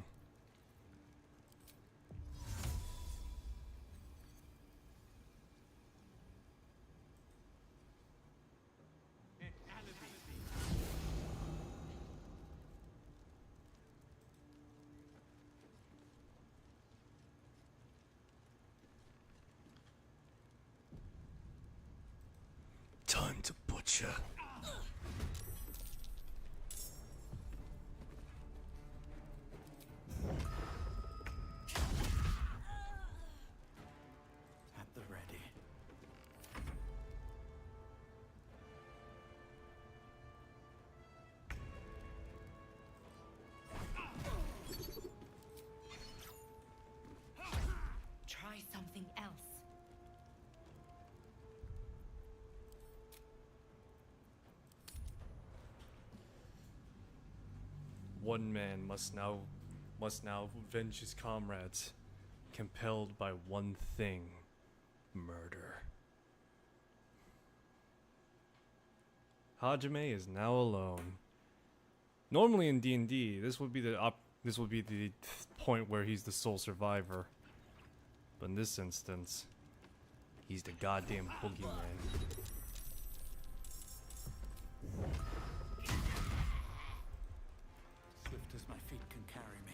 Gotcha. At the ready. Try something else. One man must now avenge his comrades, compelled by one thing: murder. Hajime is now alone. Normally in D&D, this would be the point where he's the sole survivor. But in this instance, he's the goddamn boogeyman. Swift as my feet can carry me.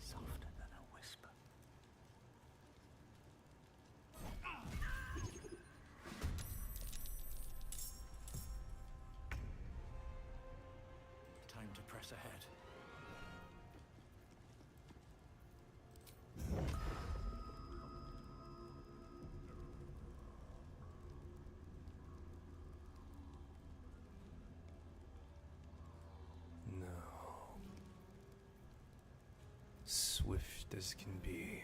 Softer than a whisper. Time to press ahead. No. Swift as can be.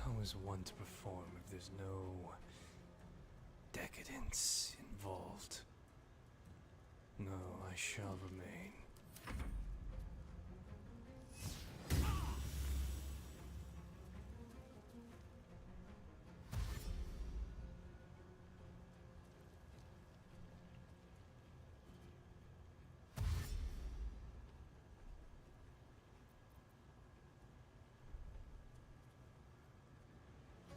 How is one to perform if there's no decadence involved? No, I shall remain.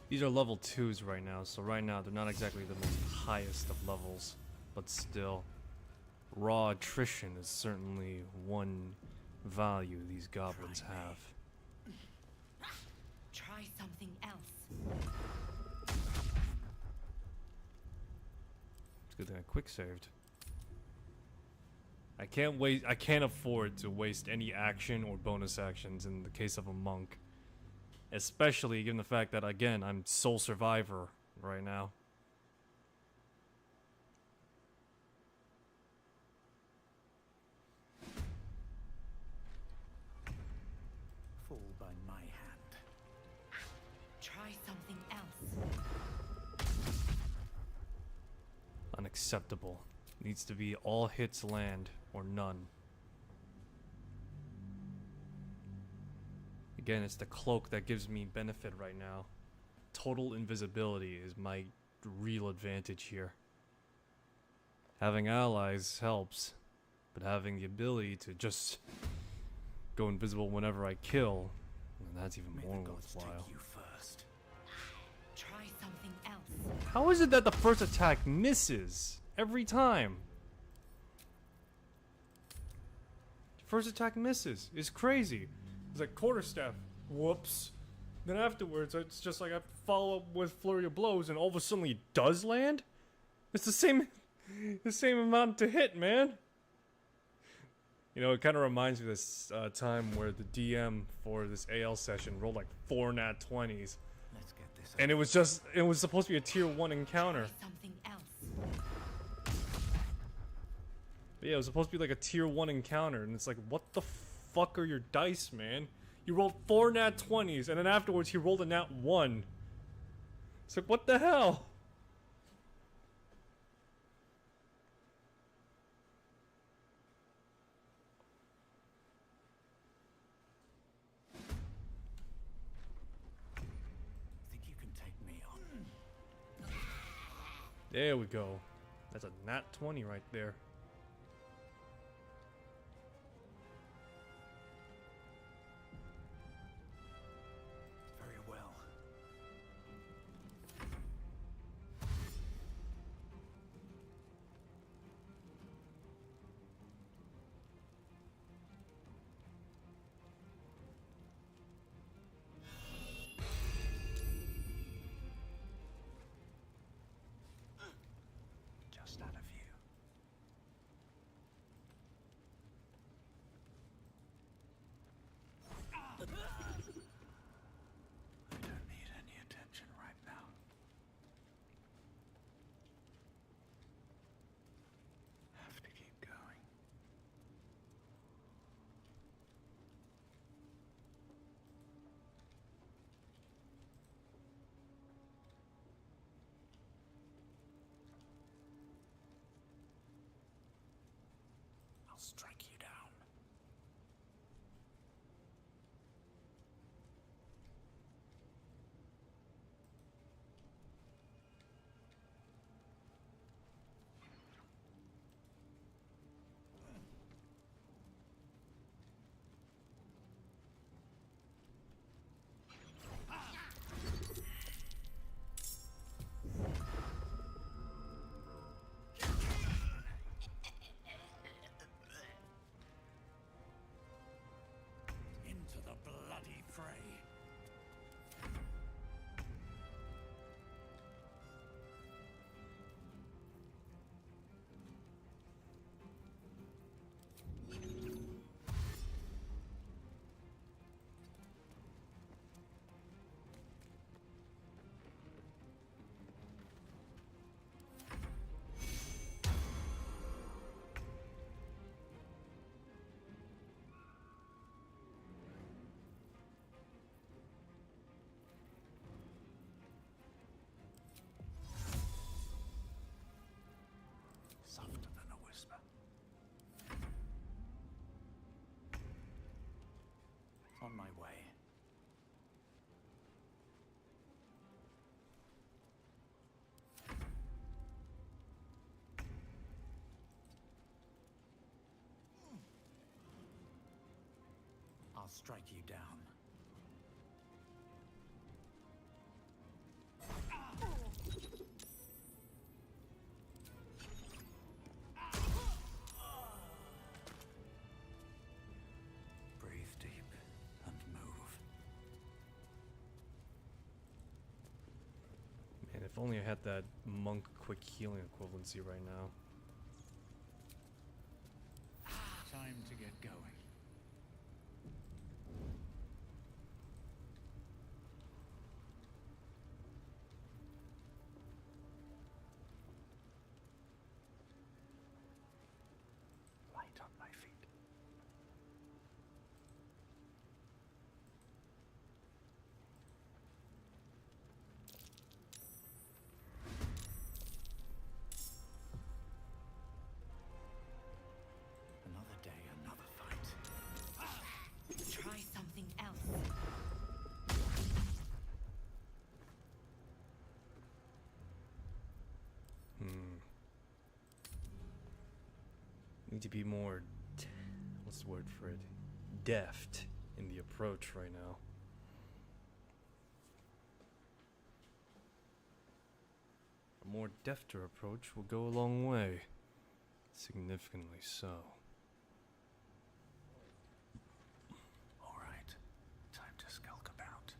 These are level 2s right now, so right now they're not exactly the most highest of levels, but still. Raw attrition is certainly one value these goblins have. Try something else. It's a good thing I quick saved. I can't afford to waste any action or bonus actions in the case of a monk. Especially given the fact that, again, I'm sole survivor right now. Fall by my hand. Try something else. Unacceptable. Needs to be all hits land or none. Again, it's the cloak that gives me benefit right now. Total invisibility is my real advantage here. Having allies helps, but having the ability to just go invisible whenever I kill, that's even more worthwhile. Try something else. How is it that the first attack misses every time? First attack misses. It's crazy. It's like quarterstaff. Whoops. Then afterwards, it's just like I follow up with flurry of blows, and all of a sudden it does land. It's the same amount to hit, man. You know, it kind of reminds me of this time where the DM for this AL session rolled like 4 nat 20s. And it was supposed to be a tier 1 encounter. Something else. But yeah, it was supposed to be like a tier 1 encounter, and it's like, what the fuck are your dice, man? You rolled 4 nat 20s, and then afterwards he rolled a nat 1. It's like, what the hell? Think you can take me on? There we go. That's a nat 20 right there. Very well. Just out of view. I don't need any attention right now. Have to keep going. I'll strike you down. Into the bloody fray. Softer than a whisper. On my way. I'll strike you down. Breathe deep and move. Man, if only I had that monk quick healing equivalency right now. Time to get going. Light on my feet. Another day, another fight. Try something else. Need to be more, what's the word for it? Deft in the approach right now. A more defter approach will go a long way. Significantly so. All right, time to skulk about.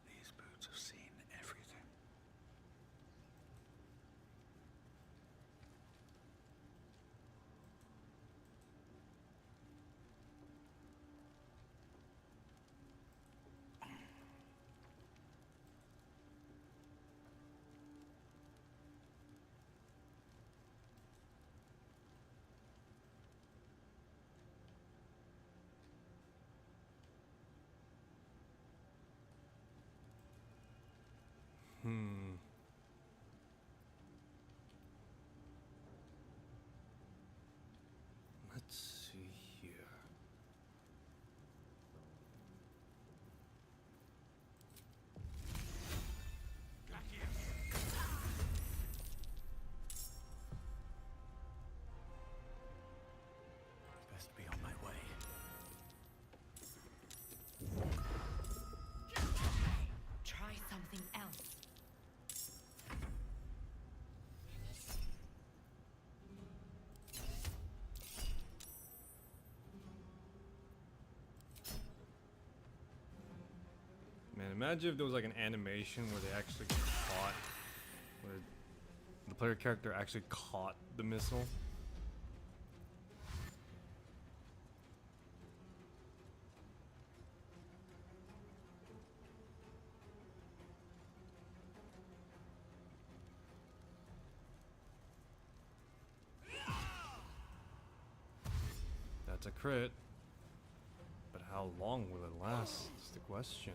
These boots have seen everything. Imagine if there was like an animation where they actually caught, where the player character actually caught the missile. That's a crit. But how long will it last? Is the question.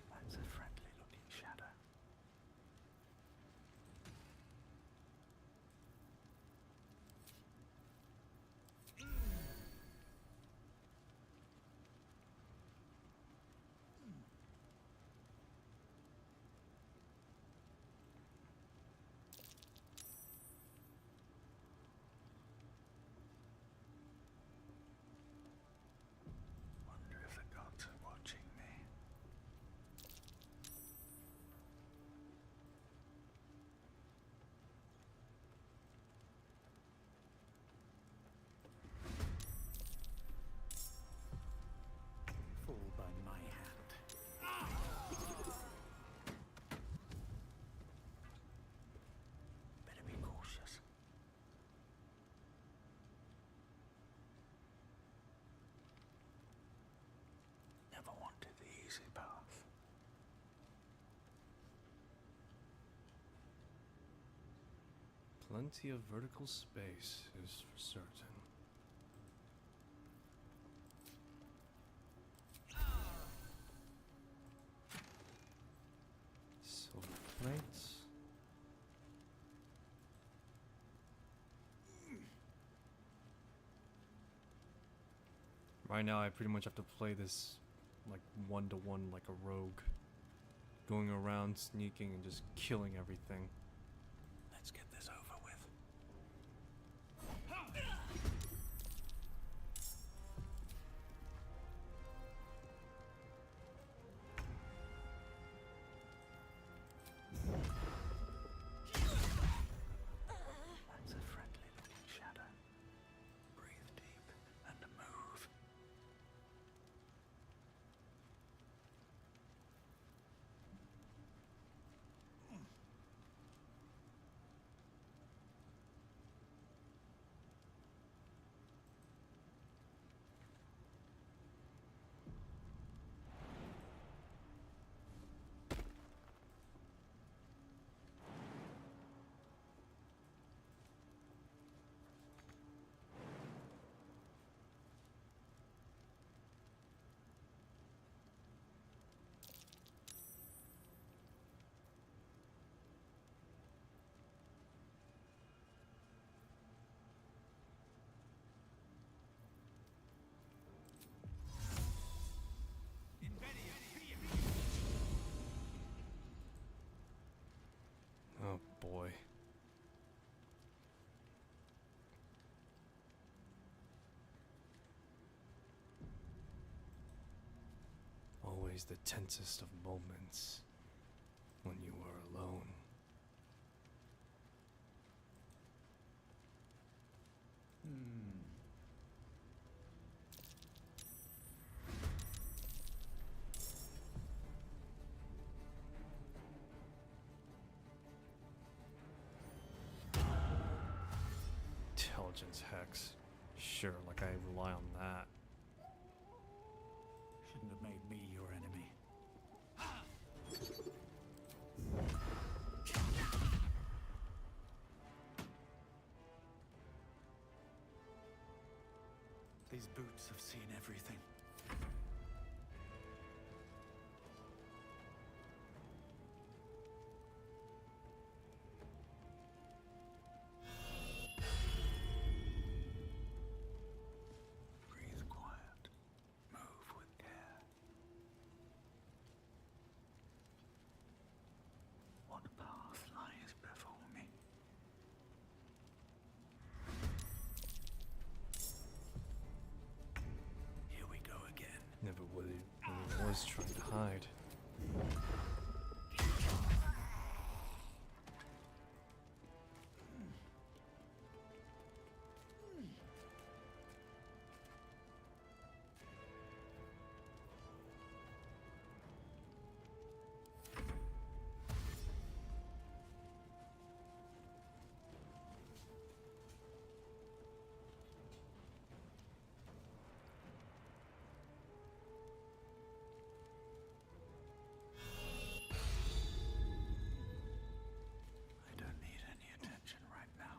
That's a friendly looking shadow. Wonder if the gods are watching me. Fall by my hand. Better be cautious. Never wanted the easy path. Plenty of vertical space is for certain. Silver plates. Right now I pretty much have to play this like 1-to-1 like a rogue. Going around sneaking and just killing everything. Let's get this over with. That's a friendly looking shadow. Breathe deep and move. Oh boy. Always the tensest of moments when you are alone. Intelligence hex. Sure, like I rely on that. Shouldn't have made me your enemy. These boots have seen everything. was trying to hide. I don't need any attention right now.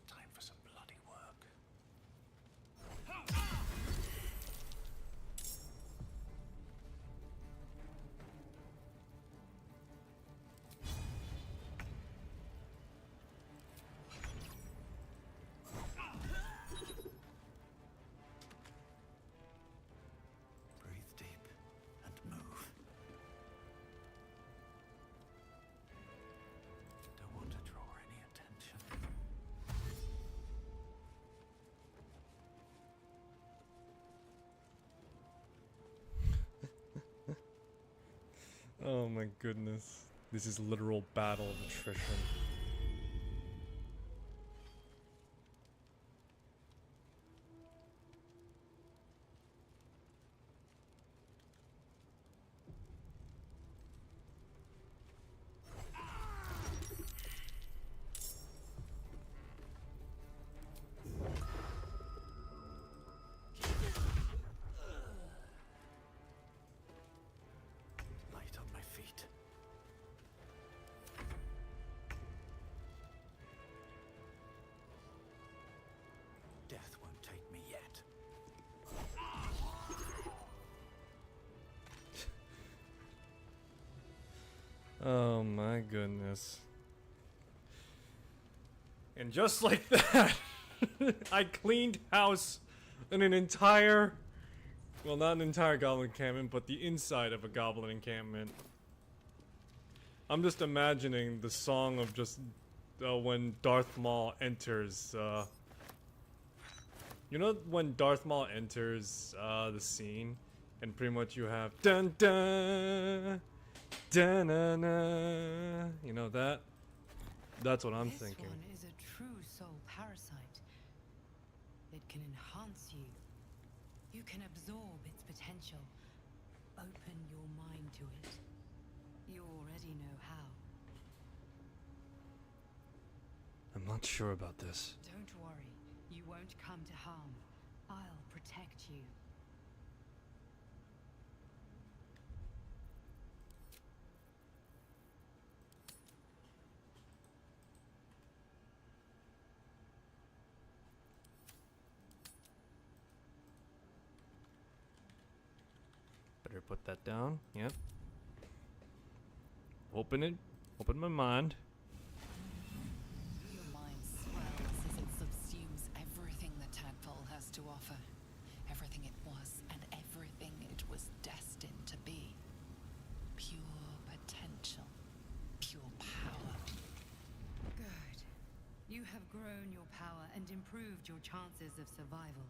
Time for some bloody work. Breathe deep and move. Don't want to draw any attention. Oh my goodness. This is literal battle of attrition. Light on my feet. Death won't take me yet. Oh my goodness. And just like that, I cleaned house in an entire, well, not an entire goblin encampment, but the inside of a goblin encampment. I'm just imagining the song of just when Darth Maul enters. You know when Darth Maul enters the scene, and pretty much you have dun dun dun na na. You know that? That's what I'm thinking. This one is a true soul parasite. It can enhance you. You can absorb its potential. Open your mind to it. You already know how. I'm not sure about this. Don't worry. You won't come to harm. I'll protect you. Better put that down. Yep. Open it. Open my mind. Your mind swells as it subsumes everything that Tadpole has to offer. Everything it was and everything it was destined to be. Pure potential. Pure power. Good. You have grown your power and improved your chances of survival.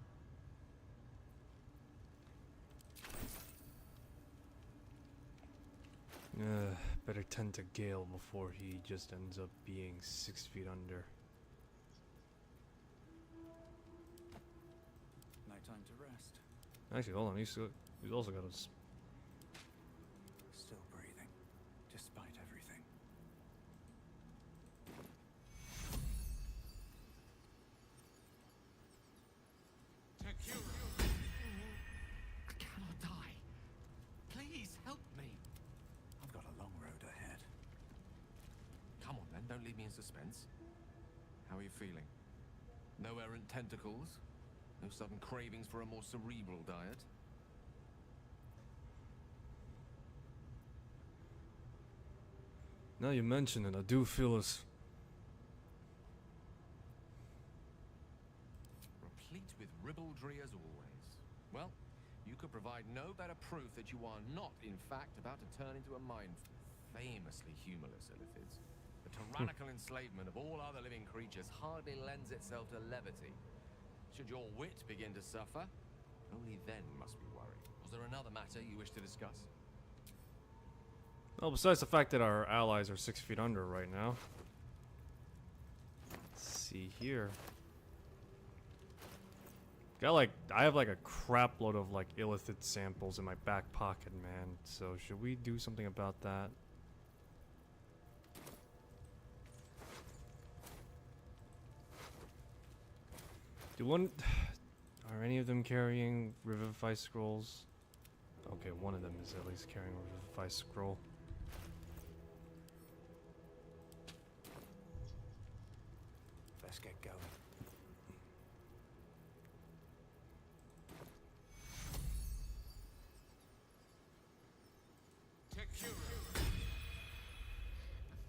Better tend to Gale before he just ends up being 6 feet under. No time to rest. Actually, hold on. He's also got his. Still breathing, despite everything. I cannot die. Please help me. I've got a long road ahead. Come on then, don't leave me in suspense. How are you feeling? No errant tentacles? No sudden cravings for a more cerebral diet? Now you mention it, I do feel as. Replete with ribaldry as always. Well, you could provide no better proof that you are not, in fact, about to turn into a mind famously humorless illithids. The tyrannical enslavement of all other living creatures hardly lends itself to levity. Should your wit begin to suffer, only then must we worry. Was there another matter you wish to discuss? Well, besides the fact that our allies are 6 feet under right now. Let's see here. I have like a crap load of like illithid samples in my back pocket, man. So should we do something about that? Are any of them carrying Revivify scrolls? Okay, one of them is at least carrying a Revivify scroll. Let's get going. I'm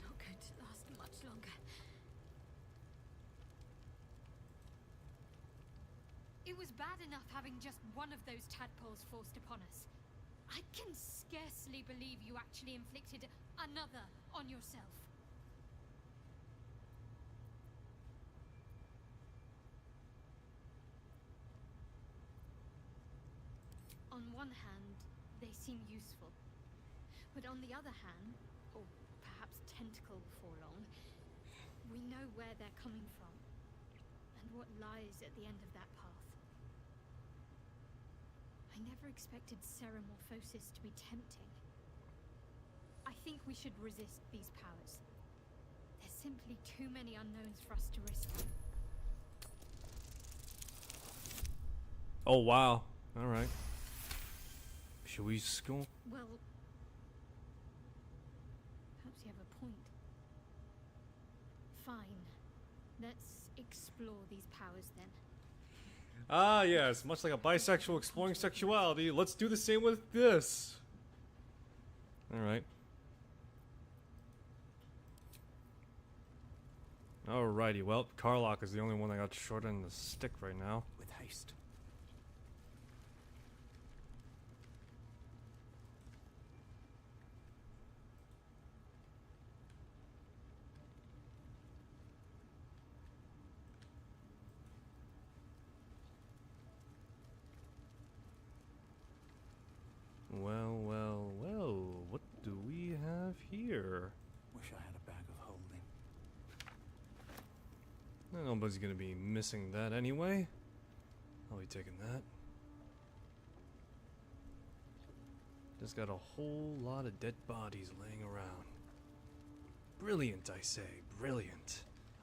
not going to last much longer. It was bad enough having just one of those tadpoles forced upon us. I can scarcely believe you actually inflicted another on yourself. On one hand, they seem useful. But on the other hand, or perhaps tentacle before long, we know where they're coming from, and what lies at the end of that path. I never expected Ceramorphosis to be tempting. I think we should resist these powers. There's simply too many unknowns for us to risk. Oh wow. Alright. Should we go? Well, perhaps you have a point. Fine. Let's explore these powers then. Ah, yes. Much like a bisexual exploring sexuality, let's do the same with this. Alright. Alrighty, well, Karlach is the only one that got short end of the stick right now. With haste. Well, well, well. What do we have here? Wish I had a bag of holding. Nobody's gonna be missing that anyway. I'll be taking that. Just got a whole lot of dead bodies laying around. Brilliant, I say. Brilliant.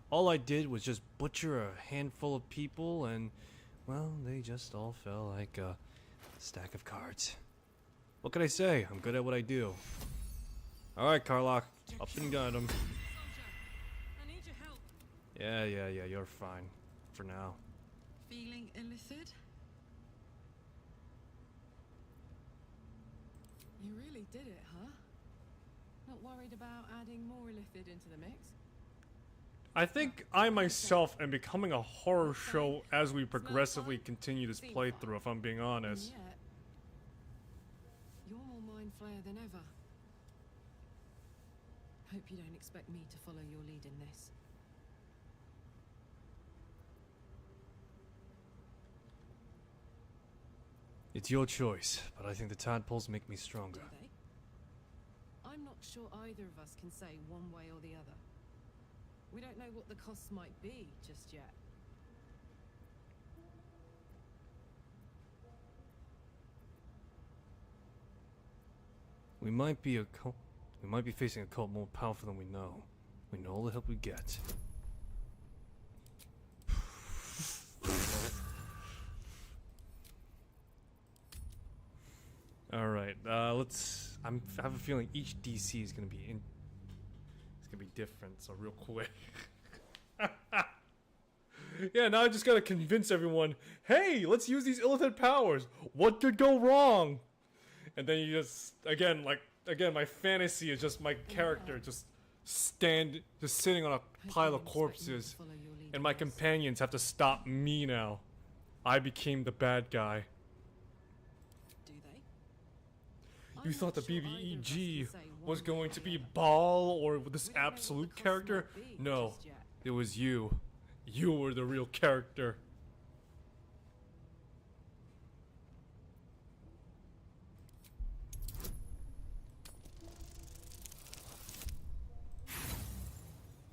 All I did was just butcher a handful of people and, well, they just all fell like a stack of cards. What can I say? I'm good at what I do. Alright, Karlach. Up and got him. I need your help. Yeah, you're fine. For now. Feeling illithid? You really did it, huh? Not worried about adding more illithid into the mix? I think I myself am becoming a horror show as we progressively continue this playthrough, if I'm being honest. And yet, you're more mind flayer than ever. Hope you don't expect me to follow your lead in this. It's your choice, but I think the tadpoles make me stronger. Do they? I'm not sure either of us can say one way or the other. We don't know what the costs might be just yet. We might be facing a cult more powerful than we know. We know all the help we get. Alright, let's... I have a feeling each DC is gonna be it's gonna be different, so real quick. Yeah, now I just gotta convince everyone, hey, let's use these illithid powers. What could go wrong? And then you just, again, my fantasy is just my character just sitting on a pile of corpses, and my companions have to stop me now. I became the bad guy. You thought the BBEG was going to be Ball or this absolute character? No, it was you. You were the real character.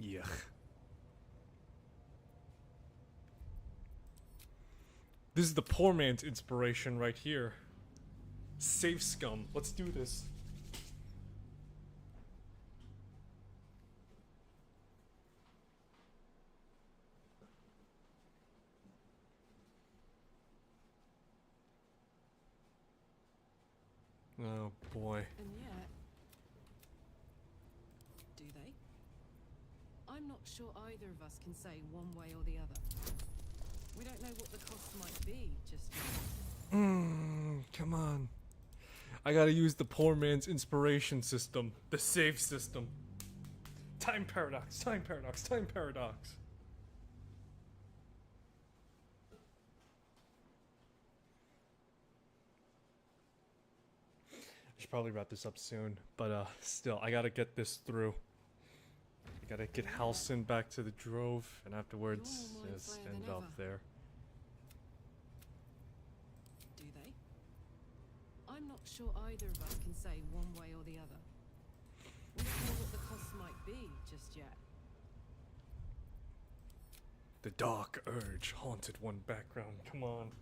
Yuck. This is the poor man's inspiration right here. Save scum. Let's do this. Oh boy. And yet, do they? I'm not sure either of us can say one way or the other. We don't know what the cost might be just yet. Come on. I gotta use the poor man's inspiration system. The save system. Time paradox, time paradox, time paradox. I should probably wrap this up soon, but still, I gotta get this through. I gotta get Halcyon back to the Drove, and afterwards, just end off there. Do they? I'm not sure either of us can say one way or the other. We don't know what the cost might be just yet. The dark urge haunted one background. Come on.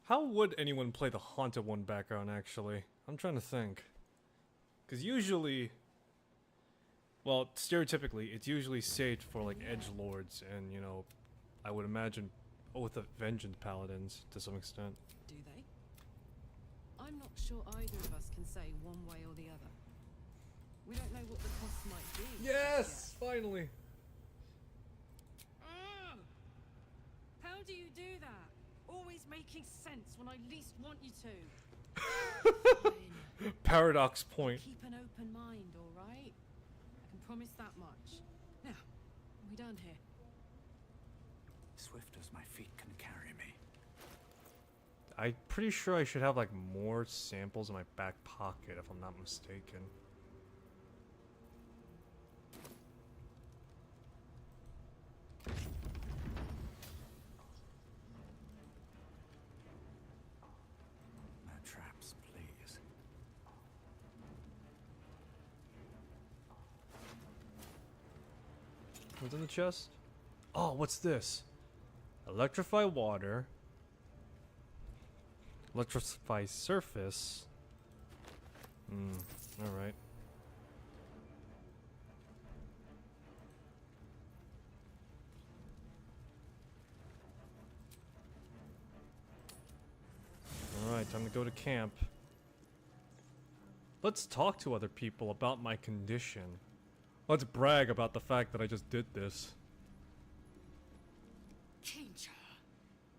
How would anyone play the haunted one background, actually? I'm trying to think. Because usually, well, stereotypically, it's usually saved for, like, edgelords and, you know, I would imagine Oath of Vengeance paladins, to some extent. Do they? I'm not sure either of us can say one way or the other. We don't know what the cost might be. Yes! Finally! How do you do that? Always making sense when I least want you to. Paradox point. Keep an open mind, alright? I can promise that much. Now, are we done here? Swift as my feet can carry me. I'm pretty sure I should have, like, more samples in my back pocket, if I'm not mistaken. No traps, please. What's in the chest? Oh, what's this? Electrify water. Electrify surface. Alright. Alright, time to go to camp. Let's talk to other people about my condition. Let's brag about the fact that I just did this. Danger.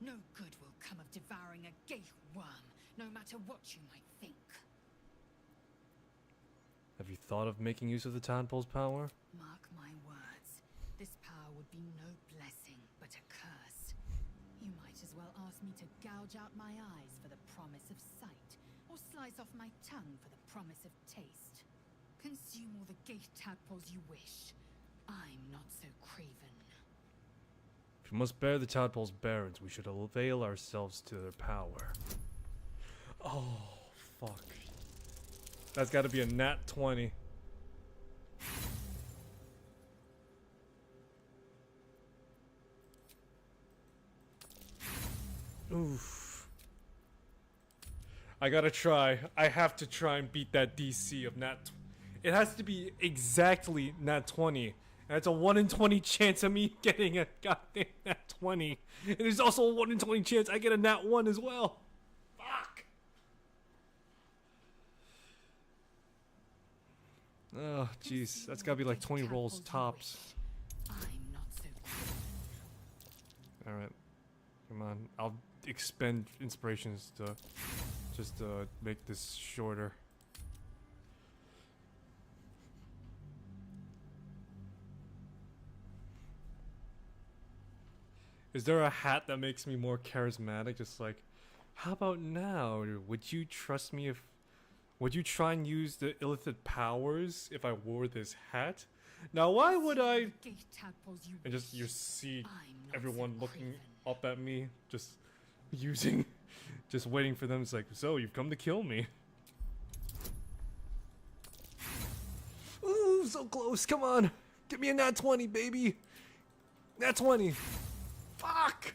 No good will come of devouring a gay worm, no matter what you might think. Have you thought of making use of the tadpole's power? Mark my words. This power would be no blessing, but a curse. You might as well ask me to gouge out my eyes for the promise of sight, or slice off my tongue for the promise of taste. Consume all the gay tadpoles you wish. I'm not so craven. If we must bear the tadpole's barons, we should avail ourselves to their power. Oh, fuck. That's gotta be a nat 20. Oof. I gotta try. I have to try and beat that DC of nat. It has to be exactly nat 20. And it's a 1 in 20 chance of me getting a goddamn nat 20. And there's also a 1 in 20 chance I get a nat 1 as well. Fuck. Oh, jeez. That's gotta be like 20 rolls tops. Alright. Come on. I'll expend inspirations to just make this shorter. Is there a hat that makes me more charismatic? Just like, how about now? Would you trust me if... Would you try and use the illicit powers if I wore this hat? Now why would I... And just you see everyone looking up at me, just using... Just waiting for them. It's like, so you've come to kill me. Ooh, so close. Come on. Give me a nat 20, baby. Nat 20. Fuck.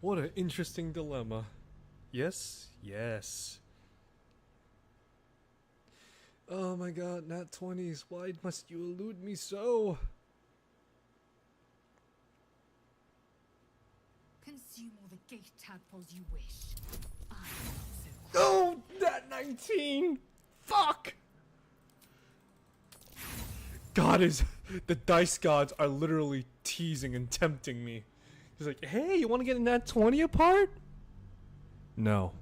What an interesting dilemma. Yes, yes. Oh my god, nat 20s. Why must you elude me so? Consume all the gate tadpoles you wish. Oh, nat 19! Fuck! God is... The dice gods are literally teasing and tempting me. He's like, hey, you want to get a nat 20 apart? No.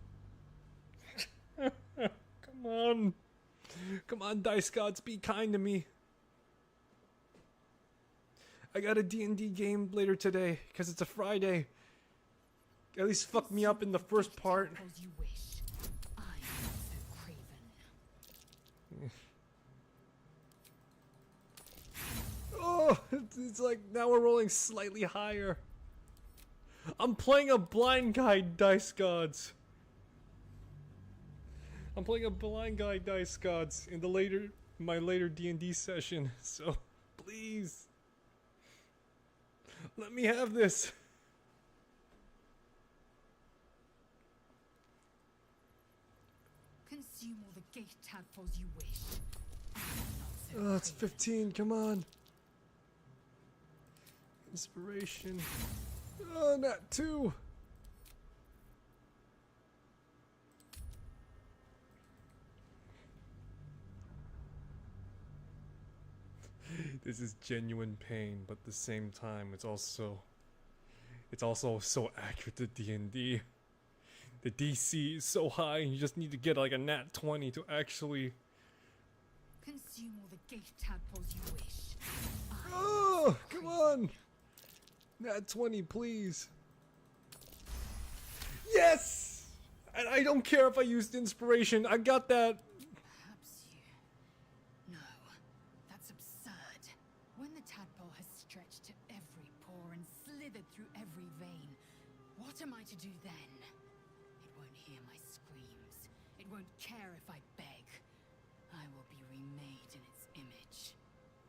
Come on. Come on, dice gods, be kind to me. I got a D&D game later today, because it's a Friday. At least fuck me up in the first part. Oh, it's like now we're rolling slightly higher. I'm playing a blind guy, dice gods. I'm playing a blind guy, dice gods, in the my later D&D session. So, please, let me have this. Consume all the gate tadpoles you wish. Oh, it's 15. Come on. Inspiration. Oh, not 2. This is genuine pain, but at the same time, it's also so accurate to D&D. The DC is so high, you just need to get like a nat 20 to actually... Consume all the gate tadpoles you wish. Oh, come on! Nat 20, please. Yes! And I don't care if I used inspiration, I got that. Perhaps you... No, that's absurd. When the tadpole has stretched to every pore and slithered through every vein, what am I to do then? It won't hear my screams. It won't care if I beg. I will be remade in its image.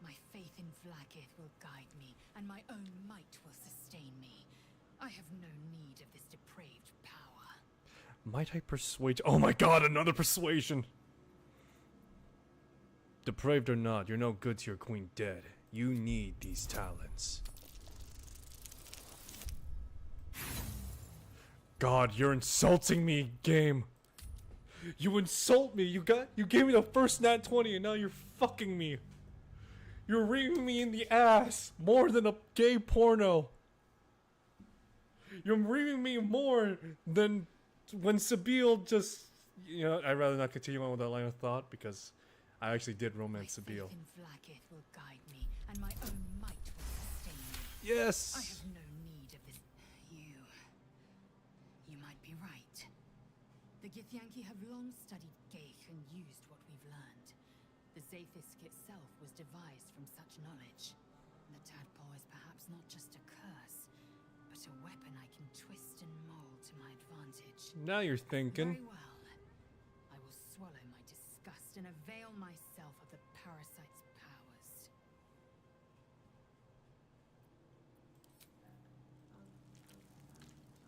My faith in Vlaakith will guide me, and my own might will sustain me. I have no need of this depraved power. Might I persuade... Oh my god, another persuasion! Depraved or not, you're no good to your queen dead. You need these talents. God, you're insulting me, game. You insult me. You gave me the first nat 20 and now you're fucking me. You're reaming me in the ass more than a gay porno. You're reaming me more than when Sabine just... You know, I'd rather not continue on with that line of thought because I actually did romance Sabine. My faith in Vlaakith will guide me, and my own might will sustain me. Yes! I have no need of this. You might be right. The Githyanki have long studied Geich and used what we've learned. The Zaithisk itself was devised from such knowledge. The tadpole is perhaps not just a curse, but a weapon I can twist and mold to my advantage. Now you're thinking. Very well. I will swallow my disgust and avail myself of the parasite's powers.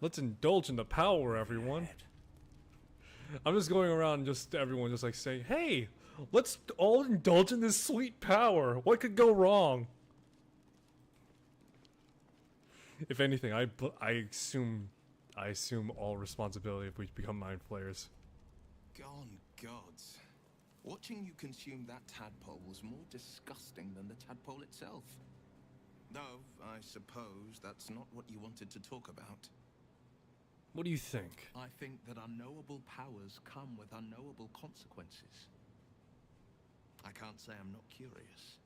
Let's indulge in the power, everyone. I'm just going around just everyone just like saying, hey, let's all indulge in this sweet power. What could go wrong? If anything, I assume all responsibility if we become mind flayers. Gone gods. Watching you consume that tadpole was more disgusting than the tadpole itself. Though, I suppose that's not what you wanted to talk about. What do you think? I think that unknowable powers come with unknowable consequences. I can't say I'm not curious.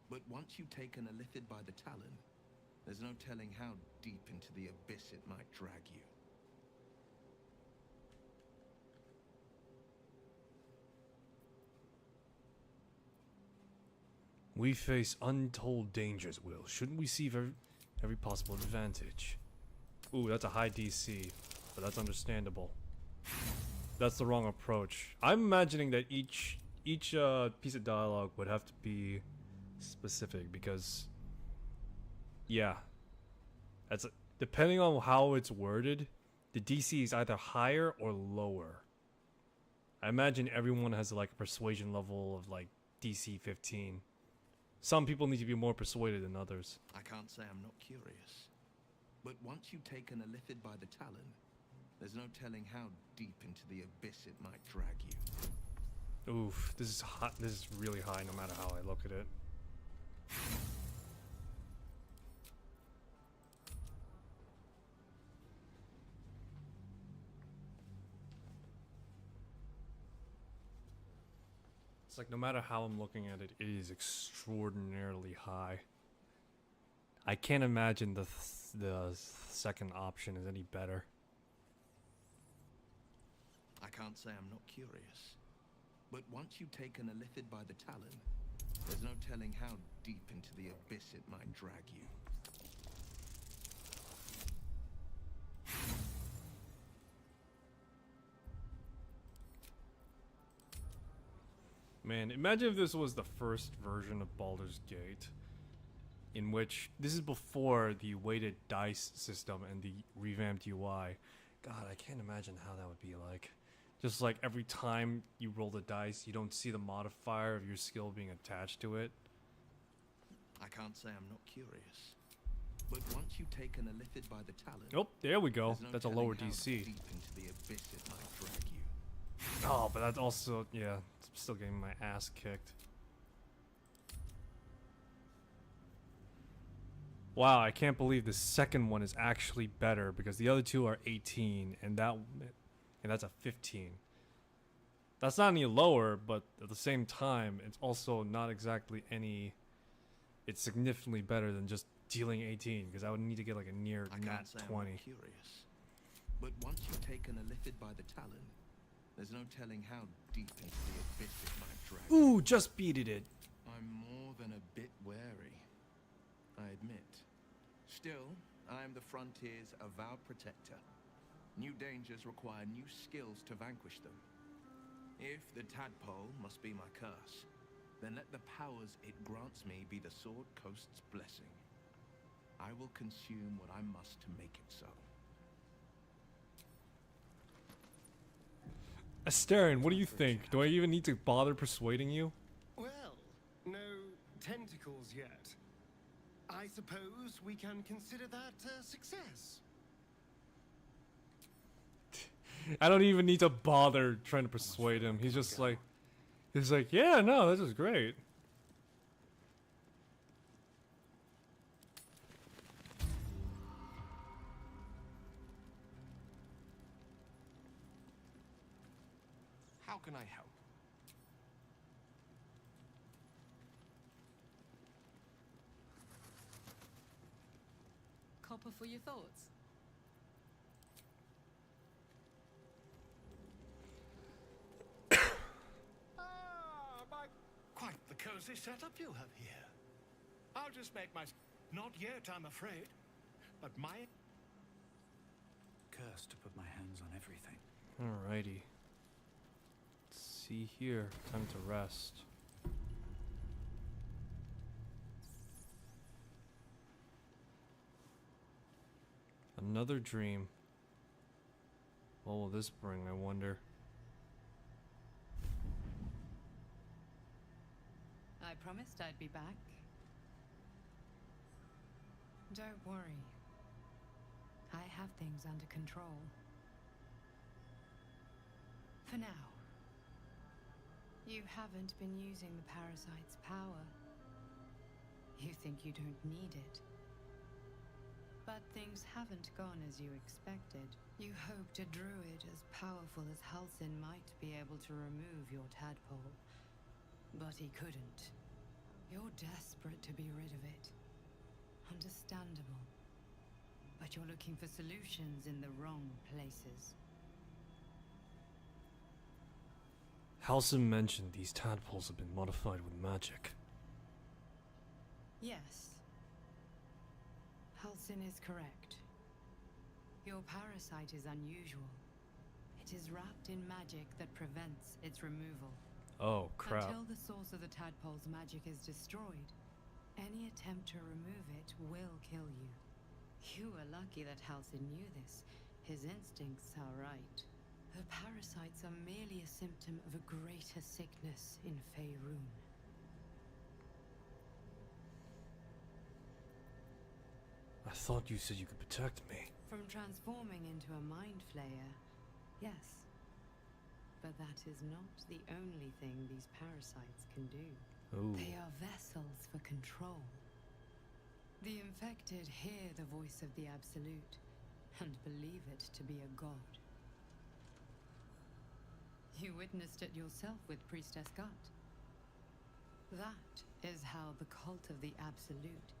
But once you've taken a lifted by the talon, there's no telling how deep into the abyss it might drag you. We face untold dangers, Will. Shouldn't we seize every possible advantage? Ooh, that's a high DC, but that's understandable. That's the wrong approach. I'm imagining that each piece of dialogue would have to be specific because, yeah, depending on how it's worded, the DC is either higher or lower. I imagine everyone has like a persuasion level of like DC 15. Some people need to be more persuaded than others. I can't say I'm not curious. But once you've taken a lifted by the talon, there's no telling how deep into the abyss it might drag you. Oof, this is hot. This is really high no matter how I look at it. It's like no matter how I'm looking at it, it is extraordinarily high. I can't imagine the second option is any better. I can't say I'm not curious. But once you've taken a lifted by the talon, there's no telling how deep into the abyss it might drag you. Man, imagine if this was the first version of Baldur's Gate, in which this is before the weighted dice system and the revamped UI. God, I can't imagine how that would be like. Just like every time you roll the dice, you don't see the modifier of your skill being attached to it. I can't say I'm not curious. But once you've taken a lifted by the talon... Oh, there we go. No That's a lower how DC. Deep into the abyss it might drag you. Oh, but that's also, yeah, still getting my ass kicked. Wow, I can't believe the second one is actually better because the other two are 18 and that's a 15. That's not any lower, but at the same time, it's also not exactly any. It's significantly better than just dealing 18 because I would need to get like a near nat 20. I'm curious. But once you've taken a lifted by the talon, there's no telling how deep into the abyss it might drag. Ooh, just beated it. I'm more than a bit wary, I admit. Still, I am the frontier's avowed protector. New dangers require new skills to vanquish them. If the tadpole must be my curse, then let the powers it grants me be the Sword Coast's blessing. I will consume what I must to make it so. Astarion, what do you think? Do I even need to bother persuading you? Well, no tentacles yet. I suppose we can consider that a success. I don't even need to bother trying to persuade him. He's just like, yeah, no, this is great. How can I help? Copper for your thoughts. Quite the cozy setup you have here. I'll just make my... Not yet, I'm afraid. But my... Cursed to put my hands on everything. Alrighty. Let's see here. Time to rest. Another dream. What will this bring, I wonder? I promised I'd be back. Don't worry. I have things under control. For now. You haven't been using the parasite's power. You think you don't need it. But things haven't gone as you expected. You hoped a druid as powerful as Halsin might be able to remove your tadpole. But he couldn't. You're desperate to be rid of it. Understandable. But you're looking for solutions in the wrong places. Halsin mentioned these tadpoles have been modified with magic. Yes. Halsin is correct. Your parasite is unusual. It is wrapped in magic that prevents its removal. Oh, crap. Until the source of the tadpole's magic is destroyed, any attempt to remove it will kill you. You were lucky that Halsin knew this. His instincts are right. The parasites are merely a symptom of a greater sickness in Faerun. I thought you said you could protect me. From transforming into a mind flayer, yes. But that is not the only thing these parasites can do. Ooh. They are vessels for control. The infected hear the voice of the Absolute and believe it to be a god. You witnessed it yourself with Priestess Gut. That is how the cult of the Absolute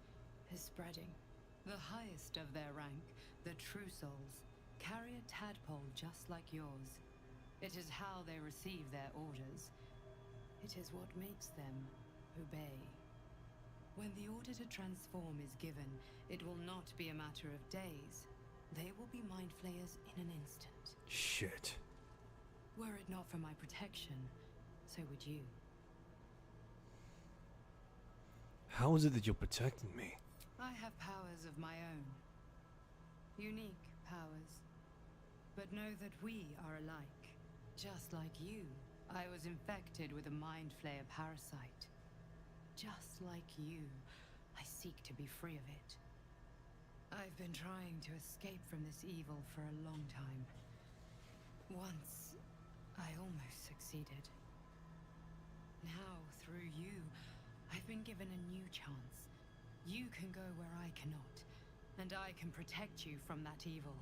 is spreading. The highest of their rank, the True Souls, carry a tadpole just like yours. It is how they receive their orders. It is what makes them obey. When the order to transform is given, it will not be a matter of days. They will be mind flayers in an instant. Shit. Were it not for my protection, so would you. How is it that you're protecting me? I have powers of my own. Unique powers. But know that we are alike. Just like you, I was infected with a mind flayer parasite. Just like you, I seek to be free of it. I've been trying to escape from this evil for a long time. Once, I almost succeeded. Now, through you, I've been given a new chance. You can go where I cannot, and I can protect you from that evil.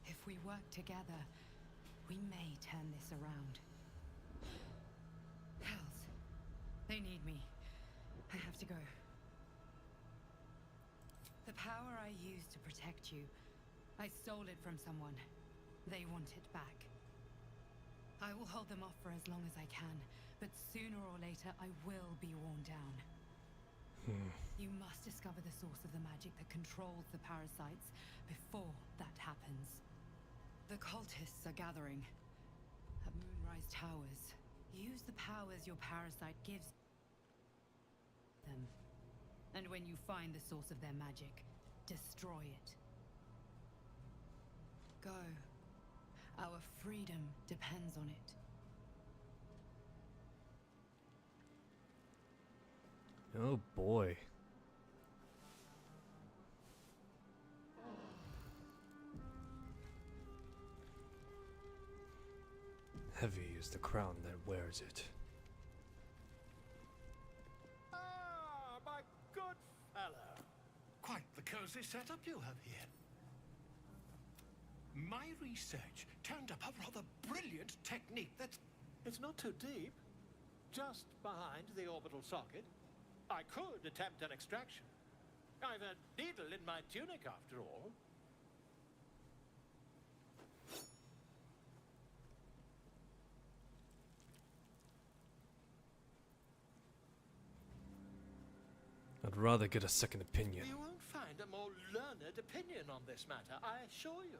If we work together, we may turn this around. Hells, they need me. I have to go. The power I used to protect you, I stole it from someone. They want it back. I will hold them off for as long as I can, but sooner or later I will be worn down. You must discover the source of the magic that controls the parasites before that happens. The cultists are gathering at Moonrise Towers. Use the powers your parasite gives them. And when you find the source of their magic, destroy it. Go. Our freedom depends on it. Oh boy. Heavy is the crown that wears it. Ah, my good fellow. Quite the cozy setup you have here. My research turned up a rather brilliant technique that's... It's not too deep. Just behind the orbital socket. I could attempt an extraction. I've a needle in my tunic, after all. I'd rather get a second opinion. You won't find a more learned opinion on this matter, I assure you.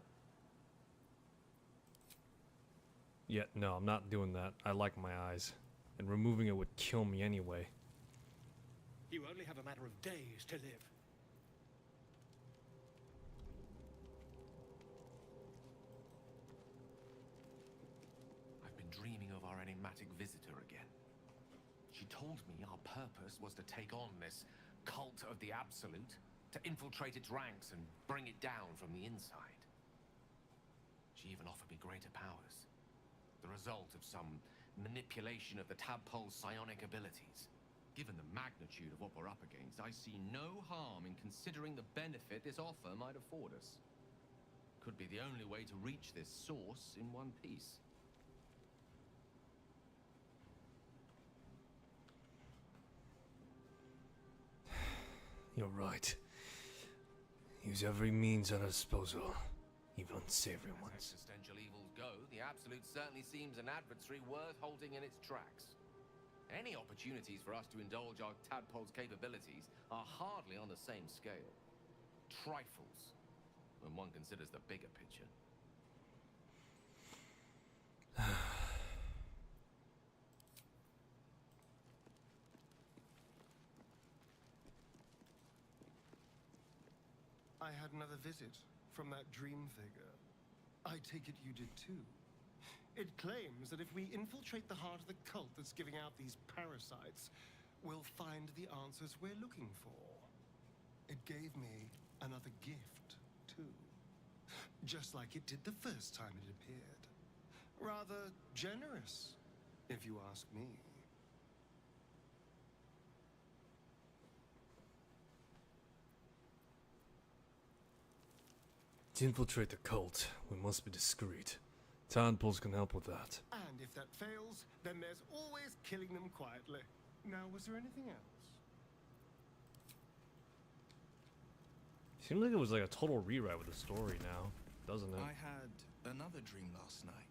Yeah, no, I'm not doing that. I like my eyes. And removing it would kill me anyway. You only have a matter of days to live. I've been dreaming of our enigmatic visitor again. She told me our purpose was to take on this cult of the Absolute, to infiltrate its ranks and bring it down from the inside. She even offered me greater powers, the result of some manipulation of the tadpole's psionic abilities. Given the magnitude of what we're up against, I see no harm in considering the benefit this offer might afford us. Could be the only way to reach this source in one piece. You're right. Use every means at our disposal, even unsavory As ones. existential evils go, the Absolute certainly seems an adversary worth halting in its tracks. Any opportunities for us to indulge our tadpole's capabilities are hardly on the same scale. Trifles, when one considers the bigger picture. I had another visit from that dream figure. I take it you did too. It claims that if we infiltrate the heart of the cult that's giving out these parasites, we'll find the answers we're looking for. It gave me another gift, too. Just like it did the first time it appeared. Rather generous, if you ask me. To infiltrate the cult, we must be discreet. Tadpoles can help with that. And if that fails, then there's always killing them quietly. Now, was there anything else? Seems like it was like a total rewrite with the story now, doesn't it? I had another dream last night.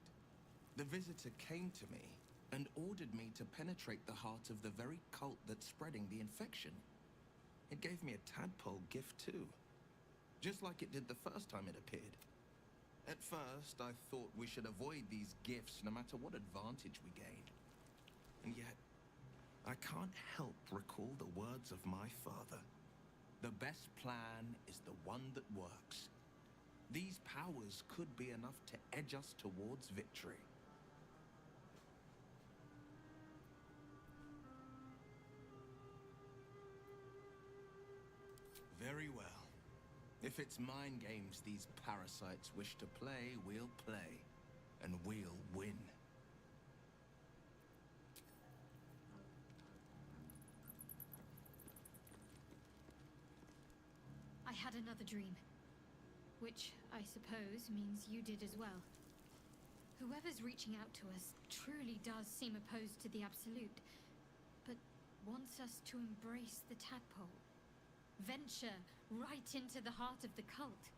The visitor came to me and ordered me to penetrate the heart of the very cult that's spreading the infection. It gave me a tadpole gift too, just like it did the first time it appeared. At first, I thought we should avoid these gifts no matter what advantage we gain. And yet, I can't help recall the words of my father. The best plan is the one that works. These powers could be enough to edge us towards victory. Very well. If it's mind games these parasites wish to play, we'll play. And we'll win. I had another dream. Which, I suppose, means you did as well. Whoever's reaching out to us truly does seem opposed to the Absolute, but wants us to embrace the tadpole. Venture right into the heart of the cult.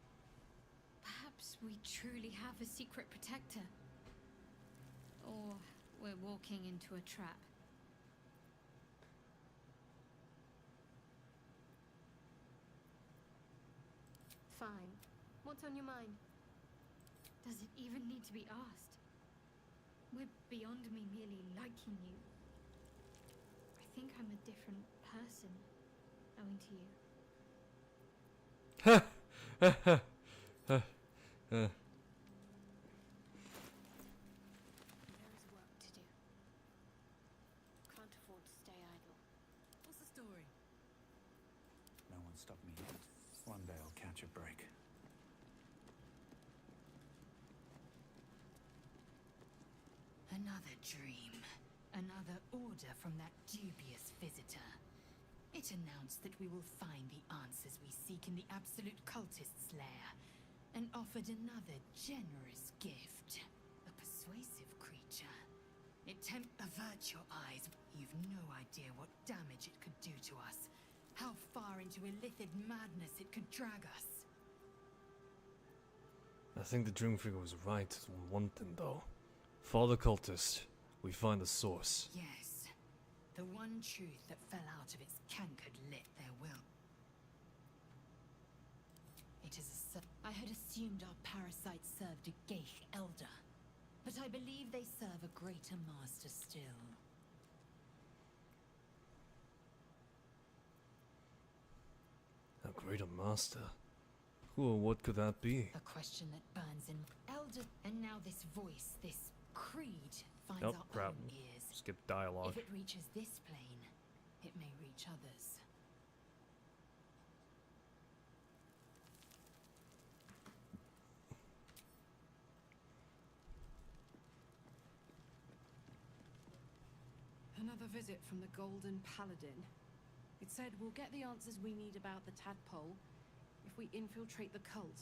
Perhaps we truly have a secret protector. Or we're walking into a trap. Fine. What's on your mind? Does it even need to be asked? We're beyond me merely liking you. I think I'm a different person, owing to you. Ha! There is work to do. Can't afford to stay idle. What's the story? No one stopped me yet. One day I'll catch a break. Another dream. Another order from that dubious visitor. It announced that we will find the answers we seek in the Absolute Cultist's lair, and offered another generous gift. A persuasive creature. Avert your eyes. You've no idea what damage it could do to us. How far into illithid madness it could drag us. I think the dream figure was right on one thing though. For the cultist, we find the source. Yes. The one truth that fell out of its cankered lit their will. It is I had assumed our parasites served a Geich elder, but I believe they serve a greater master still. A greater master? Who or what could that be? A question that burns in elder, and now this voice, this creed, finds Nope, our crap. own ears. Skip dialogue. If it reaches this plane, it may reach others. Another visit from the Golden Paladin. It said we'll get the answers we need about the tadpole if we infiltrate the cult.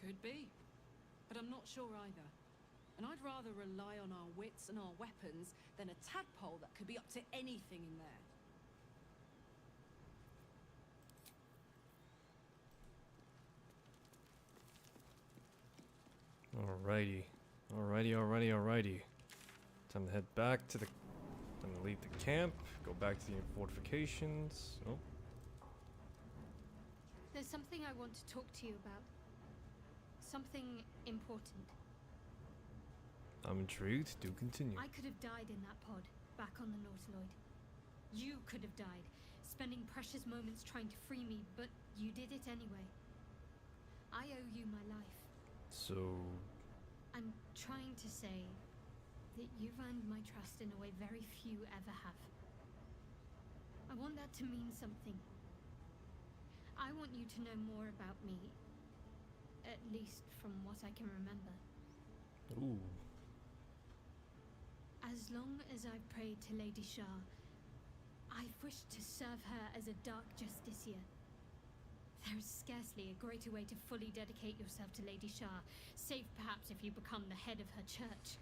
Could be, but I'm not sure either. And I'd rather rely on our wits and our weapons than a tadpole that could be up to anything in there. Alrighty. Time to head back to the... Time to leave the camp, go back to the fortifications. Oh. There's something I want to talk to you about. Something important. I'm intrigued. Do continue. I could have died in that pod, back on the Nautiloid. You could have died, spending precious moments trying to free me, but you did it anyway. I owe you my life. So... I'm trying to say that you've earned my trust in a way very few ever have. I want that to mean something. I want you to know more about me, at least from what I can remember. Ooh. As long as I've prayed to Lady Shah, I've wished to serve her as a dark justiciar. There is scarcely a greater way to fully dedicate yourself to Lady Shah, save perhaps if you become the head of her church.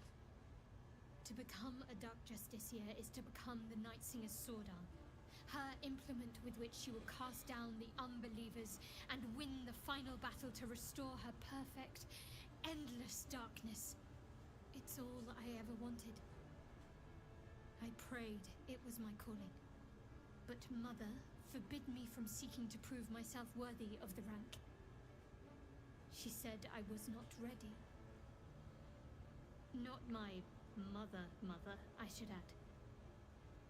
To become a dark justiciar is to become the Night Singer's sword arm, her implement with which she will cast down the unbelievers and win the final battle to restore her perfect, endless darkness. It's all I ever wanted. I prayed it was my calling. But Mother forbid me from seeking to prove myself worthy of the rank. She said I was not ready. Not my mother, I should add.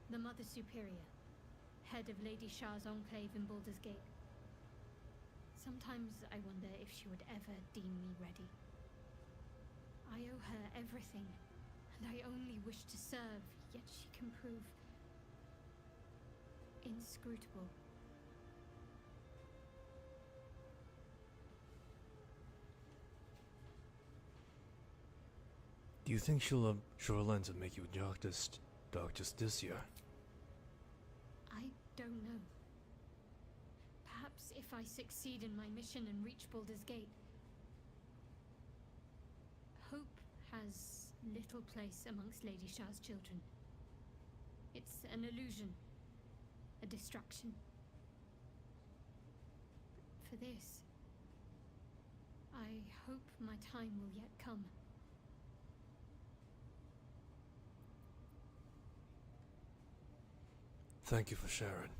The Mother Superior, head of Lady Shah's enclave in Baldur's Gate. Sometimes I wonder if she would ever deem me ready. I owe her everything, and I only wish to serve, yet she can prove inscrutable. Do you think she'll have shoreline to make you Dark Justiciar? I don't know. Perhaps if I succeed in my mission and reach Baldur's Gate. Hope has little place amongst Lady Shah's children. It's an illusion, a distraction. For this, I hope my time will yet come. Thank you for sharing.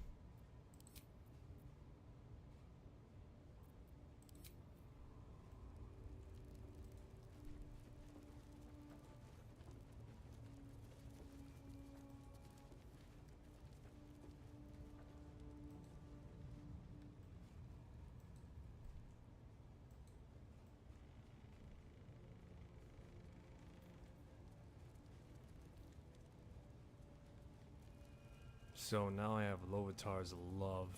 So now I have Lovitar's love.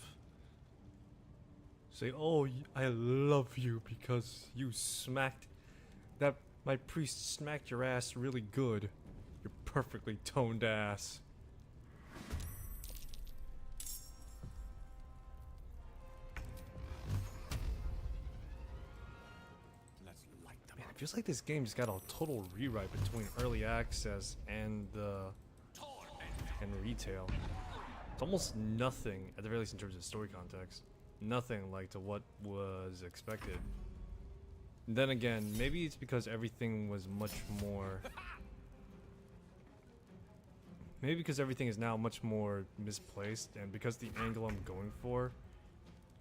Say, oh, I love you because you smacked that. My priest smacked your ass really good. Your perfectly toned ass. Let's light them Man, it feels like this game just got a total rewrite between early access and retail. It's almost nothing, at the very least in terms of story context. Nothing like to what was expected. And then again, maybe it's because everything was much more... Maybe because everything is now much more misplaced, and because the angle I'm going for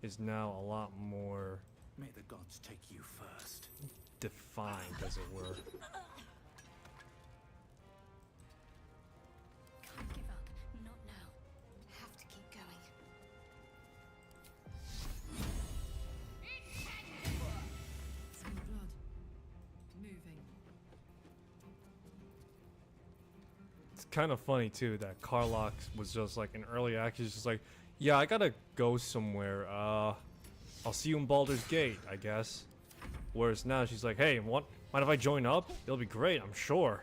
is now a lot more... May the gods take you first. Defined, as it were. Can't give up. Not now. Have to keep going. Some blood. Moving. It's kind of funny too that Karlach was just like in early access, just like, yeah, I gotta go somewhere. I'll see you in Baldur's Gate, I guess. Whereas now she's like, hey, mind if I join up? It'll be great, I'm sure.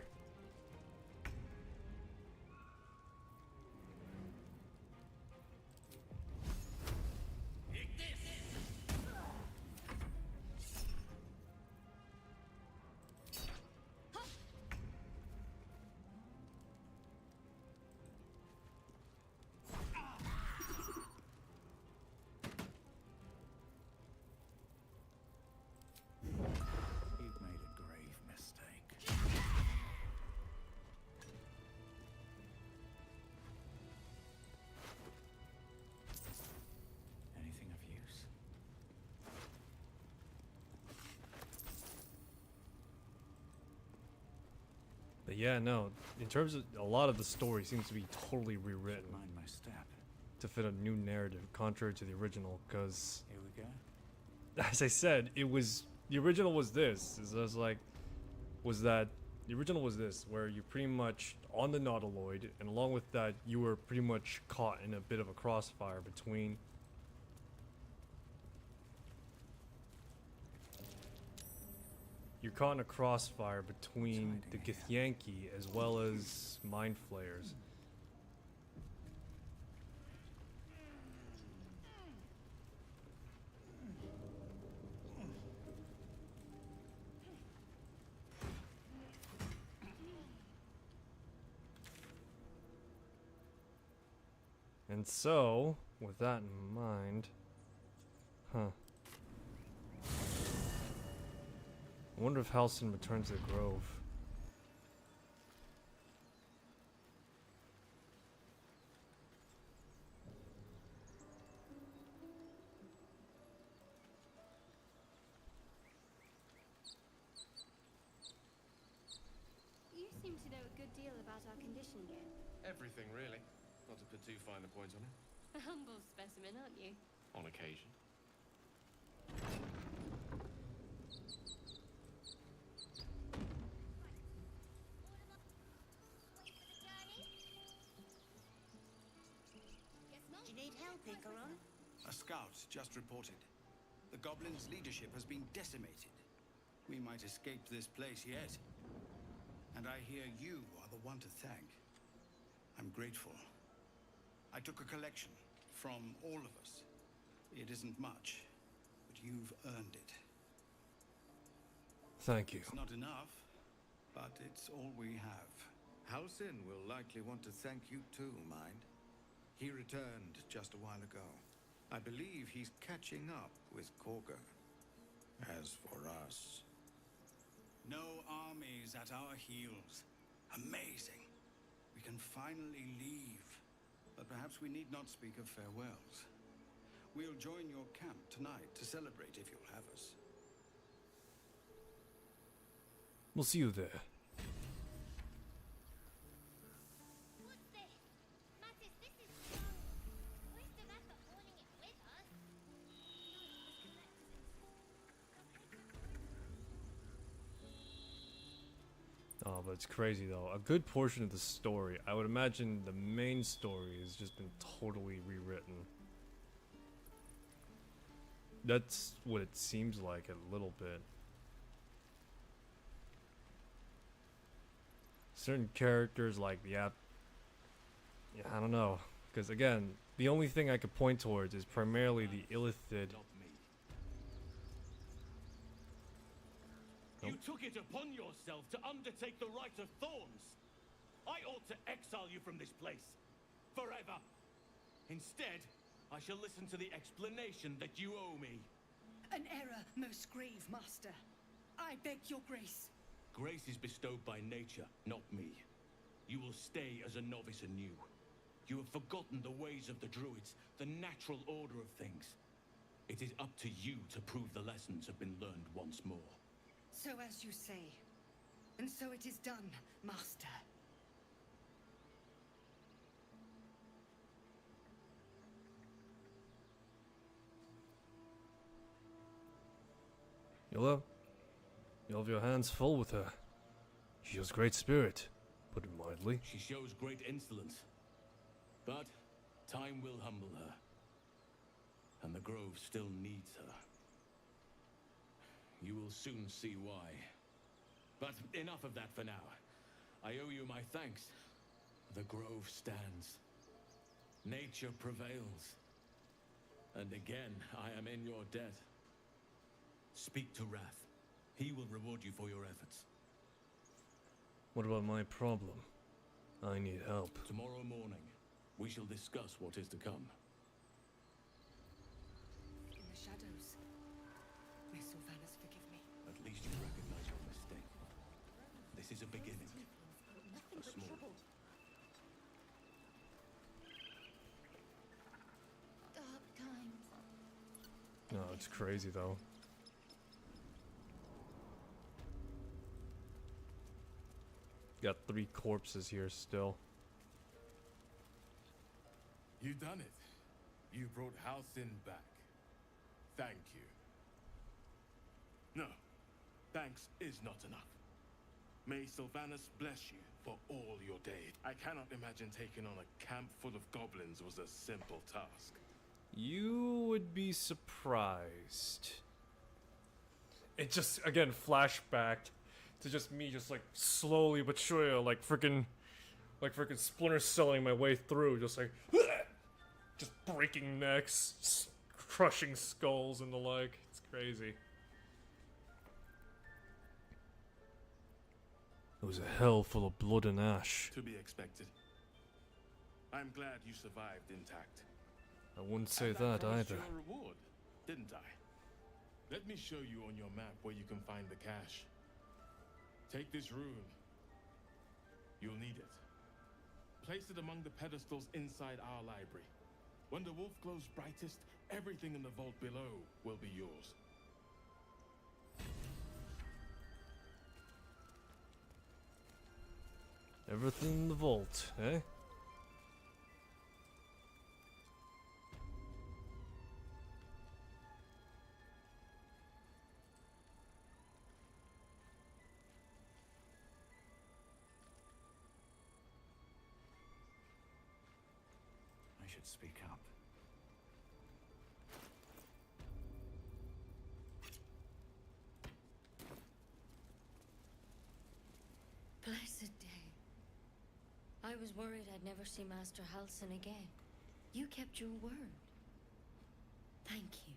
yeah, no. In terms of a lot of the story seems to be totally rewritten Mind my step. to fit a new narrative, contrary to the original. Because, Here we go. as I said, it was the original was this. It was like, was that the original was this, where you're pretty much on the Nautiloid, and along with that, you were pretty much caught in a bit of a crossfire between. You're caught in a crossfire between the Githyanki as well as Mind Flayers. And so, with that in mind, I wonder if Halcyon returns to the Grove. You seem to know a good deal about our condition here. Everything, really. Not to put too fine a point on it. A humble specimen, aren't you? On occasion. Do you need help, Icaron? A scout just reported. The goblins' leadership has been decimated. We might escape this place yet. And I hear you are the one to thank. I'm grateful. I took a collection from all of us. It isn't much, but you've earned it. Thank you. It's not enough, but it's all we have. Halcyon will likely want to thank you too, Mind. He returned just a while ago. I believe he's catching up with Korga. As for us... No armies at our heels. Amazing. We can finally leave. But perhaps we need not speak of farewells. We'll join your camp tonight to celebrate if you'll have us. We'll see you there. What's this? Mattis, this is wrong. Where's the mapper holding it with us? Oh, but it's crazy though. A good portion of the story, I would imagine the main story has just been totally rewritten. That's what it seems like a little bit. Certain characters like the app, yeah, I don't know. Because again, the only thing I could point towards is primarily the illithid. You took it upon yourself to undertake the Rite of Thorns. I ought to exile you from this place. Forever. Instead, I shall listen to the explanation that you owe me. An error, most grave master. I beg your grace. Grace is bestowed by nature, not me. You will stay as a novice anew. You have forgotten the ways of the druids, the natural order of things. It is up to you to prove the lessons have been learned once more. So as you say. And so it is done, master. You'll have your hands full with her. She has great spirit, put it mildly. She shows great insolence. But time will humble her. And the Grove still needs her. You will soon see why. But enough of that for now. I owe you my thanks. The Grove stands. Nature prevails. And again, I am in your debt. Speak to Wrath. He will reward you for your efforts. What about my problem? I need help. Tomorrow morning, we shall discuss what is to come. In the shadows. May Sylvanas forgive me. At least you recognize your mistake. This is a beginning. A small. Dark times. No, it's crazy though. Got 3 corpses here still. You done it. You brought Halcyon back. Thank you. No, thanks is not enough. May Sylvanas bless you for all your days. I cannot imagine taking on a camp full of goblins was a simple task. You would be surprised. It just, again, flashbacked to just me just like slowly but surely like freaking Splinter Celling my way through, just like just breaking necks, crushing skulls and the like. It's crazy. It was a hell full of blood and ash. To be expected. I'm glad you survived intact. I wouldn't say And that promised either. you a reward, didn't I? Let me show you on your map where you can find the cache. Take this rune. You'll need it. Place it among the pedestals inside our library. When the wolf glows brightest, everything in the vault below will be yours. Everything in the vault, eh? I should speak up. Blessed day. I was worried I'd never see Master Halcyon again. You kept your word. Thank you.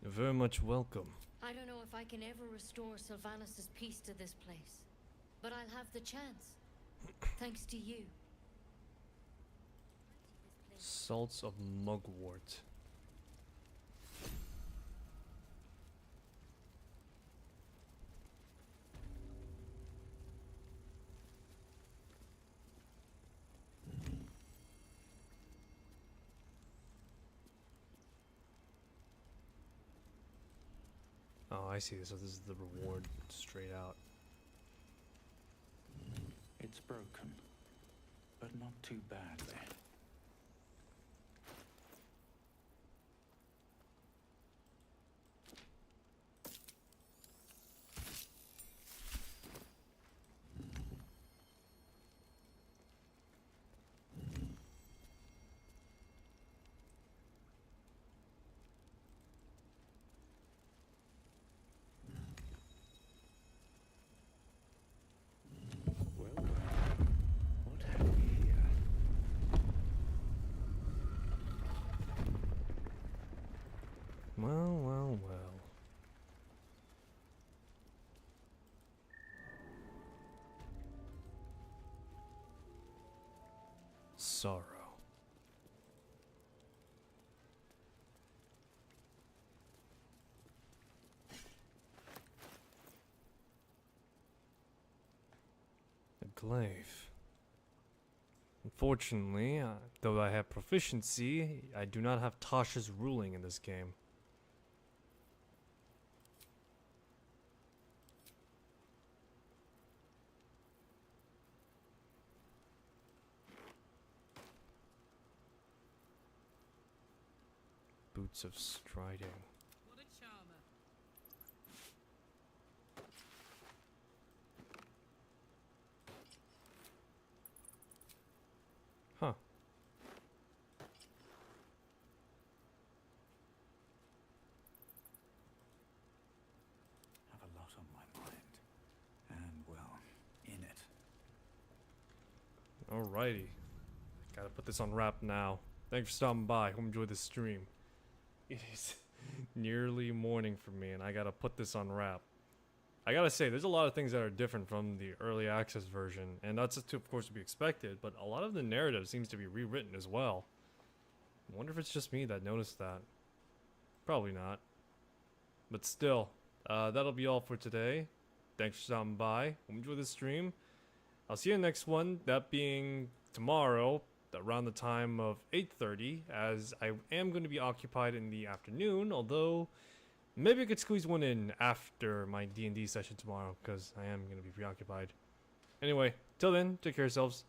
You're very much welcome. I don't know if I can ever restore Sylvanas' peace to this place, but I'll have the chance. Thanks to you. Salts of mugwort. Oh, I see. So this is the reward straight out. It's broken, but not too badly. Well, well, well. Sorrow. A glaive. Unfortunately, though I have proficiency, I do not have Tasha's ruling in this game. Boots of striding. What a charmer. Huh. Have a lot on my mind. And, well, in it. Alrighty. Gotta put this on wrap now. Thanks for stopping by. Hope you enjoyed this stream. It is nearly morning for me, and I gotta put this on wrap. I gotta say, there's a lot of things that are different from the early access version, and that's of course to be expected, but a lot of the narrative seems to be rewritten as well. I wonder if it's just me that noticed that. Probably not. But still, that'll be all for today. Thanks for stopping by. Hope you enjoyed this stream. I'll see you in the next one, that being tomorrow, around the time of 8:30, as I am going to be occupied in the afternoon, although Maybe I could squeeze one in after my D&D session tomorrow, because I am going to be preoccupied. Anyway, till then, take care of yourselves.